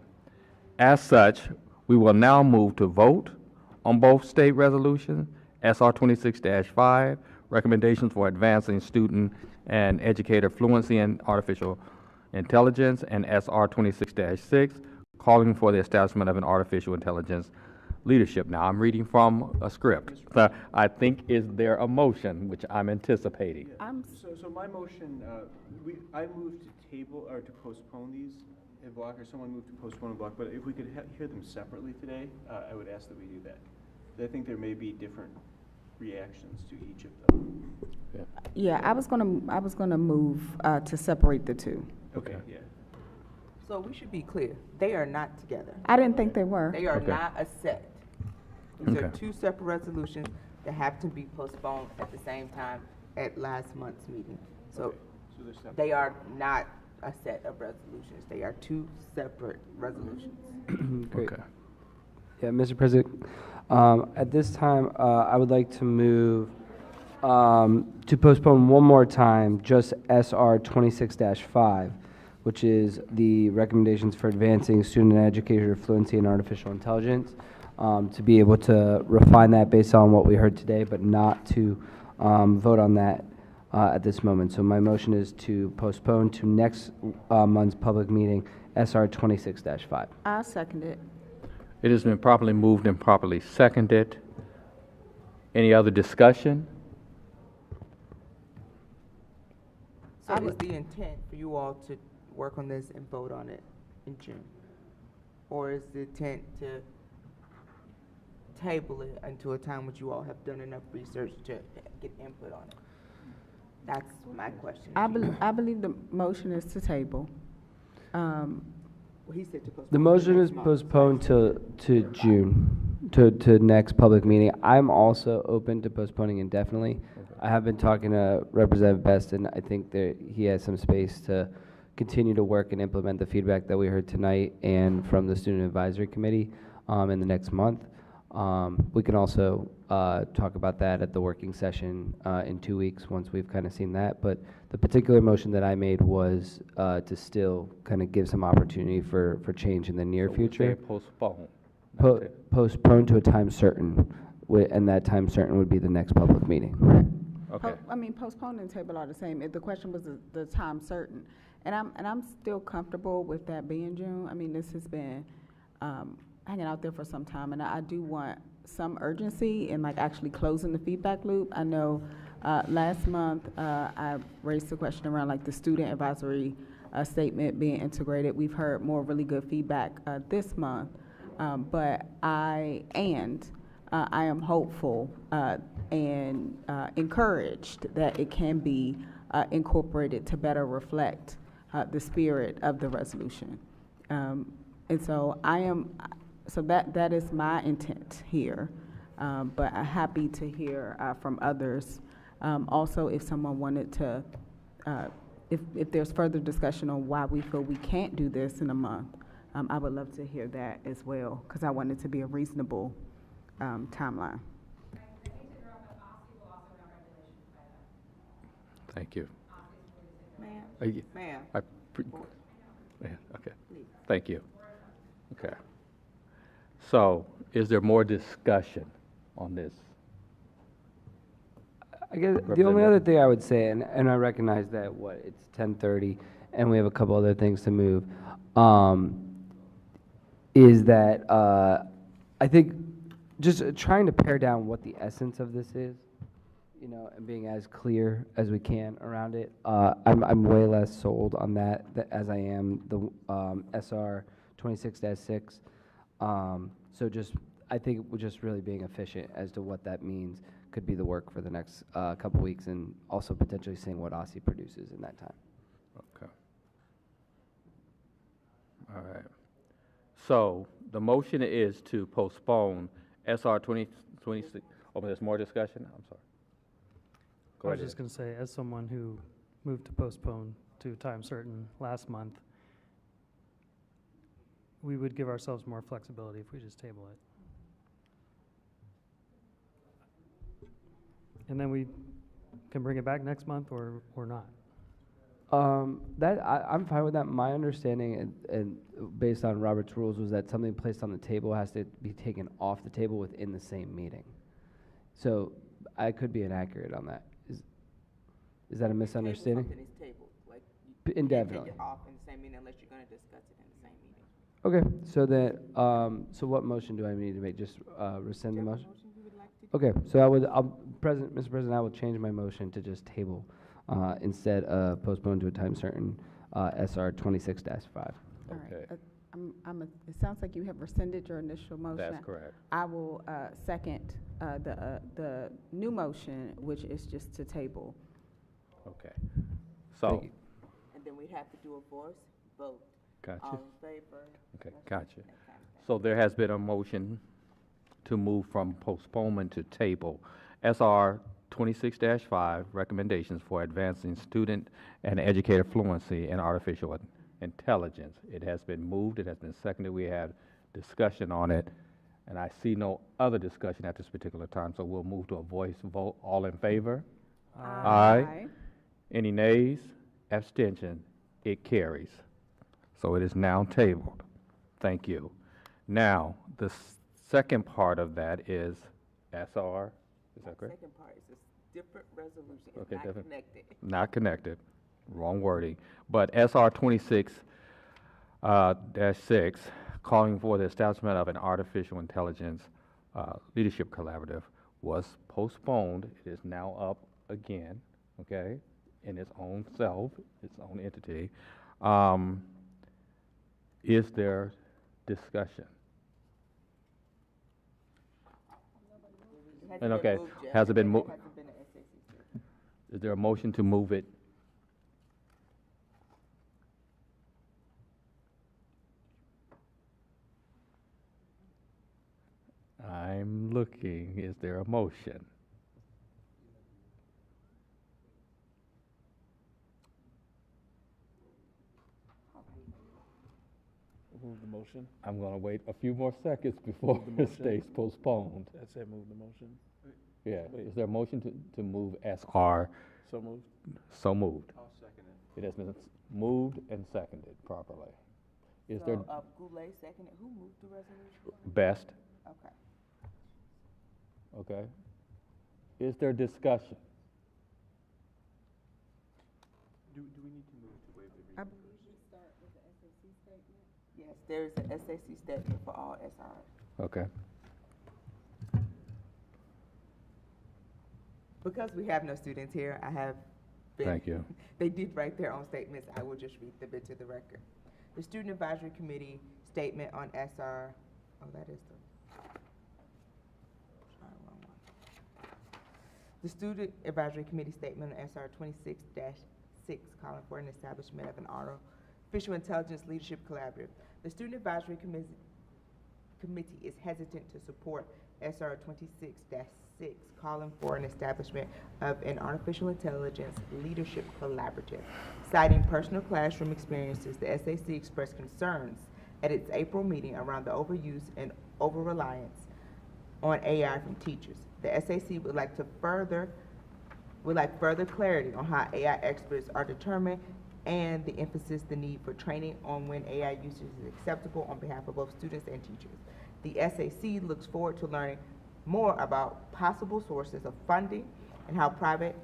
Speaker 1: As such, we will now move to vote on both state resolutions, SR 26-5, recommendations for advancing student and educator fluency in artificial intelligence, and SR 26-6, calling for the establishment of an artificial intelligence leadership. Now, I'm reading from a script. I think, is there a motion, which I'm anticipating?
Speaker 15: So my motion, I moved to table, or to postpone these in block, or someone moved to postpone in block, but if we could hear them separately today, I would ask that we do that. I think there may be different reactions to each of them.
Speaker 4: Yeah, I was gonna move to separate the two.
Speaker 15: Okay, yeah.
Speaker 2: So we should be clear, they are not together.
Speaker 4: I didn't think they were.
Speaker 2: They are
Speaker 1: Okay.
Speaker 2: not a set. These are
Speaker 1: Okay.
Speaker 2: two separate resolutions that have to be postponed at the same time at last month's meeting. So
Speaker 15: Okay. So they're separate.
Speaker 2: they are not a set of resolutions. They are two separate resolutions.
Speaker 6: Great.
Speaker 1: Okay.
Speaker 6: Yeah, Mr. President, at this time, I would like to move to postpone one more time just SR 26-5, which is the recommendations for advancing student and educator fluency in artificial intelligence, to be able to refine that based on what we heard today, but not to vote on that at this moment. So my motion is to postpone to next month's public meeting, SR 26-5.
Speaker 4: I'll second it.
Speaker 1: It has been properly moved and properly seconded. Any other discussion?
Speaker 2: So is the intent for you all to work on this and vote on it in June? Or is the intent to table it until a time which you all have done enough research to get input on it? That's my question.
Speaker 4: I believe the motion is to table.
Speaker 2: Well, he said to postpone.
Speaker 6: The
Speaker 2: to
Speaker 6: motion
Speaker 2: next
Speaker 6: is
Speaker 2: month.
Speaker 6: postponed to June, to next public meeting. I'm also open to postponing indefinitely. I have been talking to Representative Best, and I think that he has some space to continue to work and implement the feedback that we heard tonight and from the Student Advisory Committee in the next month. We can also talk about that at the working session in 2 weeks once we've kind of seen that. But the particular motion that I made was to still kind of give some opportunity for change in the near
Speaker 1: So we
Speaker 6: future.
Speaker 1: say postpone.
Speaker 6: Postpone to a time certain, and that time certain would be the next public meeting.
Speaker 1: Okay.
Speaker 4: Postpone and table are the same. If the question was the time certain, and I'm still comfortable with that being June. I mean, this has been hanging out there for some time, and I do want some urgency in like actually closing the feedback loop. I know last month I raised the question around like the student advisory statement being integrated. We've heard more really good feedback this month, but I am hopeful and encouraged that it can be incorporated to better reflect the spirit of the resolution. And so that is my intent here, but I'm happy to hear from others. Also, if someone wanted to, if there's further discussion on why we feel we can't do this in a month, I would love to hear that as well, because I want it to be a reasonable timeline.
Speaker 1: Thank you.
Speaker 2: Ma'am. Ma'am.
Speaker 1: Okay. Thank you. Okay. So, is there more discussion on this?
Speaker 6: I guess the only other thing I would say, and I recognize that it's 10:30 and we have a couple other things to move, is that I think just trying to pare down what the essence of this is, you know, and being as clear as we can around it. I'm way less sold on that as I am the SR 26-6. So I think we're just really being efficient as to what that means could be the work for the next couple weeks, and also potentially seeing what OSSI produces in that time.
Speaker 1: Okay. All right. So the motion is to postpone SR 2026. Oh, but there's more discussion? I'm sorry. Go
Speaker 5: I was
Speaker 1: ahead.
Speaker 5: just going to say, as someone who moved to postpone to a time certain last month, we would give ourselves more flexibility if we just table it. And then we can bring it back next month or not.
Speaker 6: I'm fine with that. My understanding, and based on Robert's rules, was that something placed on the table has to be taken off the table within the same meeting. So I could be inaccurate on that. Is that a misunderstanding?
Speaker 2: Something is tabled, like you
Speaker 6: Indefinitely.
Speaker 2: can't take it off in the same meeting unless you're going to discuss it in the same meeting.
Speaker 6: Okay, so then, so what motion do I need to make? Just rescind the motion? Okay, so Mr. President, I will change my motion to just table instead of postpone to a time certain SR 26-5.
Speaker 4: All right. It sounds like you have rescinded your initial motion.
Speaker 1: That's correct.
Speaker 4: I will second the new motion, which is just to table.
Speaker 1: Okay. So.
Speaker 2: And then we have to do a voice vote.
Speaker 1: Gotcha.
Speaker 2: All in favor?
Speaker 1: Okay, gotcha. So there has been a motion to move from postponement to table SR 26-5, recommendations for advancing student and educator fluency in artificial intelligence. It has been moved, it has been seconded, we had discussion on it, and I see no other discussion at this particular time, so we'll move to a voice vote. All in favor? Aye. Any nays? Abstention? It carries. So it is now tabled. Thank you. Now, the second part of that is SR, is that correct?
Speaker 2: Second part is a different resolution. It's
Speaker 1: Okay,
Speaker 2: not
Speaker 1: different.
Speaker 2: connected.
Speaker 1: Not connected, wrong wording. But SR 26 -6, calling for the establishment of an artificial intelligence leadership collaborative, was postponed. It is now up again, okay, in its own self, its own entity. Is there discussion? And okay, has it been moved? Is there a motion to move it? I'm looking. Is there a motion?
Speaker 9: Move the motion.
Speaker 1: I'm going to wait a few more seconds before
Speaker 9: Move the
Speaker 1: it stays
Speaker 9: motion.
Speaker 1: postponed.
Speaker 9: I said move the motion.
Speaker 1: Yeah,
Speaker 9: Wait.
Speaker 1: is there a motion to move SR?
Speaker 9: So moved.
Speaker 1: So moved.
Speaker 15: I'll second it.
Speaker 1: It has been moved and seconded properly. Is there
Speaker 2: Goulet seconded. Who moved the resolution?
Speaker 1: best?
Speaker 2: Okay.
Speaker 1: Okay. Is there discussion?
Speaker 15: Do we need to move to waive the reading?
Speaker 2: Yes, there is an SAC statement for all SRs.
Speaker 1: Okay.
Speaker 2: Because we have no students here, I have been.
Speaker 1: Thank you.
Speaker 2: They did write their own statements. I will just read them into the record. The Student Advisory Committee statement on SR, oh, that is the. The Student Advisory Committee statement on SR 26-6, calling for an establishment of an artificial intelligence leadership collaborative. The Student Advisory Committee is hesitant to support SR 26-6, calling for an establishment of an artificial intelligence leadership collaborative. Citing personal classroom experiences, the SAC expressed concerns at its April meeting around the overuse and over-reliance on AI from teachers. The SAC would like further clarity on how AI experts are determined and the emphasis the need for training on when AI usage is acceptable on behalf of both students and teachers. The SAC looks forward to learning more about possible sources of funding and how private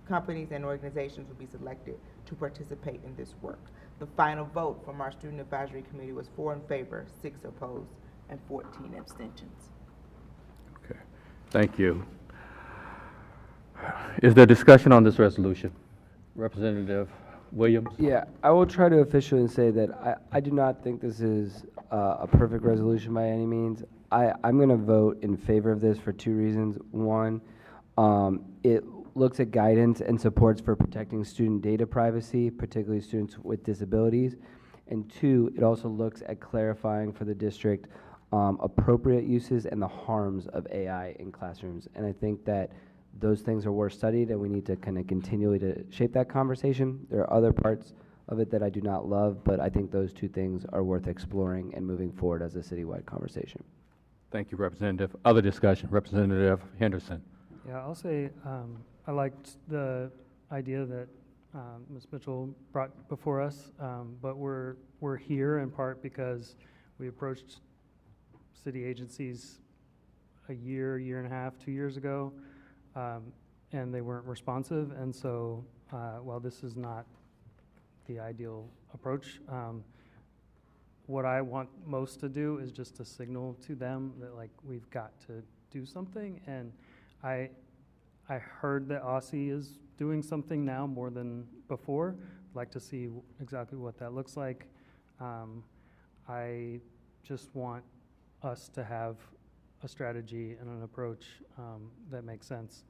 Speaker 2: companies and organizations will be selected to participate in this work. The final vote from our Student Advisory Committee was 4 in favor, 6 opposed, and 14 abstentions.
Speaker 1: Okay, thank you. Is there discussion on this resolution? Representative Williams?
Speaker 6: Yeah, I will try to officially say that I do not think this is a perfect resolution by any means. I'm going to vote in favor of this for 2 reasons. One, it looks at guidance and supports for protecting student data privacy, particularly students with disabilities. And 2, it also looks at clarifying for the district appropriate uses and the harms of AI in classrooms. And I think that those things are worth studied, and we need to kind of continually to shape that conversation. There are other parts of it that I do not love, but I think those 2 things are worth exploring and moving forward as a citywide conversation.
Speaker 1: Thank you, Representative. Other discussion, Representative Henderson.
Speaker 5: Yeah, I'll say I liked the idea that Ms. Mitchell brought before us, but we're here in part because we approached city agencies a year and a half, 2 years ago, and they weren't responsive. And so while this is not the ideal approach, what I want most to do is just to signal to them that, like, we've got to do something. And I heard that Aussie is doing something now more than before. I'd like to see exactly what that looks like. I just want us to have a strategy and an approach that makes sense.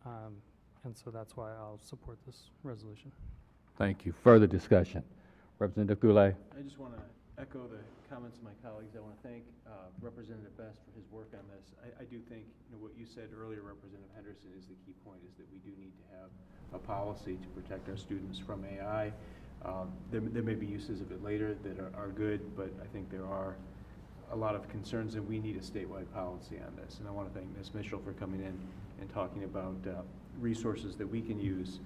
Speaker 5: And so that's why I'll support this resolution.
Speaker 1: Thank you. Further discussion. Representative Goulet.
Speaker 15: I just want to echo the comments of my colleagues. I want to thank Representative Best for his work on this. I do think what you said earlier, Representative Henderson, is the key point, is that we do need to have a policy to protect our students from AI. There may be uses of it later that are good, but I think there are a lot of concerns, and we need a statewide policy on this. And I want to thank Ms. Mitchell for coming in and talking about resources that we can use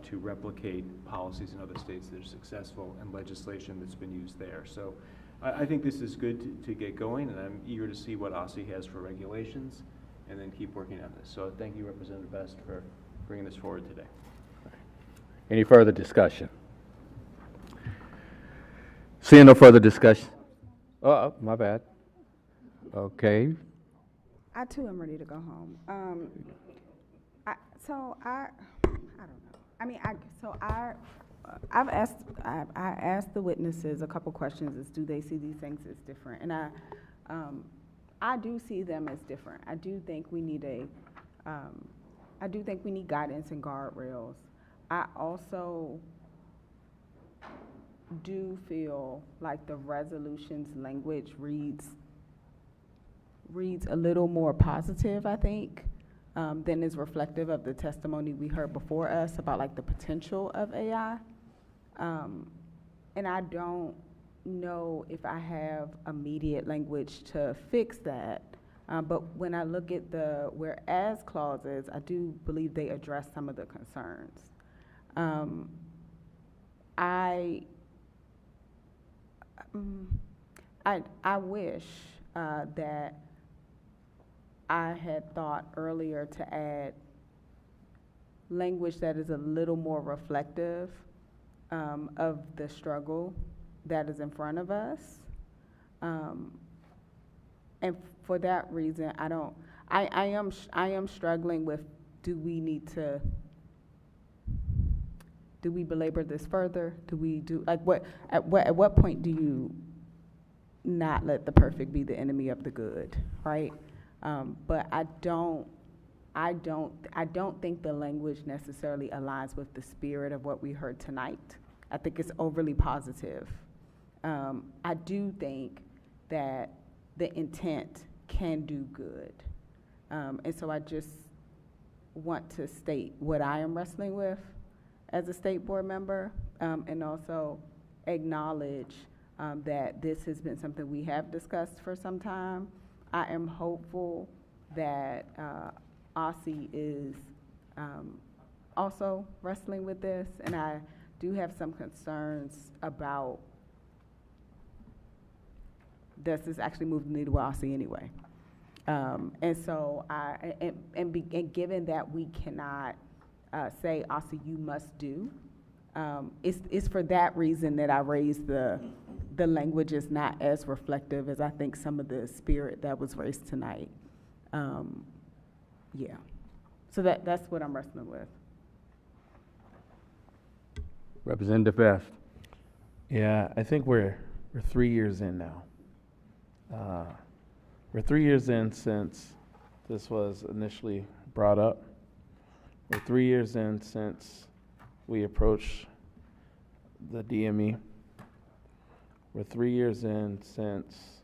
Speaker 15: to replicate policies in other states that are successful and legislation that's been used there. So I think this is good to get going, and I'm eager to see what OSSI has for regulations and then keep working on this. So thank you, Representative Best, for bringing this forward today.
Speaker 1: Any further discussion? Seeing no further discussion. Oh, my bad. Okay.
Speaker 4: I too am ready to go home. I don't know. I mean, I asked the witnesses a couple questions as do they see these things as different, and I do see them as different. I do think we need guidance and guardrails. I also do feel like the resolution's language reads a little more positive, I think, than is reflective of the testimony we heard before us about, like, the potential of AI. And I don't know if I have immediate language to fix that, but when I look at the whereas clauses, I do believe they address some of the concerns. I wish that I had thought earlier to add language that is a little more reflective of the struggle that is in front of us. And for that reason, I am struggling with, do we belabor this further? At what point do you not let the perfect be the enemy of the good, right? But I I don't think the language necessarily aligns with the spirit of what we heard tonight. I think it's overly positive. I do think that the intent can do good. And so I just want to state what I am wrestling with as a state board member, and also acknowledge that this has been something we have discussed for some time. I am hopeful that OSSI is also wrestling with this, and I do have some concerns about does this actually move the needle with OSSI anyway. And so, and given that we cannot say, OSSI, you must do, it's for that reason that I raised the language is not as reflective as I think some of the spirit that was raised tonight. Yeah. So that's what I'm wrestling with.
Speaker 1: Representative Best.
Speaker 9: Yeah, I think we're 3 years in now. We're 3 years in since this was initially brought up. We're 3 years in since we approached the DME. We're 3 years in since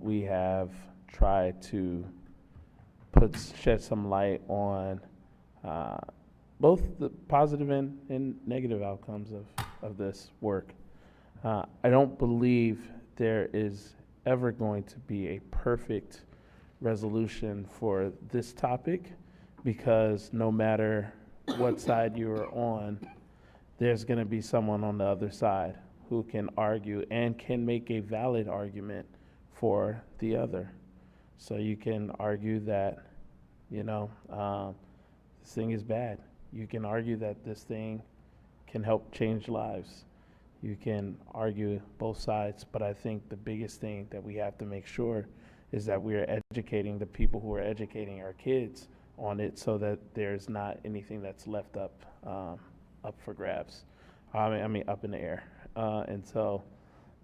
Speaker 9: we have tried to shed some light on both the positive and negative outcomes of this work. I don't believe there is ever going to be a perfect resolution for this topic, because no matter what side you are on, there's going to be someone on the other side who can argue and can make a valid argument for the other. So you can argue that, this thing is bad. You can argue that this thing can help change lives. You can argue both sides, but I think the biggest thing that we have to make sure is that we are educating the people who are educating our kids on it, so that there's not anything that's left up for grabs. I mean, up in the air. And so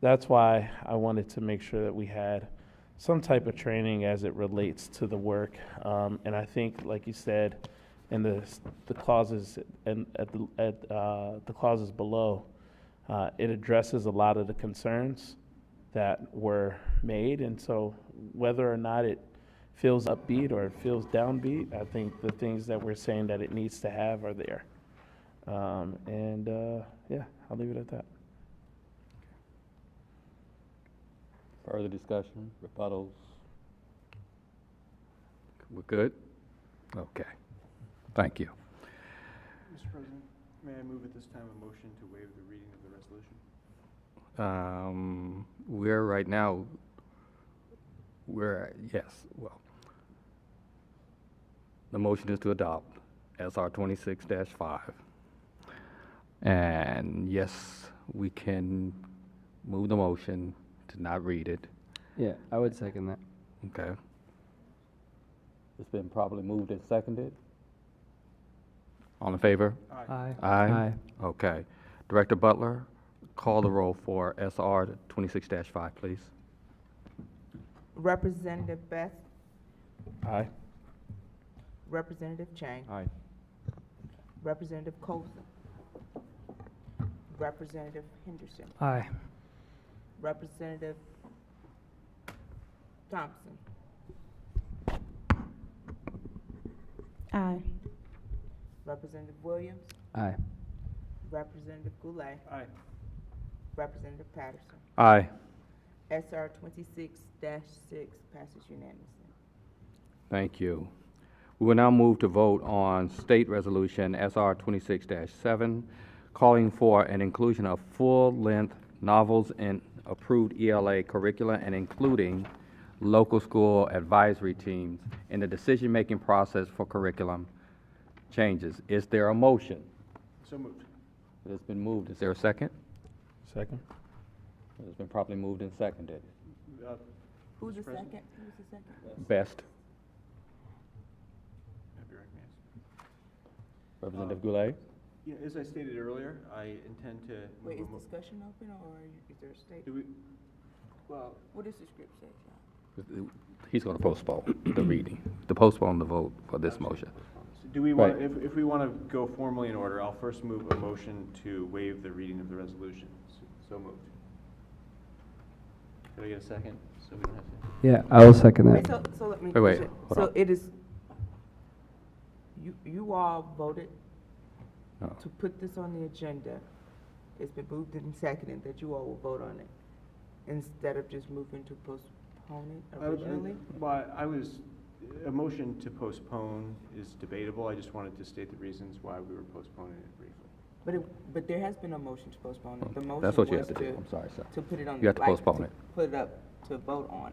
Speaker 9: that's why I wanted to make sure that we had some type of training as it relates to the work. And I think, like you said, in the clauses and at the clauses below, it addresses a lot of the concerns that were made. And so whether or not it feels upbeat or it feels downbeat, I think the things that we're saying that it needs to have are there. Yeah, I'll leave it at that.
Speaker 1: Further discussion, rebuttals? We're good? Okay. Thank you.
Speaker 15: Mr. President, may I move at this time a motion to waive the reading of the resolution?
Speaker 1: We're right now, yes, well, the motion is to adopt SR 26-5. And yes, we can move the motion to not read it.
Speaker 6: Yeah, I would second that.
Speaker 1: Okay. It's been properly moved and seconded. All in favor?
Speaker 15: Aye.
Speaker 1: Aye. Okay. Director Butler, call the roll for SR 26-5, please.
Speaker 2: Representative Best,
Speaker 9: Aye.
Speaker 2: Representative Chang,
Speaker 19: Aye.
Speaker 2: Representative Colson, Representative Henderson,
Speaker 5: Aye.
Speaker 2: Representative Thompson,
Speaker 4: Aye.
Speaker 2: Representative Williams,
Speaker 6: Aye.
Speaker 2: Representative Goulet,
Speaker 15: Aye.
Speaker 2: Representative Patterson.
Speaker 1: Aye.
Speaker 2: SR 26-6 passes unanimously.
Speaker 1: Thank you. We will now move to vote on State Resolution SR 26-7, calling for an inclusion of full-length novels in approved ELA curricula and including local school advisory teams in the decision-making process for curriculum changes. Is there a motion?
Speaker 15: So moved.
Speaker 1: It has been moved. Is there a second?
Speaker 9: Second.
Speaker 1: It has been properly moved and seconded.
Speaker 2: Who's
Speaker 15: Mr.
Speaker 2: the
Speaker 15: President?
Speaker 2: second? Who's the second?
Speaker 1: Best.
Speaker 15: Have your recognized.
Speaker 1: Representative Goulet?
Speaker 15: Yeah, as I stated earlier, I intend to move
Speaker 2: Wait,
Speaker 15: a
Speaker 2: is
Speaker 15: mo-
Speaker 2: discussion open or is there a state?
Speaker 15: Do we, well,
Speaker 2: What does the script say, John?
Speaker 1: He's going to postpone the reading, to postpone the vote for this motion.
Speaker 15: So do we want,
Speaker 1: Right.
Speaker 15: if we want to go formally in order, I'll first move a motion to waive the reading of the resolution. So moved. Can I get a second? So we don't have to.
Speaker 6: Yeah, I will second
Speaker 2: Wait,
Speaker 6: that.
Speaker 2: so let me.
Speaker 1: Wait,
Speaker 2: so-
Speaker 1: hold
Speaker 2: So
Speaker 1: on.
Speaker 2: it is, you all voted
Speaker 1: No.
Speaker 2: to put this on the agenda. It's been moved and seconded that you all will vote on it, instead of just moving to postpone it originally?
Speaker 15: A motion to postpone is debatable. I just wanted to state the reasons why we were postponing it briefly.
Speaker 2: But there has been a motion to postpone it. The motion
Speaker 1: That's what you
Speaker 2: was
Speaker 1: have to do. I'm sorry, sir.
Speaker 2: To put it on.
Speaker 1: You have to
Speaker 2: like,
Speaker 1: postpone it.
Speaker 2: Put it up to vote on.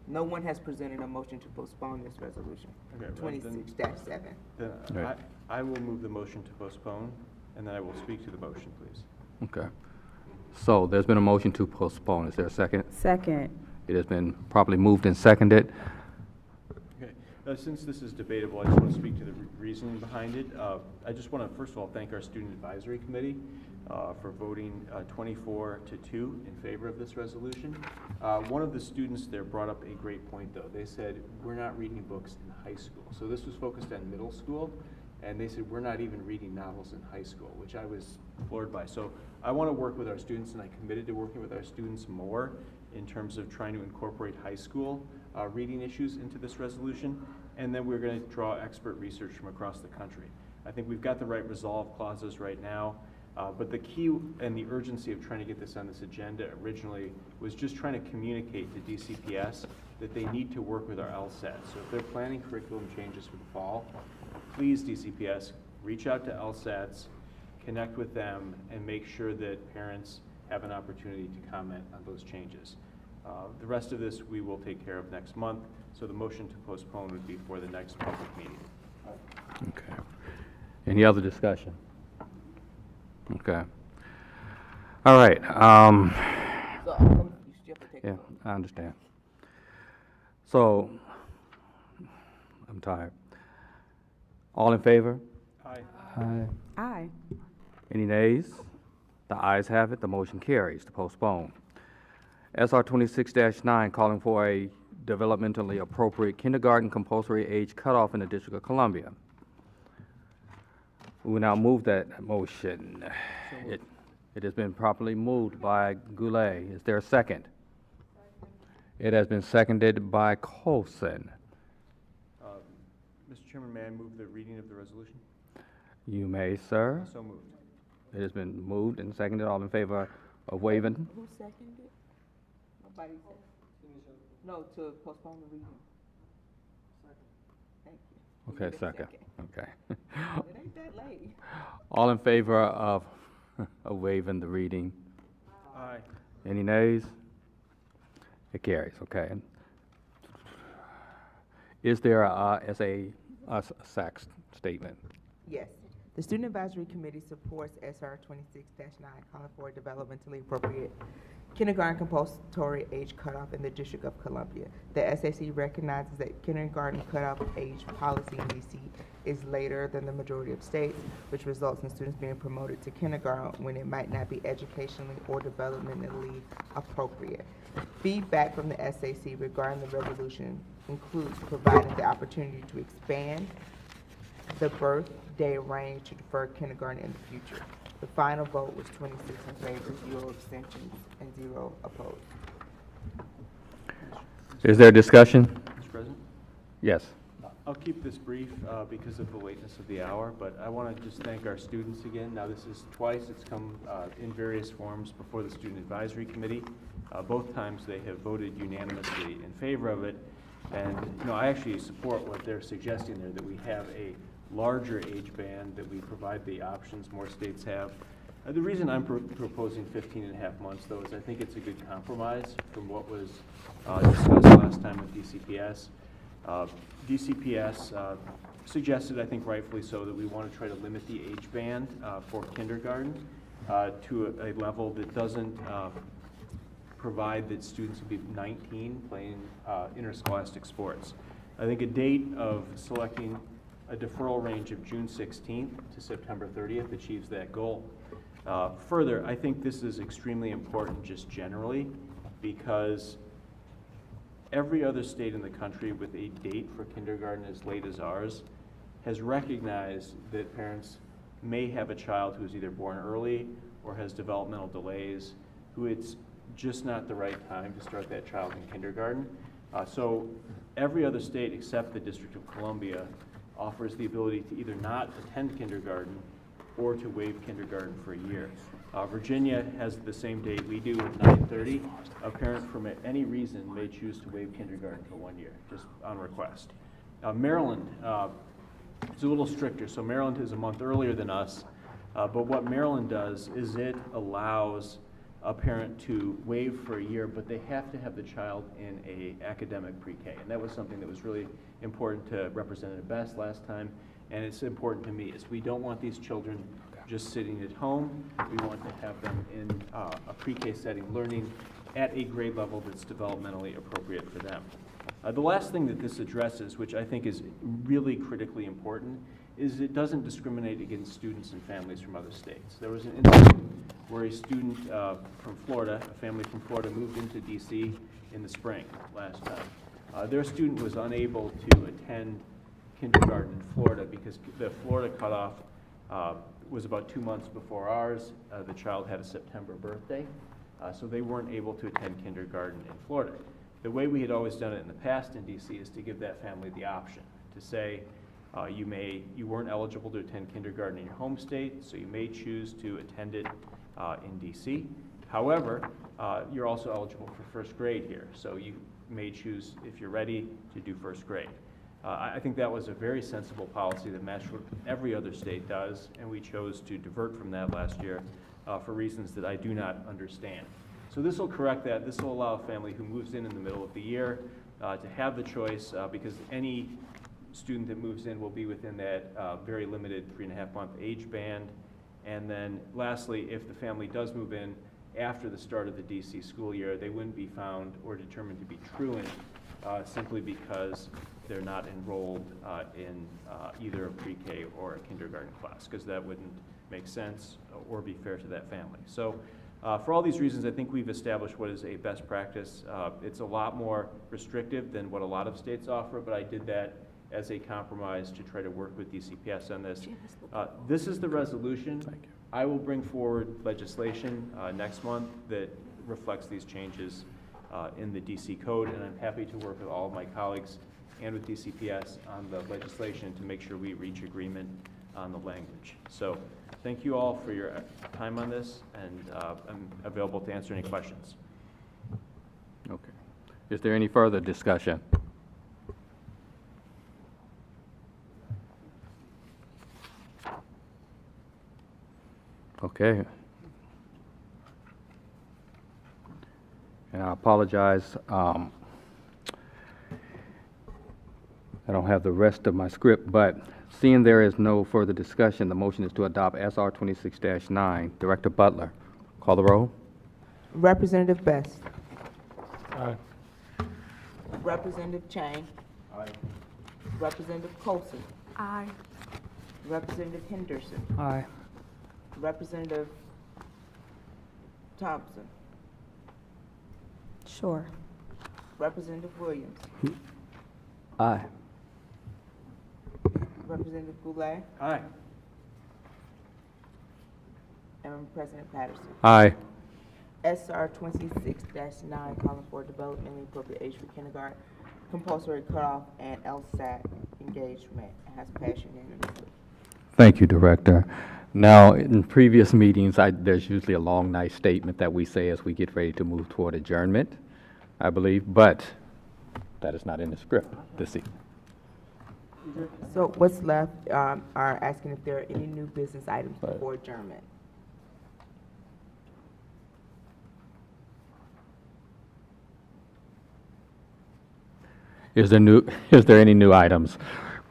Speaker 2: No one has presented a motion to postpone this resolution,
Speaker 15: Okay, well, then-
Speaker 2: 26-7.
Speaker 15: Then
Speaker 1: Right.
Speaker 15: I will move the motion to postpone, and then I will speak to the motion, please.
Speaker 1: Okay. So there's been a motion to postpone. Is there a second?
Speaker 4: Second.
Speaker 1: It has been properly moved and seconded.
Speaker 15: Okay, since this is debatable, I just want to speak to the reasoning behind it. I just want to, first of all, thank our Student Advisory Committee for voting 24-2 in favor of this resolution. One of the students there brought up a great point, though. They said, we're not reading books in high school. So this was focused on middle school, and they said, we're not even reading novels in high school, which I was floored by. So I want to work with our students, and I committed to working with our students more in terms of trying to incorporate high school reading issues into this resolution. And then we're going to draw expert research from across the country. I think we've got the right resolve clauses right now. But the key and the urgency of trying to get this on this agenda originally was just trying to communicate to DCPS that they need to work with our LSAT. So if they're planning curriculum changes for the fall, please, DCPS, reach out to LSATs, connect with them, and make sure that parents have an opportunity to comment on those changes. The rest of this we will take care of next month, so the motion to postpone would be for the next public meeting.
Speaker 1: Okay. Any other discussion? Okay. All right.
Speaker 2: So, you still have to take a
Speaker 1: Yeah,
Speaker 2: vote.
Speaker 1: I understand. So, I'm tired. All in favor?
Speaker 15: Aye.
Speaker 6: Aye.
Speaker 4: Aye.
Speaker 1: Any nays? The ayes have it, the motion carries to postpone. SR 26-9, calling for a developmentally appropriate kindergarten compulsory age cutoff in the District of Columbia. We will now move that motion. It has been properly moved by Goulet. Is there a second? It has been seconded by Colson.
Speaker 15: Mr. Chairman, may I move the reading of the resolution?
Speaker 1: You may, sir.
Speaker 15: So moved.
Speaker 1: It has been moved and seconded. All in favor of waiving?
Speaker 2: Who seconded? Nobody said. No, to postpone the reading. Thank you.
Speaker 1: Okay,
Speaker 2: Need a
Speaker 1: second. Okay.
Speaker 2: It ain't that late.
Speaker 1: All in favor of waiving the reading?
Speaker 15: Aye.
Speaker 1: Any nays? It carries, okay. Is there a SAC statement?
Speaker 2: Yes. The Student Advisory Committee supports SR 26-9, calling for a developmentally appropriate kindergarten compulsory age cutoff in the District of Columbia. The SAC recognizes that kindergarten cutoff age policy in DC is later than the majority of states, which results in students being promoted to kindergarten when it might not be educationally or developmentally appropriate. Feedback from the SAC regarding the resolution includes providing the opportunity to expand the birthday range to defer kindergarten in the future. The final vote was 26 in favor, 0 abstentions, and 0 opposed.
Speaker 1: Is there discussion?
Speaker 15: Mr. President?
Speaker 1: Yes.
Speaker 15: I'll keep this brief because of the lateness of the hour, but I want to just thank our students again. Now, this is twice. It's come in various forms before the Student Advisory Committee. Both times they have voted unanimously in favor of it. And, you know, I actually support what they're suggesting there, that we have a larger age band, that we provide the options more states have. The reason I'm proposing 15 and a half months, though, is I think it's a good compromise from what was discussed last time with DCPS. DCPS suggested, I think rightfully so, that we want to try to limit the age band for kindergarten to a level that doesn't provide that students will be 19 playing interscholastic sports. I think a date of selecting a deferral range of June 16th to September 30th achieves that goal. Further, I think this is extremely important just generally because every other state in the country with a date for kindergarten as late as ours has recognized that parents may have a child who is either born early or has developmental delays, who it's just not the right time to start that child in kindergarten. So every other state except the District of Columbia offers the ability to either not attend kindergarten or to waive kindergarten for a year. Virginia has the same date we do at 9:30. A parent from any reason may choose to waive kindergarten for 1 year, just on request. Maryland is a little stricter. So Maryland is a month earlier than us, but what Maryland does is it allows a parent to waive for a year, but they have to have the child in a academic pre-K. And that was something that was really important to Representative Best last time, and it's important to me, is we don't want these children just sitting at home. We want to have them in a pre-K setting, learning at a grade level that's developmentally appropriate for them. The last thing that this addresses, which I think is really critically important, is it doesn't discriminate against students and families from other states. There was an incident where a student from Florida, a family from Florida, moved into DC in the spring last time. Their student was unable to attend kindergarten in Florida because the Florida cutoff was about 2 months before ours. The child had a September birthday, so they weren't able to attend kindergarten in Florida. The way we had always done it in the past in DC is to give that family the option to say, you weren't eligible to attend kindergarten in your home state, so you may choose to attend it in DC. However, you're also eligible for first grade here, so you may choose, if you're ready, to do first grade. I think that was a very sensible policy that matched what every other state does, and we chose to divert from that last year for reasons that I do not understand. So this will correct that. This will allow a family who moves in the middle of the year to have the choice, because any student that moves in will be within that very limited 3.5-month age band. And then lastly, if the family does move in after the start of the DC school year, they wouldn't be found or determined to be truant simply because they're not enrolled in either a pre-K or a kindergarten class, because that wouldn't make sense or be fair to that family. So for all these reasons, I think we've established what is a best practice. It's a lot more restrictive than what a lot of states offer, but I did that as a compromise to try to work with DCPS on this. This is the resolution. I will bring forward legislation next month that reflects these changes in the DC code, and I'm happy to work with all of my colleagues and with DCPS on the legislation to make sure we reach agreement on the language. So thank you all for your time on this, and I'm available to answer any questions.
Speaker 1: Okay. Is there any further discussion? Okay. And I apologize. I don't have the rest of my script, but seeing there is no further discussion, the motion is to adopt SR 26-9. Director Butler, call the roll.
Speaker 2: Representative Best.
Speaker 5: Aye.
Speaker 2: Representative Chang.
Speaker 15: Aye.
Speaker 2: Representative Colson.
Speaker 8: Aye.
Speaker 2: Representative Henderson.
Speaker 5: Aye.
Speaker 2: Representative Thompson.
Speaker 4: Sure.
Speaker 2: Representative Williams.
Speaker 6: Aye.
Speaker 2: Representative Goulet.
Speaker 15: Aye.
Speaker 2: And President Patterson.
Speaker 1: Aye.
Speaker 2: SR 26-9, calling for developmentally appropriate age for kindergarten, compulsory cutoff, and LSAT engagement, has passed unanimously.
Speaker 1: Thank you, Director. Now, in previous meetings, there's usually a long, nice statement that we say as we get ready to move toward adjournment, I believe, but that is not in the script this evening.
Speaker 2: So what's left are asking if there are any new business items before adjournment.
Speaker 1: Is there any new items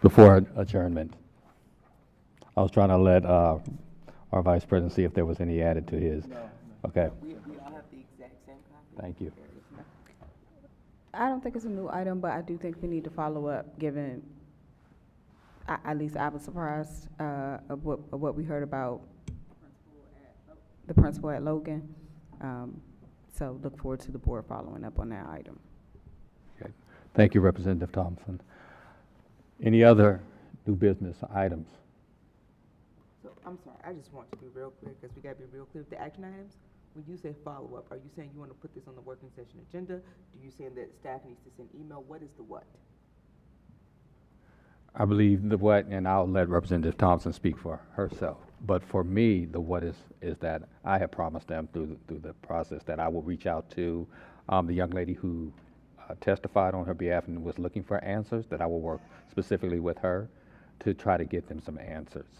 Speaker 1: before adjournment? I was trying to let our Vice President see if there was any added to his.
Speaker 2: No.
Speaker 1: Okay.
Speaker 2: We all have the exact same copy.
Speaker 1: Thank you.
Speaker 4: I don't think it's a new item, but I do think we need to follow up, given, at least I was surprised of what we heard about the principal at Logan. So look forward to the board following up on that item.
Speaker 1: Okay. Thank you, Representative Thompson. Any other new business items?
Speaker 2: So, I'm sorry, I just want to be real clear, because we gotta be real clear with the action items. When you say follow-up, are you saying you wanna put this on the working session agenda? Do you saying that staff needs to send email? What is the what?
Speaker 1: I believe the what, and I'll let Representative Thompson speak for herself. But for me, the what is that I have promised them through the process that I will reach out to the young lady who testified on her behalf and was looking for answers, that I will work specifically with her to try to get them some answers.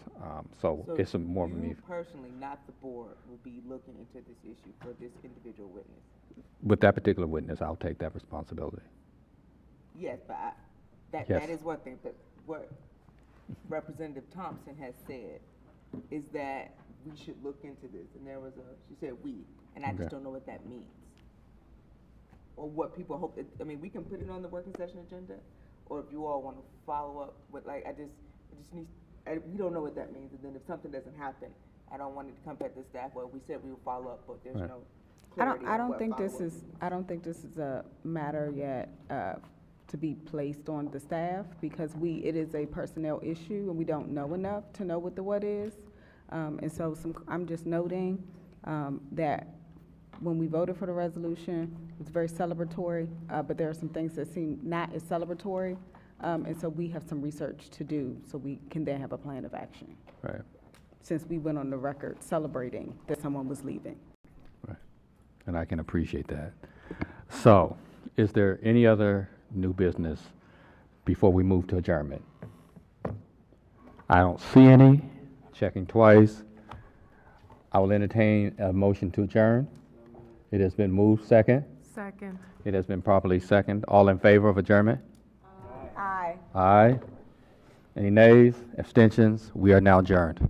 Speaker 1: So it's a more of me.
Speaker 2: You personally, not the board, will be looking into this issue for this individual witness?
Speaker 1: With that particular witness, I'll take that responsibility.
Speaker 2: Yes, but
Speaker 1: Yes.
Speaker 2: that is one thing, but what Representative Thompson has said is that we should look into this, and she said we, and I
Speaker 1: Okay.
Speaker 2: just don't know what that means. Or what people hope, we can put it on the working session agenda, or if you all wanna follow up with, we don't know what that means, and then if something doesn't happen, I don't want it to come back to staff, well, we said we will follow up, but there's
Speaker 1: Right.
Speaker 2: no clarity
Speaker 4: I
Speaker 2: on
Speaker 4: don't
Speaker 2: what
Speaker 4: think this
Speaker 2: follow-up
Speaker 4: is, I don't think this is a matter yet, to be placed on the staff, because it is a personnel issue, and we don't know enough to know what the what is. And so I'm just noting, that when we voted for the resolution, it was very celebratory, but there are some things that seem not as celebratory. And so we have some research to do, so we can then have a plan of action,
Speaker 1: Right.
Speaker 4: since we went on the record celebrating that someone was leaving.
Speaker 1: Right. And I can appreciate that. So, is there any other new business before we move to adjournment? I don't see any. Checking twice. I will entertain a motion to adjourn. It has been moved second.
Speaker 8: Second.
Speaker 1: It has been properly second. All in favor of adjournment?
Speaker 2: Aye.
Speaker 1: Aye. Any nays? Abstentions? We are now adjourned.